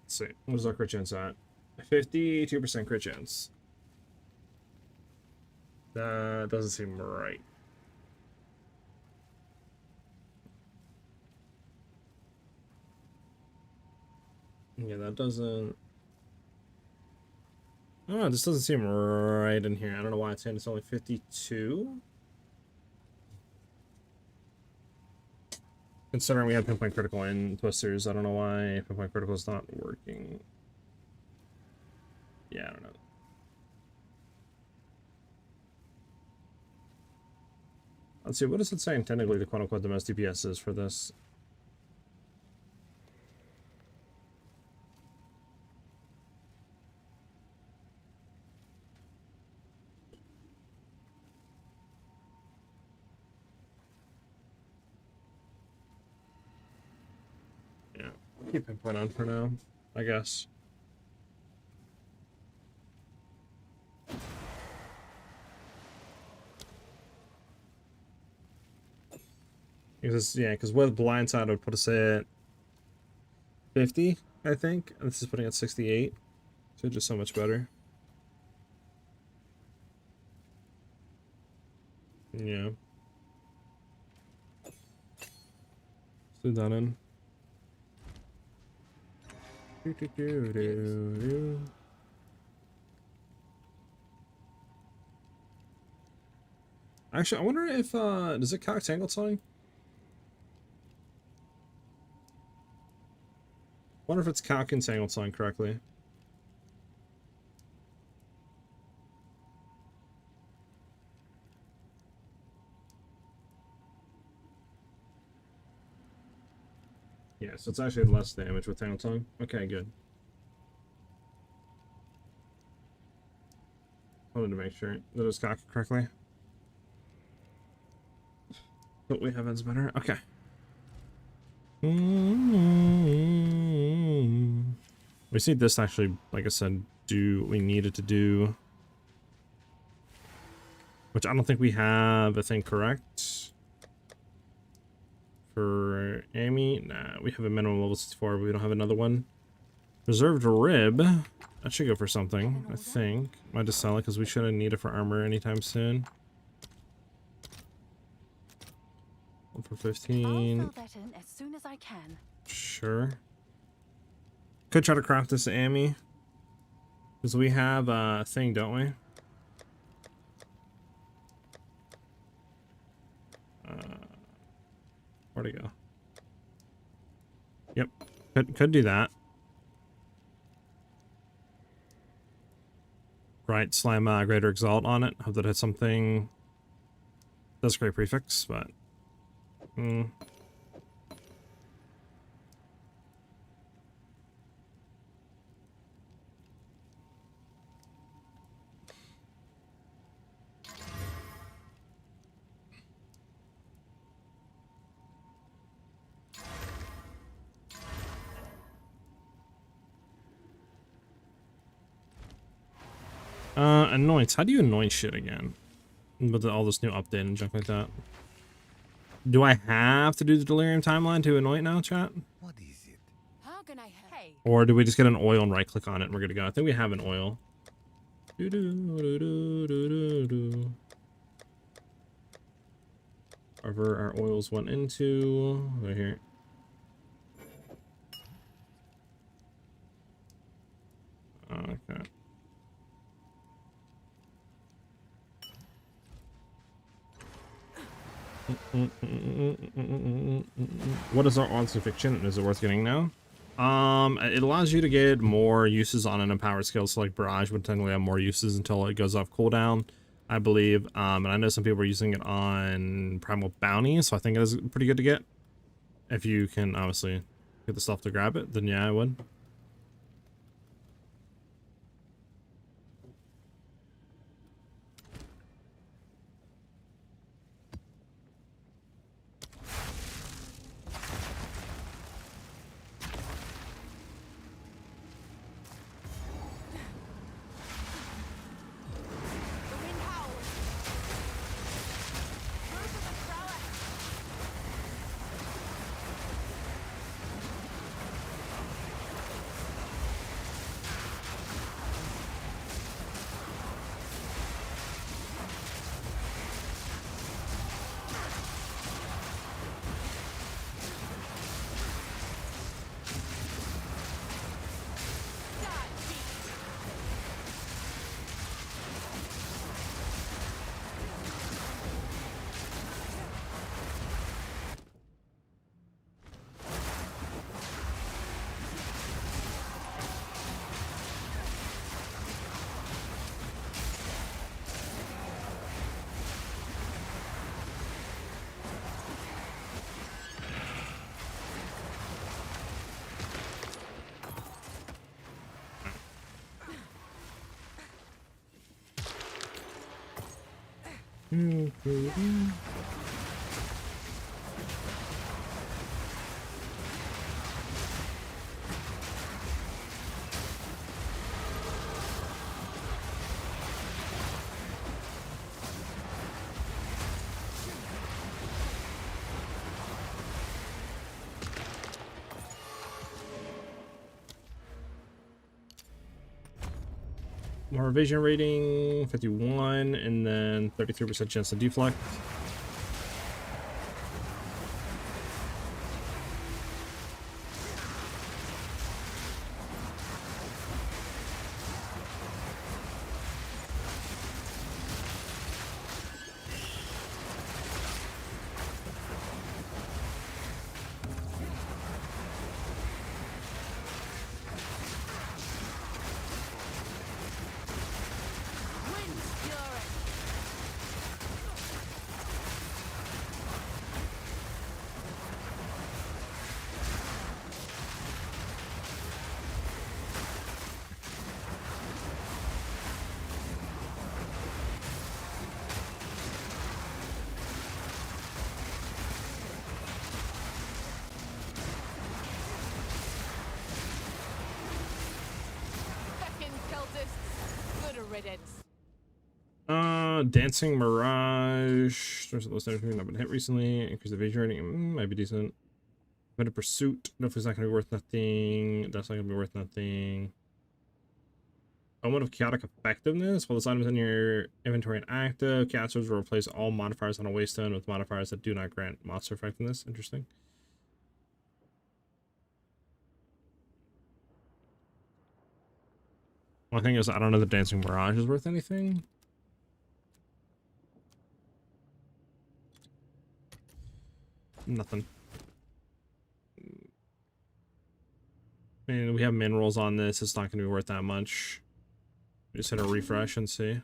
Let's see. What is our crit chance at? 52% crit chance. That doesn't seem right. Yeah, that doesn't... Oh, this doesn't seem right in here. I don't know why it's saying it's only 52. Considering we had pinpoint critical in Twisters, I don't know why pinpoint critical is not working. Yeah, I don't know. Let's see, what is it saying technically the quote-unquote the most DPS is for this? Yeah, keep pinpoint on for now, I guess. Because with blindside would put us at 50, I think. And this is putting at 68. So just so much better. Yeah. Let's do that in. Actually, I wonder if does it count tangled song? Wonder if it's calcing tangled song correctly. Yeah, so it's actually less damage with Tangle Tongue. Okay, good. Wanted to make sure that it was cocked correctly. But we have Ed's better. Okay. We see this actually, like I said, do what we needed to do. Which I don't think we have a thing correct. For Amy, nah, we have a minimum level 64, but we don't have another one. Reserved rib. That should go for something, I think. Might just sell it because we shouldn't need it for armor anytime soon. One for 15. I'll fill that in as soon as I can. Sure. Could try to craft this Amy. Because we have a thing, don't we? Where'd it go? Yep. Could do that. Right, slam Greater Exalt on it. Hope that it's something. That's a great prefix, but. Anoints. How do you anoint shit again? With all this new update and junk like that. Do I have to do the delirium timeline to anoint now, chat? What is it? How can I help? Hey. Or do we just get an oil and right click on it and we're good to go? I think we have an oil. Wherever our oils went into. Right here. Okay. What is our odds of fiction? Is it worth getting now? It allows you to get more uses on an empowered skill, so like Barrage would technically have more uses until it goes off cooldown, I believe. And I know some people are using it on Primal Bounty, so I think it is pretty good to get. If you can obviously get the stuff to grab it, then yeah, I would. More evasion rating, 51, and then 33% chance to deflect. riddance. Dancing Mirage. There's a list of everything not been hit recently. Increase the evasion rating. Might be decent. Better Pursuit. No, it's not gonna be worth nothing. That's not gonna be worth nothing. Element of Chaotic Effectiveness. While this item is in your inventory and active, casters will replace all modifiers on a waystone with modifiers that do not grant monster effectiveness. Interesting. One thing is, I don't know if the Dancing Mirage is worth anything. Nothing. I mean, we have minerals on this. It's not going to be worth that much. Just hit a refresh and see.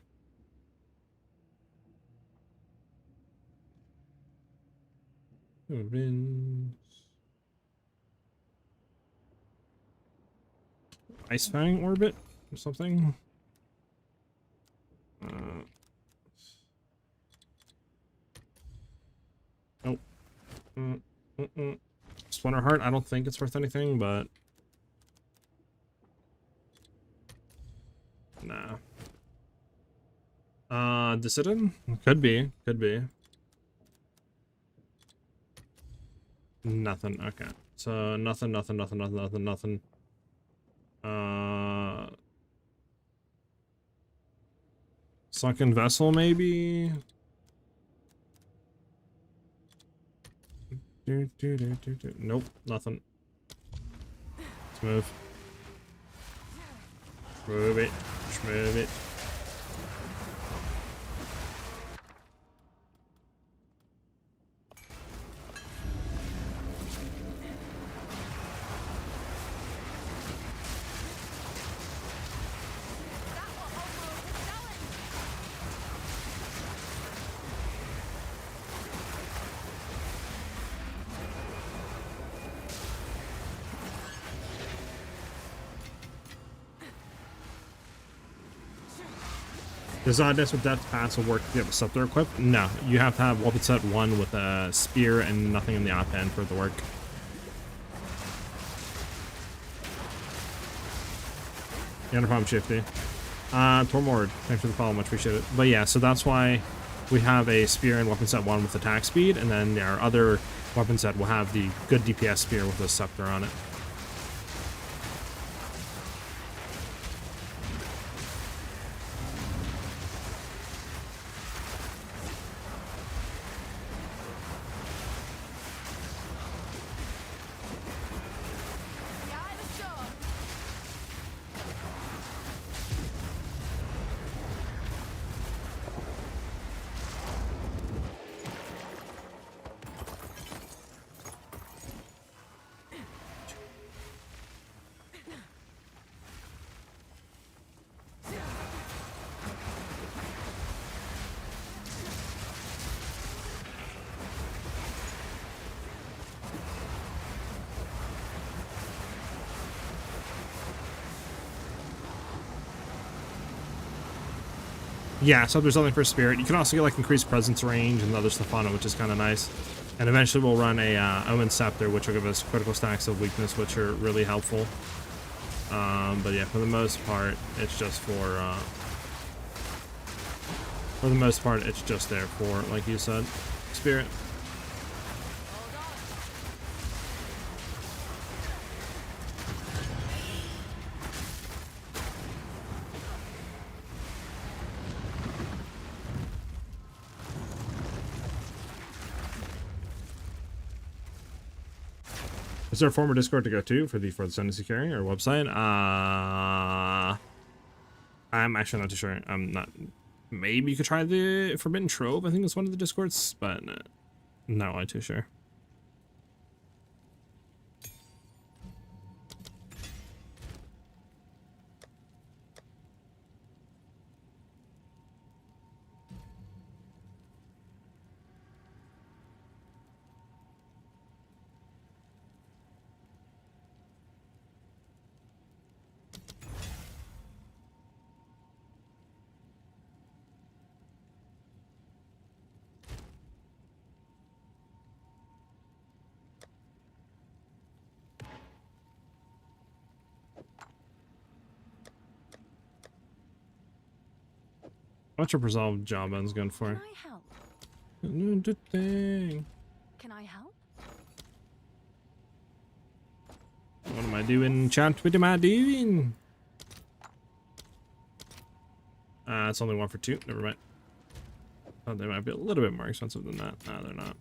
Ice Fang Orbit or something. Nope. Splinter Heart, I don't think it's worth anything, but nah. Dissident? Could be. Nothing. Okay. So nothing. Sunken Vessel, maybe? Nope, nothing. Let's move. Move it. Just move it. Does Desperate Depth Pass will work if you have a scepter equipped? No, you have to have weapon set 1 with a spear and nothing in the offhand for it to work. Yeah, no problem, Shifty. Tormord, thanks for the follow, much appreciated. But yeah, so that's why we have a spear and weapon set 1 with attack speed, and then our other weapon set will have the good DPS spear with a scepter on it. Yeah, so there's something for Spirit. You can also get like increased presence range and other stuff on it, which is kind of nice. And eventually we'll run a Omen Scepter, which will give us critical stacks of weakness, which are really helpful. But yeah, for the most part, it's just for the most part, it's just there for, like you said, Spirit. Is there a former Discord to go to for the Ascendancy carry or website? I'm actually not too sure. I'm not. Maybe you could try the Forbidden Trove. I think it's one of the Discords, but not really too sure. How much a resolved jawbone's going for? Can I help? Thing. Can I help? What am I doing, chat? What am I doing? It's only 1 for 2. Never mind. Thought they might be a little bit more expensive than that. No, they're not.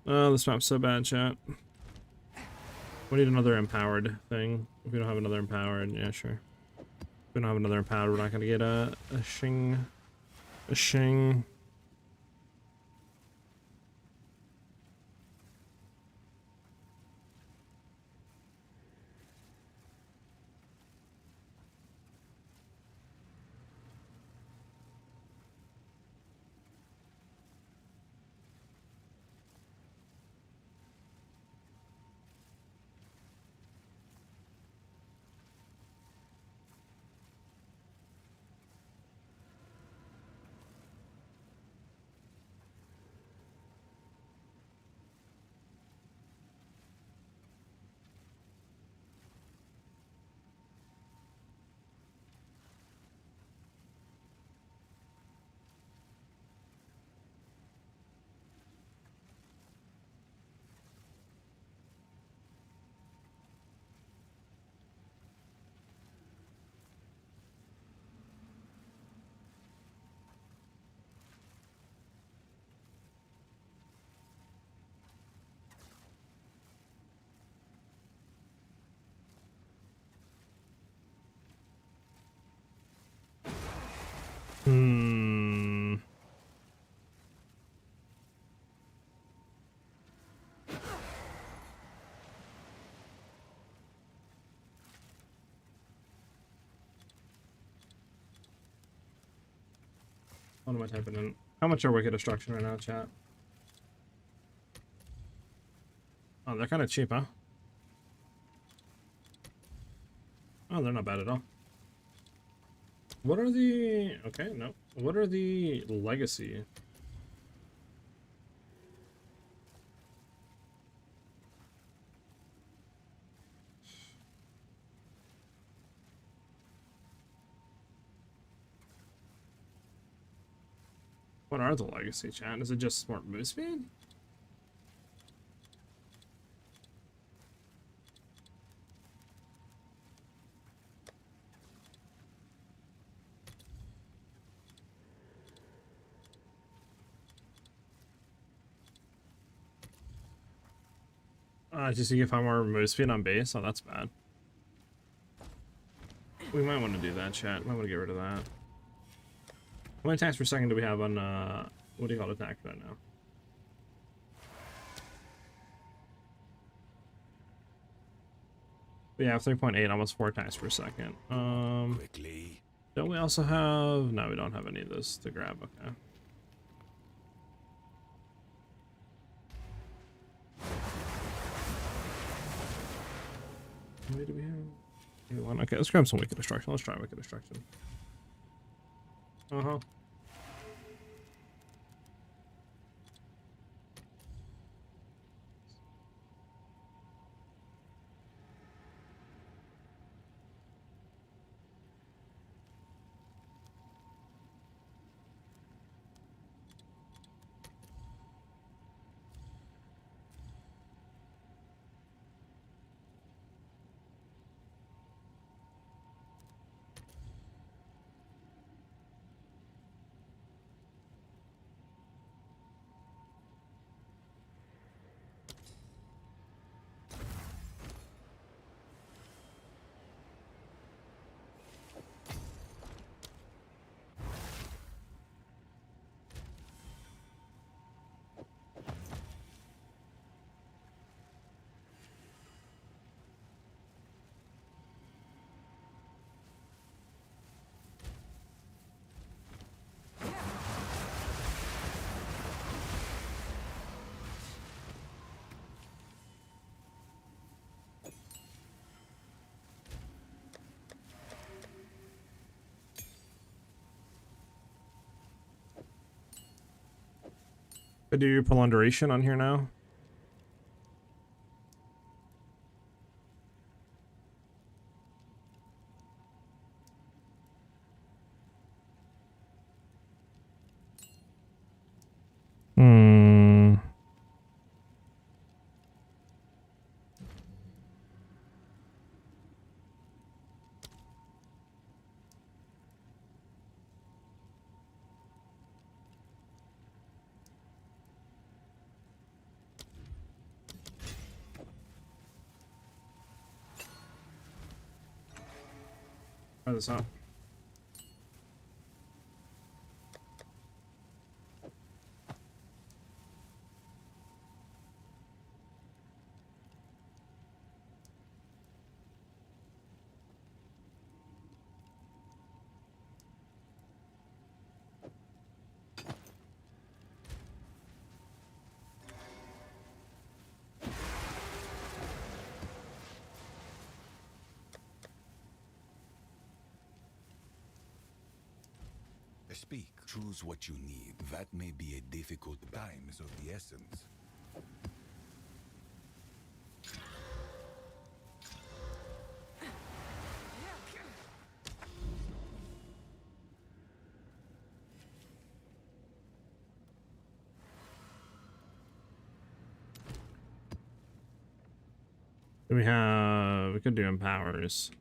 Oh, this map's so bad, chat. We need another empowered thing. If we don't have another empowered, yeah, sure. If we don't have another empowered, we're not gonna get a shing. A shing. Hmm. What am I typing in? How much are Wicked Destruction right now, chat? Oh, they're kind of cheap, huh? Oh, they're not bad at all. What are the... Okay, no. What are the legacy? What are the legacy, chat? Is it just smart move speed? Just to give 5 more move speed on base? Oh, that's bad. We might want to do that, chat. Might want to get rid of that. How many attacks per second do we have on, what do you call it, attack right now? We have 3.8, almost 4 attacks per second. Quickly. Don't we also have... No, we don't have any of this to grab, okay. How many do we have? Okay, let's grab some Wicked Destruction. Let's try Wicked Destruction. Uh-huh. I do pull on duration on here now. Hmm. Try this out. Speak. Choose what you need. That may be a difficult time is of the essence. We could do empowers.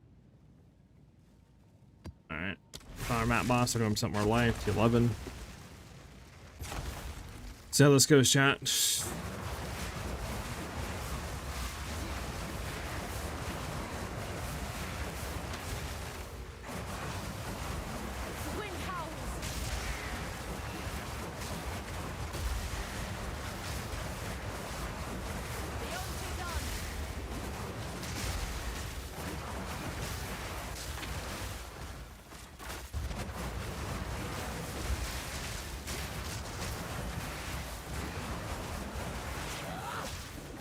Alright. Fire map boss, I'll give him something more life to 11. See how this goes, chat. Wind howls. The ult is on.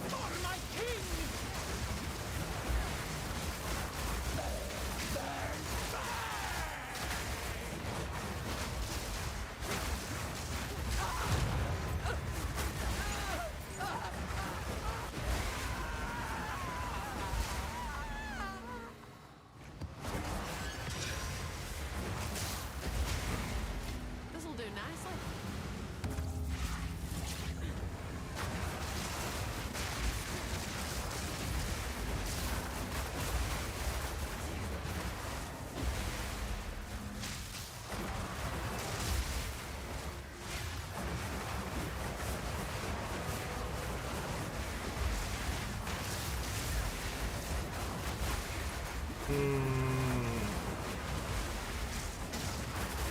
For my king! This'll do nicely.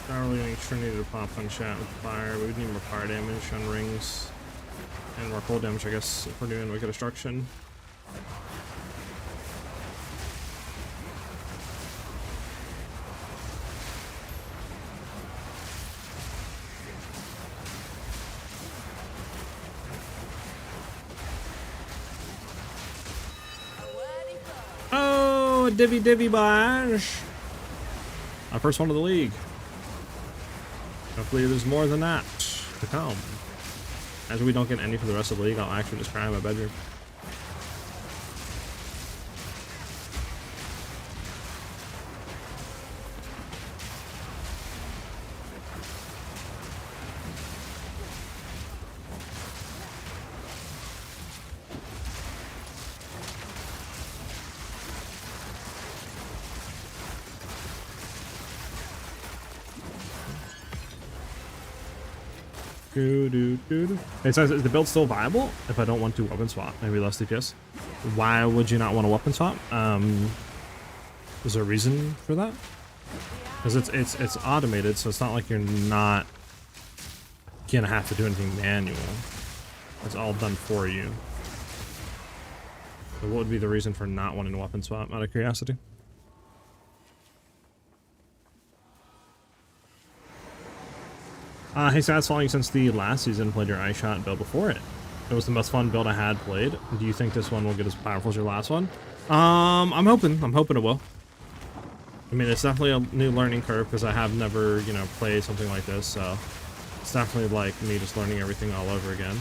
Not really any Trinity to pop on chat with fire. We would need more fire damage on rings. And more cold damage, I guess, if we're doing Wicked Destruction. Oh, a divvy bash! Our first one of the league. Hopefully there's more than that to come. As we don't get any for the rest of the league, I'll actually just cry in my bedroom. It says, is the build still viable if I don't want to weapon swap? Maybe less DPS. Why would you not want to weapon swap? Is there a reason for that? Because it's automated, so it's not like you're not gonna have to do anything manual. It's all done for you. So what would be the reason for not wanting to weapon swap, out of curiosity? Hey, SiahZ, following you since the last season, played your iShot build before it. It was the most fun build I had played. Do you think this one will get as powerful as your last one? I'm hoping it will. I mean, it's definitely a new learning curve because I have never, you know, played something like this, so It's definitely like me just learning everything all over again.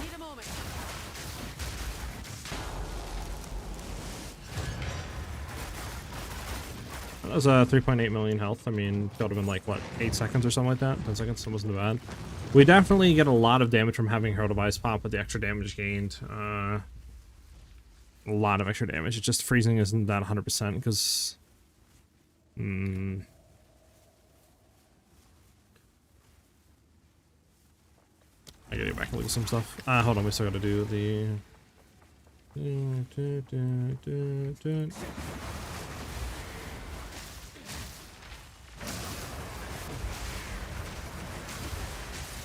Need a moment. That was 3.8 million health. I mean, that would have been like, what, 8 seconds or something like that? 10 seconds, that wasn't bad. We definitely get a lot of damage from having Hero Device pop with the extra damage gained. A lot of extra damage. It's just freezing isn't that 100% because... I gotta get back and look at some stuff. Hold on, we still gotta do the...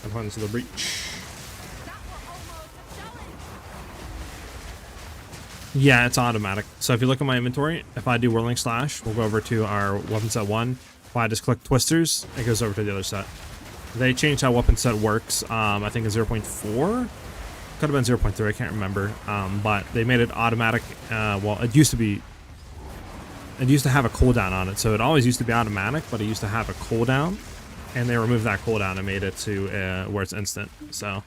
Advance to the breach. Yeah, it's automatic. So if you look at my inventory, if I do Whirling Slash, we'll go over to our weapon set 1. If I just click Twisters, it goes over to the other set. They changed how weapon set works. I think in 0.4? Could have been 0.3, I can't remember. But they made it automatic. Well, it used to be... It used to have a cooldown on it. So it always used to be automatic, but it used to have a cooldown. And they removed that cooldown and made it to where it's instant. So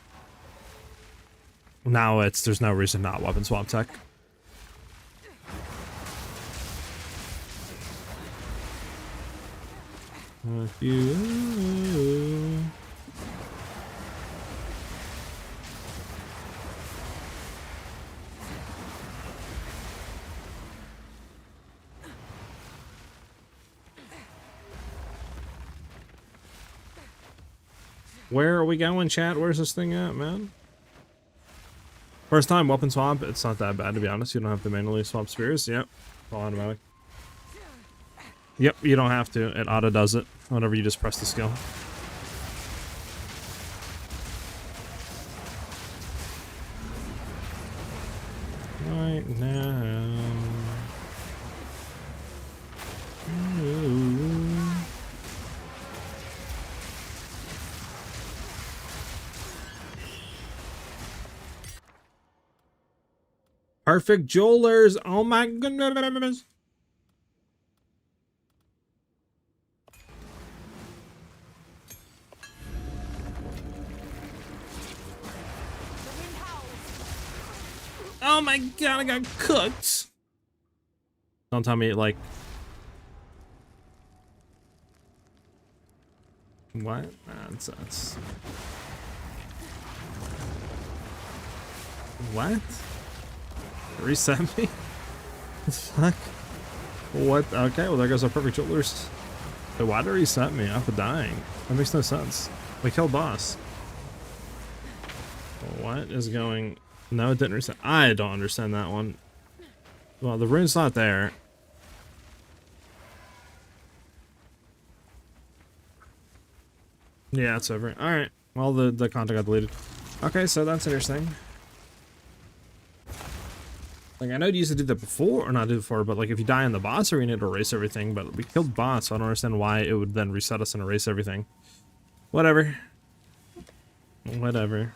now there's no reason not weapon swap tech. Where are we going, chat? Where's this thing at, man? First time weapon swap, it's not that bad, to be honest. You don't have to manually swap spears. Yep, all automatic. Yep, you don't have to. It auto does it whenever you just press the skill. Right now. Ooh. Perfect Jewelers. Oh my goodness. Oh my god, I got cooked. Don't tell me, like... What? Nonsense. What? Reset me? What the fuck? What? Okay, well there goes our perfect jewelers. So why did it reset me after dying? That makes no sense. We killed boss. What is going... No, it didn't reset. I don't understand that one. Well, the rune's not there. Yeah, it's over. Alright. Well, the content got deleted. Okay, so that's interesting. Like, I know you used to do that before, or not do it before, but like if you die in the boss arena, it'll erase everything, but we killed boss, so I don't understand why it would then reset us and erase everything. Whatever. Whatever.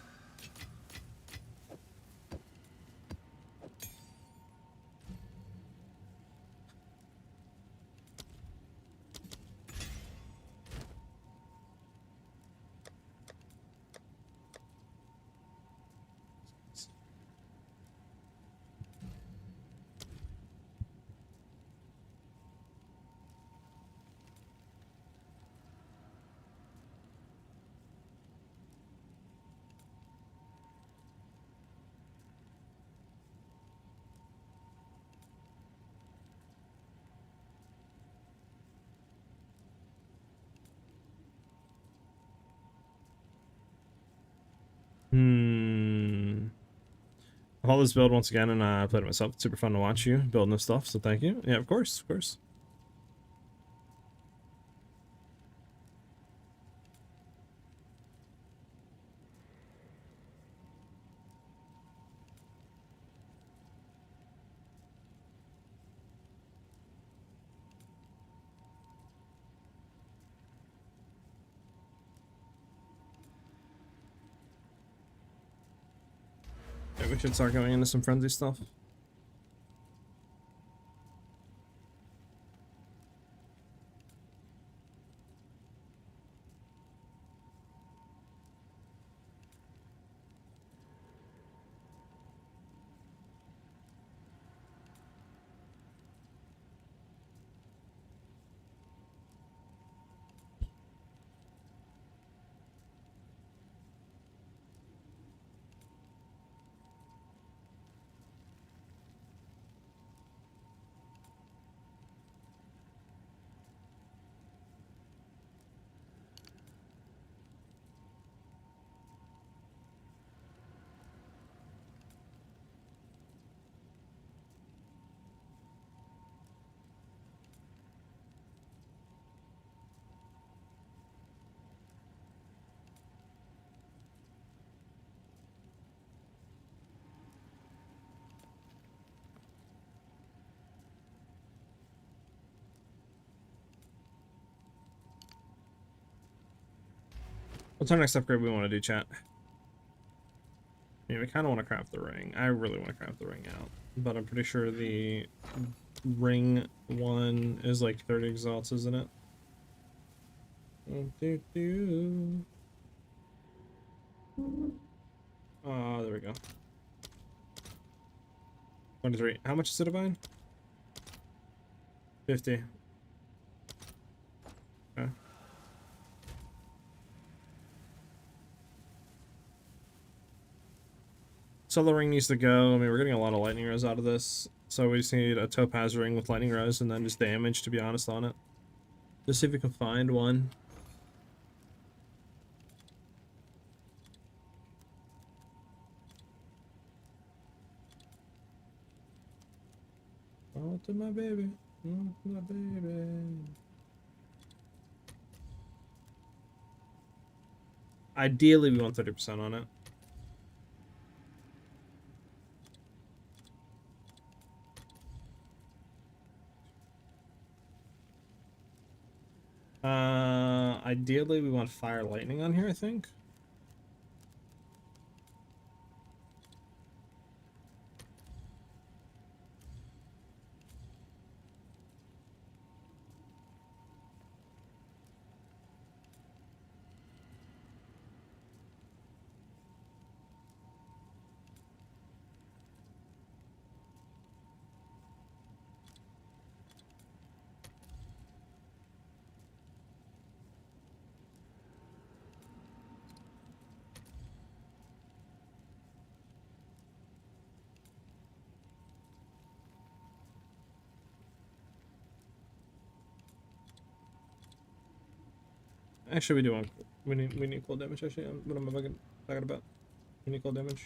I followed this build once again and I played it myself. It's super fun to watch you building this stuff, so thank you. Yeah, of course, of course. Yeah, we should start going into some frenzy stuff. What's our next upgrade we want to do, chat? I mean, we kind of want to craft the ring. I really want to craft the ring out. But I'm pretty sure the ring one is like 30 exalts, isn't it? Oh, there we go. 23. How much is it, Divine? 50. Okay. Solar ring needs to go. I mean, we're getting a lot of lightning rows out of this. So we just need a topaz ring with lightning rows and then just damage, to be honest, on it. Just see if we can find one. Oh, to my baby. Oh, to my baby. Ideally, we want 30% on it. Ideally, we want fire lightning on here, I think. Actually, we do want. We need cold damage. Actually, what am I talking about? We need cold damage.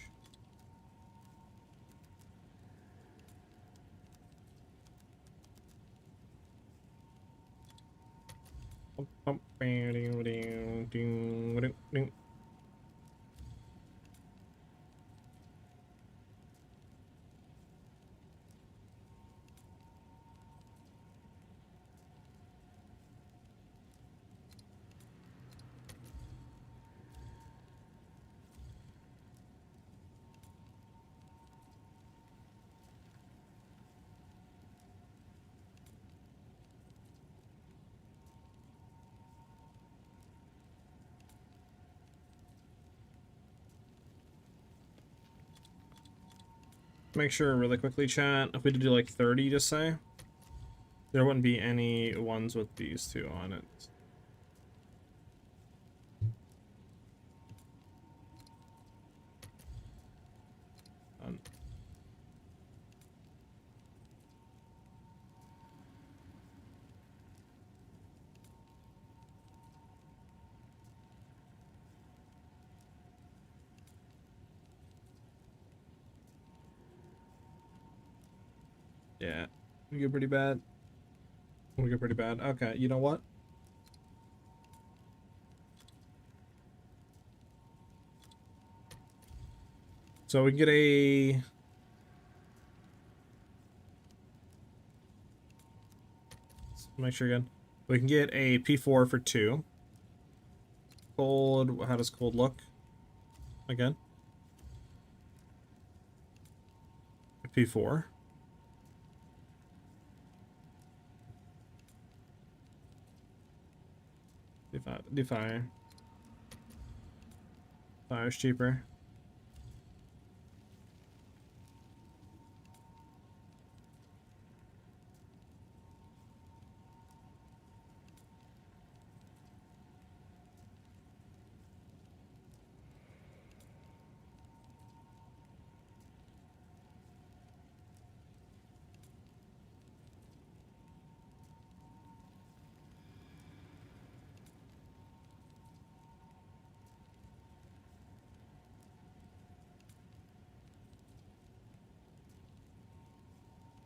Make sure really quickly, chat. If we did do like 30, just say there wouldn't be any ones with these two on it. Yeah, we get pretty bad. We get pretty bad. Okay, you know what? So we can get a... Let's make sure again. We can get a P4 for 2. Cold, how does cold look? Again. A P4. Do fire. Fire's cheaper.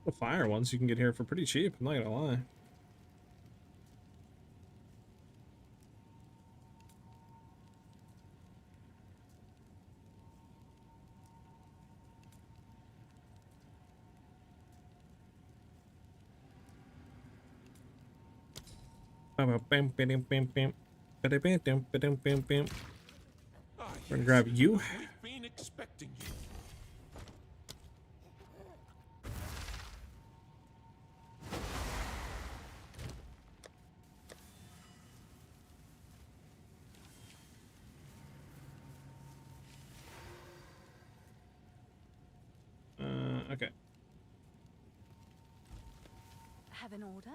The fire ones you can get here for pretty cheap, I'm not gonna lie. We're gonna grab you. We've been expecting you. Okay. Have an order?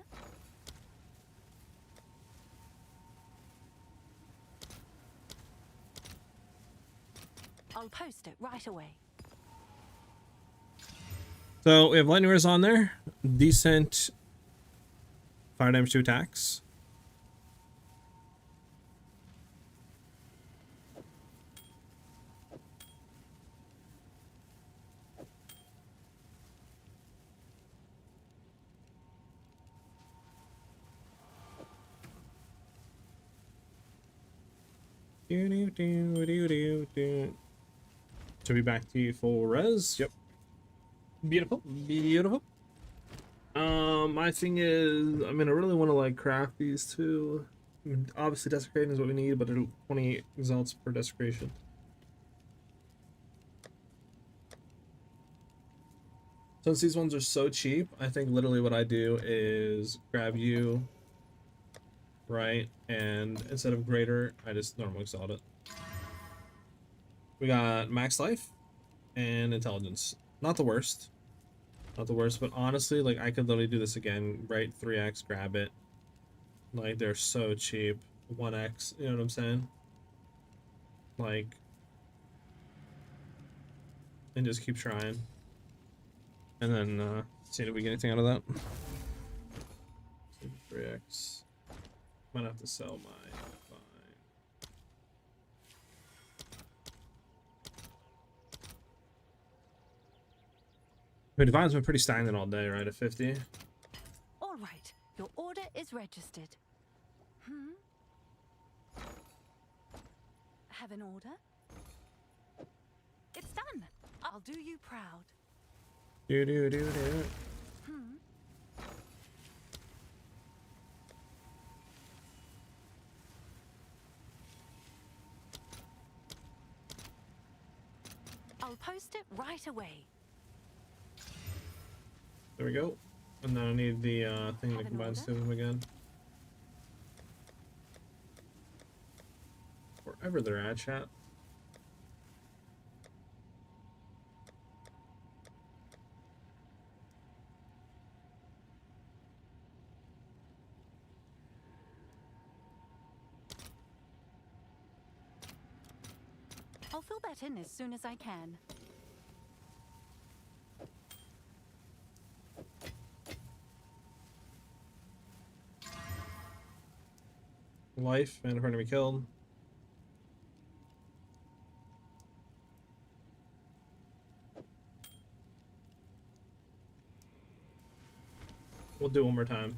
I'll post it right away. So we have lightning rays on there. Decent fire damage to attacks. To be back to full res. Yep. Beautiful. Beautiful. My thing is, I mean, I really want to like craft these two. I mean, obviously desecrating is what we need, but it'll 28 exalts per desecration. Since these ones are so cheap, I think literally what I do is grab you, right, and instead of greater, I just normal exalt it. We got max life and intelligence. Not the worst. Not the worst, but honestly, like, I could literally do this again, right? 3x, grab it. Like, they're so cheap. 1x, you know what I'm saying? Like, and just keep trying. And then, see if we get anything out of that. 3x. Might have to sell my Divine. My Divine's been pretty stagnant all day, right? At 50. All right, your order is registered. Have an order? It's done. I'll do you proud. Do. I'll post it right away. There we go. And then I need the thing that combines two of them again. Wherever they're at, chat. I'll fill that in as soon as I can. Life, and friend to be killed. We'll do one more time.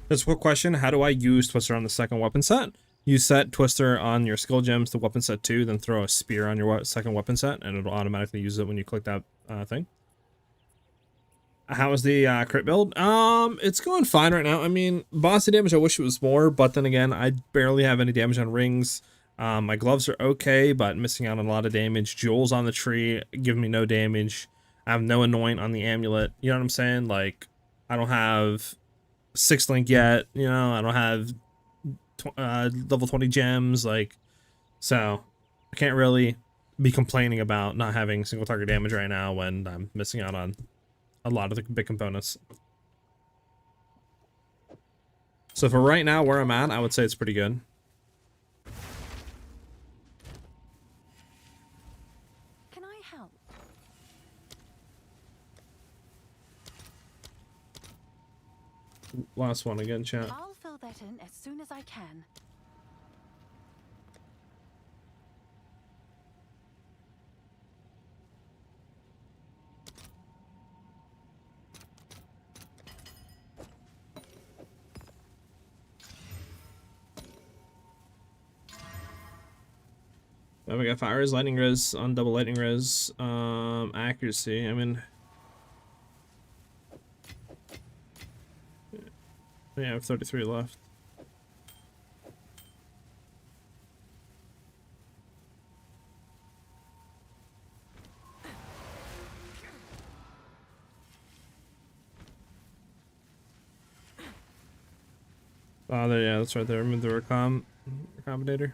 Just a quick question, how do I use Twister on the second weapon set? You set Twister on your skill gems to weapon set 2, then throw a spear on your second weapon set, and it'll automatically use it when you click that thing. How is the crit build? It's going fine right now. I mean, bossy damage, I wish it was more, but then again, I barely have any damage on rings. My gloves are okay, but missing out on a lot of damage. Jewels on the tree, giving me no damage. I have no anoint on the amulet. You know what I'm saying? Like, I don't have 6 link yet, you know, I don't have level 20 gems, like, so I can't really be complaining about not having single target damage right now when I'm missing out on a lot of the big components. So for right now, where I'm at, I would say it's pretty good. Can I help? Last one again, chat. I'll fill that in as soon as I can. We got fire res, lightning res on double lightning res. Accuracy. I mean, yeah, I have 33 left. Oh, there, yeah, that's right there. Remove the recombinator.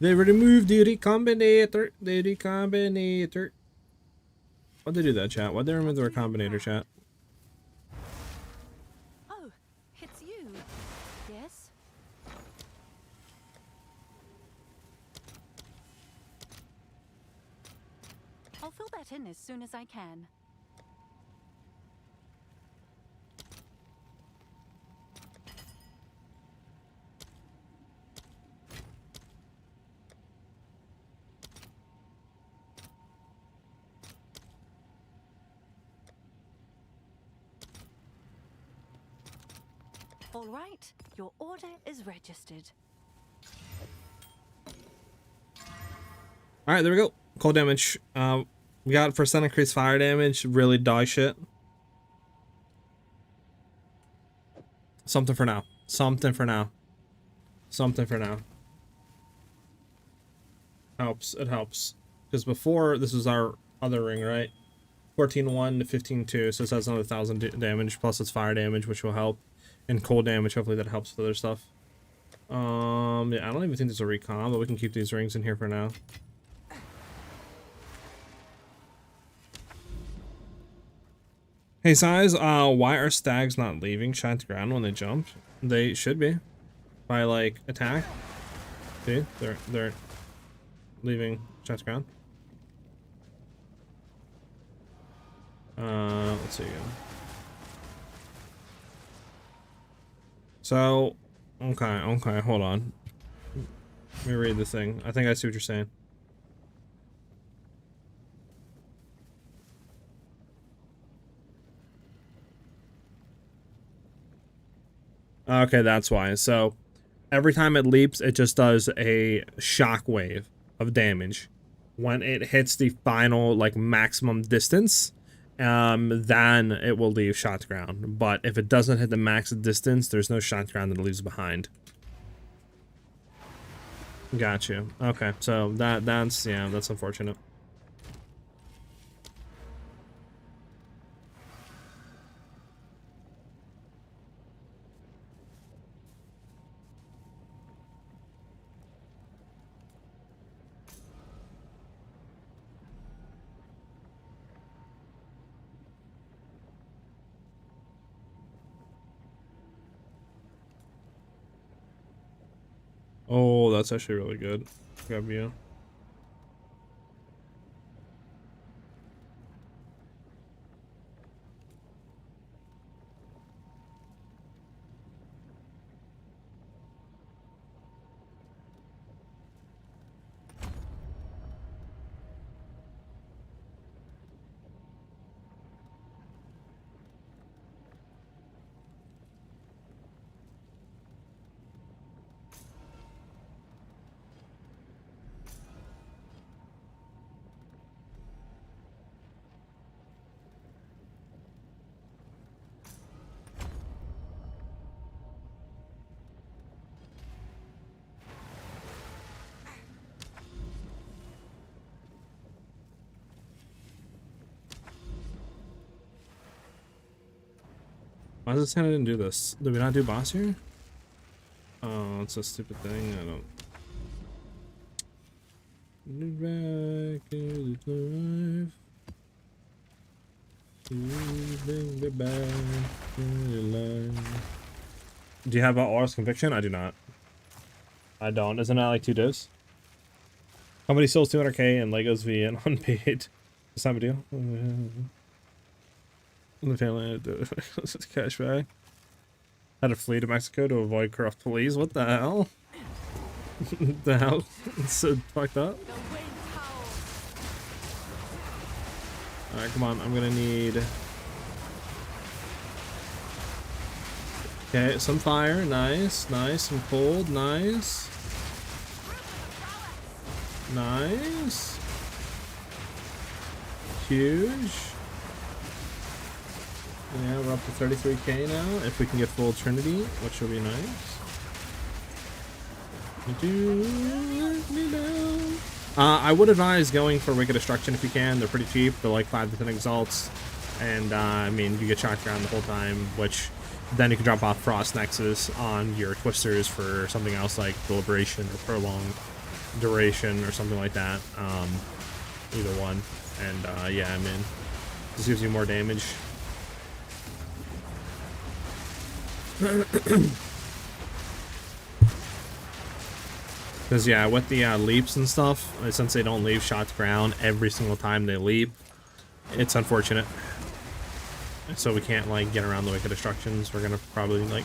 They removed the recombinator. The recombinator. Why'd they do that, chat? Why'd they remove the recombinator, chat? Oh, it's you. Yes? I'll fill that in as soon as I can. All right, your order is registered. Alright, there we go. Cold damage. We got percent increased fire damage. Really dog shit. Something for now. Something for now. Something for now. Helps. It helps. Because before, this was our other ring, right? 14-1 to 15-2. So this has another 1,000 damage. Plus it's fire damage, which will help. And cold damage. Hopefully that helps with other stuff. Yeah, I don't even think there's a recon, but we can keep these rings in here for now. Hey, SiahZ, why are stags not leaving Shined Ground when they jump? They should be. By, like, attack. See? They're leaving Shined Ground. Let's see again. So, okay, hold on. Let me read the thing. I think I see what you're saying. Okay, that's why. So, every time it leaps, it just does a shockwave of damage. When it hits the final, like, maximum distance, then it will leave shot ground. But if it doesn't hit the max distance, there's no shot ground that it leaves behind. Got you. Okay, so that's yeah, that's unfortunate. Oh, that's actually really good. Grab you. Why does it say I didn't do this? Did we not do boss here? Oh, it's a stupid thing. I don't. Back in the life. Bring me back to life. Do you have Aura's Conviction? I do not. I don't. Isn't that like 2 divs? Company sells 200k and Legos V and unpaid. What's that a deal? The family had to cash back. Had to flee to Mexico to avoid corrupt police. What the hell? The hell? It's so fucked up. Alright, come on. I'm gonna need... Okay, some fire, nice, nice, some cold, nice. Nice. Huge. Yeah, we're up to 33k now, if we can get full Trinity, which will be nice. I would advise going for Wicked Destruction if you can. They're pretty cheap. They're like 5 to 10 exalts. And, I mean, you get shocked around the whole time, which then you can drop off Frost Nexus on your Twisters for something else like Deliberation or Prolonged Duration or something like that. Either one. And, yeah, I mean, this gives you more damage. Because, yeah, with the leaps and stuff, since they don't leave shots ground every single time they leap, it's unfortunate. So we can't, like, get around the Wicked Destructions. We're going to probably, like,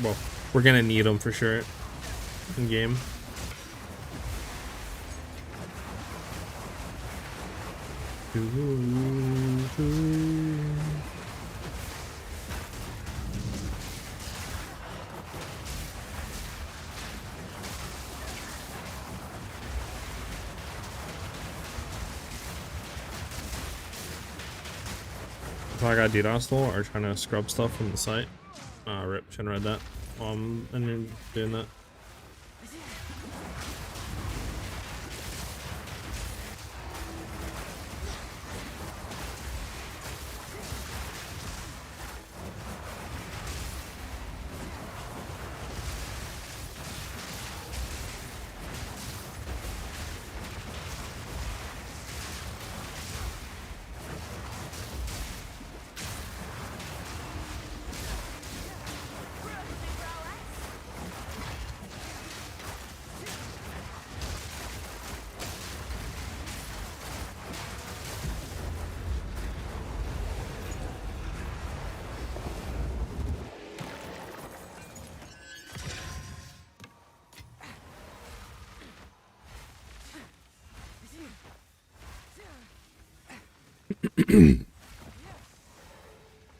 well, we're going to need them for sure in game. If I got DDoS though, or trying to scrub stuff from the site. Rip, shouldn't read that. And then doing that.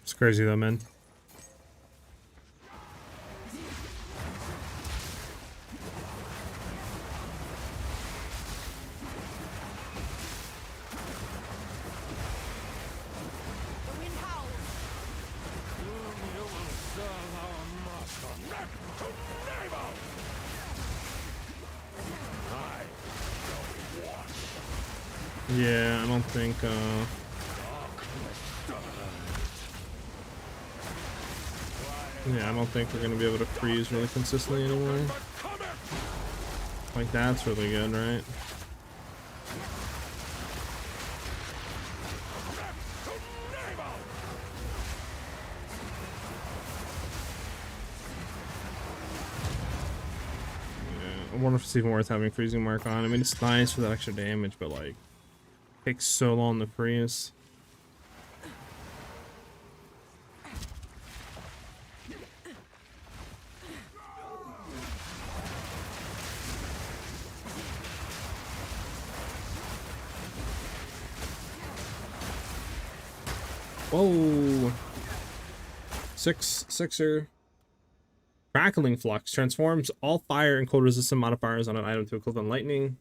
It's crazy though, man. Yeah, I don't think yeah, I don't think we're gonna be able to freeze really consistently anymore. Like that's really good, right? Yeah, I wonder if it's even worth having freezing mark on. I mean, it's nice for that extra damage, but like, it takes so long to freeze. Whoa! Sixer. Crackling Flux transforms all fire and cold resistant modifiers on an item to equivalent lightning.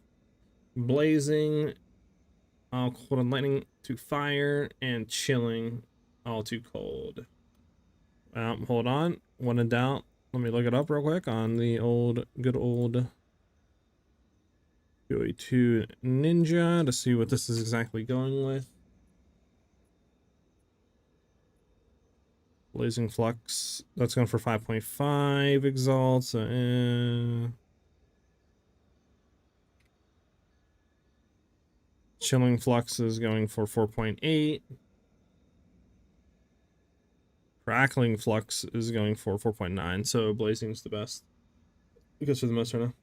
Blazing, all cold and lightning to fire, and chilling, all to cold. Hold on. When in doubt, let me look it up real quick on the good old PoE 2 Ninja to see what this is exactly going with. Blazing Flux, that's going for 5.5 exalts. Chilling Flux is going for 4.8. Crackling Flux is going for 4.9. So Blazing's the best. Because for the most right now.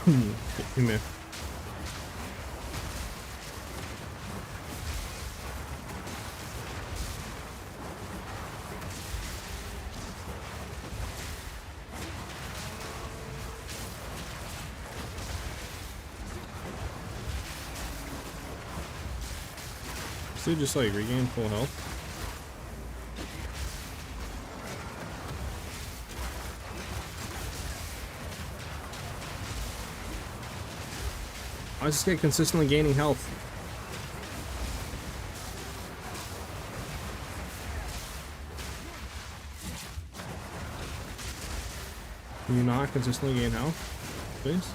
Come here. So just like regain full health. I just get consistently gaining health. Can you not consistently gain health, please?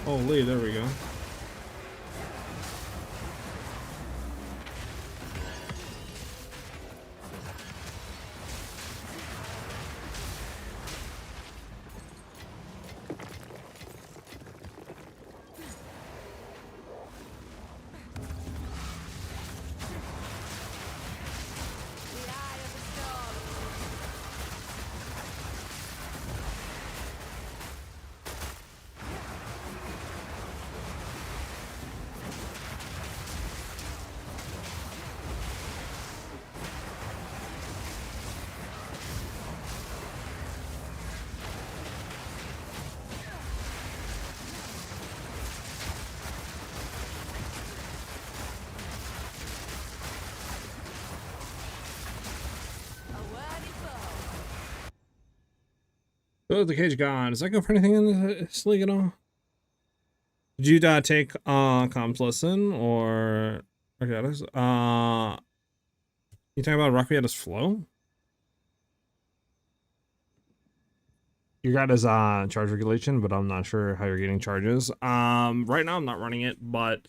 Holy, there we go. Oh, the cage gone. Does that go for anything in this league at all? Did you take comms lesson or okay? You talking about Raquiata's flow? You got his charge regulation, but I'm not sure how you're getting charges. Right now I'm not running it, but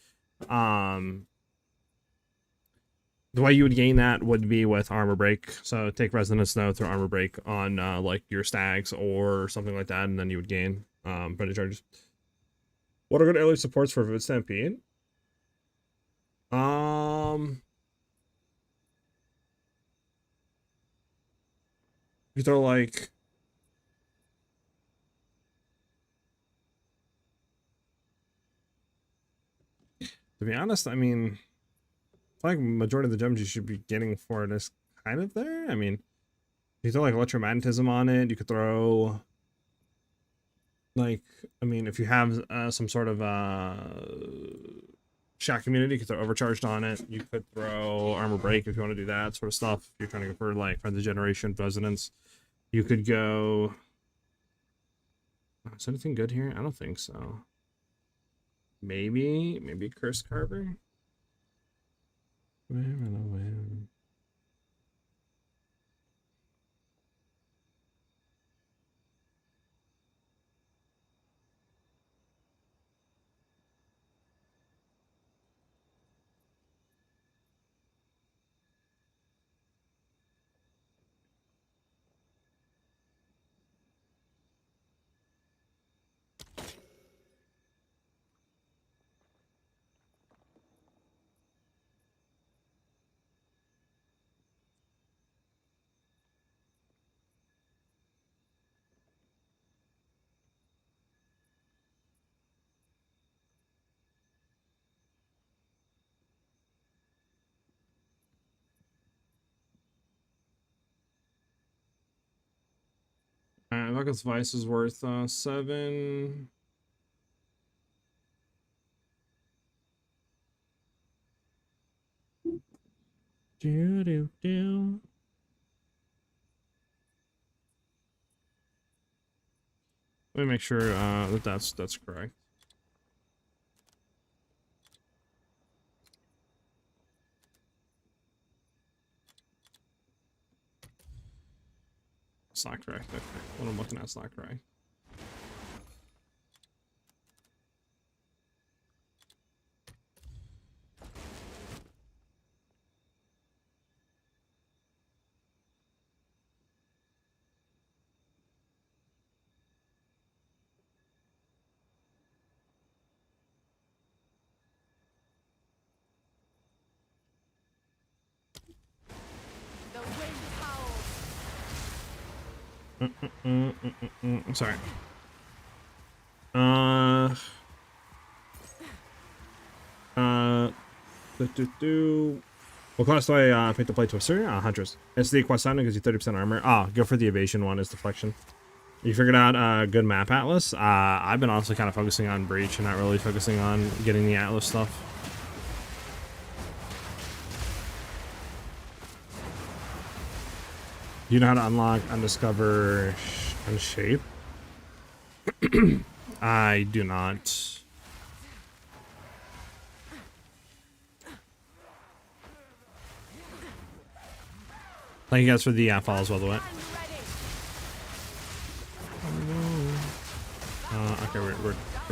the way you would gain that would be with armor break. So take resonant snow through armor break on like your stags or something like that, and then you would gain penalty charges. What are good early supports for Vivid Stampede? You throw like to be honest, I mean, I feel like majority of the gems you should be getting for it is kind of there. I mean, you throw like electromagnetism on it. You could throw like, I mean, if you have some sort of shock community, you could throw overcharged on it. You could throw armor break if you want to do that sort of stuff. If you're trying to go for like friends of generation resonance, you could go. Is anything good here? I don't think so. Maybe Curse Carver. Where are the wind? Bucket's Vice is worth 7. Do do do. Let me make sure that's correct. It's not correct. Okay, what I'm looking at is not correct. The wind howls. Sorry. What class do I pick to play Twister? Huntress. It's the quest item, gives you 30% armor. Go for the evasion one, is deflection. You figured out a good map atlas? I've been honestly kind of focusing on Breach and not really focusing on getting the atlas stuff. You know how to unlock, undiscover, and shape? I do not. Thank you guys for the follows, by the way. Okay, we're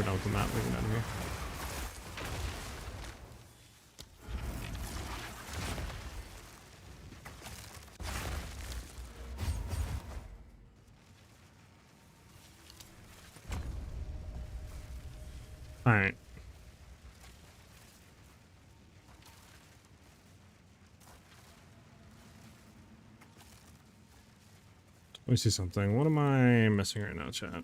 done with the map. We can get out of here. All right. Let me see something. What am I missing right now, chat?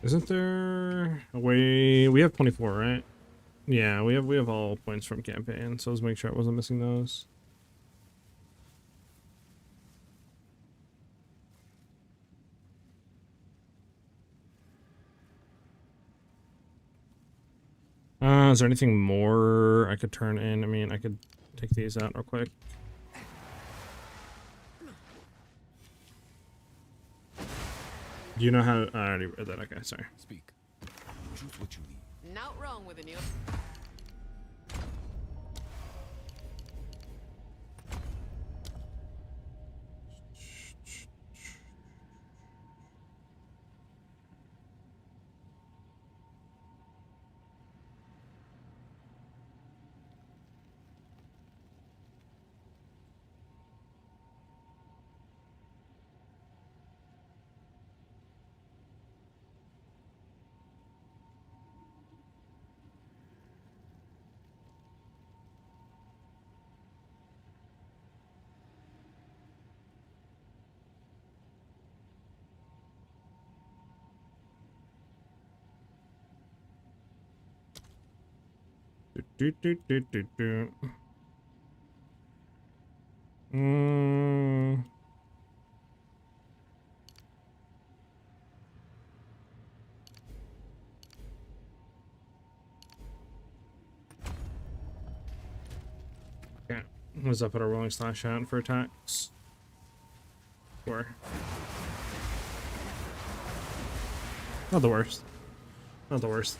Isn't there a way? We have 24, right? Yeah, we have all points from campaign, so let's make sure I wasn't missing those. Is there anything more I could turn in? I mean, I could take these out real quick. Do you know how? I already read that. Okay, sorry. Speak. Choose what you need. Not wrong with a new. Okay, was up at a rolling slash out for attacks. Or not the worst. Not the worst.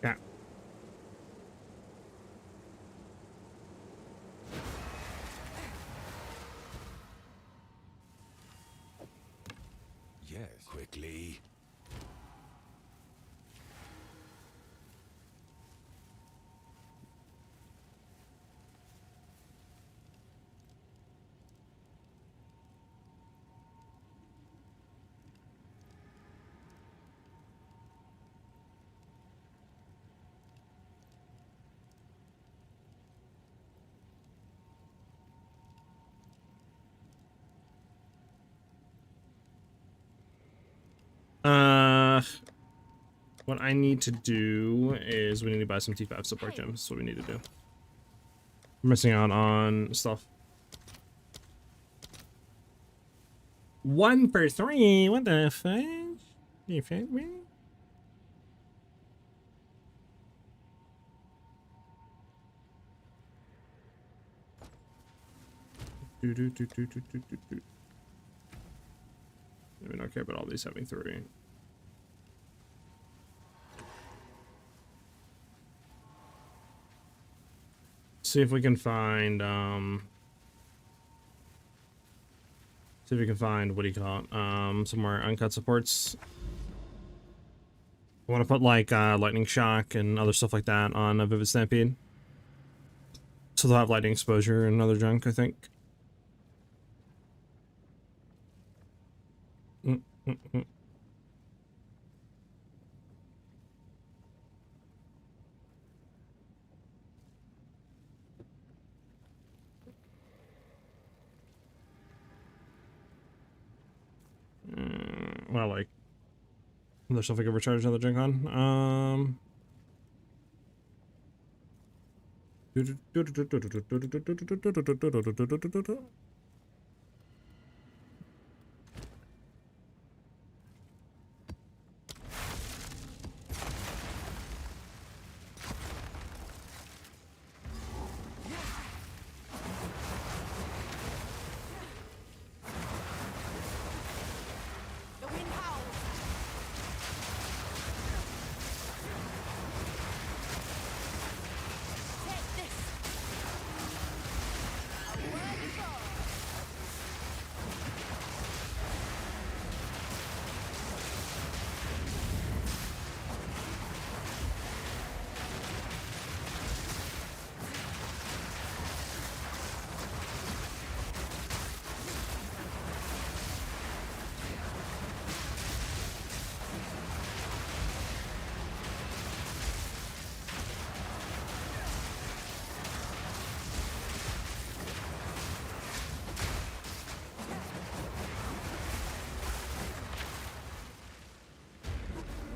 Yeah. Yes. Quickly. What I need to do is we need to buy some T5 support gems. That's what we need to do. We're missing out on stuff. 1 for 3. What the fuck? You fuck me? We don't care about all these having 3. See if we can find see if we can find, what do you call it? Somewhere uncut supports. I want to put like lightning shock and other stuff like that on a Vivid Stampede. So they'll have lightning exposure and other junk, I think. Well, like, other stuff I could recharge another junk on. The wind howls. Take this. A word before.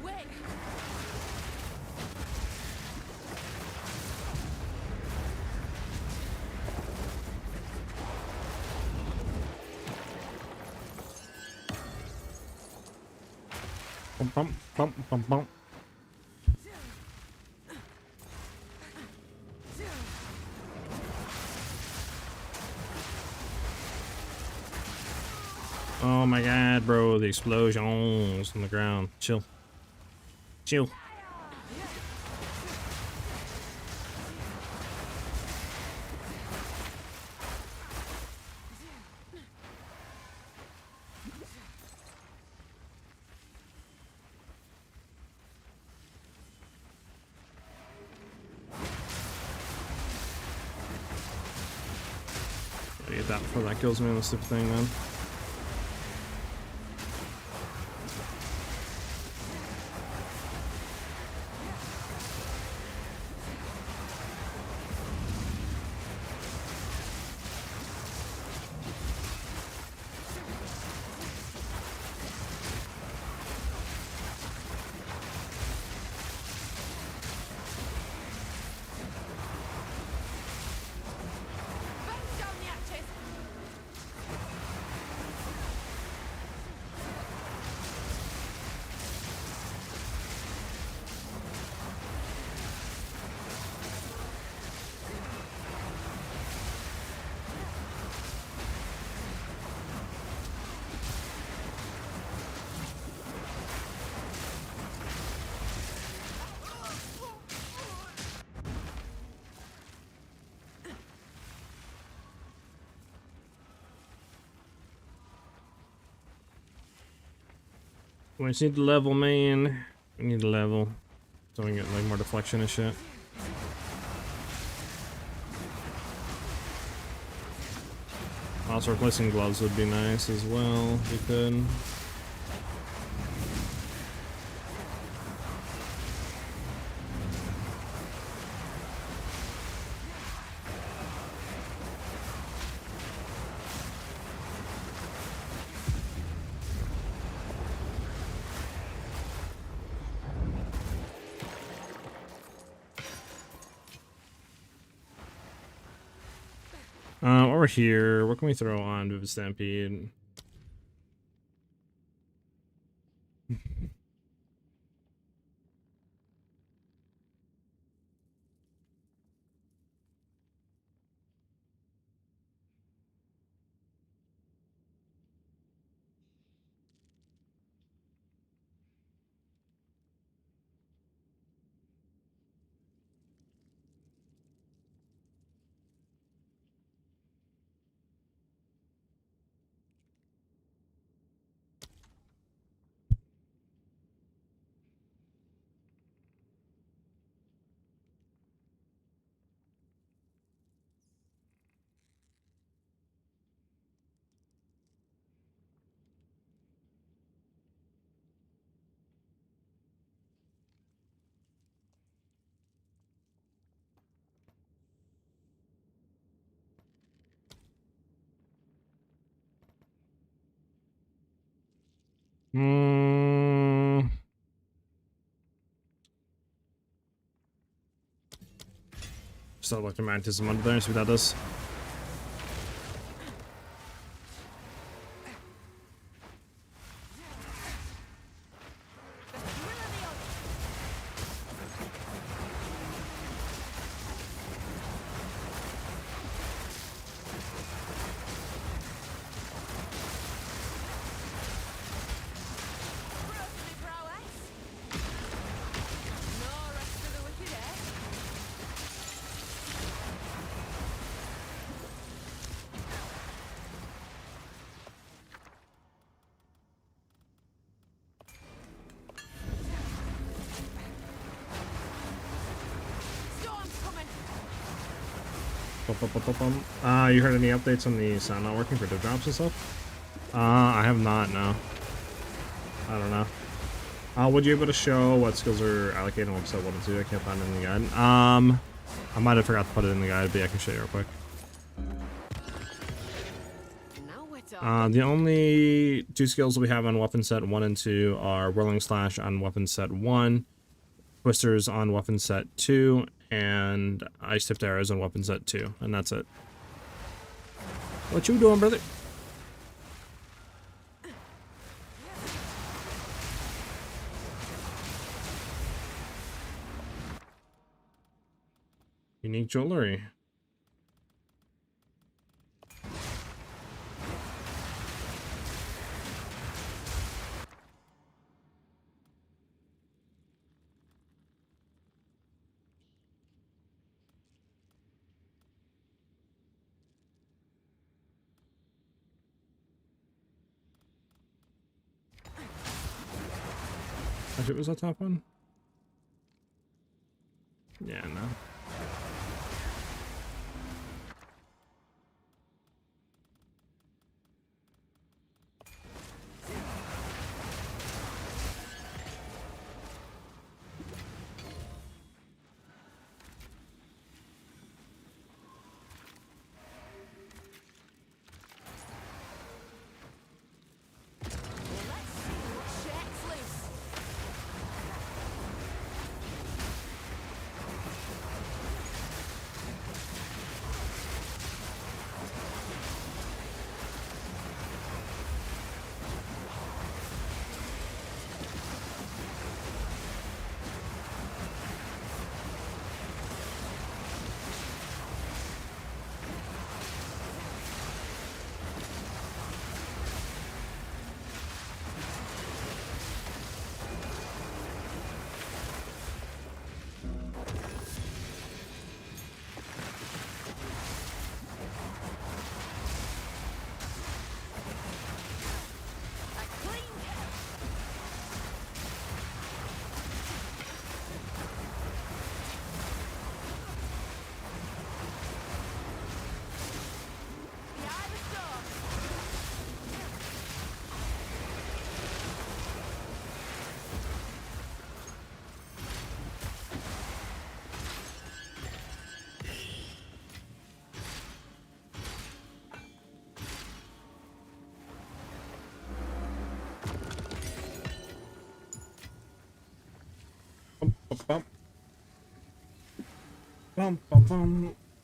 Wait. Bum, bum, bum, bum, bum. Oh my god, bro, the explosions on the ground. Chill. Chill. Gotta get that before that kills me on the stupid thing, man. Burn down the hatches. We just need to level, man. We need to level. So we can get like more deflection and shit. Also replacing gloves would be nice as well, if we could. Over here, what can we throw on Vivid Stampede? So electromagnetism under there, see what that does. You heard any updates on the sound not working for div drops and stuff? I have not, no. I don't know. Would you be able to show what skills are allocated on website 1 and 2? I can't find it in the guide. I might have forgot to put it in the guide, but yeah, I can show you real quick. The only 2 skills we have on weapon set 1 and 2 are Whirling Slash on weapon set 1, Twisters on weapon set 2, and Ice Tipped Arrows on weapon set 2, and that's it. What you doing, brother? Unique jewelry. Actually, was that top one? Yeah, no.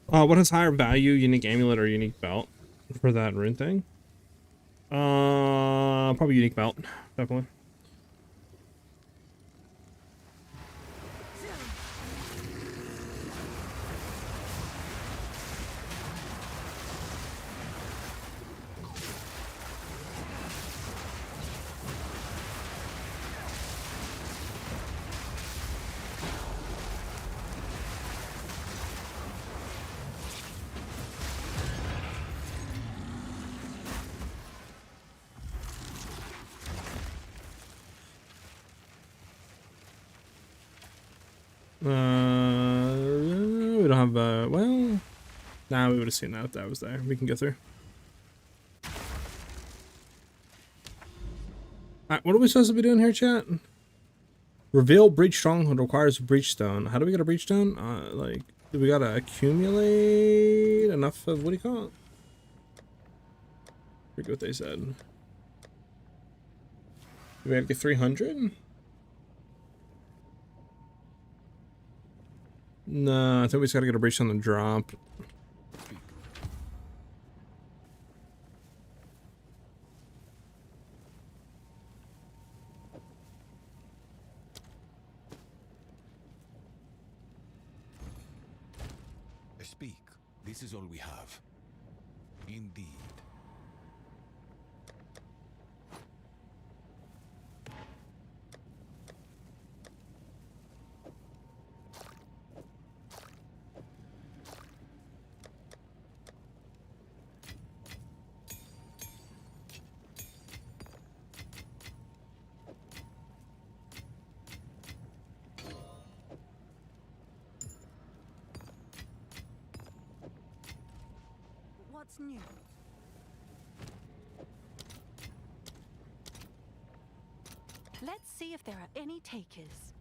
What has higher value, unique amulet or unique belt for that rune thing? Probably unique belt, definitely. We don't have, well, nah, we would have seen that if that was there. We can go through. Alright, what are we supposed to be doing here, chat? Reveal Breach Stronghold requires Breach Stone. How do we get a Breach Stone? Like, do we gotta accumulate enough of, what do you call it? I forget what they said. Do we have to get 300? No, I think we just gotta get a breach on the drop. Speak. This is all we have. Indeed. What's new? Let's see if there are any takers.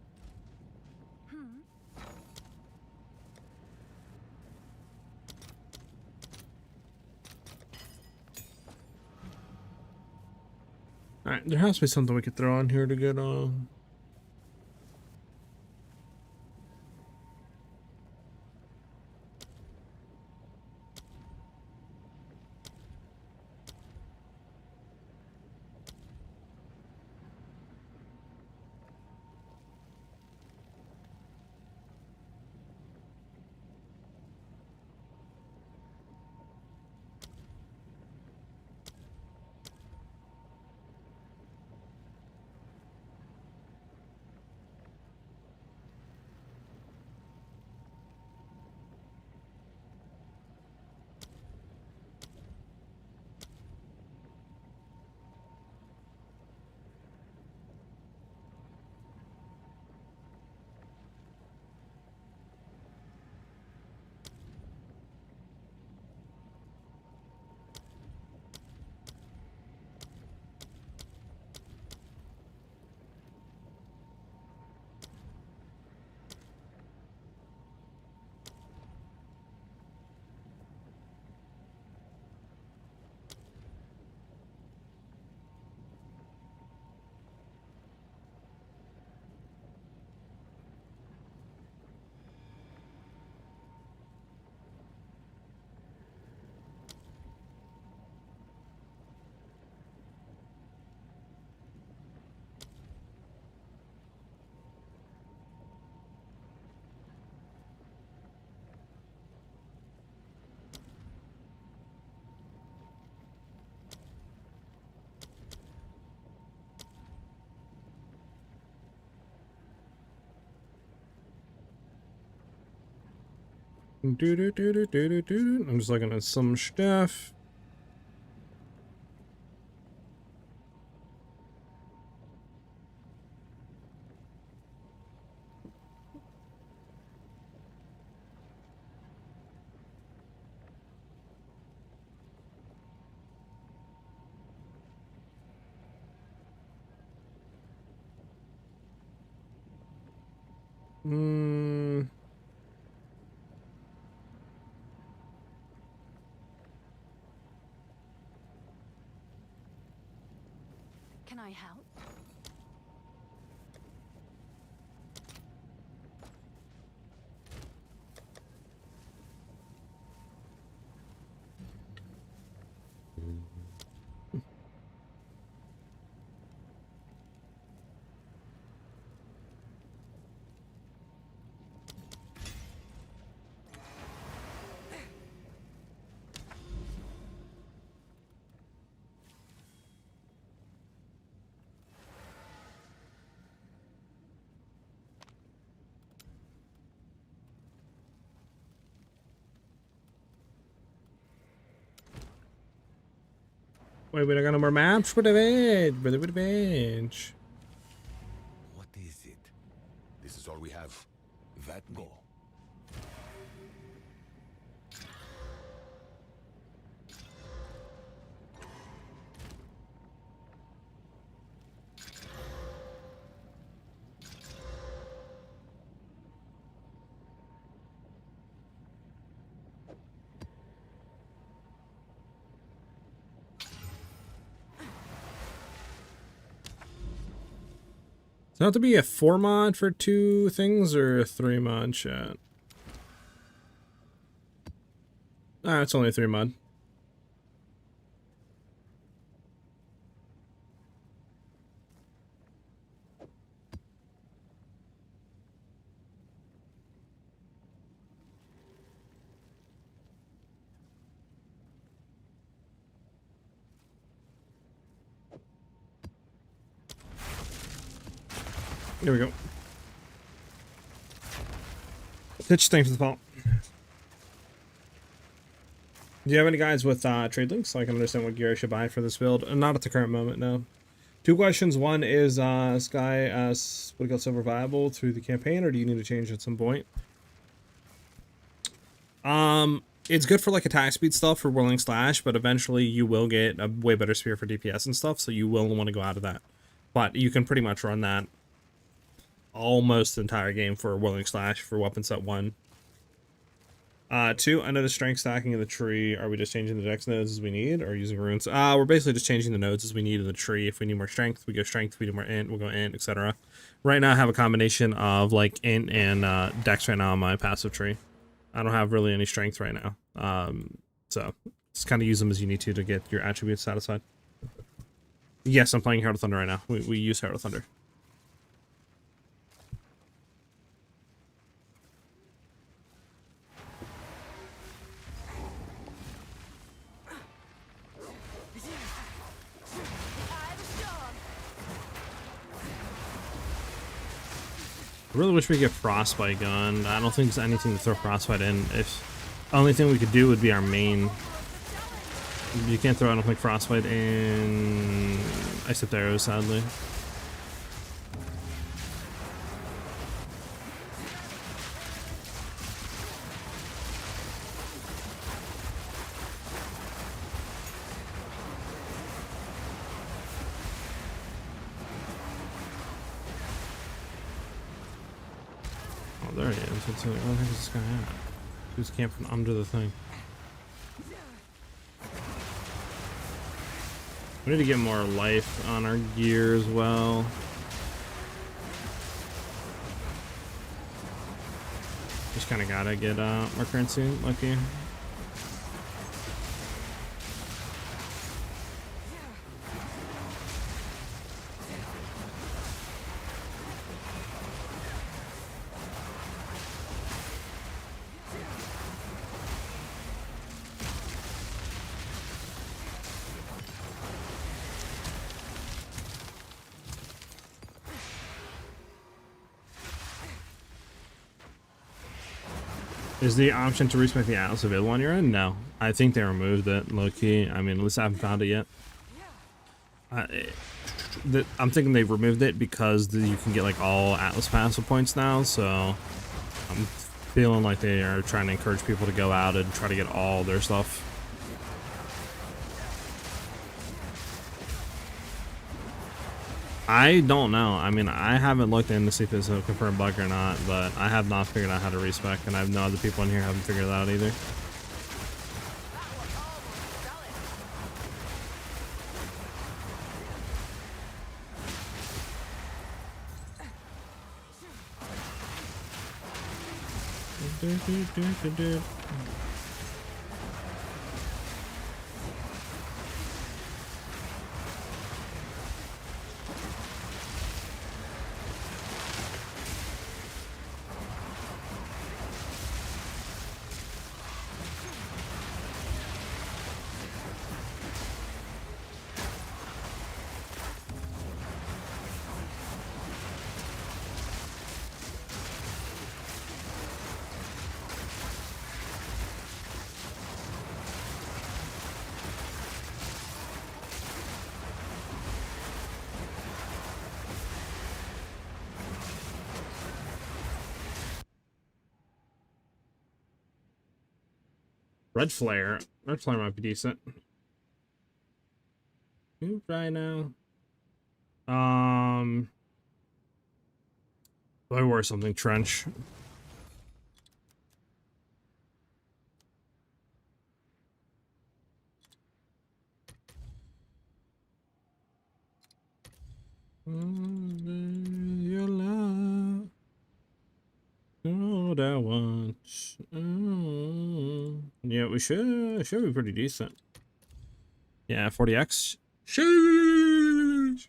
Alright, there has to be something we could throw on here to get on. I'm just looking at some stuff. Can I help? Wait, I got no more maps for the bench. For the bench. What is it? This is all we have. That go. Does it have to be a 4 mod for 2 things or a 3 mod chat? It's only 3 mud. Here we go. Pitch, thanks for the fall. Do you have any guys with trade links so I can understand what gear I should buy for this build? Not at the current moment, no. 2 questions. One is Sky asks, would it go silver viable through the campaign, or do you need to change at some point? It's good for like attack speed stuff for Whirling Slash, but eventually you will get a way better spear for DPS and stuff, so you will want to go out of that. But you can pretty much run that almost the entire game for Whirling Slash for weapon set 1. 2, I know the strength stacking in the tree. Are we just changing the dex nodes as we need, or using runes? We're basically just changing the nodes as we need in the tree. If we need more strength, we go strength. If we need more int, we'll go int, etc. Right now I have a combination of like int and dex right now on my passive tree. I don't have really any strength right now. So just kind of use them as you need to get your attributes satisfied. Yes, I'm playing Herald of Thunder right now. We use Herald of Thunder. I really wish we could get Frostbite gun. I don't think there's anything to throw Frostbite in. If the only thing we could do would be our main. You can't throw, I don't think, Frostbite in Ice Arrows, sadly. There he is. Where the heck is this guy at? Who's camping under the thing? We need to get more life on our gear as well. Just kind of gotta get more currency, lucky. Is the option to respec the Atlas available on your end? No. I think they removed it, low-key. I mean, at least I haven't found it yet. I'm thinking they've removed it because you can get like all Atlas passive points now, so I'm feeling like they are trying to encourage people to go out and try to get all their stuff. I don't know. I mean, I haven't looked in to see if it's a confirmed bug or not, but I have not figured out how to respec, and I know other people in here haven't figured it out either. Red Flare might be decent. Right now. I wear something trench. Your love. All I want. Yeah, Yeah, we should be pretty decent. Yeah, 40x. Sheesh.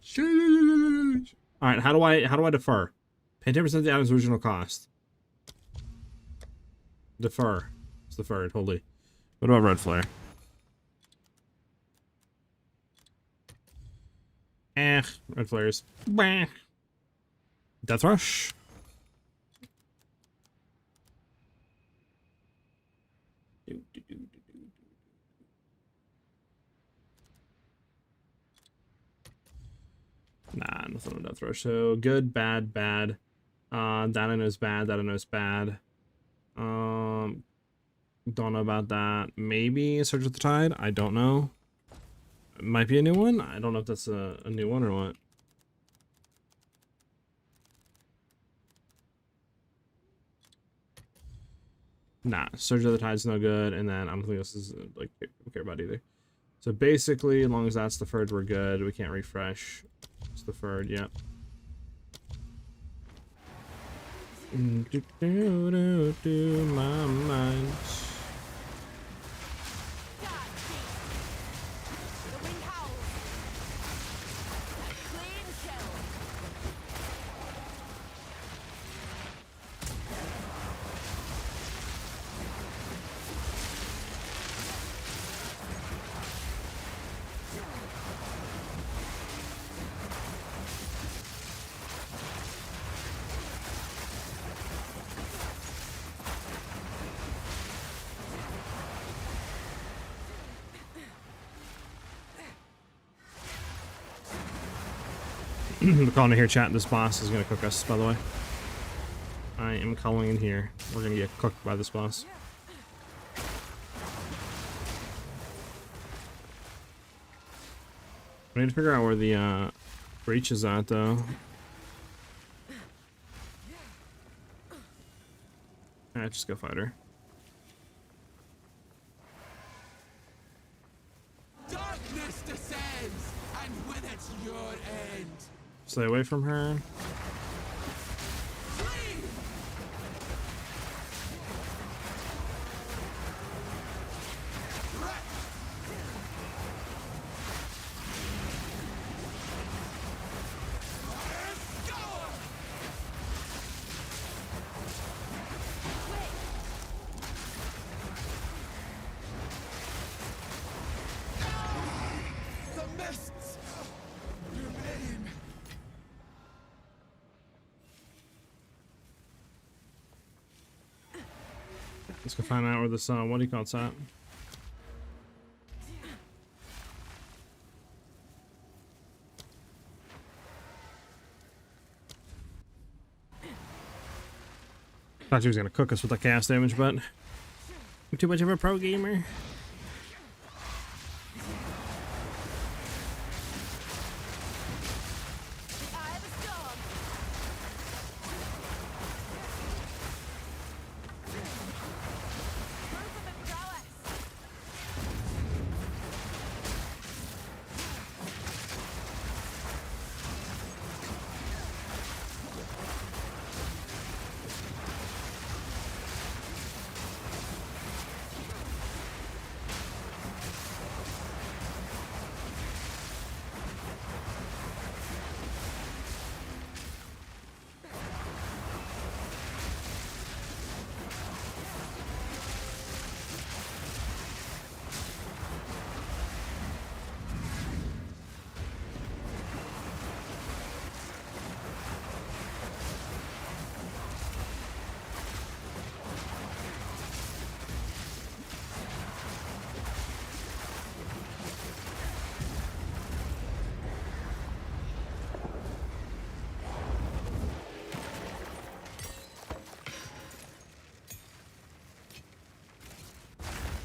Sheesh. All right, how do I defer? Pay 10% of the item's original cost. Defer. It's deferred. Holy. What about red flare? Red flares. Bah. Death rush. Nah, nothing on death rush. So good, bad, bad. That I know is bad. That I know is bad. Don't know about that. Maybe Surge with the Tide. I don't know. It might be a new one. I don't know if that's a new one or what. Nah, Surge of the Tide's no good, and then I don't think this is like I don't care about either. So basically, as long as that's deferred, we're good. We can't refresh. It's deferred, yep. My mind. We're calling it here, chat. This boss is gonna cook us, by the way. I am calling in here. We're gonna get cooked by this boss. We need to figure out where the breach is at, though. Alright, just go fight her. Darkness descends, and with it your end. Stay away from her. Let's go find out where this, what do you call it, at? Thought she was gonna cook us with the cast damage, but I'm too much of a pro gamer.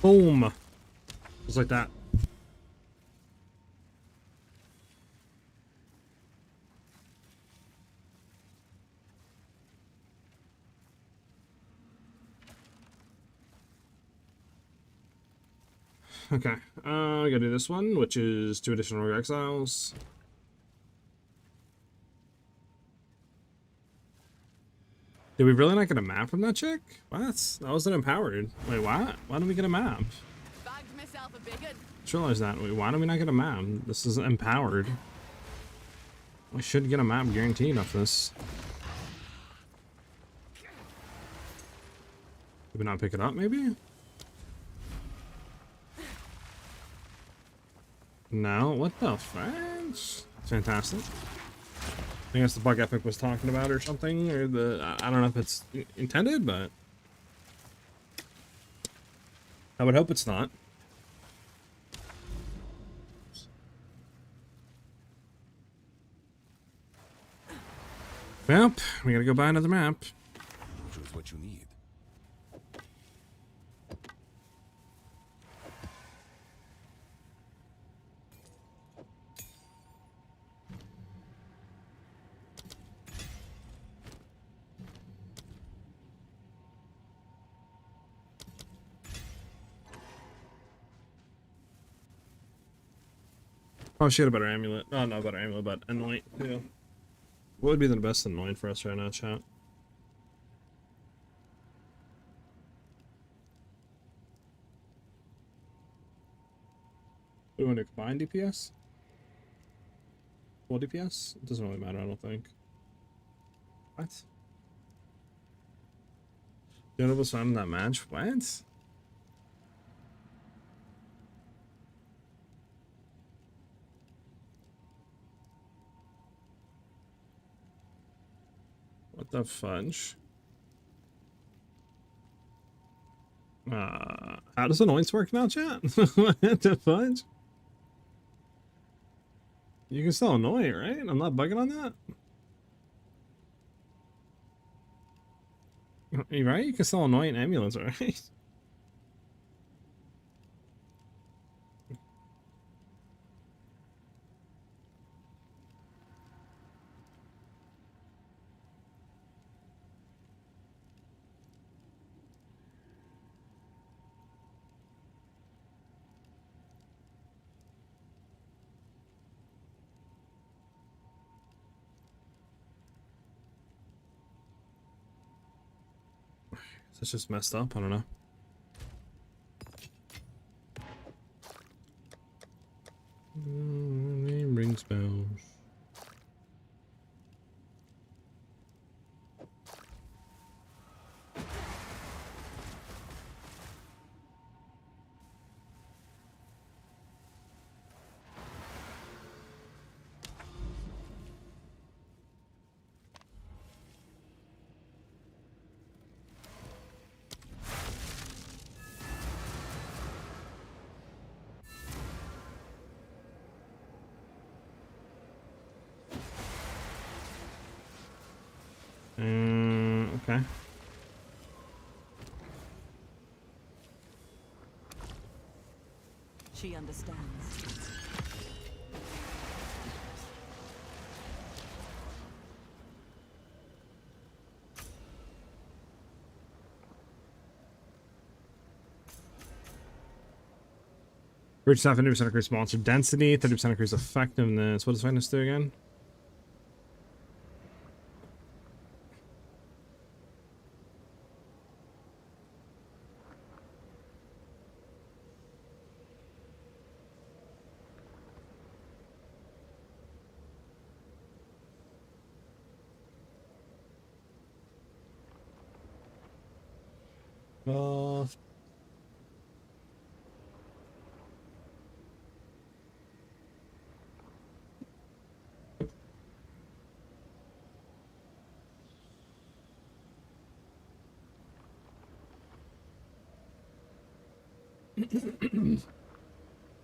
Boom. Just like that. Okay, we gotta do this one, which is 2 additional Rogue Exiles. Did we really not get a map from that chick? What? That wasn't empowered. Wait, what? Why didn't we get a map? Bagged myself a big one. Just realized that. Wait, why do we not get a map? This is empowered. We should get a map guaranteed off this. Did we not pick it up, maybe? No, what the French? Fantastic. I think that's the bug Epic was talking about or something, or I don't know if it's intended, but I would hope it's not. Yep, we gotta go buy another map. Choose what you need. Oh, she had a better amulet. Oh, no, better amulet, but anoint too. What would be the best anoint for us right now, chat? We want to combine DPS? Full DPS? It doesn't really matter, I don't think. What? None of us found in that match? What? What the fudge? How does anoints work now, chat? What the fudge? You can still anoint, right? I'm not bugging on that. You right? You can still anoint ambulance, right? It's just messed up. I don't know. Name rings bells. Okay. She understands. Bridge staff 50% increase monster density, 30% increase effectiveness. What does fitness do again?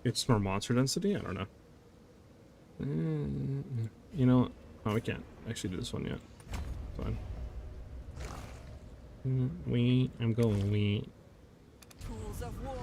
It's more monster density? I don't know. You know what? Oh, we can't actually do this one yet. Fine. I'm going we. Tools of war.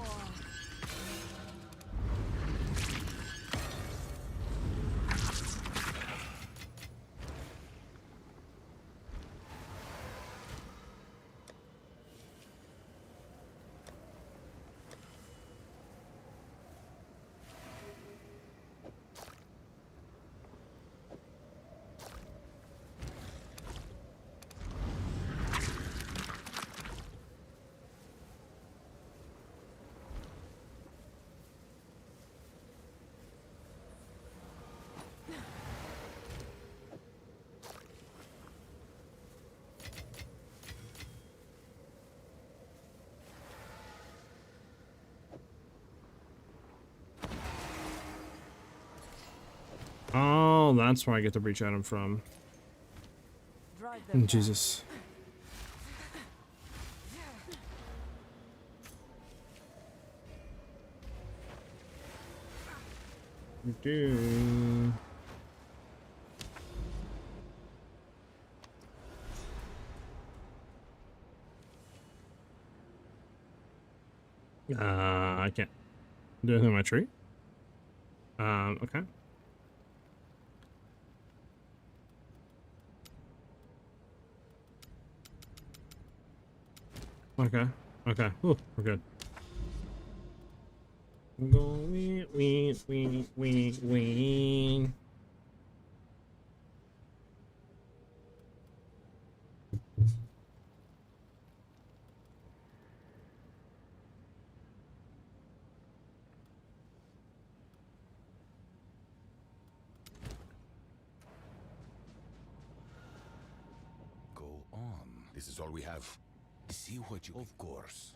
Oh, that's where I get the breach item from. Drive them back. Jesus. Do. I can't do anything with my tree. Okay. Okay. Okay. Ooh, we're good. Go wee. Go on. This is all we have. See what you... Of course.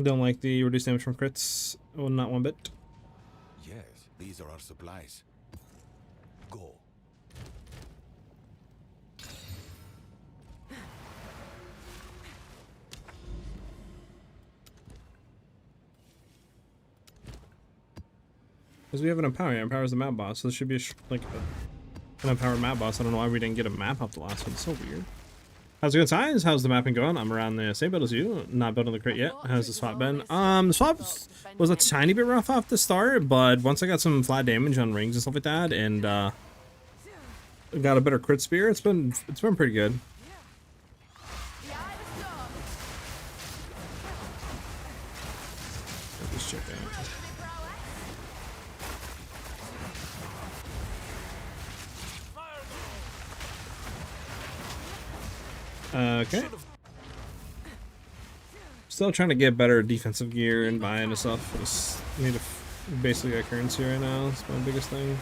Don't like the reduced damage from crits. Oh, not one bit. Yes, these are our supplies. Go. Because we have an empower. It empowers the map boss, so this should be like an empowered map boss. I don't know why we didn't get a map off the last one. It's so weird. How's it going, SiahZ? How's the mapping going? I'm around the same build as you. Not building the crit yet. How's the swap been? The swap was a tiny bit rough off the start, but once I got some flat damage on rings and stuff like that, and got a better crit spear, it's been pretty good. Just check out. Okay. Still trying to get better defensive gear and buying and stuff. I just need to basically got currency right now. It's my biggest thing.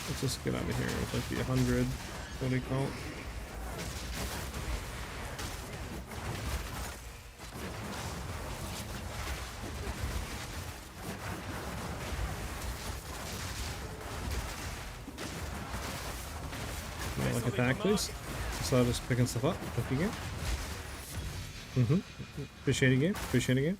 Let's just get out of here with like the 100. What do you call it? Like attack, please. So just picking stuff up. Thank you, game. Appreciate it, game. Appreciate it, game.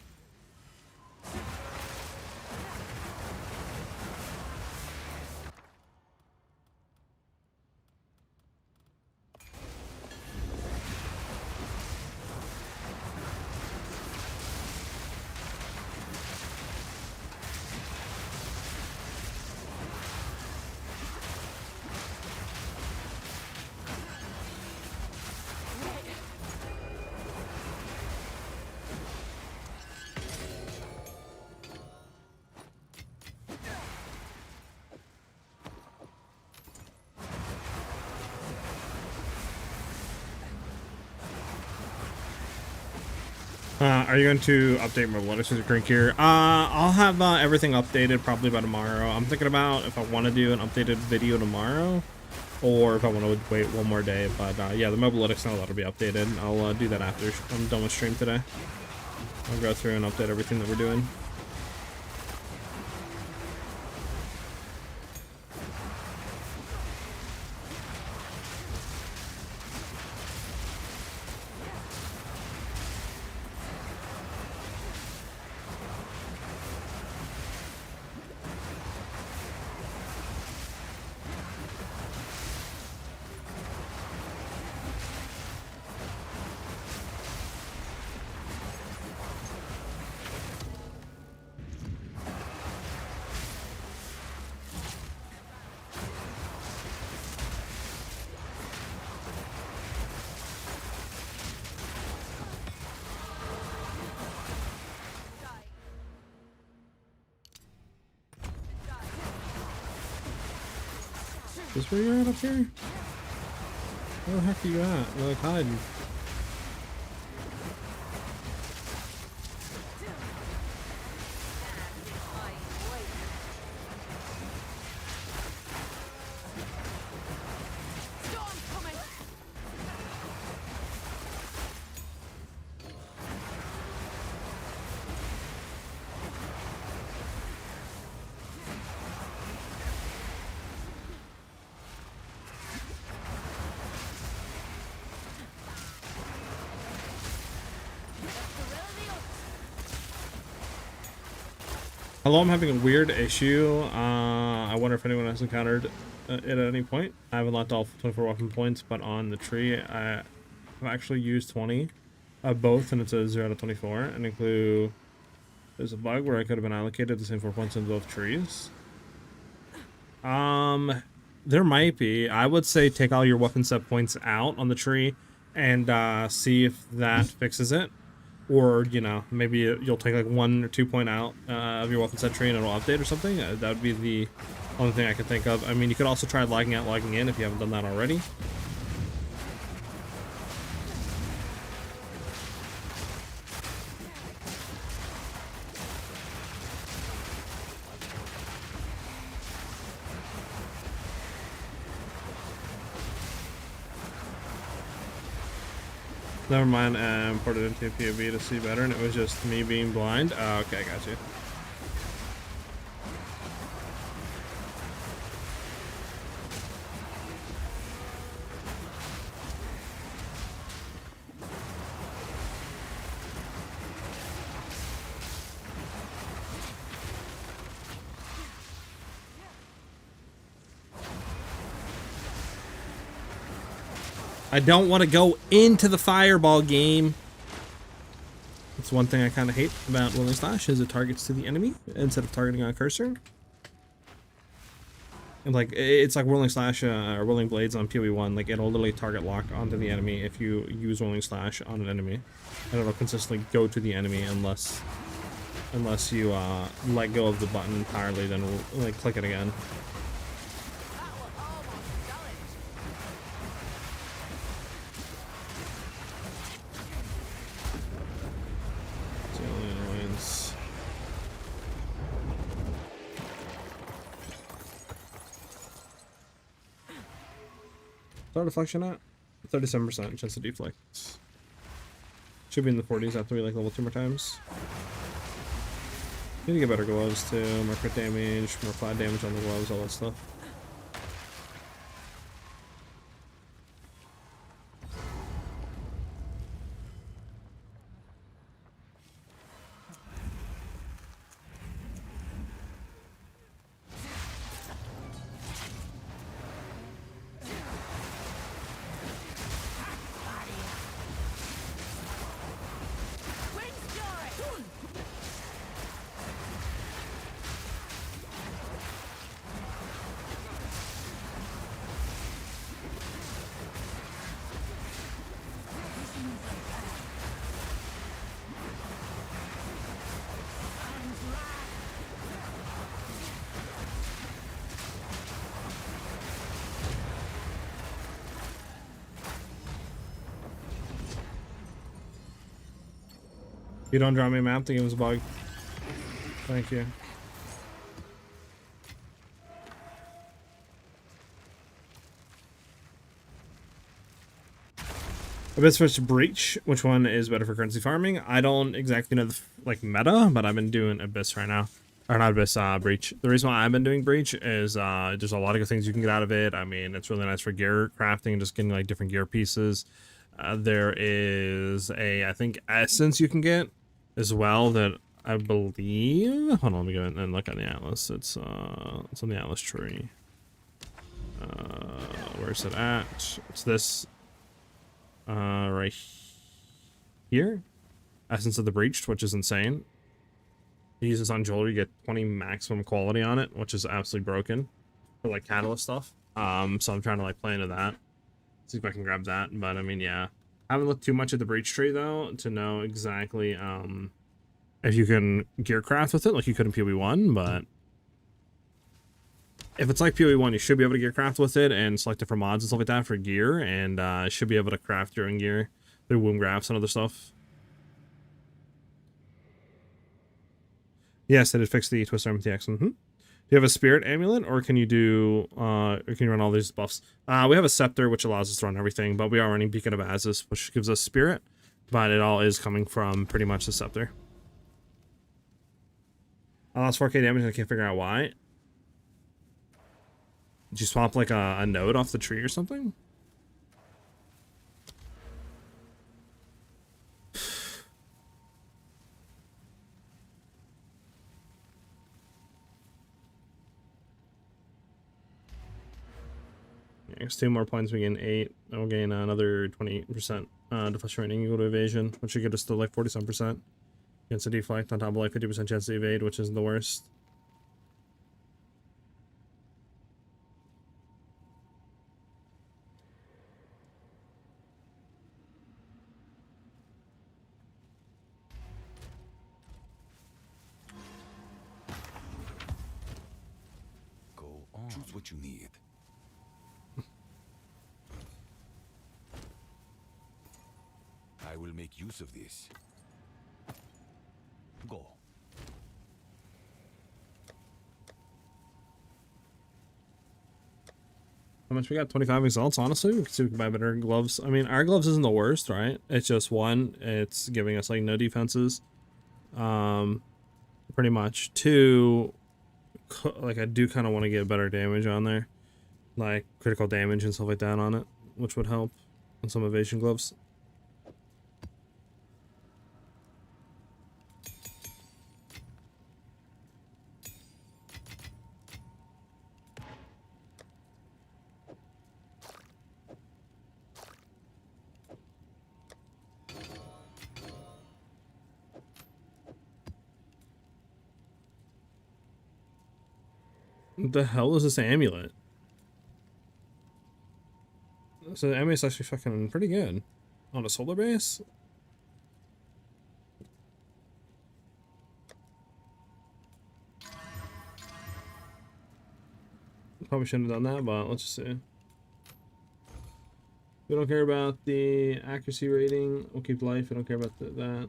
Are you going to update my Lotus with your drink here? I'll have everything updated probably by tomorrow. I'm thinking about if I want to do an updated video tomorrow or if I want to wait one more day. But yeah, the mobile analytics now that'll be updated. I'll do that after I'm done with stream today. I'll go through and update everything that we're doing. Is this where you're at up here? Where the heck are you at? You're like hiding. Storm coming! Hello, I'm having a weird issue. I wonder if anyone has encountered it at any point. I haven't locked all 24 weapon points, but on the tree, I've actually used 20 of both, and it's a 0 out of 24. And include, there's a bug where I could have been allocated the same 4 points in both trees. There might be. I would say take all your weapon set points out on the tree and see if that fixes it. Or, you know, maybe you'll take like 1 or 2 point out of your weapon set tree and it'll update or something. That would be the only thing I could think of. I mean, you could also try logging out, logging in if you haven't done that already. Never mind, put it into PoE to see better, and it was just me being blind. Oh, okay, I got you. I don't want to go into the fireball game. That's one thing I kind of hate about Willing Slash is it targets to the enemy instead of targeting on a cursor. And like it's like Willing Slash or Willing Blades on PoE 1. Like it'll literally target lock onto the enemy if you use Willing Slash on an enemy, and it'll consistently go to the enemy unless you let go of the button entirely. Then we'll like click it again. Start deflection at 37% chance to deflect. Should be in the 40s after we like level 2 more times. Need to get better gloves too, more crit damage, more flat damage on the gloves, all that stuff. If you don't draw me a map, the game's a bug. Thank you. Abyss versus Breach. Which one is better for currency farming? I don't exactly know the like meta, but I've been doing Abyss right now. Or not Abyss, Breach. The reason why I've been doing Breach is there's a lot of good things you can get out of it. I mean, it's really nice for gear crafting and just getting like different gear pieces. There is a, I think, essence you can get as well that I believe. Hold on, let me go and look on the atlas. It's on the atlas tree. Where's it at? It's this right here. Essence of the Breached, which is insane. You use this on jewelry, you get 20 maximum quality on it, which is absolutely broken for like catalyst stuff. So I'm trying to like play into that. See if I can grab that. But I mean, yeah. I haven't looked too much at the Breach tree though to know exactly if you can gear craft with it like you could in PoE 1, but if it's like PoE 1, you should be able to gear craft with it and select different mods and stuff like that for gear, and should be able to craft your own gear through womb graphs and other stuff. Yes, it did fix the twist arm with the X. Do you have a spirit amulet, or can you do or can you run all these buffs? We have a scepter, which allows us to run everything, but we are running Beacon of Azis, which gives us spirit, but it all is coming from pretty much the scepter. I lost 4k damage and I can't figure out why. Did you swap like a node off the tree or something? Next 2 more points, we gain 8. And we'll gain another 20% defense training equal to evasion, which should get us to like 47%. Against a deflect on top of like 50% chance to evade, which isn't the worst. Go on. Choose what you need. I will make use of this. Go. How much we got? 25 exalts, honestly. We can see if we can buy better gloves. I mean, our gloves isn't the worst, right? It's just one, it's giving us like no defenses. Pretty much. 2, like I do kind of want to get better damage on there. Like critical damage and stuff like that on it, which would help on some evasion gloves. What the hell is this amulet? So the amulet's actually fucking pretty good. On a solar base? Probably shouldn't have done that, but let's just see. We don't care about the accuracy rating. We'll keep life. We don't care about that.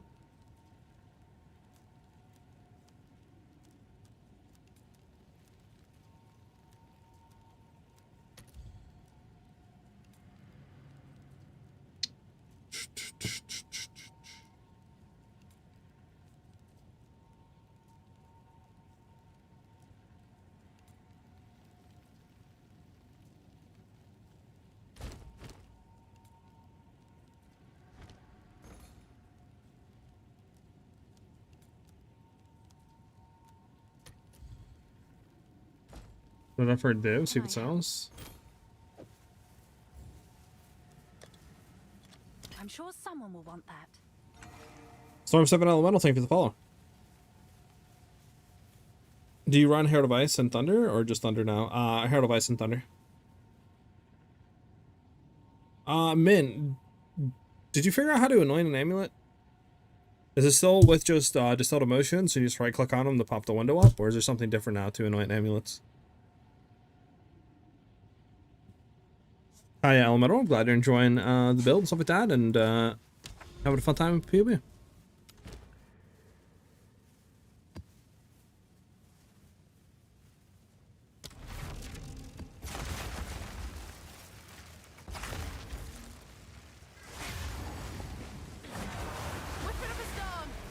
Put it up for a div, see if it sells. I'm sure someone will want that. Storm 7 Elemental, thank you for the follow. Do you run Herald of Ice and Thunder, or just Thunder now? Herald of Ice and Thunder. Min, did you figure out how to anoint an amulet? Is it still with just distilled emotion, so you just right click on them to pop the window up, or is there something different now to anoint amulets? Hi, Elemental. Glad you're enjoying the build and stuff like that, and having a fun time with PoE.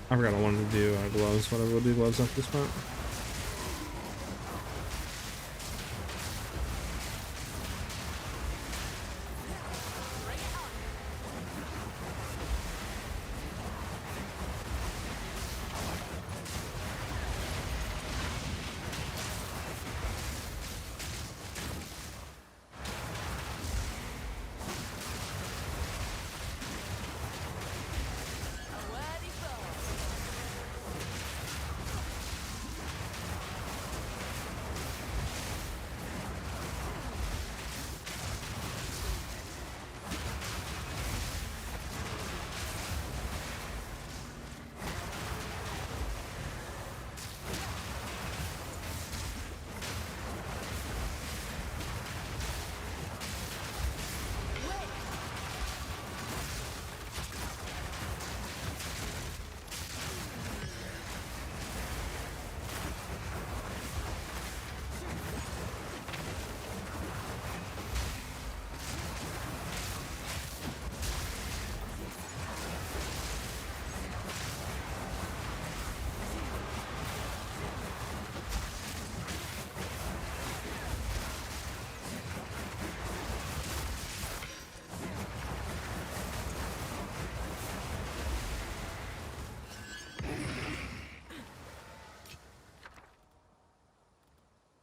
I forgot I wanted to do gloves. Whatever, we'll do gloves after this part.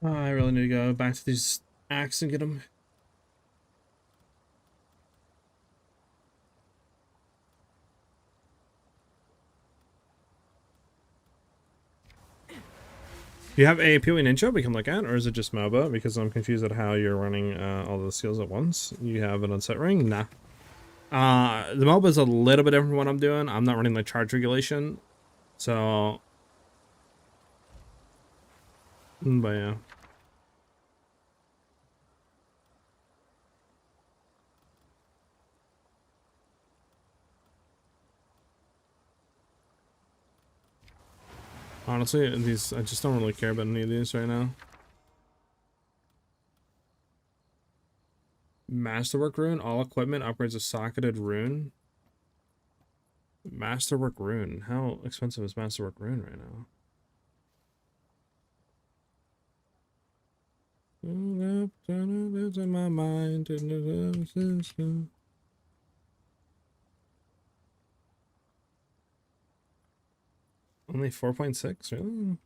I really need to go back to these acts and get them. Do you have a PoE Ninja we can look at, or is it just MOBA? Because I'm confused at how you're running all the skills at once. You have an unset ring? Nah. The MOBA is a little bit different from what I'm doing. I'm not running like charge regulation. So... but yeah. Honestly, these I just don't really care about any of these right now. Masterwork rune, all equipment upgrades a socketed rune. Masterwork rune. How expensive is Masterwork rune right now? In my mind. Only 4.6, really?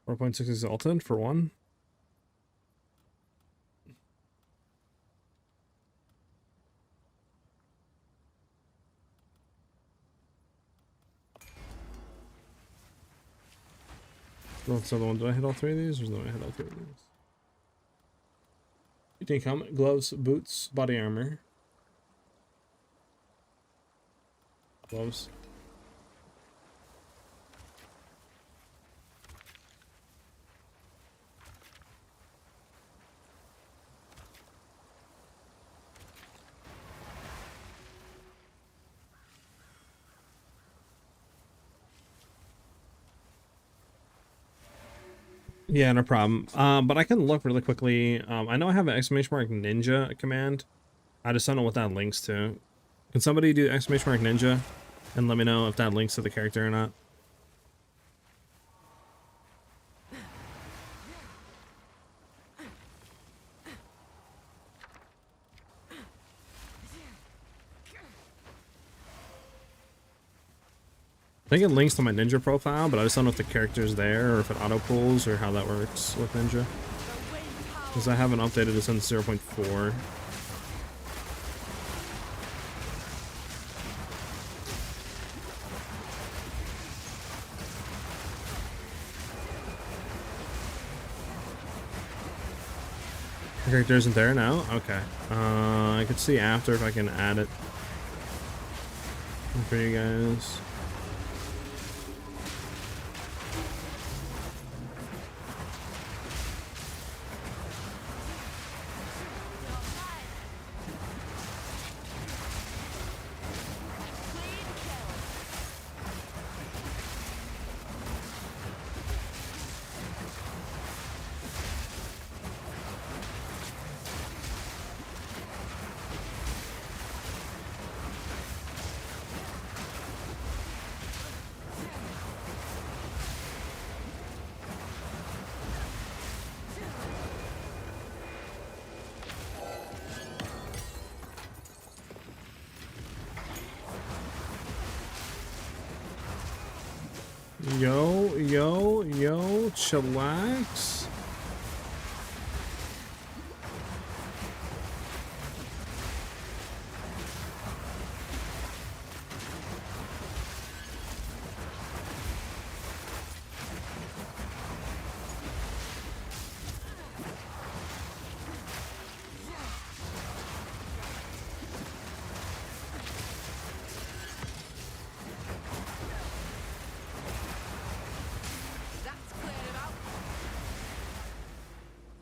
4.6 exalted for one? What's the other one? Did I hit all three of these? Or no, I hit all three of these. You think helmet, gloves, boots, body armor. Gloves. Yeah, no problem. But I can look really quickly. I know I have an exclamation mark ninja command. I just don't know what that links to. Can somebody do exclamation mark ninja and let me know if that links to the character or not? I think it links to my ninja profile, but I just don't know if the character's there or if it auto pulls or how that works with ninja. Because I haven't updated it since 0.4. The character isn't there now? Okay. I could see after if I can add it for you guys. Yo, chillax.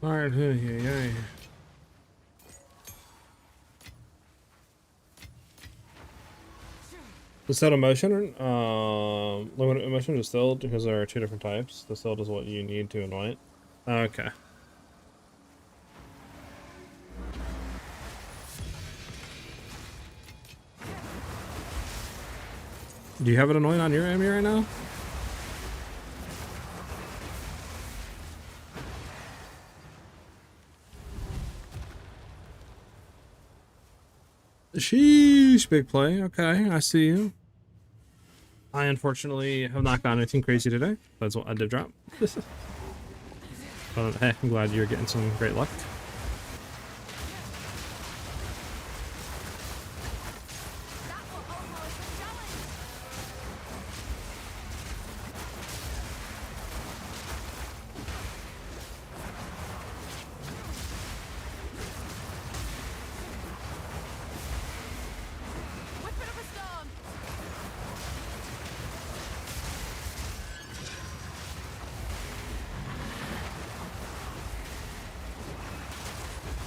Alright, yeah. Distilled emotion, limited emotion distilled, because there are two different types. Distilled is what you need to anoint. Okay. Do you have it anoint on your enemy right now? Sheesh, big play. Okay, I see you. I unfortunately have not gotten anything crazy today. That's what I did drop. But hey, I'm glad you're getting some great luck.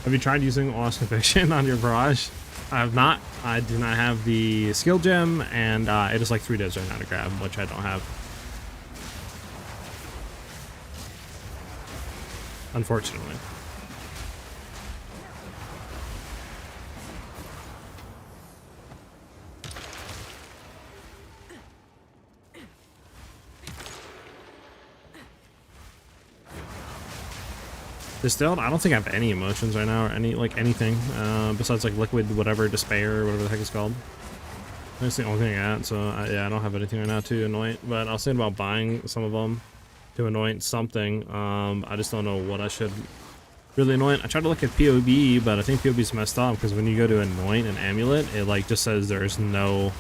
Have you tried using Lost Conviction on your barrage? I have not. I do not have the skill gem, and it is like 3 days right now to grab, which I don't have. Unfortunately. Distilled? I don't think I have any emotions right now, or any, like, anything, besides, like, liquid, whatever, despair, or whatever the heck it's called. That's the only thing I got, so, yeah, I don't have anything right now to anoint, but I was thinking about buying some of them to anoint something. I just don't know what I should really anoint. I tried to look at PoE, but I think PoE's messed up, because when you go to anoint an amulet, it, like, just says there's no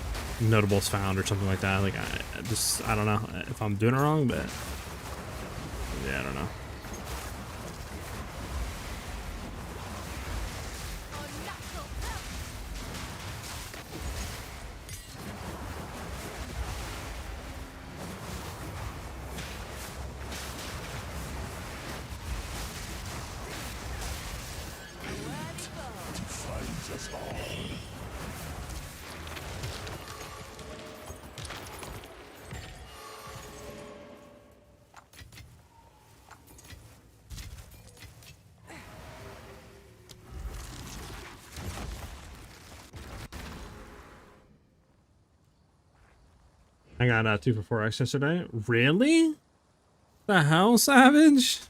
notables found, or something like that. Like, I don't know if I'm doing it wrong, but, yeah, I don't know. I got 2 for 4x yesterday. Really? The hell, Savage?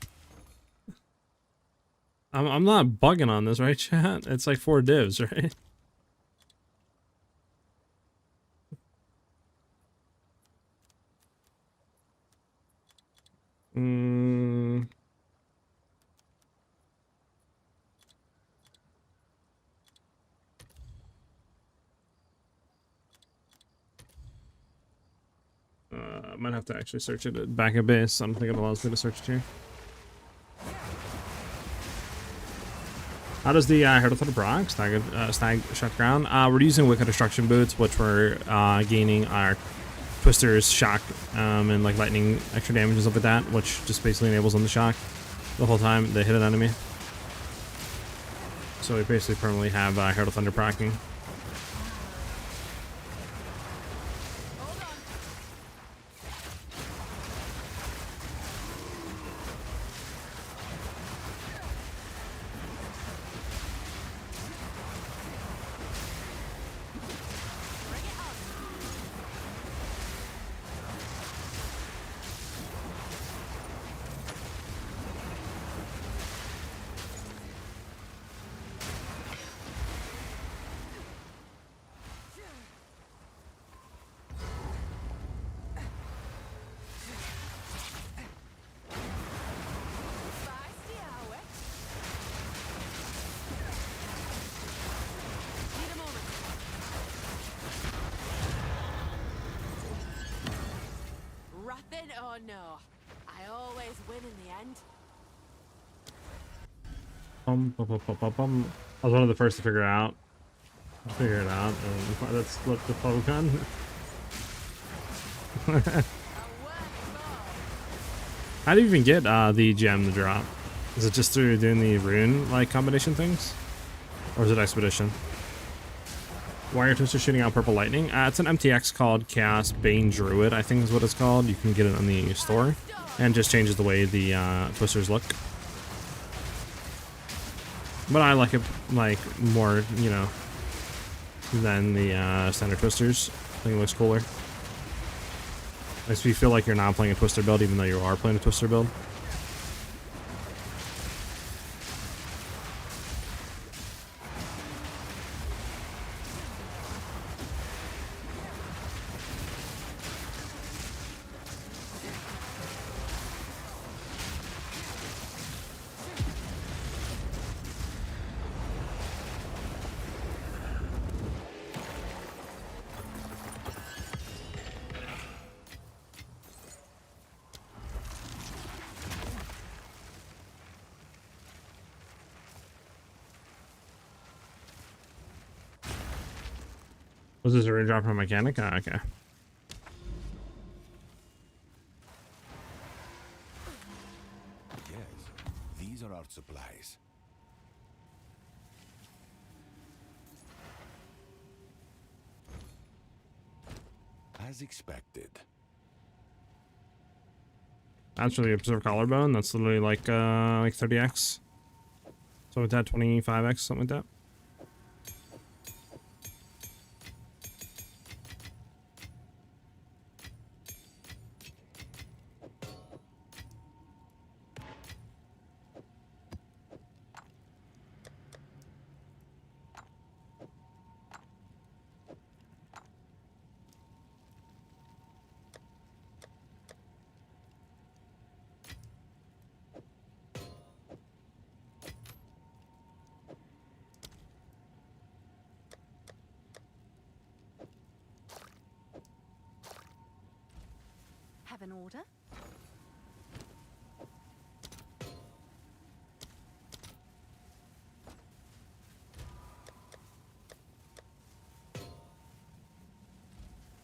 I'm not bugging on this, right, chat? It's like 4 divs, right? I might have to actually search it back at base. I don't think it allows me to search it here. How does the Herald Thunder Brock snag shut ground? We're using Wicked Destruction Boots, which we're gaining our Twister's shock and like lightning extra damage and stuff like that, which just basically enables them to shock the whole time they hit an enemy. So we basically permanently have Herald Thunder proccing. Oh no, I always win in the end. I was one of the first to figure it out. Figure it out. Let's flip the PoE gun. How do you even get the gem to drop? Is it just through doing the rune like combination things, or is it expedition? Why are Twister shooting out purple lightning? It's an MTX called Chaos Bane Druid, I think is what it's called. You can get it on the store, and just changes the way the Twisters look. But I like it like more, you know, than the standard Twisters. I think it looks cooler. Makes me feel like you're not playing a Twister build, even though you are playing a Twister build. Was this a redrop from mechanic? Ah, okay. Yes, these are our supplies. As expected. That's really observed collarbone. That's literally like 30x. So with that 25x, something like that. Have an order?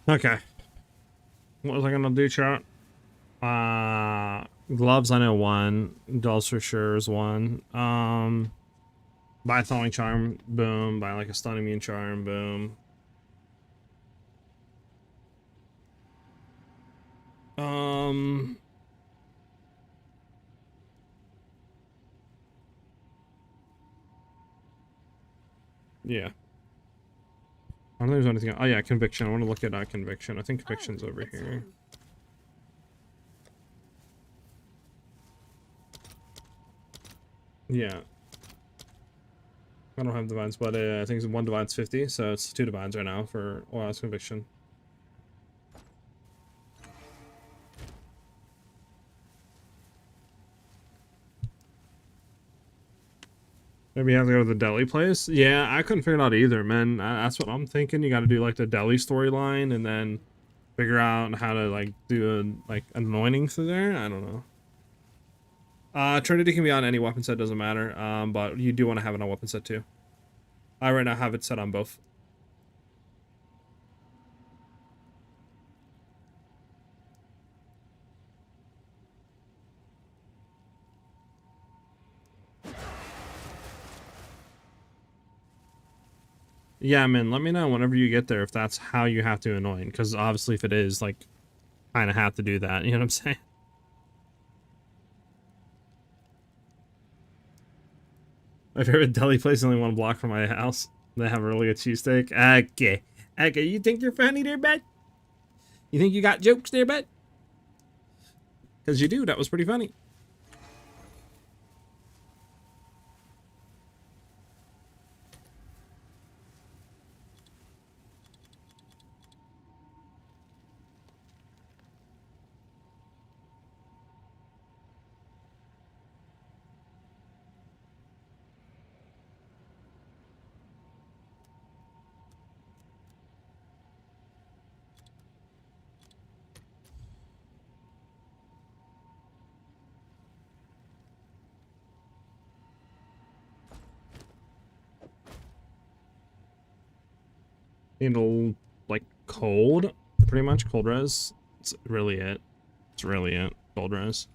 Okay. What was I gonna do, chat? Gloves I know one. Dolls for sure is one. Buy a thawing charm, boom. Buy like a stun immune charm, boom. Yeah. I don't think there's anything. Oh yeah, conviction. I want to look at conviction. I think conviction's over here. Yeah. I don't have divines, but I think it's 1 divine's 50, so it's 2 divines right now for Oil's conviction. Maybe you have to go to the deli place? Yeah, I couldn't figure it out either, man. That's what I'm thinking. You got to do like the deli storyline and then figure out how to like do like anointing through there. I don't know. Trinity can be on any weapon set, doesn't matter. But you do want to have it on weapon set too. I right now have it set on both. Yeah, man, let me know whenever you get there if that's how you have to anoint. Because obviously if it is, like, kind of have to do that. You know what I'm saying? My favorite deli place is only 1 block from my house. They have a really good cheesesteak. Okay. Okay, you think you're funny there, bud? You think you got jokes there, bud? Because you do. That was pretty funny. Handle, like, cold, pretty much. Cold res. It's really it. It's really it. Cold res.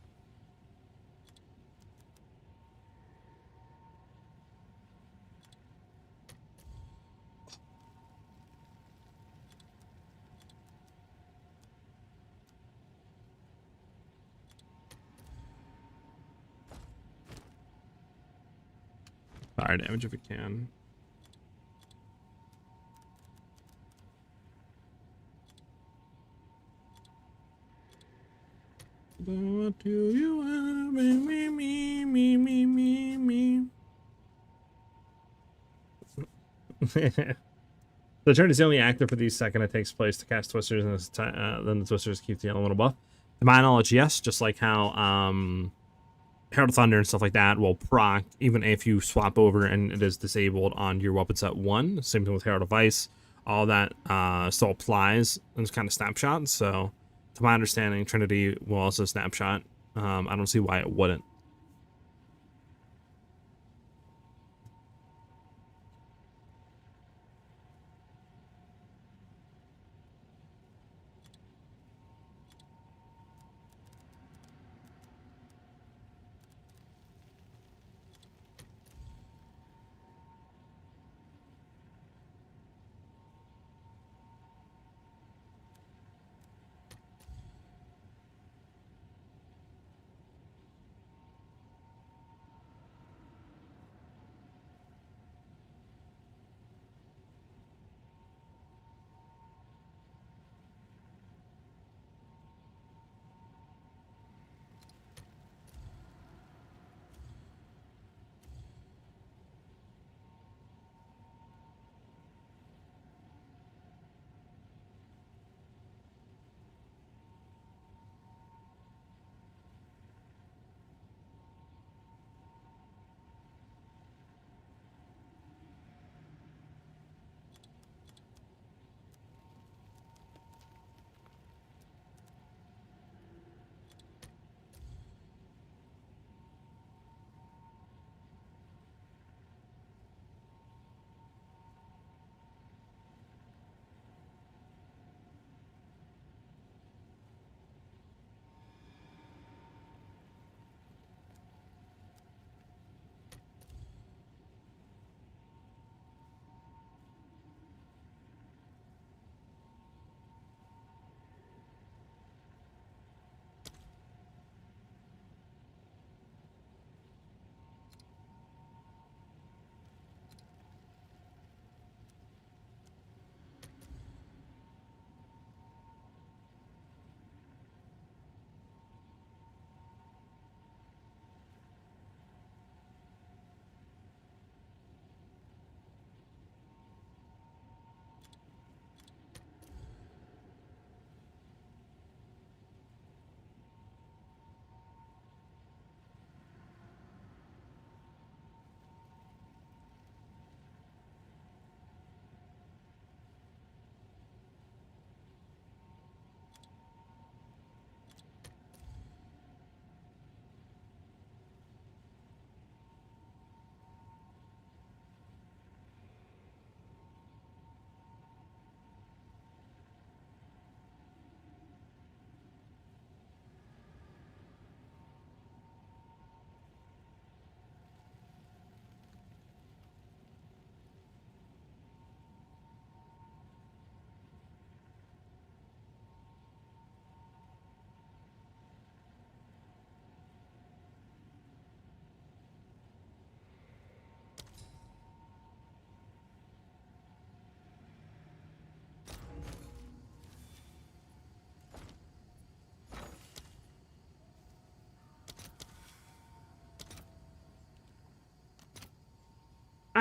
Fire damage if it can. What do you want? Me. The turn is the only active for the second it takes place to cast Twisters, and then the Twisters keep the elemental buff. To my knowledge, yes, just like how Herald of Thunder and stuff like that will proc even if you swap over and it is disabled on your weapon set 1. Same thing with Herald of Ice. All that still applies in this kind of snapshot. So, to my understanding, Trinity will also snapshot. I don't see why it wouldn't.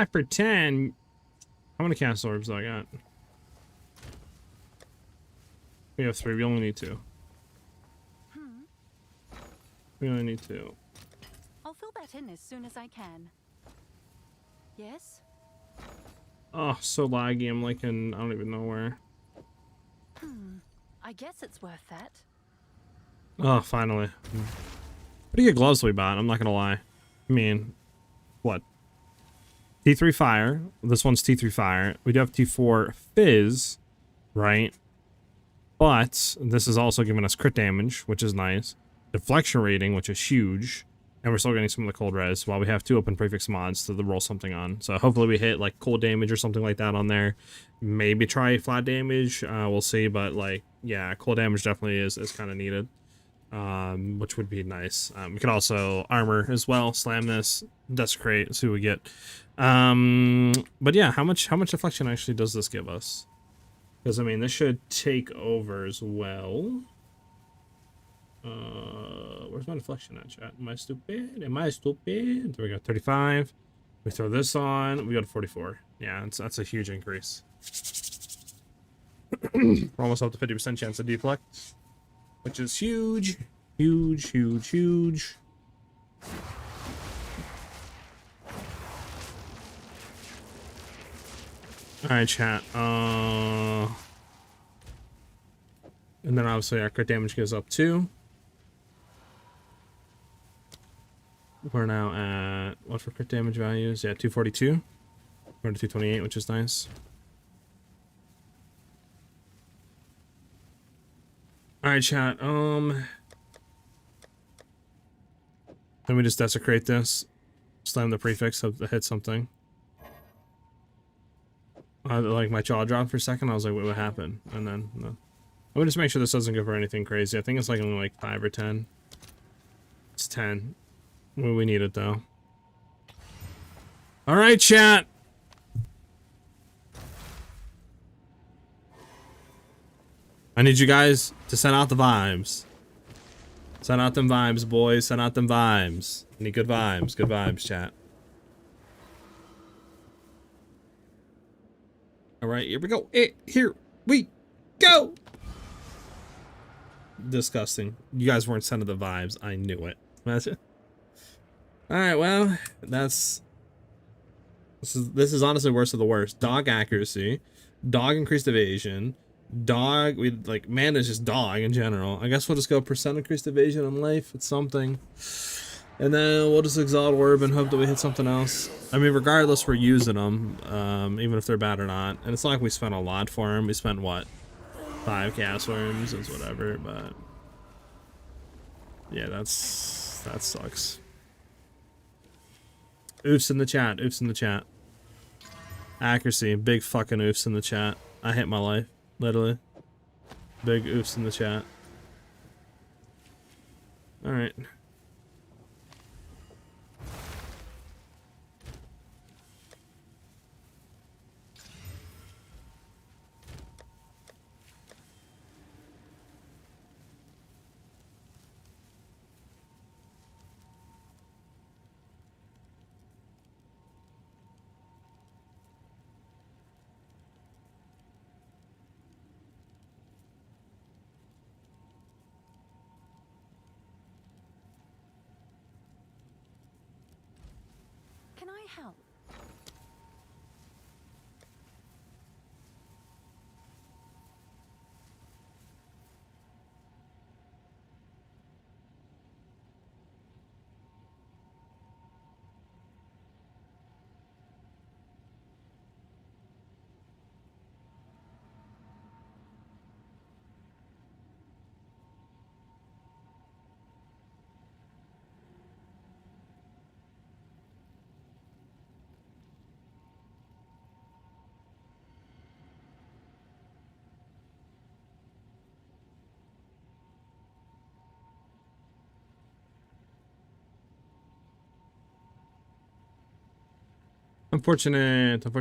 5 for 10. How many cast orbs do I got? We have 3. We only need 2. We only need 2. I'll fill that in as soon as I can. Yes? Oh, so laggy. I'm like in, I don't even know where. I guess it's worth that. Oh, finally. Pretty good gloves we bought, I'm not gonna lie. I mean, what? T3 Fire. This one's T3 Fire. We do have T4 Fizz, right? But this is also giving us crit damage, which is nice. Deflection rating, which is huge. And we're still getting some of the cold res while we have 2 open prefix mods to roll something on. So hopefully we hit like cold damage or something like that on there. Maybe try flat damage. We'll see. But like, yeah, cold damage definitely is kind of needed. Which would be nice. We could also armor as well. Slam this, desecrate, see what we get. But yeah, how much deflection actually does this give us? Because I mean, this should take over as well. Where's my deflection at, chat? Am I stupid? Am I stupid? There we go, 35. We throw this on, we go to 44. Yeah, that's a huge increase. We're almost up to 50% chance of deflect, which is huge. Huge, huge, huge. Alright, chat. And then obviously our crit damage goes up too. We're now at, what for crit damage values? Yeah, 242. We're to 228, which is nice. Alright, chat. Let me just desecrate this. Slam the prefix, hope to hit something. Like my jaw dropped for a second. I was like, wait, what happened? And then, no. I'm gonna just make sure this doesn't go for anything crazy. I think it's like only like 5 or 10. It's 10. Well, we need it though. Alright, chat. I need you guys to send out the vibes. Send out them vibes, boys. Send out them vibes. I need good vibes. Good vibes, chat. Alright, here we go. Here we go. Disgusting. You guys weren't sending the vibes. I knew it. Alright, well, this is honestly worst of the worst. Dog accuracy, dog increased evasion, dog, we like mana is just dog in general. I guess we'll just go percent increased evasion on life. It's something. And then we'll just exalt orb and hope that we hit something else. I mean, regardless, we're using them, even if they're bad or not. And it's not like we spent a lot for them. We spent what, 5 cast worms, it's whatever. But yeah, that sucks. Oofs in the chat. Oofs in the chat. Accuracy. Big fucking oofs in the chat. I hate my life. Literally. Big oofs in the chat. Alright. Can I help? Unfortunate. We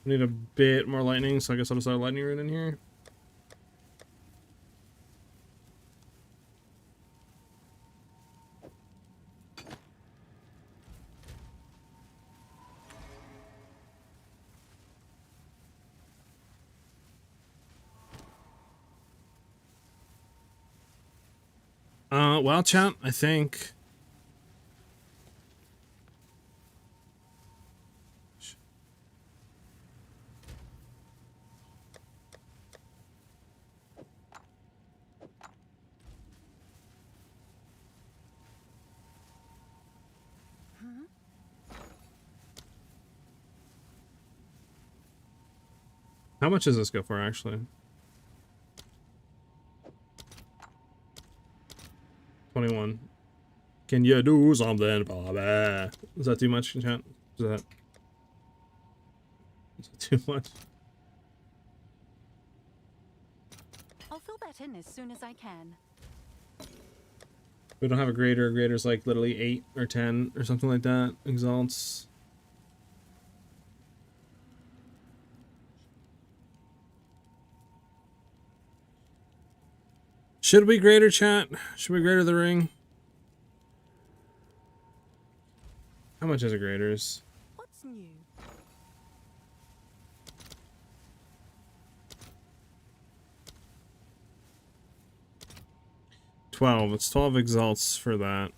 need a bit more lightning, so I guess I'll just add a lightning rune in here. Well, chat, I think. How much does this go for, actually? 21. Can you do something, Bobby? Is that too much, chat? Is that too much? I'll fill that in as soon as I can. We don't have a grader. Grader's like literally 8 or 10 or something like that. Exalts. Should we grader, chat? Should we grader the ring? How much is a graders? What's new? It's 12 exalts for that.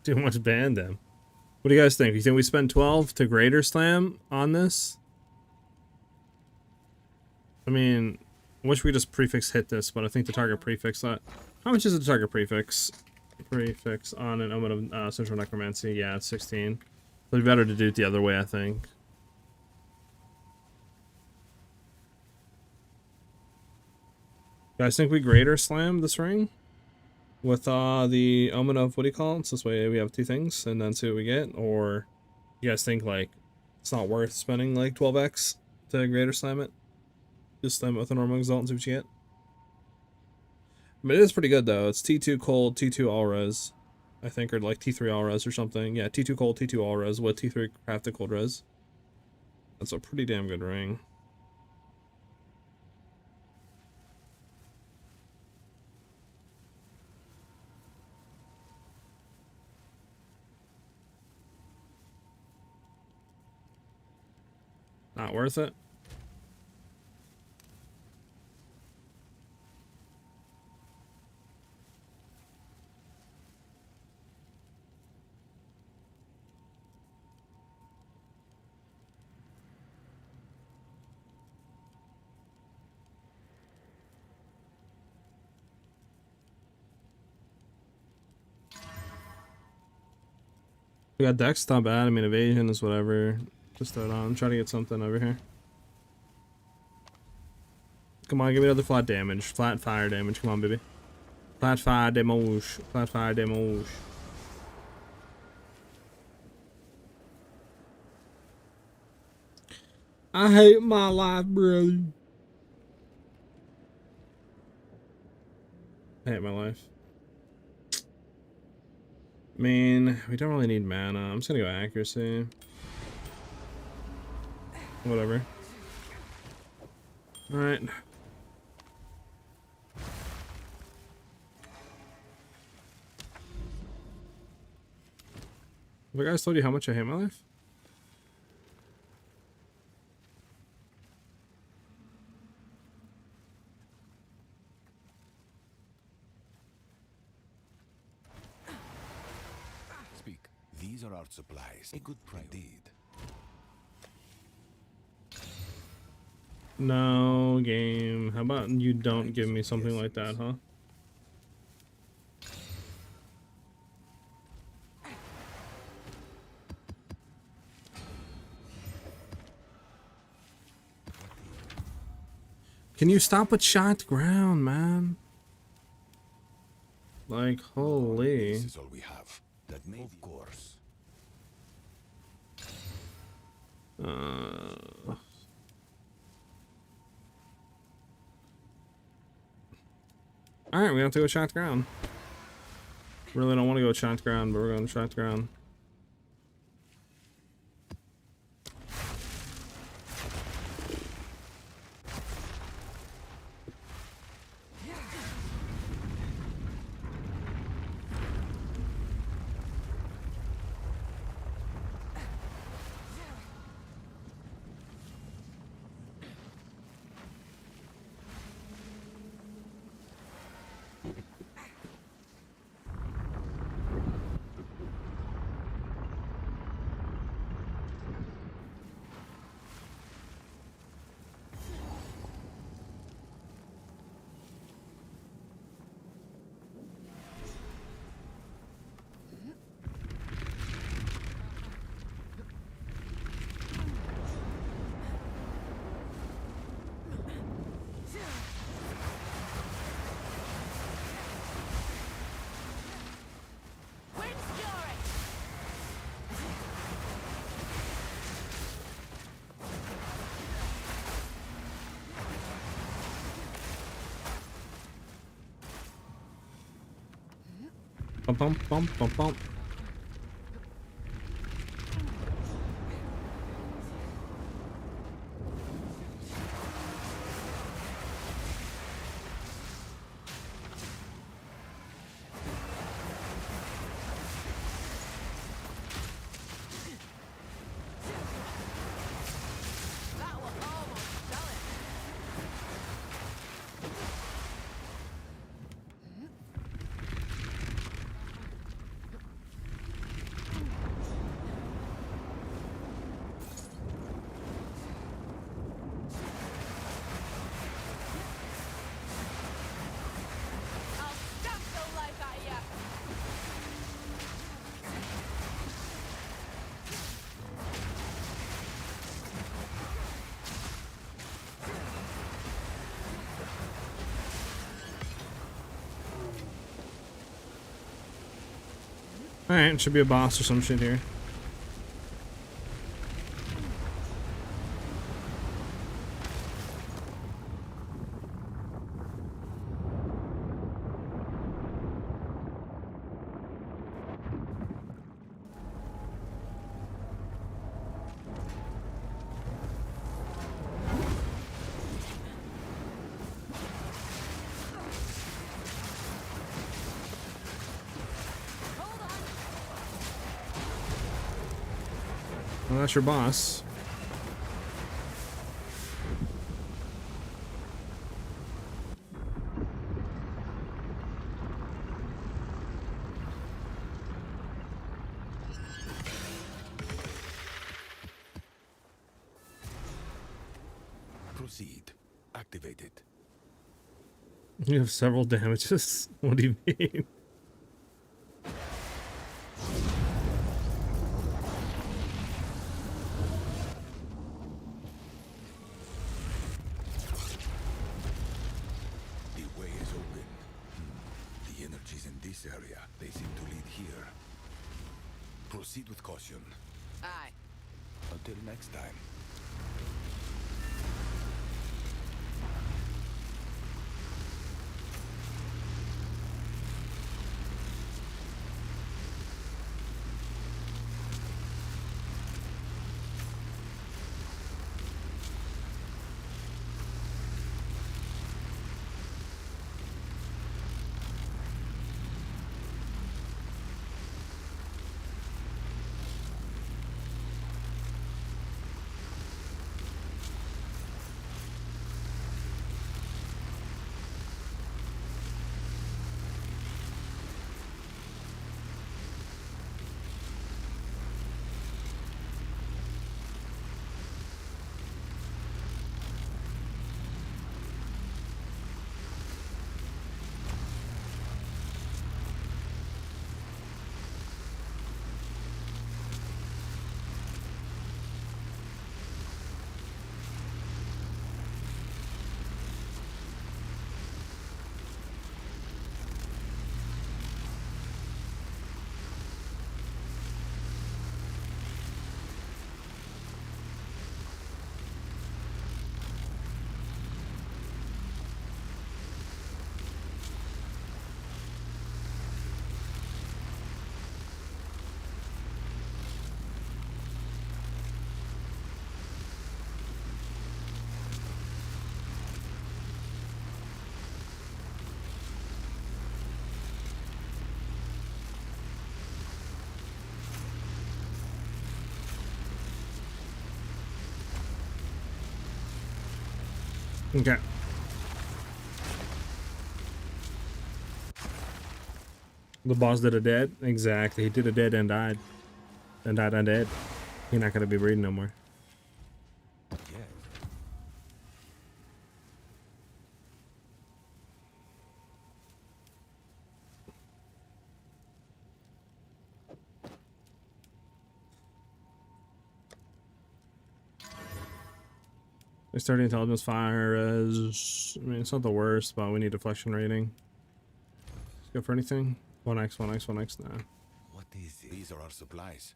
Too much band them. What do you guys think? You think we spend 12 to grader slam on this? I mean, I wish we just prefix hit this, but I think the target prefix that. How much is the target prefix? Prefix on an element of Central Necromancy. Yeah, it's 16. It'd be better to do it the other way, I think. Guys, think we grader slam this ring with the omen of, what do you call it? So this way we have 2 things and then see what we get, or you guys think like it's not worth spending like 12x to grader slam it? Just slam it with a normal exalt and see what you get. I mean, it is pretty good though. It's T2 cold, T2 all res, I think, or like T3 all res or something. Yeah, T2 cold, T2 all res with T3 crafted cold res. That's a pretty damn good ring. Not worth it. We got Dex, not bad. I mean, evasion is whatever. Just throw it on. I'm trying to get something over here. Come on, give me another flat damage. Flat fire damage. Come on, baby. Flat fire damage. Flat fire damage. I hate my life, brother. I hate my life. I mean, we don't really need mana. I'm just gonna go accuracy. Whatever. Alright. Have I guys told you how much I hate my life? Speak. These are our supplies. A good price indeed. No, game. How about you don't give me something like that, huh? Can you stop with shot ground, man? Like, holy. This is all we have. That may of course. Alright, we have to go shot ground. Really don't want to go shot ground, but we're going shot ground. Bum, bum, bum, bum, bum. That was almost done. I'll stamp the life out of ya. Alright, should be a boss or some shit here. Well, that's your boss. Proceed. Activate it. You have several damages. What do you mean? The way is open. The energies in this area, they seem to lead here. Proceed with caution. Aye. Until next time. Okay. The boss did a dead? Exactly. He did a dead and died. And died undead. He's not gonna be breeding no more. Yes. There's 30 intelligence fire as I mean it's not the worst, but we need deflection rating. Let's go for anything. 1x, 1x, 1x now. What is it? These are our supplies.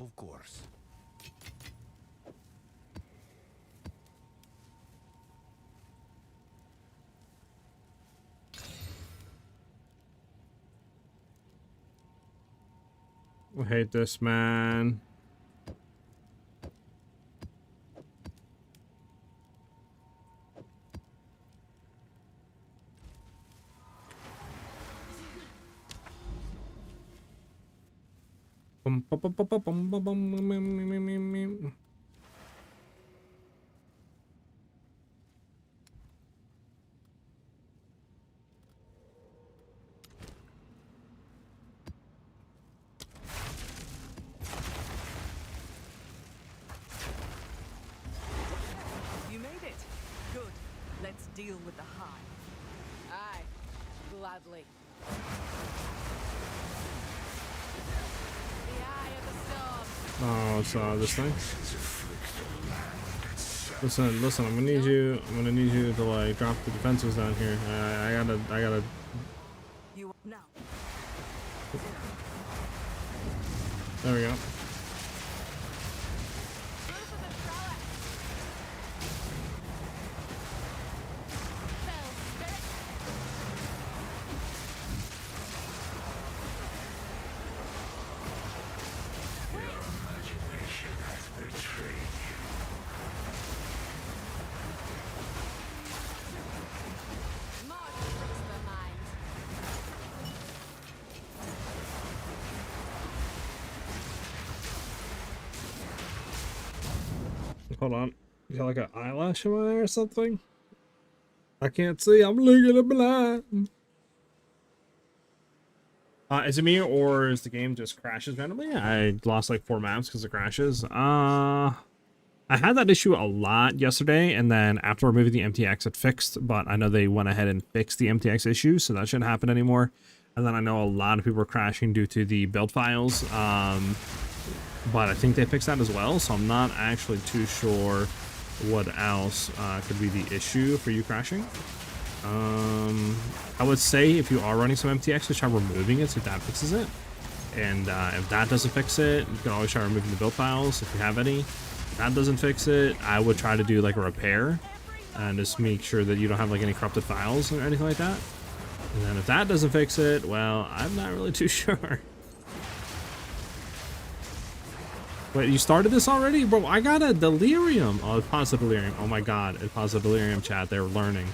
Of course. I hate this, man. You made it. Good. Let's deal with the hive. Aye, gladly. The eye of the storm. Oh, it's this thing. Listen. I'm gonna need you to like drop the defenses down here. I gotta. You now. There we go. Hold on. You got like an eyelash in my eye or something? I can't see. I'm looking at blind. Is it me or is the game just crashes randomly? I lost like 4 maps because it crashes. I had that issue a lot yesterday, and then after removing the MTX, it fixed. But I know they went ahead and fixed the MTX issue, so that shouldn't happen anymore. And then I know a lot of people are crashing due to the build files. But I think they fixed that as well, so I'm not actually too sure what else could be the issue for you crashing. I would say if you are running some MTX, just try removing it, see if that fixes it. And if that doesn't fix it, you can always try removing the build files if you have any. If that doesn't fix it, I would try to do like a repair and just make sure that you don't have like any corrupted files or anything like that. And then if that doesn't fix it, well, I'm not really too sure. Wait, you started this already? Bro, I got a delirium. Oh, it's positive delirium. Oh my god, it's positive delirium, chat. They're learning.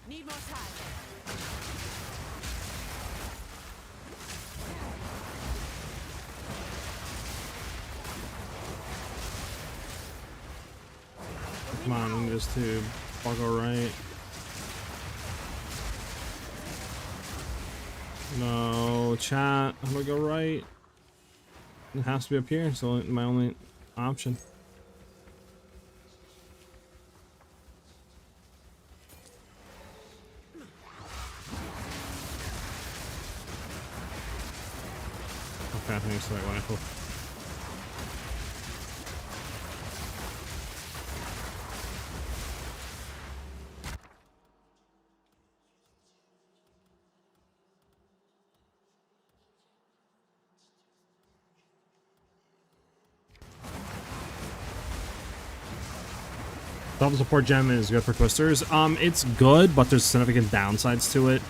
Need more time. Come on, I'm just to bugger right. No, chat. I'm gonna go right. It has to be up here, so my only option. Okay, I think it's the right rifle. Double support gem is good for twisters. It's good, but there's significant downsides to it.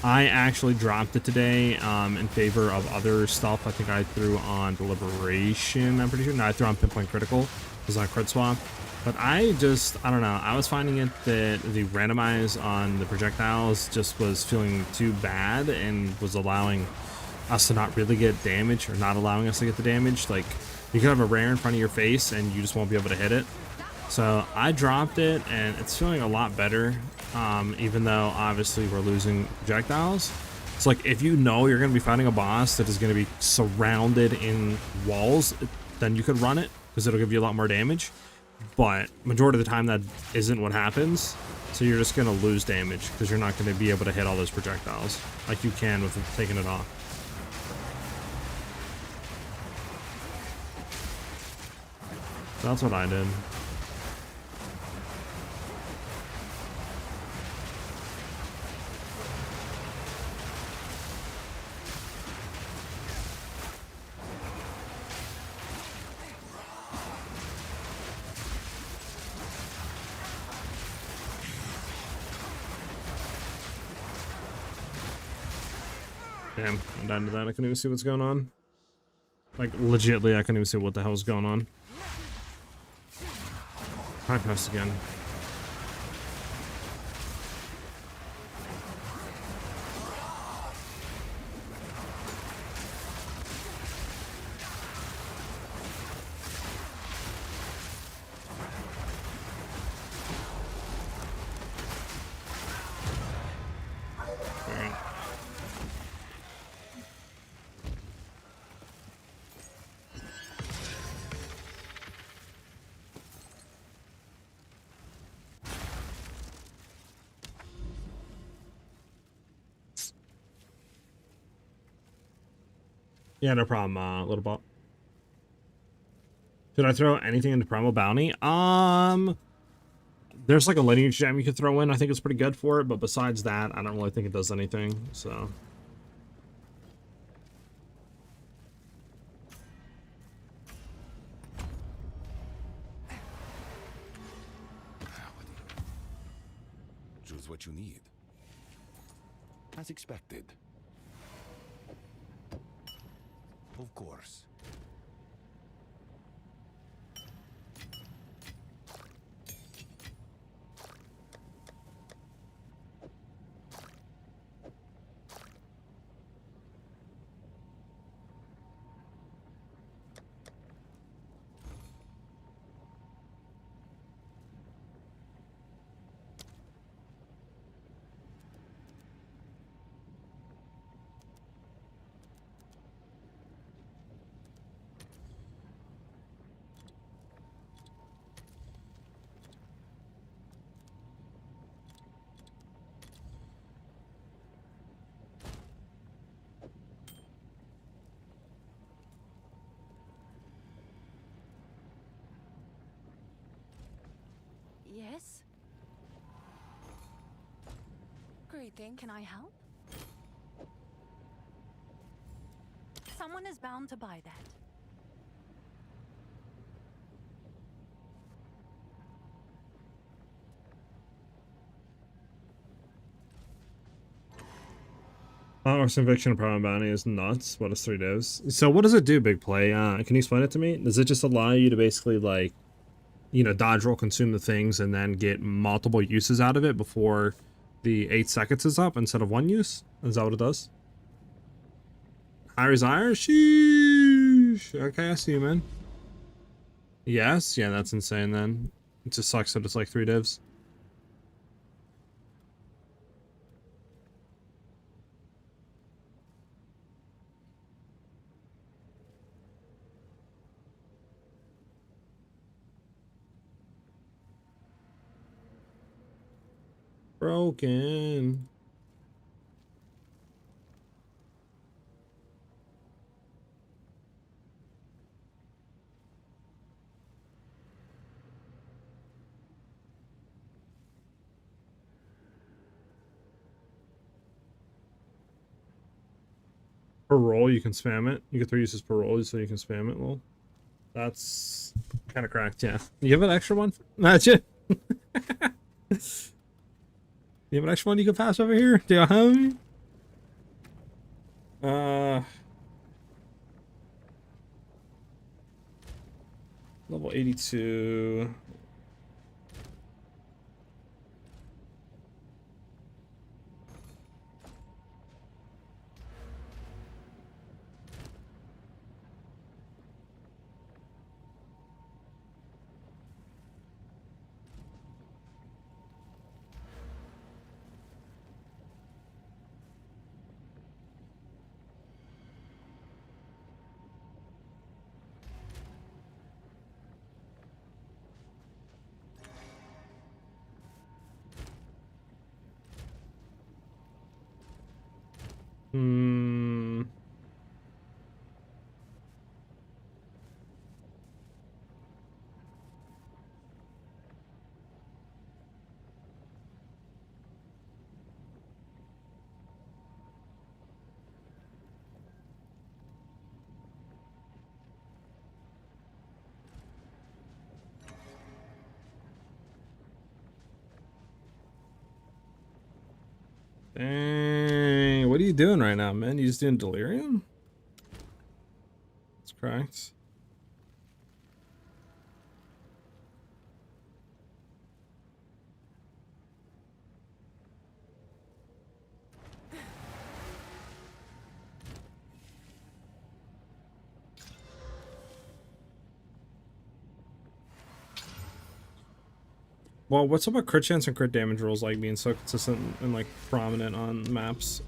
I actually dropped it today in favor of other stuff. I think I threw on Deliberation, I'm pretty sure. No, I threw on Pinpoint Critical. It was on Crit Swap. But I don't know. I was finding it that the randomize on the projectiles just was feeling too bad and was allowing us to not really get damage, or not allowing us to get the damage. Like, you could have a rare in front of your face and you just won't be able to hit it. So I dropped it and it's feeling a lot better, even though obviously we're losing projectiles. It's like, if you know you're going to be fighting a boss that is going to be surrounded in walls, then you could run it because it'll give you a lot more damage. But majority of the time that isn't what happens, so you're just going to lose damage because you're not going to be able to hit all those projectiles like you can with taking it off. So that's what I did. Damn, I'm down to that. I couldn't even see what's going on. Like, legitly, I couldn't even see what the hell's going on. High pass again. Yeah, no problem, little bot. Should I throw anything into Primal Bounty? There's like a lineage gem you could throw in. I think it's pretty good for it, but besides that, I don't really think it does anything, so. Choose what you need. As expected. Of course. Yes? Greeting, can I help? Someone is bound to buy that. Or Conviction of Primal Bounty is nuts. What is 3 divs? So what does it do, Big Play? Can you explain it to me? Does it just allow you to basically, like, you know, dodge roll, consume the things, and then get multiple uses out of it before the 8 seconds is up instead of 1 use? Is that what it does? Iris Irish? Sheesh. Okay, I see you, man. Yes? Yeah, that's insane then. It just sucks that it's like 3 divs. Broken. Parole, you can spam it. You get 3 uses parole, so you can spam it. Well, that's kind of cracked, yeah. You have an extra one? Imagine. You have an extra one you can pass over here? Do you have any? Level 82. Hmm. Dang, what are you doing right now, man? You just doing delirium? That's correct. Well, what's up with crit chance and crit damage rules like being so consistent and like prominent on maps?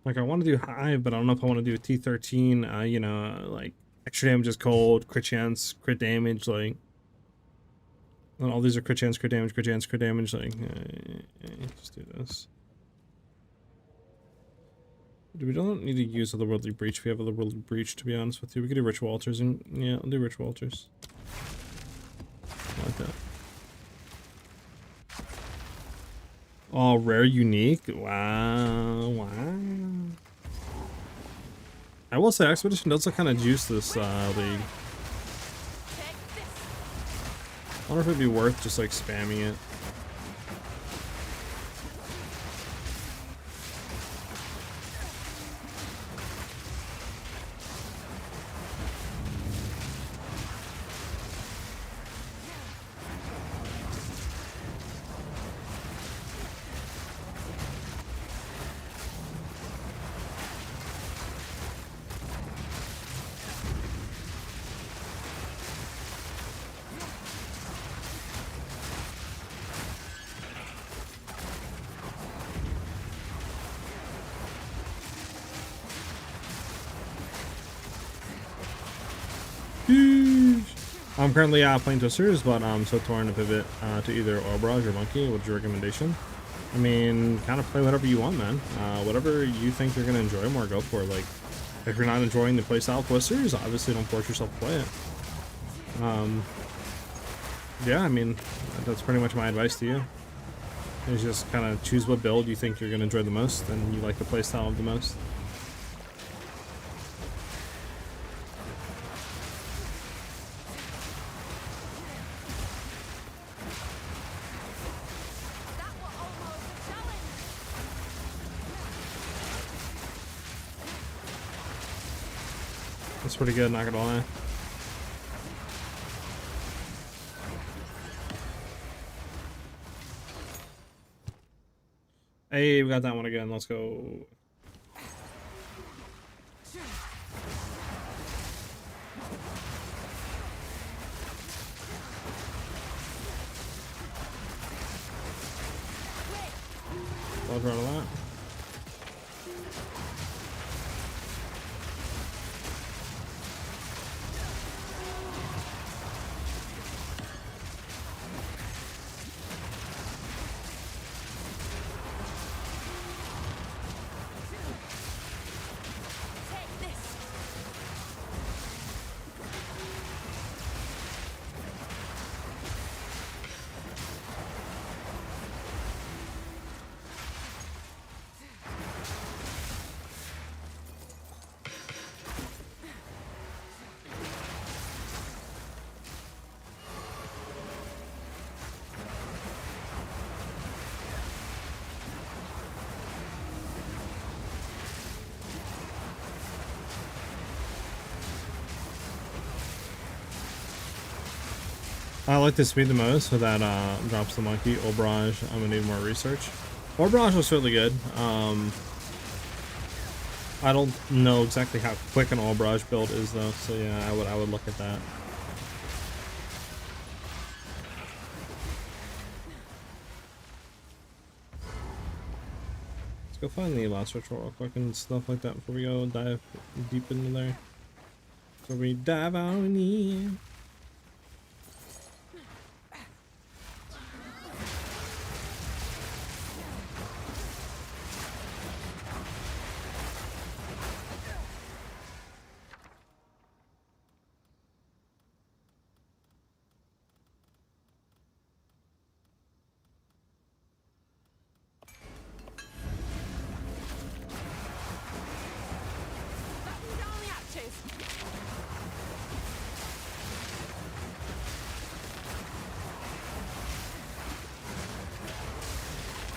Like I want to do high, but I don't know if I want to do a T13. You know, like extra damage is cold, crit chance, crit damage, like. And all these are crit chance, crit damage, crit chance, crit damage. Like, just do this. We don't need to use Otherworldly Breach. We have Otherworldly Breach, to be honest with you. We could do Ritual Altars, and yeah, I'll do Ritual Altars. I like that. Oh, rare unique. Wow, wow. I will say Expedition does look kind of juice this league. I wonder if it'd be worth just like spamming it. I'm currently playing Toasters, but I'm so torn to pivot to either Orbrage or Monkey. What's your recommendation? I mean, kind of play whatever you want, man. Whatever you think you're gonna enjoy more, go for it. Like, if you're not enjoying the playstyle of Twisters, obviously don't force yourself to play it. Yeah, I mean, that's pretty much my advice to you. Is just kind of choose what build you think you're gonna enjoy the most and you like the playstyle of the most. That's pretty good, not gonna lie. Hey, we got that one again. Let's go. Love out of that. I like this speed the most, so that drops the monkey. Obrage, I'm gonna need more research. Obrage was really good. I don't know exactly how quick an Obrage build is though, so yeah, I would look at that. Let's go find the last ritual real quick and stuff like that before we go dive deep into there. Before we dive on in. Batten down the hatches.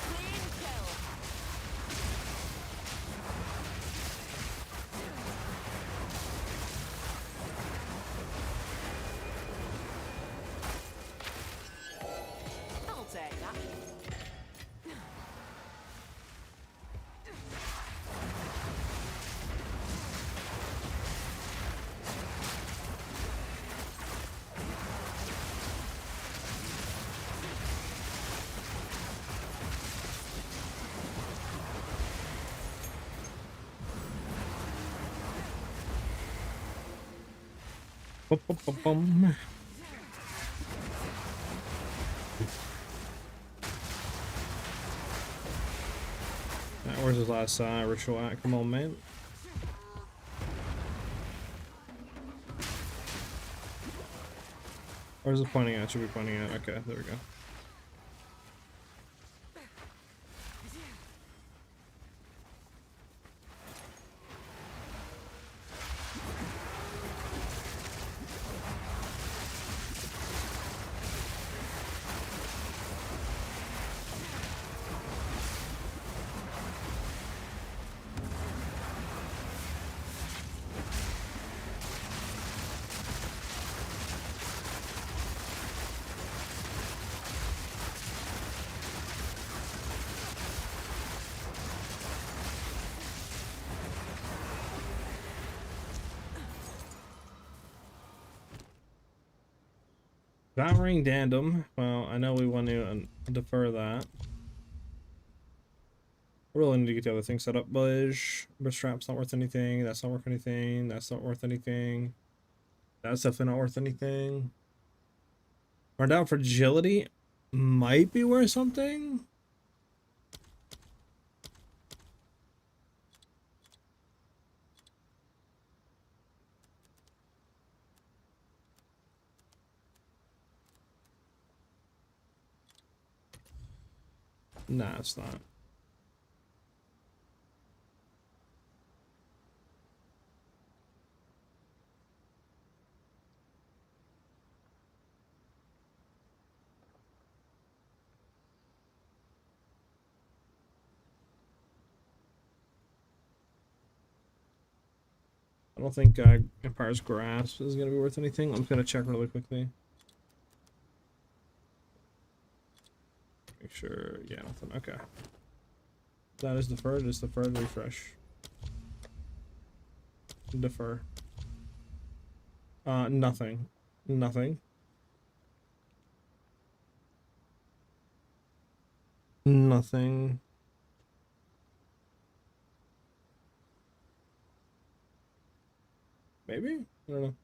Clean kill. I'll take that. Bum, bum, bum, bum. Alright, where's his last ritual at? Come on, man. Where's it pointing at? Should be pointing at. Okay, there we go. Devouring Dandum. Well, I know we want to defer that. We really need to get the other thing set up. Bush strap's not worth anything. That's not worth anything. That's not worth anything. That's definitely not worth anything. Run down fragility might be worth something. Nah, it's not. I don't think Empire's Grasp is going to be worth anything. I'm just going to check really quickly. Make sure. Yeah, nothing. Okay. That is deferred. It's deferred. Refresh. Defer. Nothing. Nothing. Nothing. Maybe? I don't know.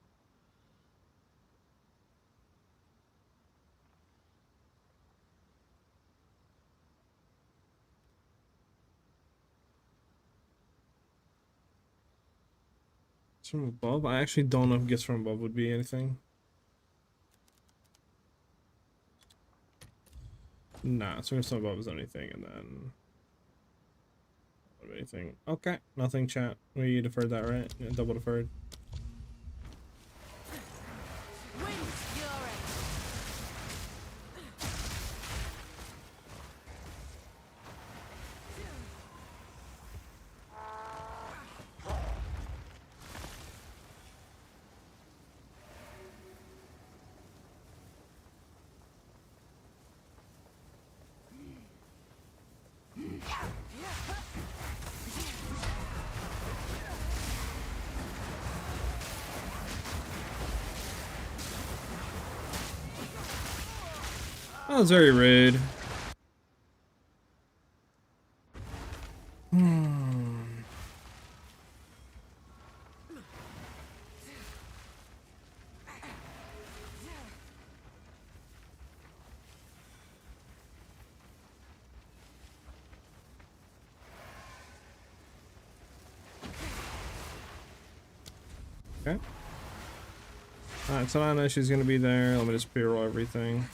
It's from above? I actually don't know if gifts from above would be anything. Nah, so gifts from above is anything, and then... anything. Okay, nothing, chat. We deferred that, right? Yeah, double deferred. Wind fury. That was very rude. Okay. Alright, so I know she's gonna be there. Let me just pre-roll everything.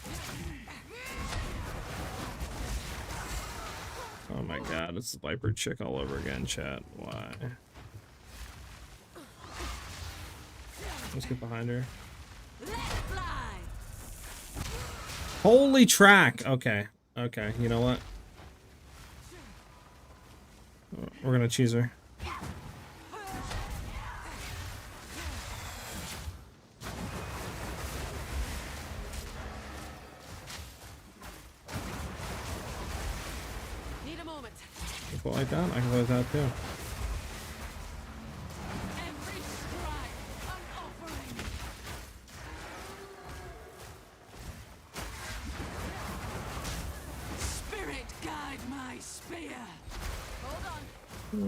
Oh my god, it's the Viper chick all over again, chat. Why? Let's get behind her. Holy track! Okay. Okay, you know what? We're gonna cheese her. Need a moment. You put it like that? I can play with that too. Every strike, an offering. Spirit guide my spear. Hold on. We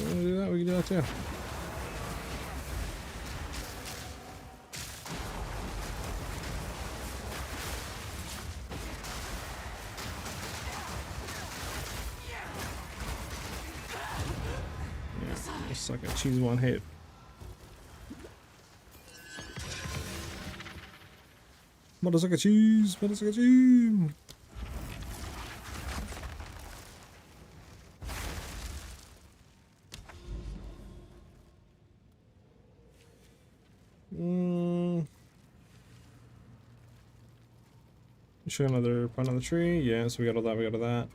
can do that. We can do that too. Yeah, just like a cheese one hit. Motherfucker cheese, motherfucker cheese. Show another point on the tree. Yeah, so we got all that, we got all that.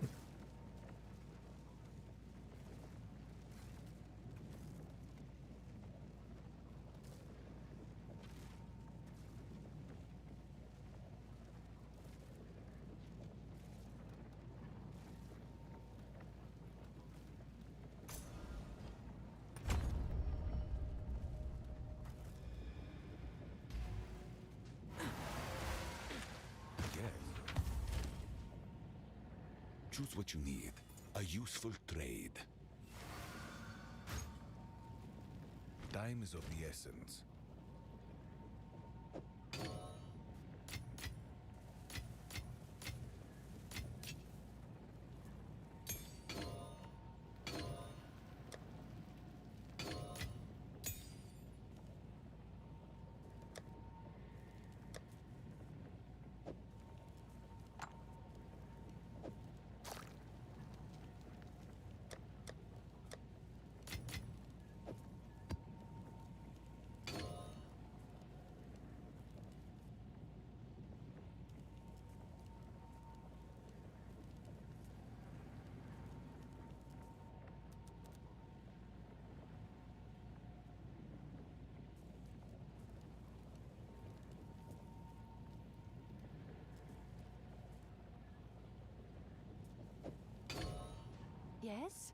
Choose what you need. A useful trade. Time is of the essence. Yes?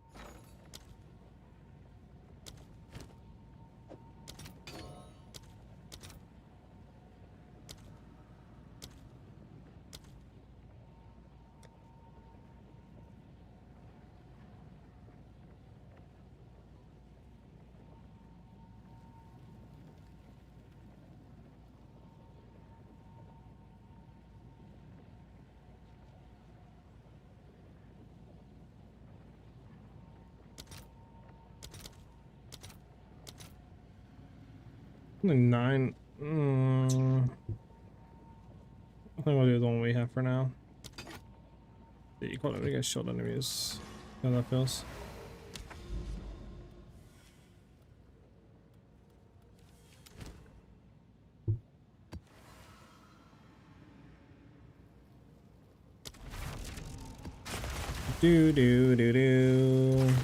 Only 9. I think we'll do the one we have for now. The equality against shield enemies. How that feels. Do do do do.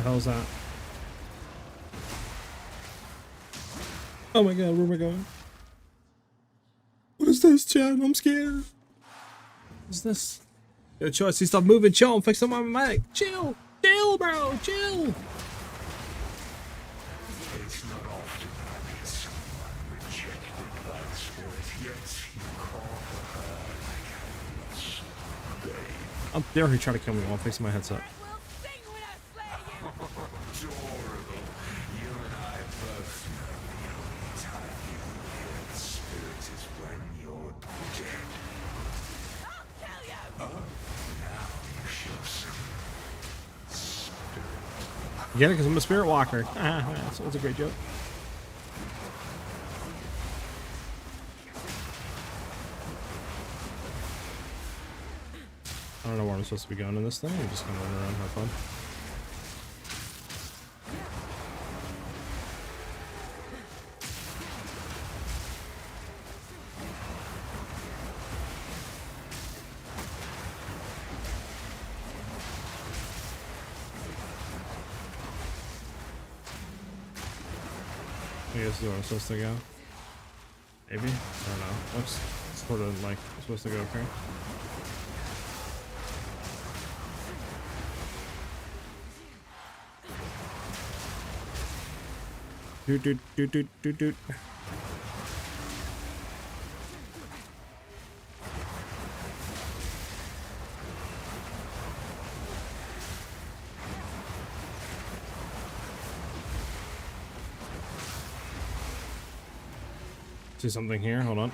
hell's that? Oh my god, where am I going? What is this, Chad? I'm scared. What's this? Yo, Choice, stop moving. Chill. I'm fixing my mic. Chill. Chill, bro. Chill. It's not often I meet someone rejected by the spirit, yet you call her like a I'm there. He tried to kill me while I'm fixing my headset. We'll sing when I slay you! adorable. You and I both know the only time you hear the spirit is when you're dead. I'll kill you! Now you show some spirit. Get it? Because I'm a spirit walker. So it's a great joke. I don't know where I'm supposed to be going in this thing. I'm just gonna run around, have fun. I guess this is where I'm supposed to go. Maybe? I don't know. Looks sort of like I'm supposed to go up here. Doot doot doot doot doot doot. See something here? Hold on.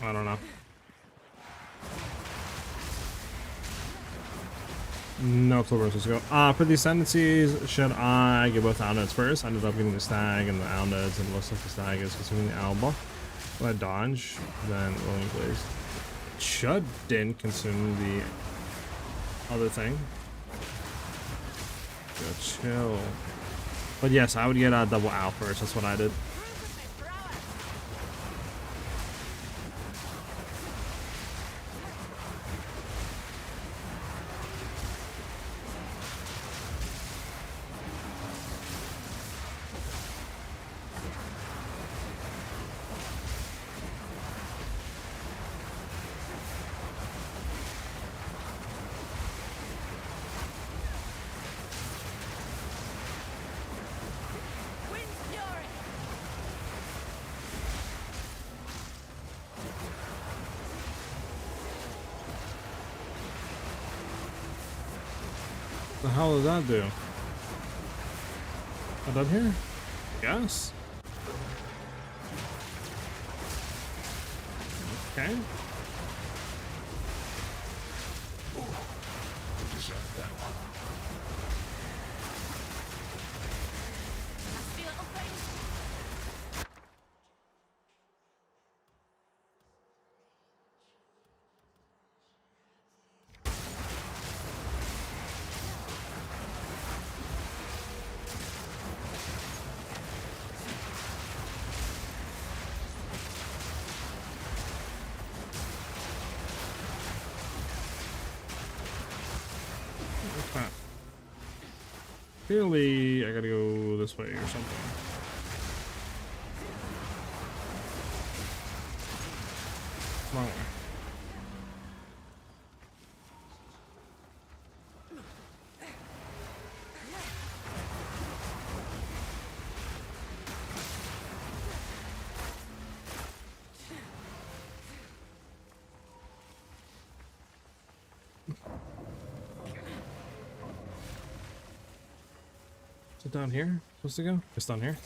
I don't know. No clue where I'm supposed to go. For the ascendancies, should I get both Alneds first? I ended up getting the stag and the Alneds, and it looks like the stag is consuming the Alba. Will I dodge? Then rolling blaze. Should didn't consume the other thing. Go chill. But yes, I would get a double Al first. That's what I did. The hell does that do? Am I done here? Yes. Okay. Clearly, I gotta go this way or something. Wrong way. Is it down here? Supposed to go? It's down here.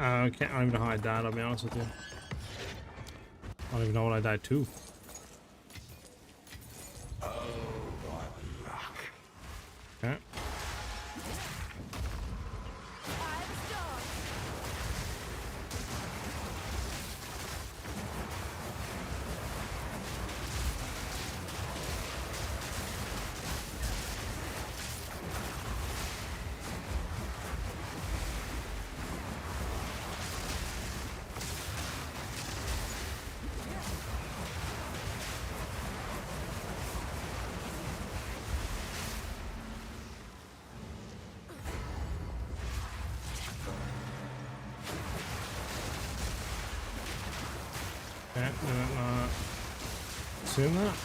I don't even know how I died, I'll be honest with you. I don't even know what I died to. Okay. Okay, did it not assume that?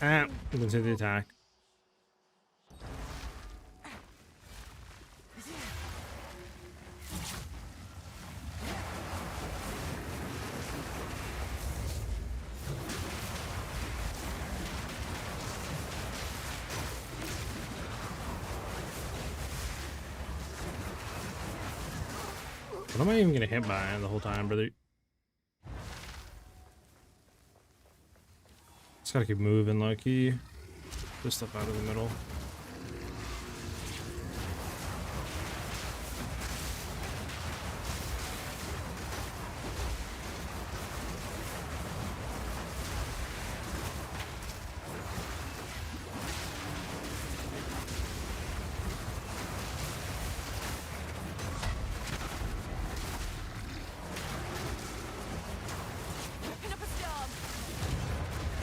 Ah, you can see the attack. What am I even gonna hit by the whole time, brother? Just gotta keep moving, Loki. This stuff out of the middle.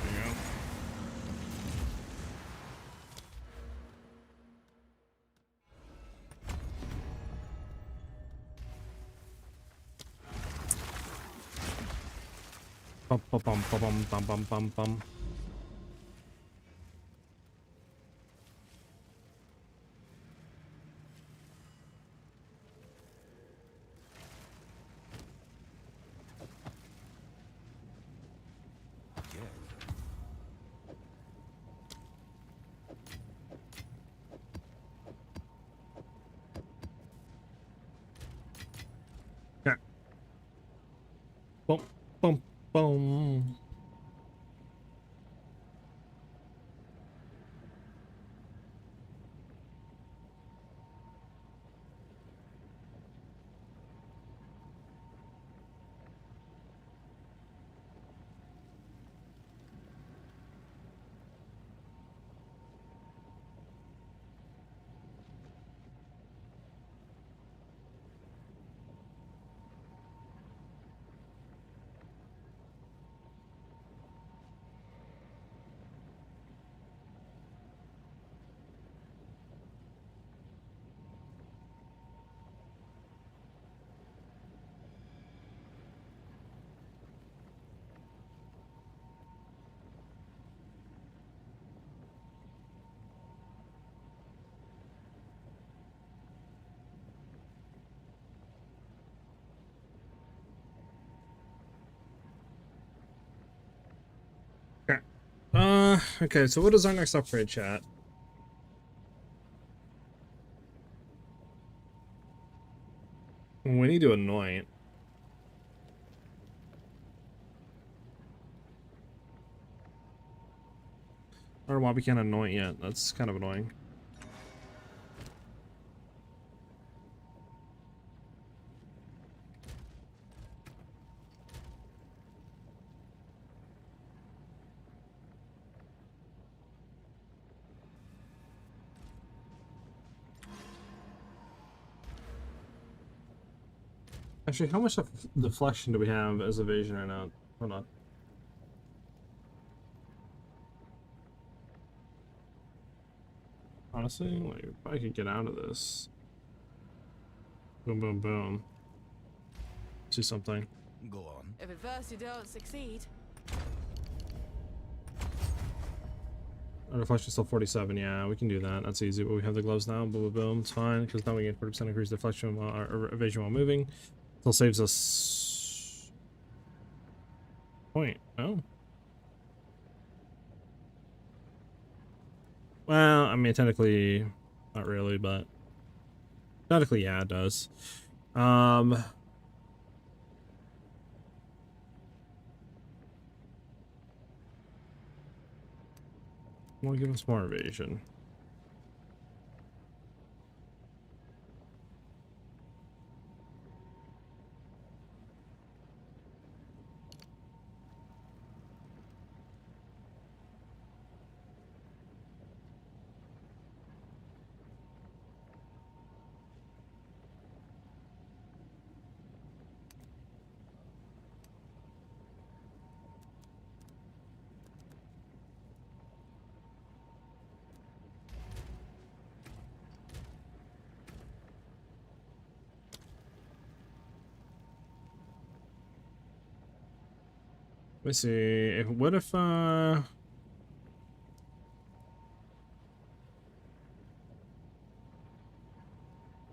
There you go. Bum bum bum bum bum bum bum bum. Okay. Bum bum bum. Okay. Okay, so what is our next upgrade, chat? We need to anoint. I don't know why we can't anoint yet. That's kind of annoying. Actually, how much of deflection do we have as evasion right now? Hold on. Honestly, like, if I could get out of this. Boom, boom, boom. See something. Go on. If at first you don't succeed, Our deflection still 47. Yeah, we can do that. That's easy. But we have the gloves now. Boom, boom, boom. It's fine because now we get 40% increased deflection while, or evasion while moving. Still saves us point. Oh. Well, I mean, technically, not really, but technically, yeah, it does. We'll give us more evasion. Let's see. What if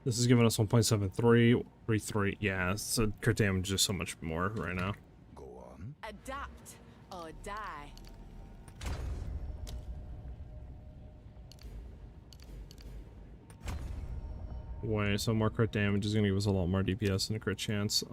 this is giving us 1.7333. Yeah, so crit damage is so much more right now. Go on. Adapt or die. Wait, so more crit damage is gonna give us a lot more DPS and a crit chance.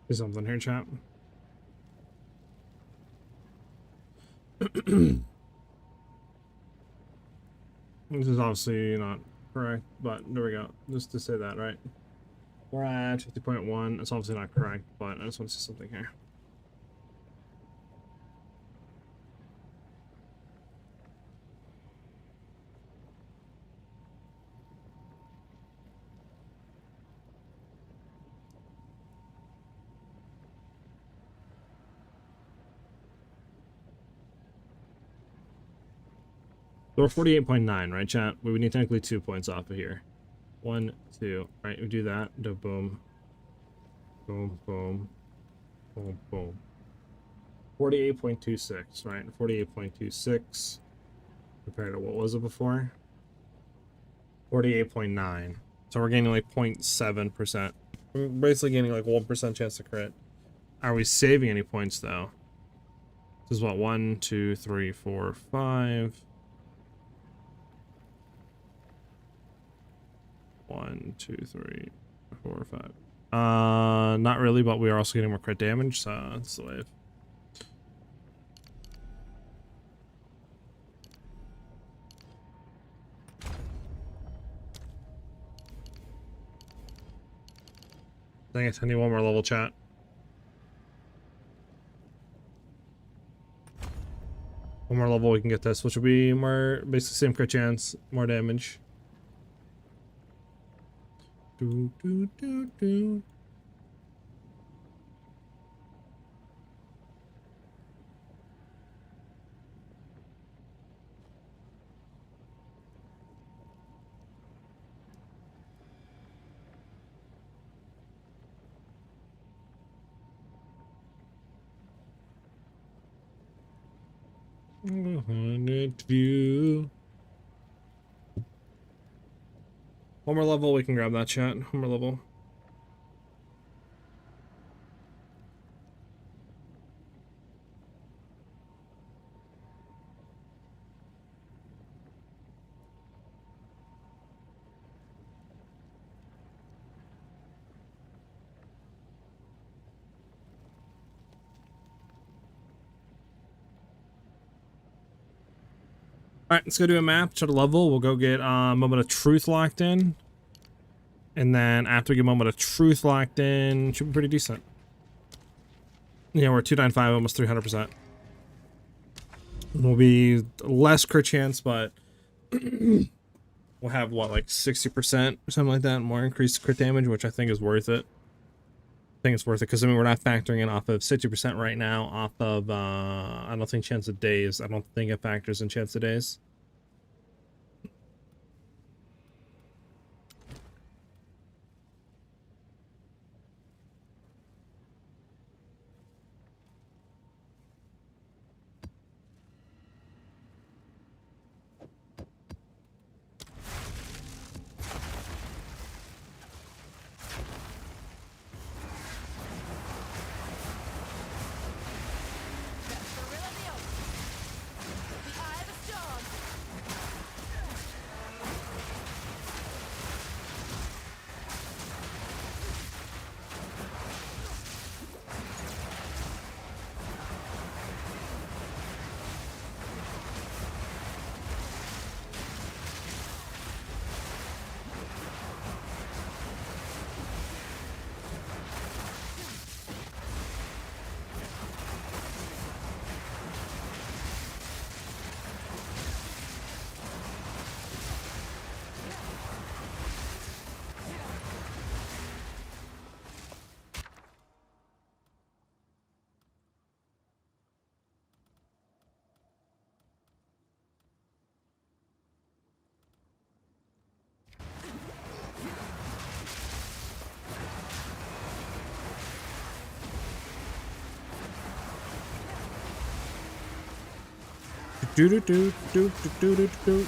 There's something here, chat. This is obviously not correct, but there we go. Just to say that, right? We're at 50.1. It's obviously not correct, but I just want to say something here. So we're 48.9, right, chat? We would need technically 2 points off of here. 1, 2. Right, we do that. Do boom. Boom, boom. Boom, boom. 48.26, right? 48.26 compared to what was it before? 48.9. So we're gaining like 0.7%. We're basically gaining like 1% chance to crit. Are we saving any points though? This is what, 1, 2, 3, 4, 5. 1, 2, 3, 4, 5. Not really, but we are also getting more crit damage, so that's the wave. Dang it, I need one more level, chat. One more level, we can get this, which will be more, basically same crit chance, more damage. Do, do, do, do. View. One more level, we can grab that chat. One more level. Alright, let's go do a map, try to level. We'll go get Moment of Truth locked in. And then after we get Moment of Truth locked in, should be pretty decent. Yeah, we're 295, almost 300%. We'll be less crit chance, but we'll have, what, like 60% or something like that? More increased crit damage, which I think is worth it. I think it's worth it, because, I mean, we're not factoring in off of 60% right now, off of, I don't think chance of days. I don't think it factors in chance of days. Do do do do do do do.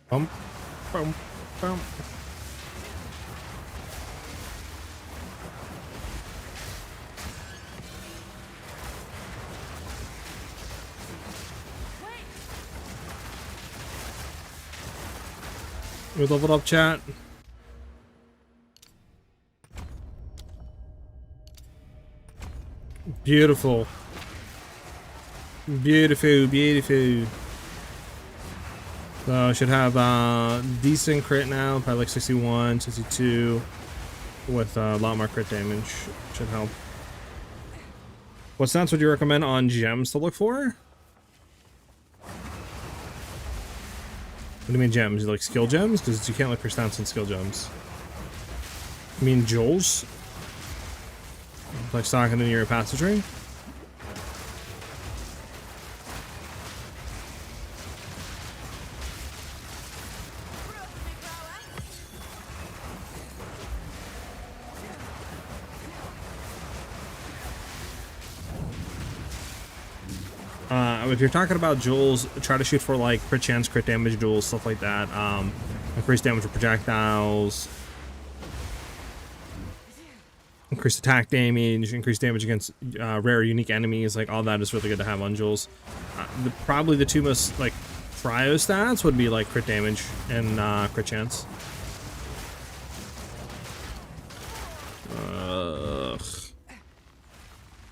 Bump, bump, bump. We leveled up, chat. Beautiful. Beautiful, beautiful. So I should have decent crit now, probably like 61, 62, with a lot more crit damage. Should help. What stats would you recommend on gems to look for? What do you mean gems? You like skill gems? Because you can't look for stats on skill gems. You mean jewels? Like stocking in your passageway? If you're talking about jewels, try to shoot for like crit chance, crit damage jewels, stuff like that. Increase damage with projectiles, increase attack damage, increase damage against rare unique enemies. Like all that is really good to have on jewels. Probably the two most like prio stats would be like crit damage and crit chance.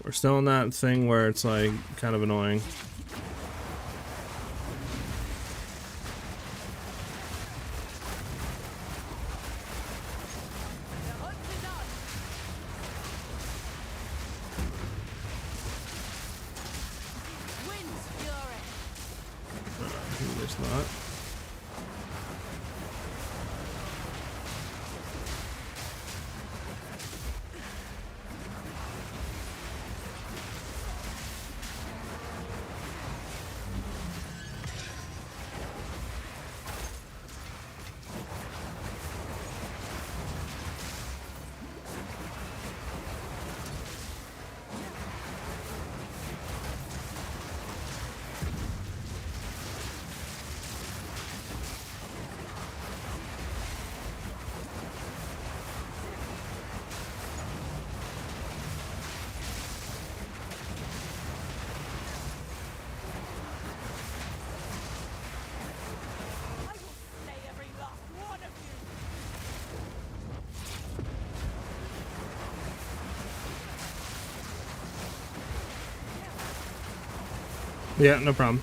We're still in that thing where it's like kind of annoying. There's not. Yeah, no problem.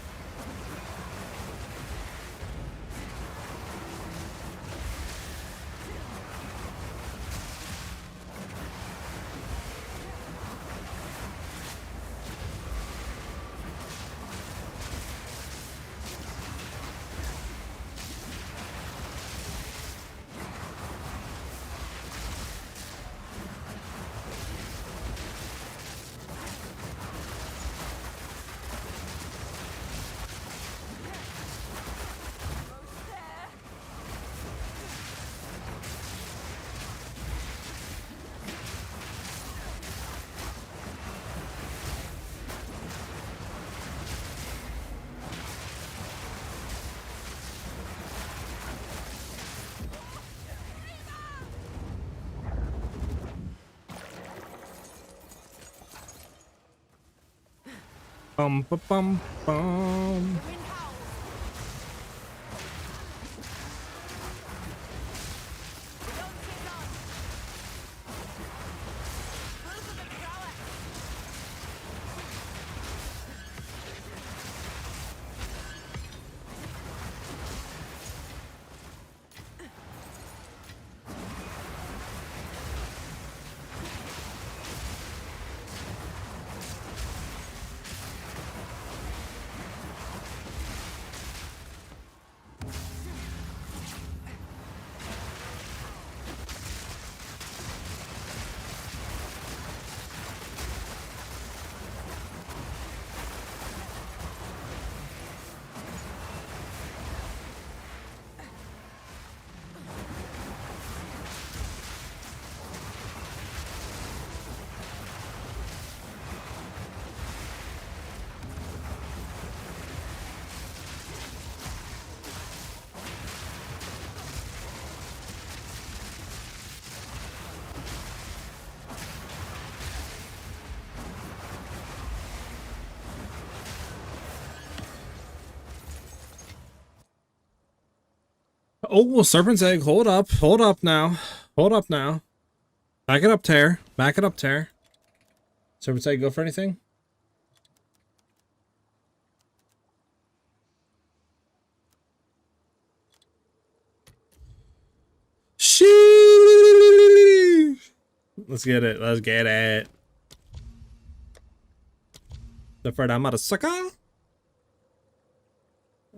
Bum ba bum bum. Oh, Serpent's Egg, hold up now. Hold up now. Back it up, Tear. Back it up, Tear. Serpent's Egg, go for anything? Sheesh! Let's get it. Let's get it. The Fred, I'm out of sucker.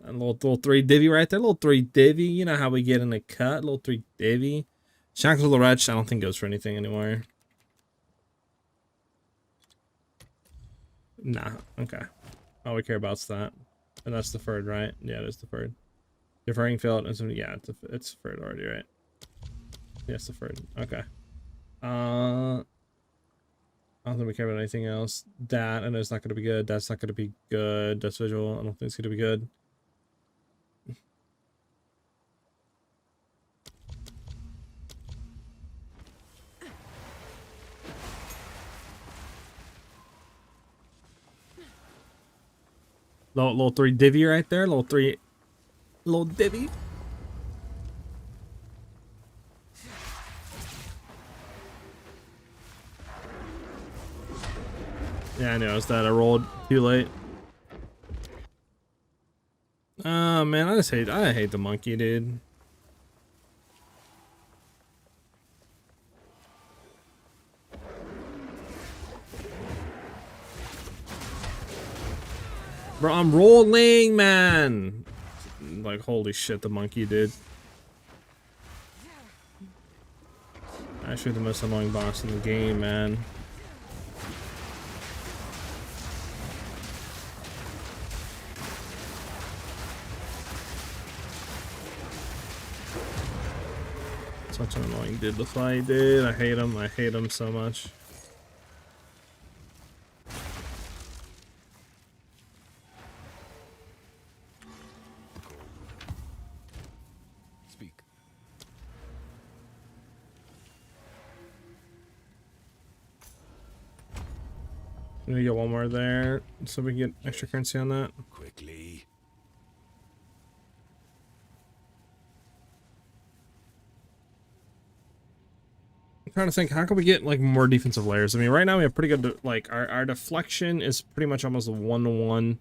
A little 3 divvy right there. Little 3 divvy. You know how we get in a cut. Little 3 divvy. Shackles of the Wretch, I don't think goes for anything anymore. Nah, okay. All we care about is that. And that's deferred, right? Yeah, it is deferred. Deferring field, yeah, it's deferred already, right? Yes, deferred. Okay. I don't think we care about anything else. That, I know it's not going to be good. That's not going to be good. That's visual. I don't think it's going to be good. Little 3 divvy right there. Little divvy. Yeah, I know. It's that I rolled too late. Oh man, I hate the monkey, dude. Bro, I'm rolling, man. Like, holy shit, the monkey, dude. Actually, the most annoying boss in the game, man. Such an annoying dude to fight, dude. I hate him. I hate him so much. Speak. I'm gonna get one more there so we can get extra currency on that. Quickly. I'm trying to think, how can we get like more defensive layers? I mean, right now we have pretty good, like our deflection is pretty much almost 1-to-1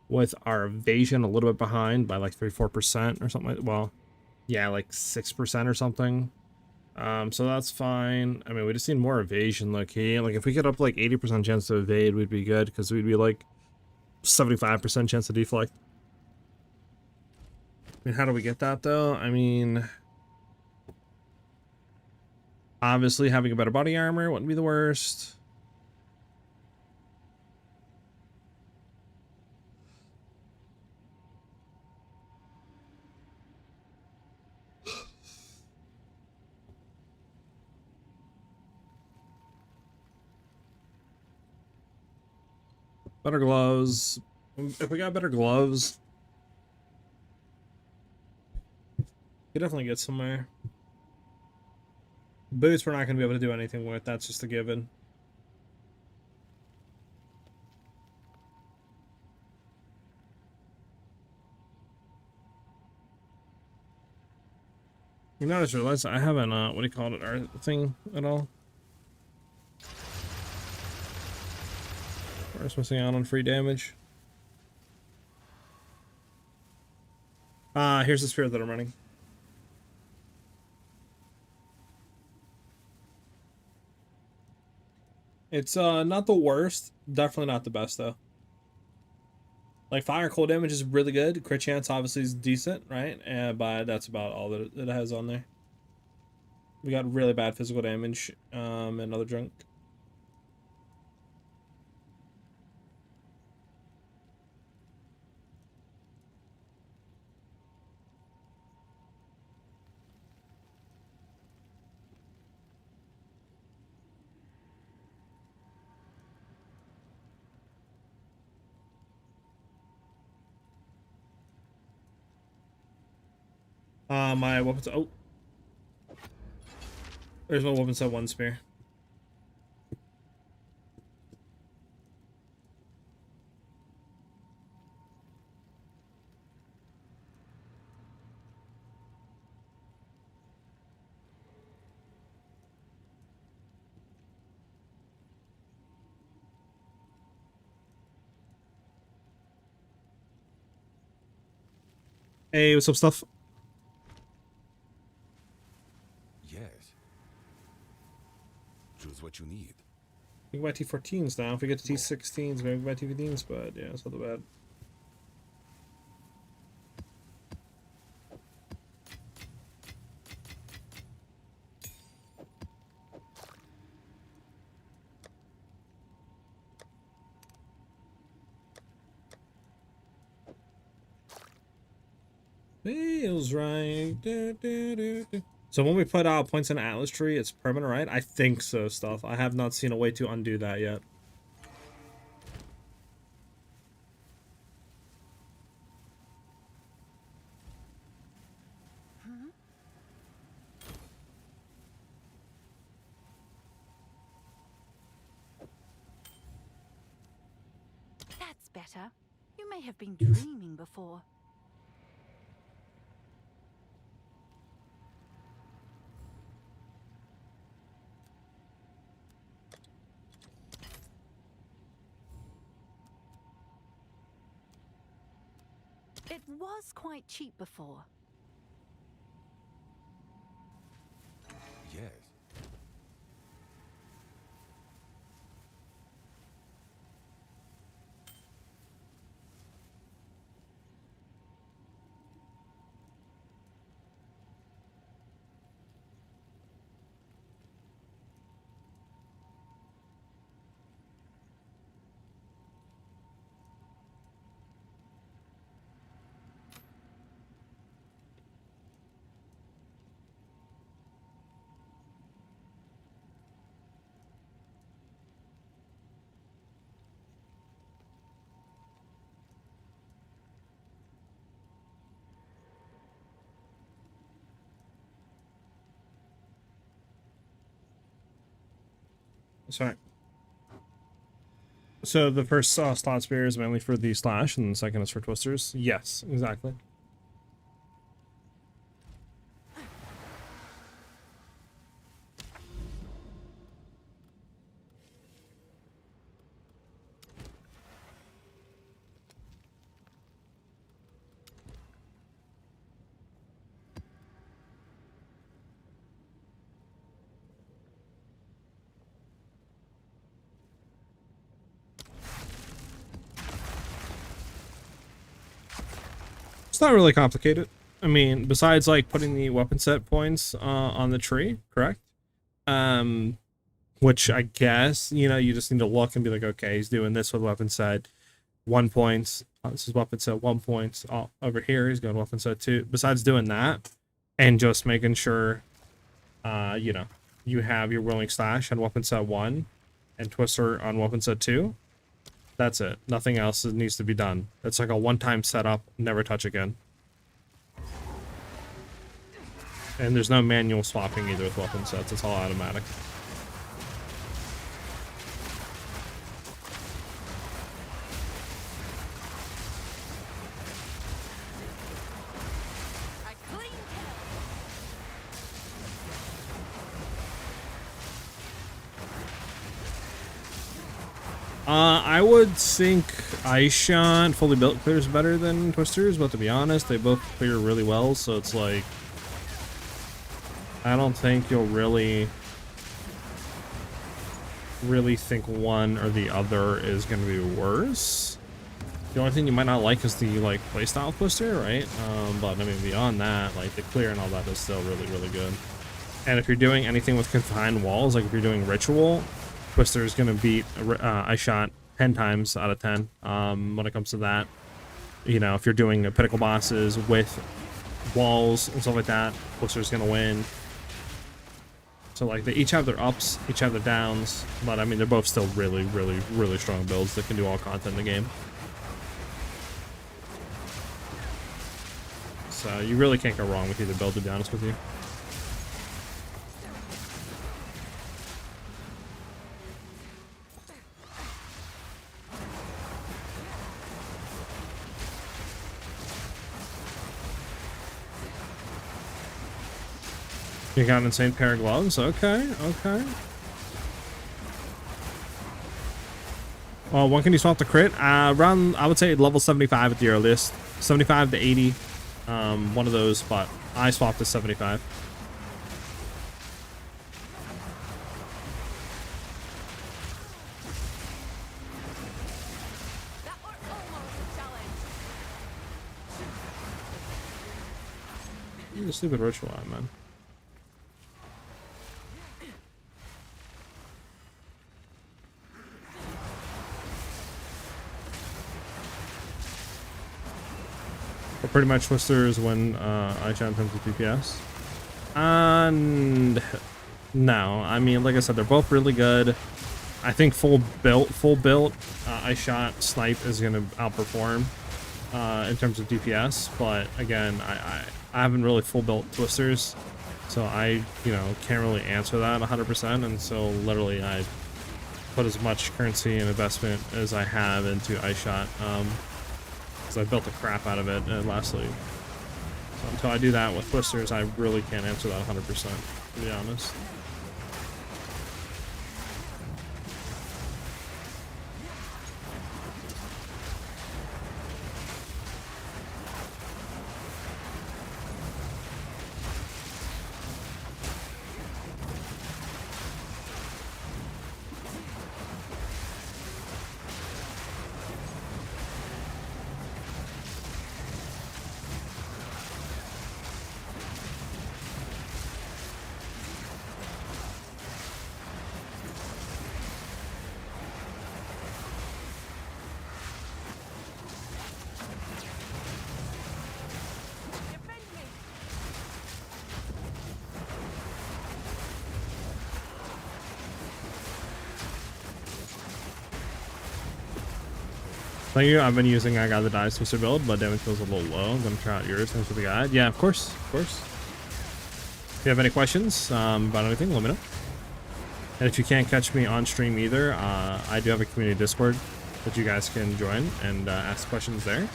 with our evasion, a little bit behind by like 3-4% or something. Like, well, yeah, like 6% or something. So that's fine. I mean, we just need more evasion, look here. Like if we get up like 80% chance to evade, we'd be good because we'd be like 75% chance to deflect. I mean, how do we get that though? I mean, obviously having a better body armor wouldn't be the worst. Better gloves. If we got better gloves, we could definitely get somewhere. Boots we're not going to be able to do anything with. That's just a given. You know, I just realized I haven't, what do you call it, our thing at all. We're just missing out on free damage. Here's the spirit that I'm running. It's not the worst, definitely not the best though. Like fire and cold damage is really good. Crit chance obviously is decent, right? But that's about all that it has on there. We got really bad physical damage, and other junk. My weapons. Oh, there's my weapon set 1 spear. Hey, what's up, stuff? Yes. Choose what you need. We can buy T14s now. If we get to T16s, maybe we can buy T15s, but yeah, it's not that bad. Feels right. Do, do, do, do. So when we put points in an Atlas tree, it's permanent, right? I think so, stuff. I have not seen a way to undo that yet. That's better. You may have been dreaming before. It was quite cheap before. Yes. Sorry. So the first slot spear is mainly for the slash, and the second is for twisters? Yes, exactly. It's not really complicated. I mean, besides like putting the weapon set points on the tree, correct? Which I guess, you know, you just need to look and be like, okay, he's doing this with weapon set 1 point. This is weapon set 1 point. Over here, he's going weapon set 2. Besides doing that, and just making sure, you know, you have your Whirling Slash on weapon set 1 and Twister on weapon set 2. That's it. Nothing else needs to be done. It's like a one-time setup, never touch again. And there's no manual swapping either with weapon sets. It's all automatic. I would think Ice Shot fully built clears better than Twisters, but to be honest, they both clear really well, so it's like, I don't think you'll really think one or the other is going to be worse. The only thing you might not like is the like playstyle Twister, right? But I mean, beyond that, like the clear and all that is still really, really good. And if you're doing anything with confined walls, like if you're doing Ritual, Twister is going to beat Ice Shot 10 times out of 10 when it comes to that. You know, if you're doing pinnacle bosses with walls and stuff like that, Twister is going to win. So like they each have their ups, each have their downs, but I mean they're both still really, really, really strong builds that can do all content in the game. So you really can't go wrong with either build, to be honest with you. You got an insane pair of gloves? Okay, okay. Well, when can you swap the crit? Around, I would say level 75 at the earliest. 75 to 80. One of those, but I swapped to 75. You're a stupid ritual, man. Pretty much Twisters when I jump into DPS. No, I mean, like I said, they're both really good. I think full built, Ice Shot Snipe is gonna outperform in terms of DPS. But again, I haven't really full built Twisters, so I can't really answer that 100%. And so literally, I put as much currency and investment as I have into Ice Shot, because I built the crap out of it last league. So until I do that with Twisters, I really can't answer that 100%, to be honest. Thank you. I've been using I Got the Dice Twister build, but damage feels a little low. I'm gonna try out yours. Thanks for the guide. Yeah, of course, of course. If you have any questions about anything, let me know. And if you can't catch me on stream either, I do have a community Discord that you guys can join and ask questions there.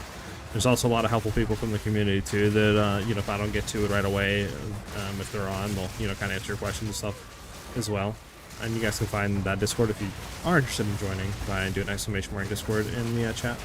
There's also a lot of helpful people from the community too that if I don't get to it right away, if they're on, they'll kind of answer your questions and stuff as well. And you guys can find that Discord if you are interested in joining by doing !mark Discord in the chat.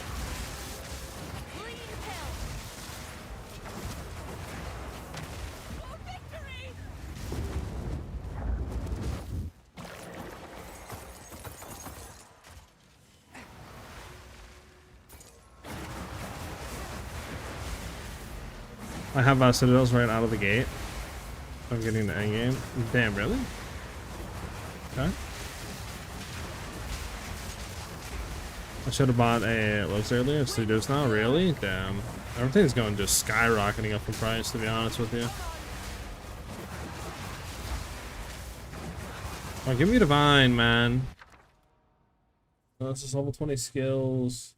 I have Citadels right out of the gate. I'm getting the end game. Damn, really? Okay. I should have bought a Lux earlier. Studios now, really? Damn. Everything's going just skyrocketing up in price, to be honest with you. Oh, give me Divine, man. Oh, this is level 20 skills.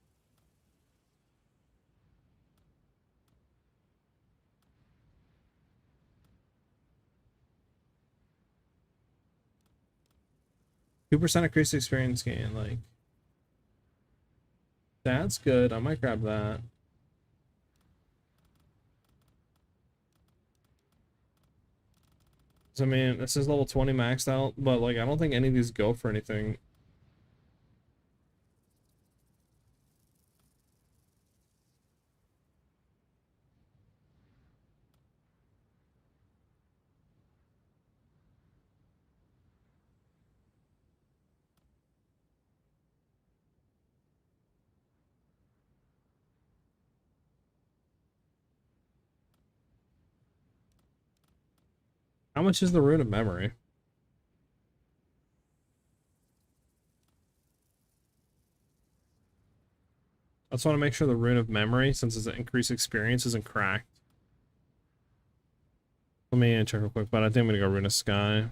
%2 increased experience gain, like that's good. I might grab that. I mean, this is level 20 maxed out, but like I don't think any of these go for anything. How much is the Rune of Memory? I just want to make sure the Rune of Memory, since it's an increased experience, isn't cracked. Let me check real quick, but I think I'm going to go Rune of Sky.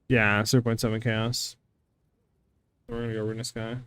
Yeah, 0.7 Chaos. We're going to go Rune of Sky.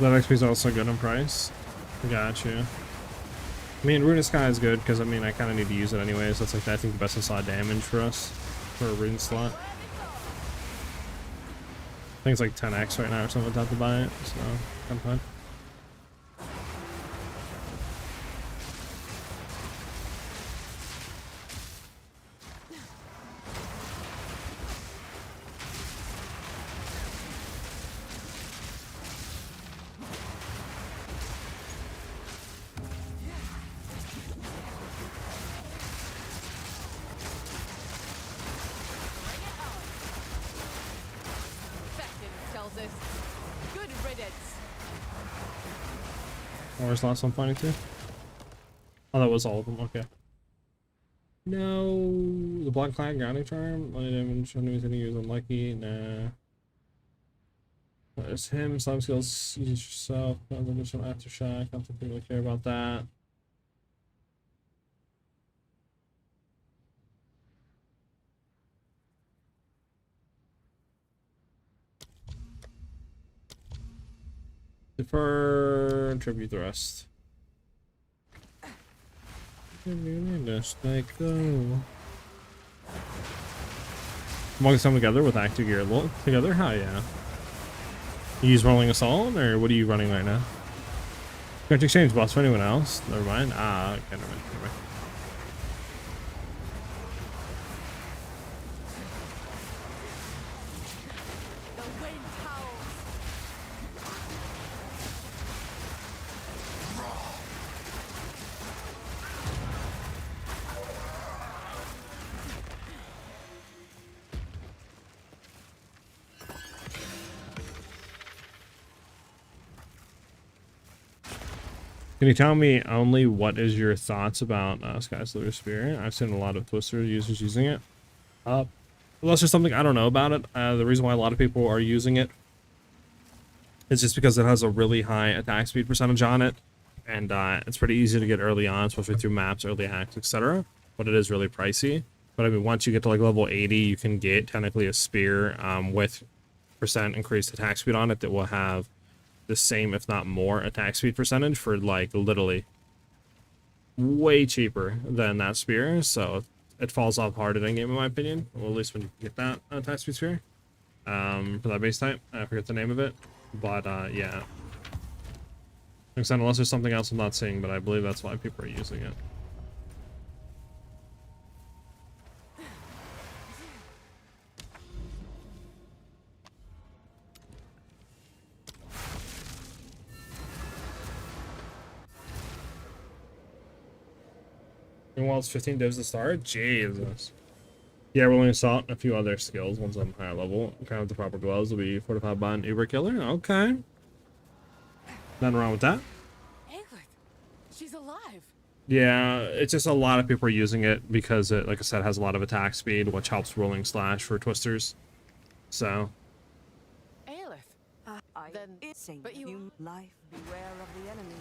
That XP is also good in price. Gotcha. I mean, Rune of Sky is good because I mean I kind of need to use it anyways. That's like I think the best in slot damage for us for a Rune slot. I think it's like 10x right now or something without to buy it, so I'm fine. Where's the last one pointing to? Oh, that was all of them. Okay. No, the Black Clan grounding charm. Money damage. Enemies hitting you is unlucky. Nah. There's him. Slime skills. Use it yourself. There's some aftershock. I don't think they really care about that. Defer and tribute the rest. Just like go. Amongst them together with active gear together? How yeah. You use Rolling Assault or what are you running right now? Can't exchange boss for anyone else? Never mind. Ah, okay, never mind. Can you tell me only what is your thoughts about SiahZ Spear? I've seen a lot of Twister users using it. Unless there's something I don't know about it. The reason why a lot of people are using it is just because it has a really high attack speed percentage on it. And it's pretty easy to get early on, especially through maps, early hacks, etc. But it is really pricey. But I mean, once you get to like level 80, you can get technically a spear with percent increased attack speed on it that will have the same, if not more, attack speed percentage for like literally way cheaper than that spear. So it falls off hard in game, in my opinion. Well, at least when you get that attack speed spear for that base type. I forget the name of it, but yeah. Unless there's something else I'm not seeing, but I believe that's why people are using it. Meanwhile, it's 15 divs to start? Jesus. Yeah, Rolling Assault and a few other skills once I'm higher level. Kind of with the proper gloves will be fortified by an Uber Killer. Okay. Nothing wrong with that. She's alive. Yeah, it's just a lot of people are using it because it, like I said, has a lot of attack speed, which helps Rolling Slash for Twisters. So. Aelith. But you life, beware of the enemy.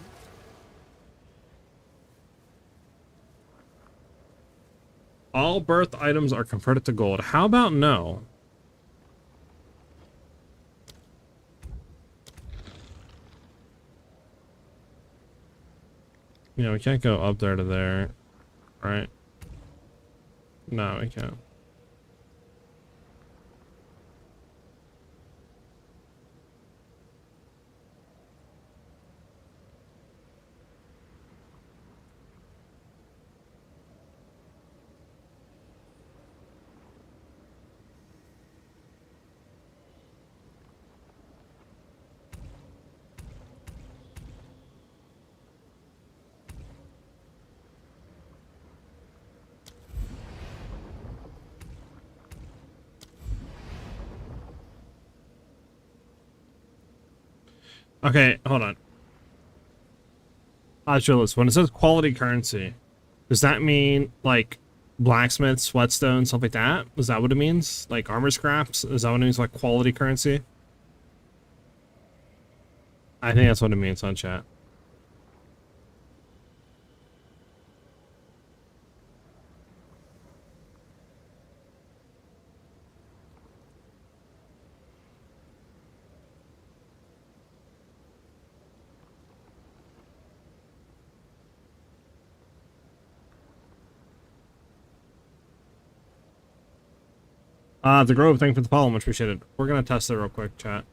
All birth items are converted to gold. How about no? Yeah, we can't go up there to there, right? No, we can't. Okay, hold on. Listen, when it says quality currency, does that mean like blacksmith, sweatstone, stuff like that? Is that what it means? Like armor scraps? Is that what it means, like quality currency? I think that's what it means on chat. The Grove, thank you for the follow, much appreciated. We're gonna test it real quick, chat.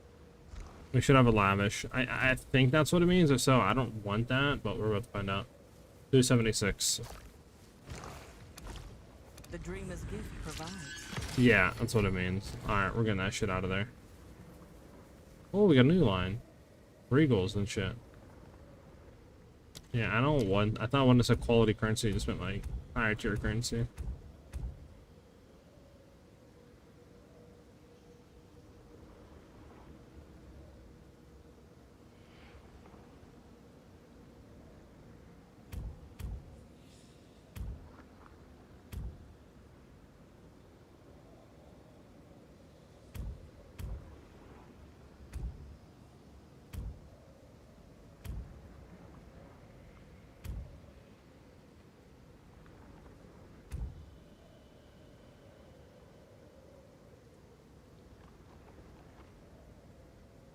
We should have a lavish. I think that's what it means. If so, I don't want that, but we're about to find out. 276. The dreamer's gift provides. Yeah, that's what it means. Alright, we're getting that shit out of there. Oh, we got a new line. Regals and shit. Yeah, I don't want... I thought when it said quality currency, it just meant like higher tier currency.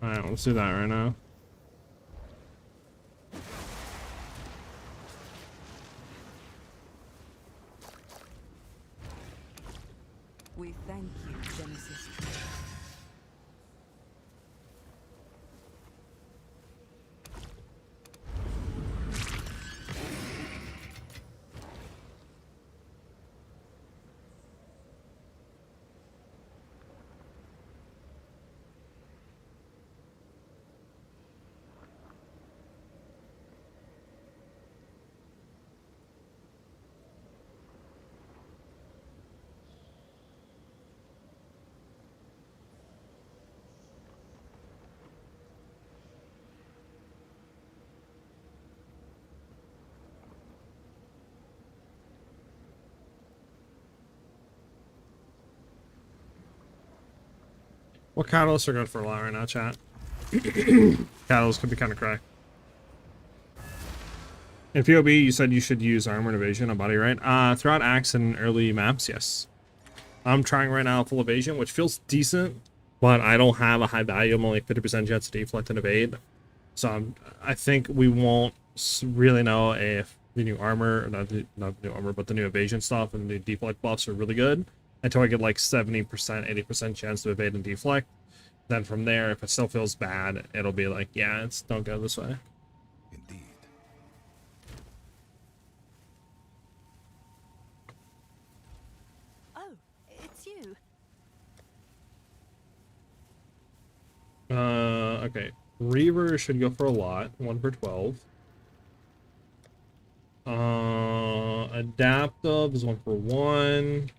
Alright, let's do that right now. We thank you, Genesis. What catalysts are good for a lot right now, chat? Catalysts could be kind of cracked. In PoE, you said you should use armor and evasion on body, right? Throughout acts and early maps, yes. I'm trying right now full evasion, which feels decent, but I don't have a high value. I'm only 50% chance to deflect and evade. So I think we won't really know if the new armor, not the new armor, but the new evasion stuff and the new deflect buffs are really good until I get like 70%, 80% chance to evade and deflect. Then from there, if it still feels bad, it'll be like, yeah, it's don't go this way. Indeed. Oh, it's you. Okay. Reaver should go for a lot. 1 per 12. Adaptive is 1 for 1.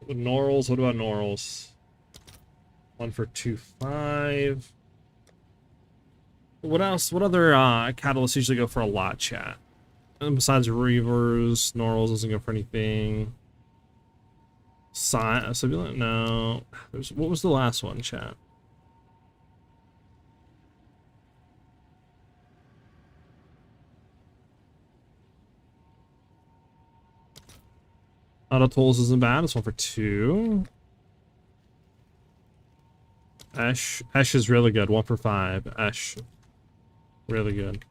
Norals, what about Norals? 1 for 2.5. What else? What other catalysts usually go for a lot, chat? And besides Reavers, Norals doesn't go for anything. Sibilant? No. What was the last one, chat? Auto tools isn't bad. It's 1 for 2. Esh is really good. 1 for 5. Esh. Really good.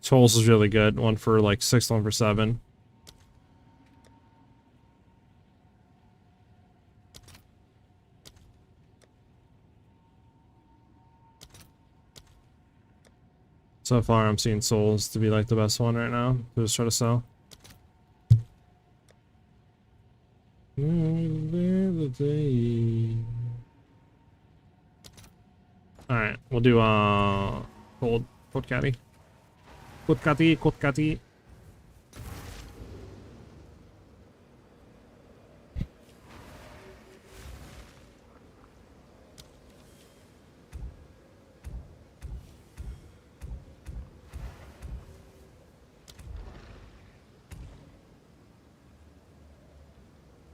Tools is really good. 1 for like 6, 1 for 7. So far, I'm seeing Souls to be like the best one right now. Just try to sell. Alright, we'll do cold caddy. Cold caddy.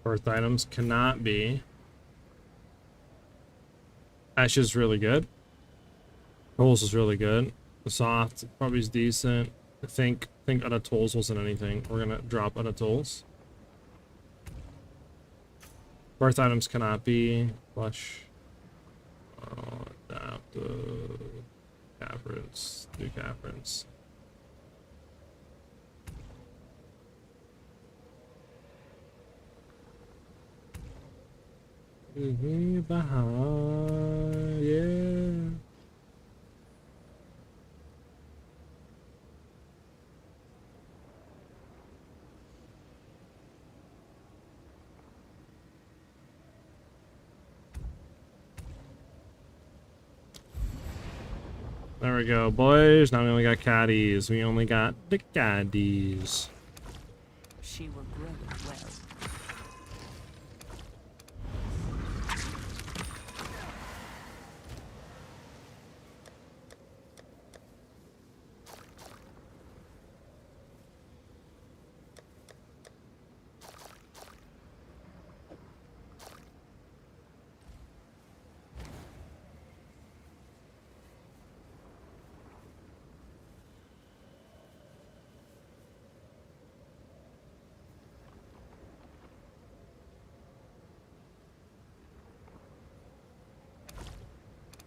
Birth items cannot be. Ash is really good. Tools is really good. The soft probably is decent. I think Unna Tools wasn't anything. We're gonna drop Unna Tools. Birth items cannot be. Flush. Adaptive. Caverns. Do caverns. Behind, yeah. There we go, boys. Now we only got caddies. We only got the caddies. She will grow well.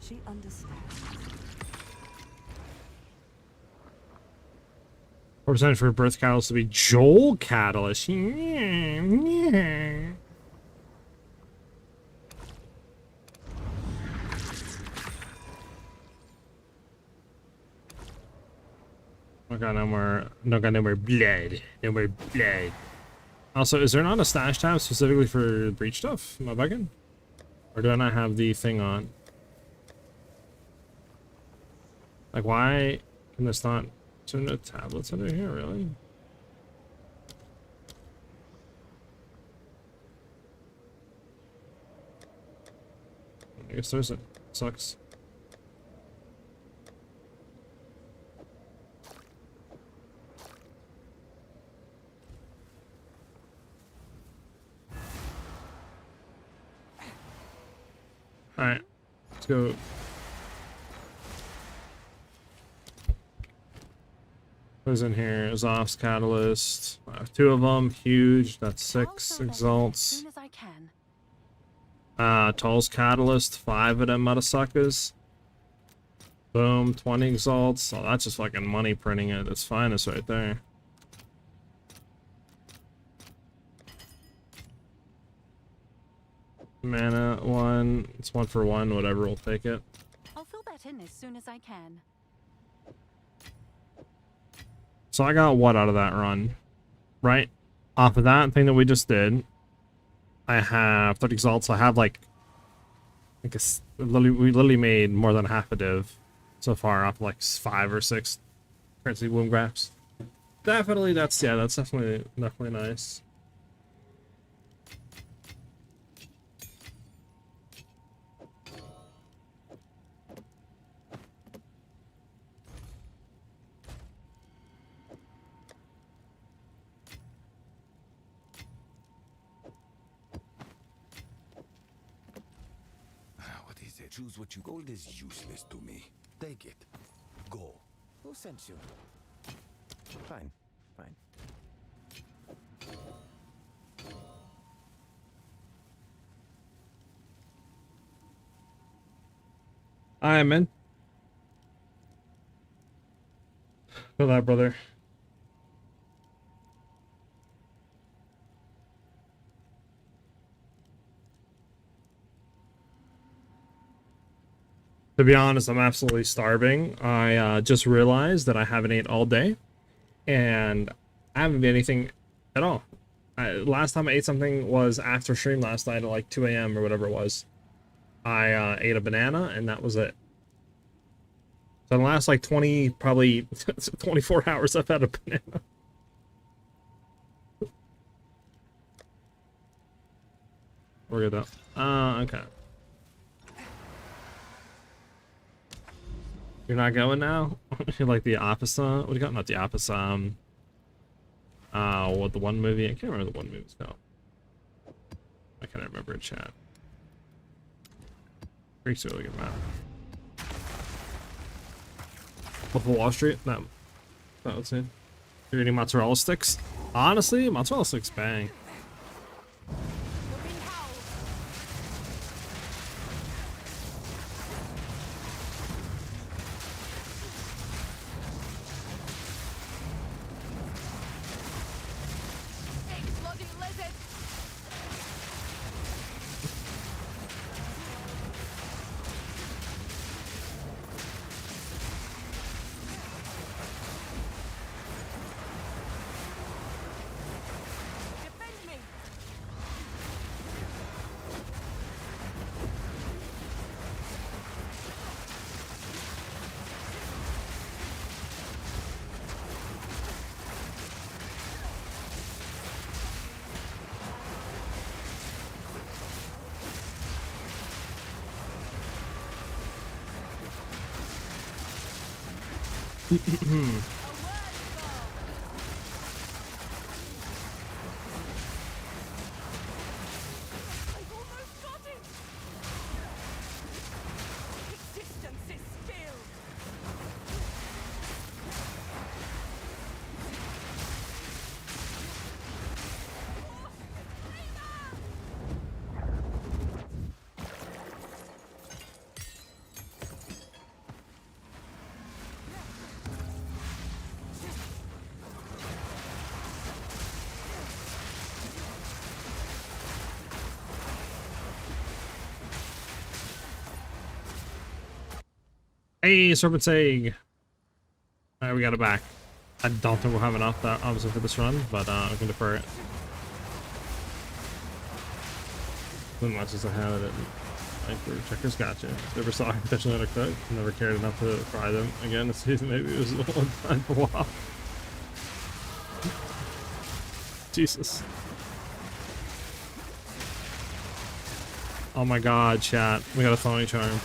She understands. 4% for birth catalyst to be Joel catalyst. Yeah. I got no more. No got no more blood. No more blood. Also, is there not a stash tab specifically for breach stuff? Am I bugging? Or do I not have the thing on? Like, why can this not turn the tablets under here, really? I guess there's it. Sucks. Alright, let's go. Who's in here? Azov's Catalyst. I have 2 of them. Huge. That's 6 exalts. As soon as I can. Toll's Catalyst. 5 of them motherfuckers. Boom. 20 exalts. Oh, that's just fucking money printing at its finest right there. Mana 1. It's 1 for 1. Whatever. We'll take it. I'll fill that in as soon as I can. So I got what out of that run? Right? Off of that thing that we just did, I have 30 exalts. So I have like we literally made more than half a div so far off like 5 or 6 currency womb graphs. Definitely, that's definitely nice. Choose what you... Gold is useless to me. Take it. Go. Who sent you? Fine, fine. Alright, man. Feel that, brother. To be honest, I'm absolutely starving. I just realized that I haven't ate all day, and I haven't been anything at all. Last time I ate something was after stream last night at like 2 a.m. or whatever it was. I ate a banana, and that was it. So in the last like 20, probably 24 hours, I've had a banana. We're good though. Okay. You're not going now? You're like the opposite. What do you got? Not the opposite. What the one movie? I can't remember the one movie's called. I can't remember in chat. Greek's a really good map. Wolf of Wall Street? No. That was it. You're eating mozzarella sticks? Honestly, mozzarella sticks bang. Hey, Serpent's Egg. Alright, we got it back. I don't think we'll have enough, that obviously, for this run, but we can defer it. As much as I have it. Like, checkers, gotcha. Never saw him catch another cook. Never cared enough to fry them again this season. Maybe it was a one time for a while. Jesus. Oh my god, chat. We got a phony charm.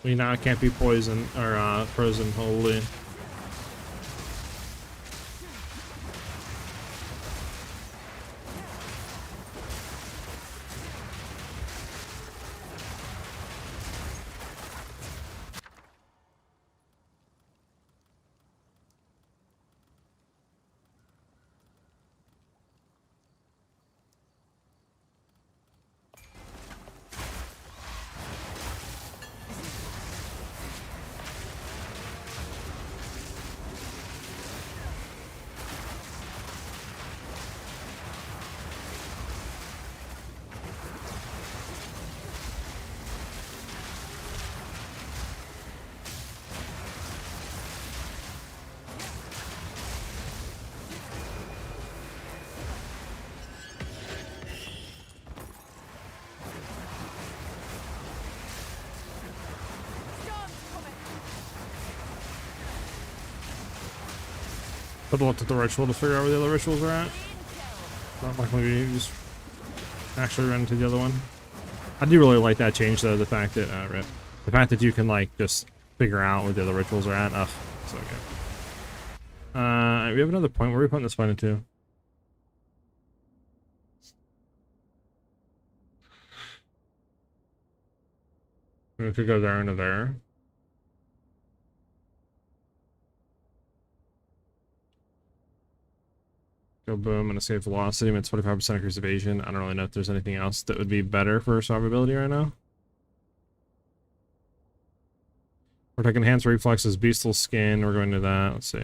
We now can't be poisoned or frozen, holy. But looked at the ritual to figure out where the other rituals are at. Not like we just actually ran into the other one. I do really like that change though, the fact that the fact that you can like just figure out where the other rituals are at. Ugh, so good. We have another point. Where are we putting this point into? We could go there into there. Go boom and escape velocity, and 25% increase evasion. I don't really know if there's anything else that would be better for survivability right now. We're taking enhanced reflexes, beastal skin. We're going to that. Let's see.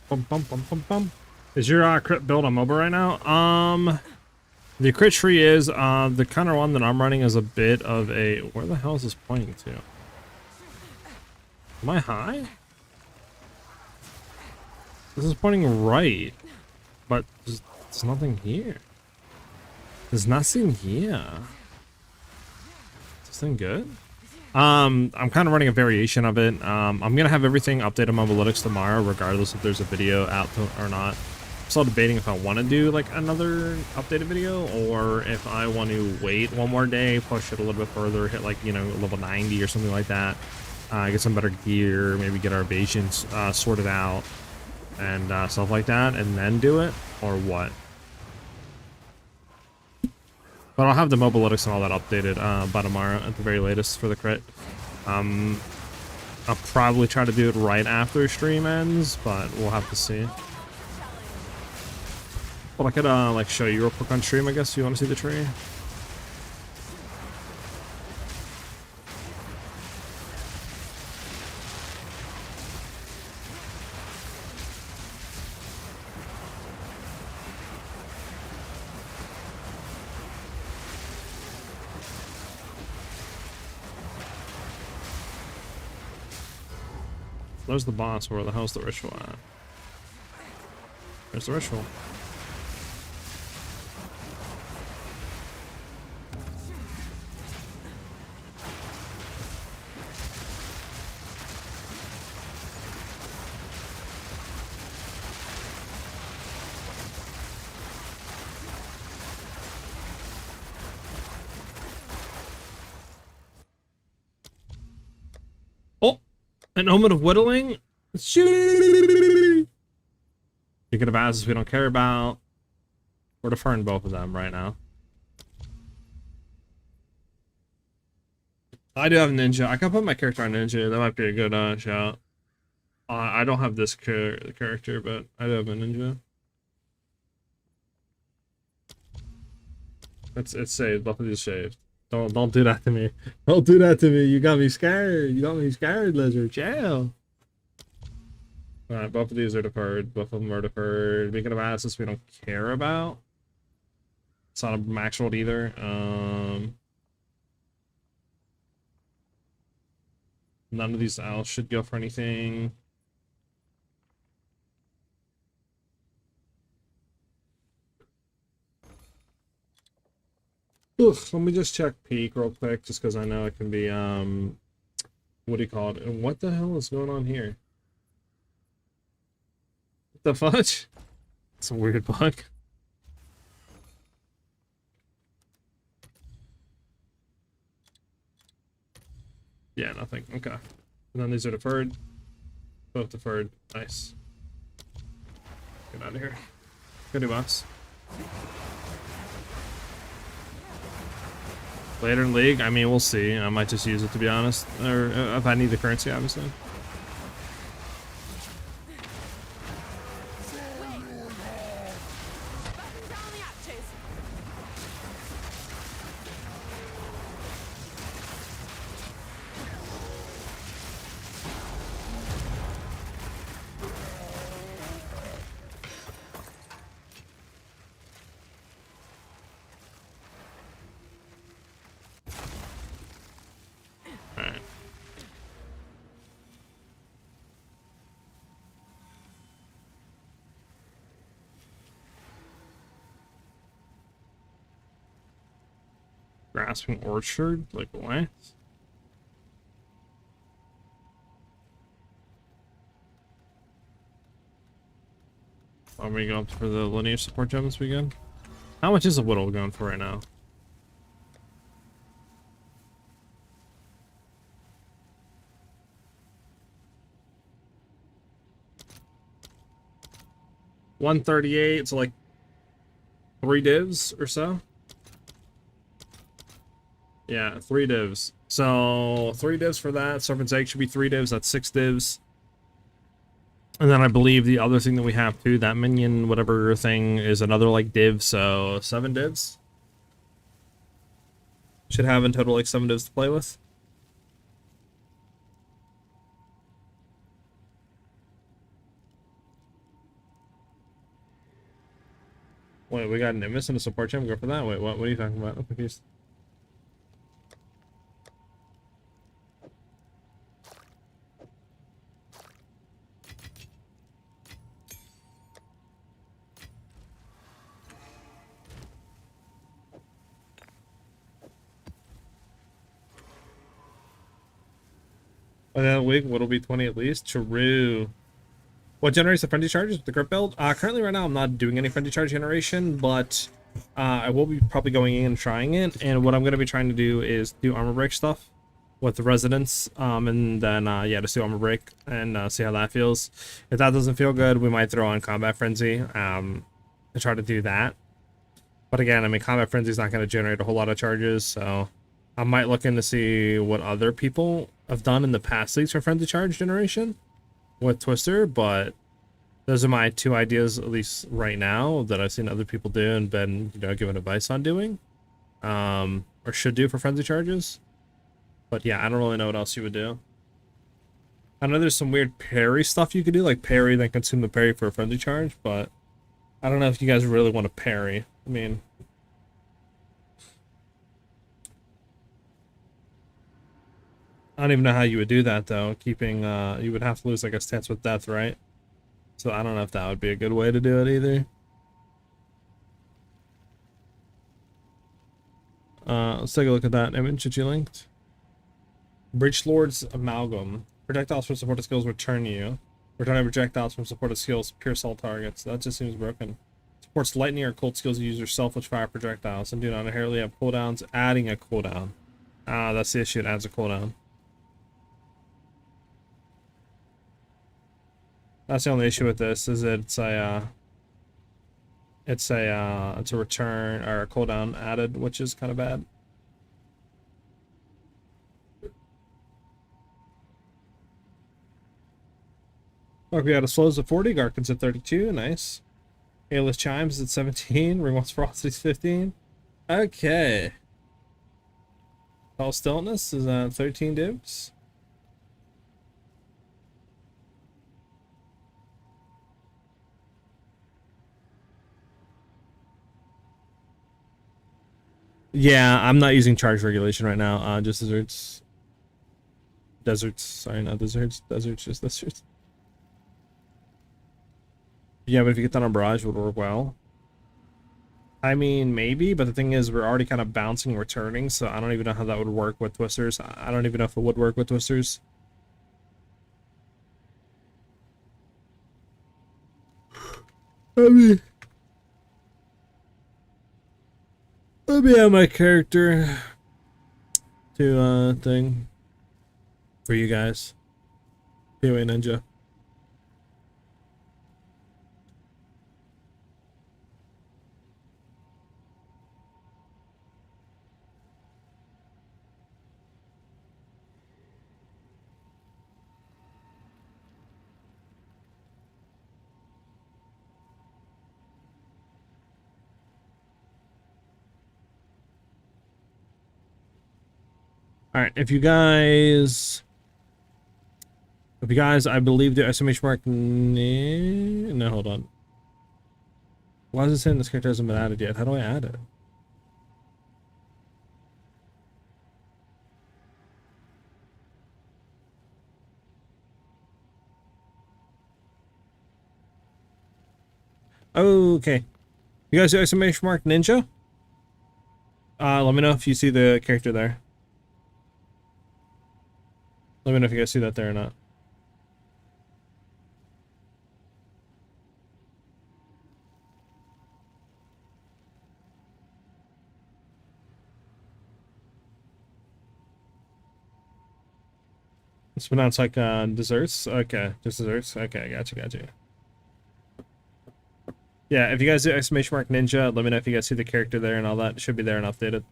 Bum, bum, bum, bum, bum. Is your crit build on mobile right now? The crit tree is the kind of one that I'm running is a bit of a. Where the hell is this pointing to? Am I high? This is pointing right, but there's nothing here. There's nothing here. Is this thing good? I'm kind of running a variation of it. I'm gonna have everything updated on my analytics tomorrow, regardless if there's a video out or not. I'm still debating if I want to do like another updated video or if I want to wait one more day, push it a little bit further, hit like, you know, level 90 or something like that. get some better gear, maybe get our evasions sorted out, and stuff like that, and then do it, or what? But I'll have the mobilytics and all that updated by tomorrow at the very latest for the crit. I'll probably try to do it right after stream ends, but we'll have to see. Well, I could like show you real quick on stream, I guess. You want to see the tree? There's the boss. Where the hell's the ritual at? There's the ritual. An omen of whittling? Speaking of asses we don't care about, we're deferring both of them right now. I do have ninja. I can put my character on ninja. That might be a good shout. I don't have this character, but I do have a ninja. It's saved. Both of these saved. Don't do that to me. Don't do that to me. You got me scared. You got me scared, lizard. Jail. Alright, both of these are deferred. Both of them are deferred. Speaking of asses we don't care about. It's not a max rolled either. None of these owls should go for anything. Oof, let me just check peak real quick, just because I know it can be, what do you call it? And what the hell is going on here? What the fudge? It's a weird bug. Yeah, nothing. Okay. And then these are deferred. Both deferred. Nice. Get out of here. Good boss. Later in League, I mean, we'll see. I might just use it, to be honest. Or if I need the currency, obviously. Grasping Orchard? Like what? Are we going for the lineage support gems we get? How much is a Whittle going for right now? $138, so like 3 divs or so. Yeah, 3 divs. So 3 divs for that. Serpent's Egg should be 3 divs. That's 6 divs. And then I believe the other thing that we have too, that minion whatever thing, is another like div. So 7 divs. Should have in total like 7 divs to play with. Wait, we got Nimbus and a support gem. Go for that. Wait, what are you talking about? I'm confused. By that week, what'll be 20 at least? True. What generates the frenzy charges with the grip build? Currently right now I'm not doing any frenzy charge generation, but I will be probably going in and trying it. And what I'm going to be trying to do is do armor break stuff. with the residents, and then yeah, just do armor break and see how that feels. If that doesn't feel good, we might throw on combat frenzy to try to do that. But again, I mean, combat frenzy is not going to generate a whole lot of charges, so I might look in to see what other people have done in the past leagues for frenzy charge generation with Twister. But those are my two ideas, at least right now, that I've seen other people do and been, you know, given advice on doing, or should do for frenzy charges. But yeah, I don't really know what else you would do. I know there's some weird parry stuff you could do, like parry, then consume the parry for a frenzy charge, but I don't know if you guys really want to parry. I mean, I don't even know how you would do that, though. Keeping, you would have to lose, like, a stance with death, right? So I don't know if that would be a good way to do it, either. Let's take a look at that image that you linked. Breach Lord's Amalgam. Projectiles from supported skills return you. Returning projectiles from supported skills pierce all targets. That just seems broken. Supports lightning or cold skills you use yourself which fire projectiles and do not inherently have cooldowns, adding a cooldown. That's the issue, it adds a cooldown. That's the only issue with this, is it's a return or a cooldown added, which is kind of bad. Look, we got a Slows at 40, Garkin's at 32, nice. Ayless Chimes is at 17, Ringwalt's Ferocity's 15. Okay. All Stillness is at 13 dibs. Yeah, I'm not using charge regulation right now, just deserts. Deserts, sorry, not deserts. Deserts, just deserts. Yeah, but if you get that on barrage, it would work well. I mean, maybe, but the thing is, we're already kind of bouncing and returning, so I don't even know how that would work with Twisters. I don't even know if it would work with Twisters. Let me add my character to thing for you guys. PoE Ninja. Alright, if you guys, I believe the exclamation mark, no, hold on. Why is it saying this character hasn't been added yet? How do I add it? Okay. You guys do exclamation mark ninja? Let me know if you see the character there. Let me know if you guys see that there or not. It's pronounced like desserts? Okay, just desserts. Okay, gotcha. Yeah, if you guys do exclamation mark ninja, let me know if you guys see the character there and all that. It should be there and updated.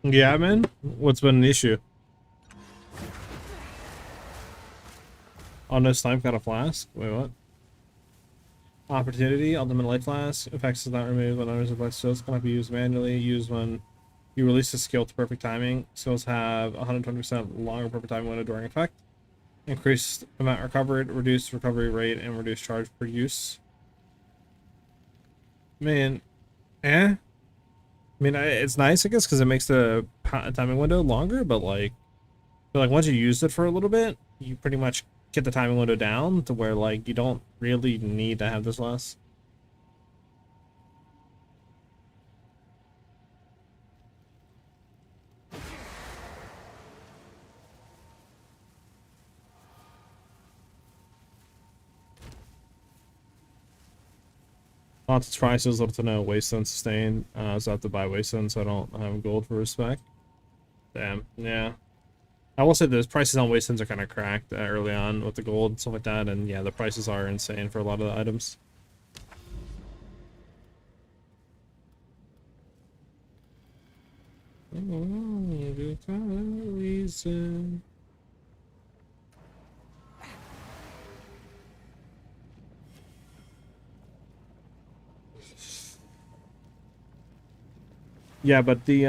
Yeah, man. What's been an issue? Oh, no slime got a flask? Wait, what? Opportunity, ultimate life flask. Effects is not removed when others of life skills cannot be used manually. Used when you release a skill to perfect timing. Skills have 120% longer perfect timing window during effect. Increased amount recovered, reduced recovery rate, and reduced charge per use. Man, I mean, it's nice, I guess, because it makes the timing window longer, but like, I feel like once you use it for a little bit, you pretty much get the timing window down to where like you don't really need to have this less. Lots of prices, little to no Wasteland sustain. So I have to buy Wasteland, so I don't have gold for respect. Damn, yeah. I will say those prices on Wastelands are kind of cracked early on with the gold and stuff like that, and yeah, the prices are insane for a lot of the items. Yeah, but the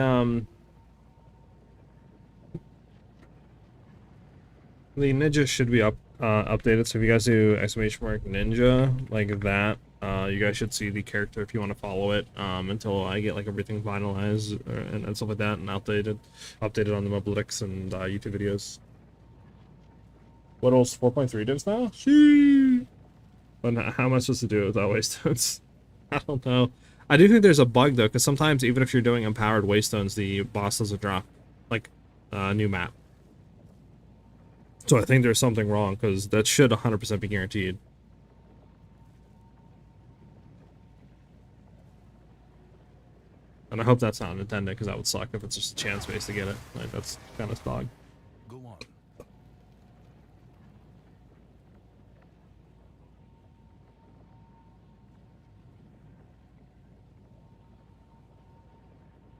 ninja should be updated. So if you guys do !ninja like that, you guys should see the character if you want to follow it until I get like everything finalized and stuff like that and updated on the Moblitics and YouTube videos. What else? 4.3 divs now? Sheesh. But how am I supposed to do it without Waystones? I don't know. I do think there's a bug though, because sometimes even if you're doing empowered Waystones, the boss doesn't drop like new map. So I think there's something wrong, because that should 100% be guaranteed. And I hope that's not intended, because that would suck if it's just a chance base to get it. Like, that's kind of dog. Go on.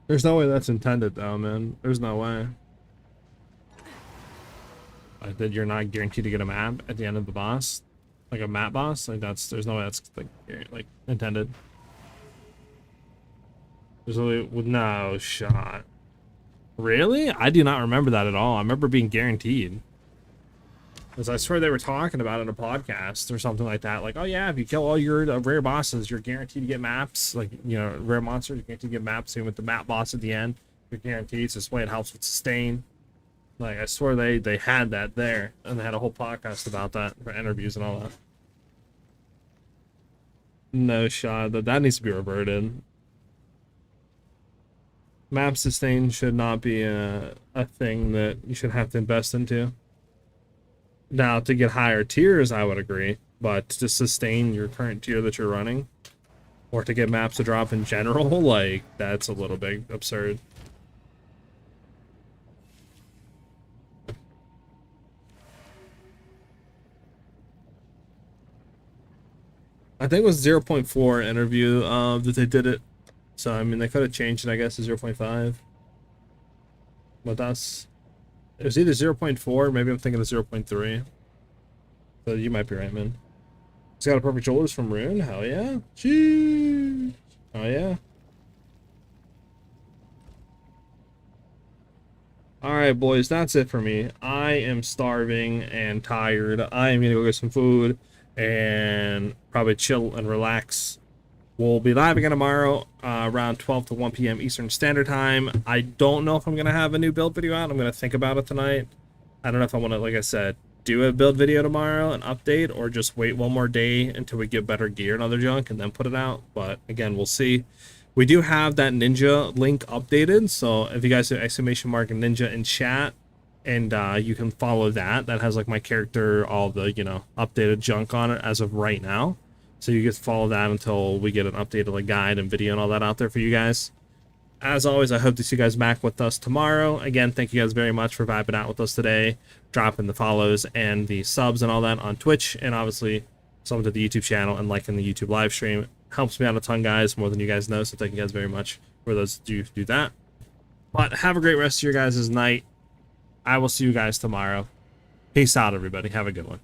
There's no way that's intended, though, man. There's no way. Like, that you're not guaranteed to get a map at the end of the boss, like a map boss. Like there's no way that's like intended. There's really no shot. Really? I do not remember that at all. I remember being guaranteed. Because I swear they were talking about it in a podcast or something like that. Like, oh yeah, if you kill all your rare bosses, you're guaranteed to get maps. Like, you know, rare monsters, you're guaranteed to get maps. Same with the map boss at the end. You're guaranteed. So this way it helps with sustain. Like, I swear they had that there. And they had a whole podcast about that for interviews and all that. No shot. That needs to be reverted. Map sustain should not be a thing that you should have to invest into. Now, to get higher tiers, I would agree. But to sustain your current tier that you're running, or to get maps to drop in general, like, that's a little bit absurd. I think it was 0.4 interview that they did it. So, I mean, they could have changed it, I guess, to 0.5. But that's... It was either 0.4, maybe I'm thinking of 0.3. So you might be right, man. He's got a perfect shoulders from Rune? Hell yeah. Jeez. Oh yeah. Alright, boys, that's it for me. I am starving and tired. I am gonna go get some food and probably chill and relax. We'll be live again tomorrow around 12 to 1 p.m. Eastern Standard Time. I don't know if I'm going to have a new build video out. I'm going to think about it tonight. I don't know if I want to, like I said, do a build video tomorrow, an update, or just wait one more day until we get better gear and other junk and then put it out. But again, we'll see. We do have that ninja link updated. So if you guys do ! Ninja in chat, and you can follow that. That has like my character, all the, you know, updated junk on it as of right now. So you get to follow that until we get an updated like guide and video and all that out there for you guys. As always, I hope to see you guys back with us tomorrow. Again, thank you guys very much for vibing out with us today, dropping the follows and the subs and all that on Twitch, and obviously some to the YouTube channel and liking the YouTube live stream. Helps me out a ton, guys, more than you guys know, so thank you guys very much for those who do that. But have a great rest of your guys' night. I will see you guys tomorrow. Peace out, everybody. Have a good one.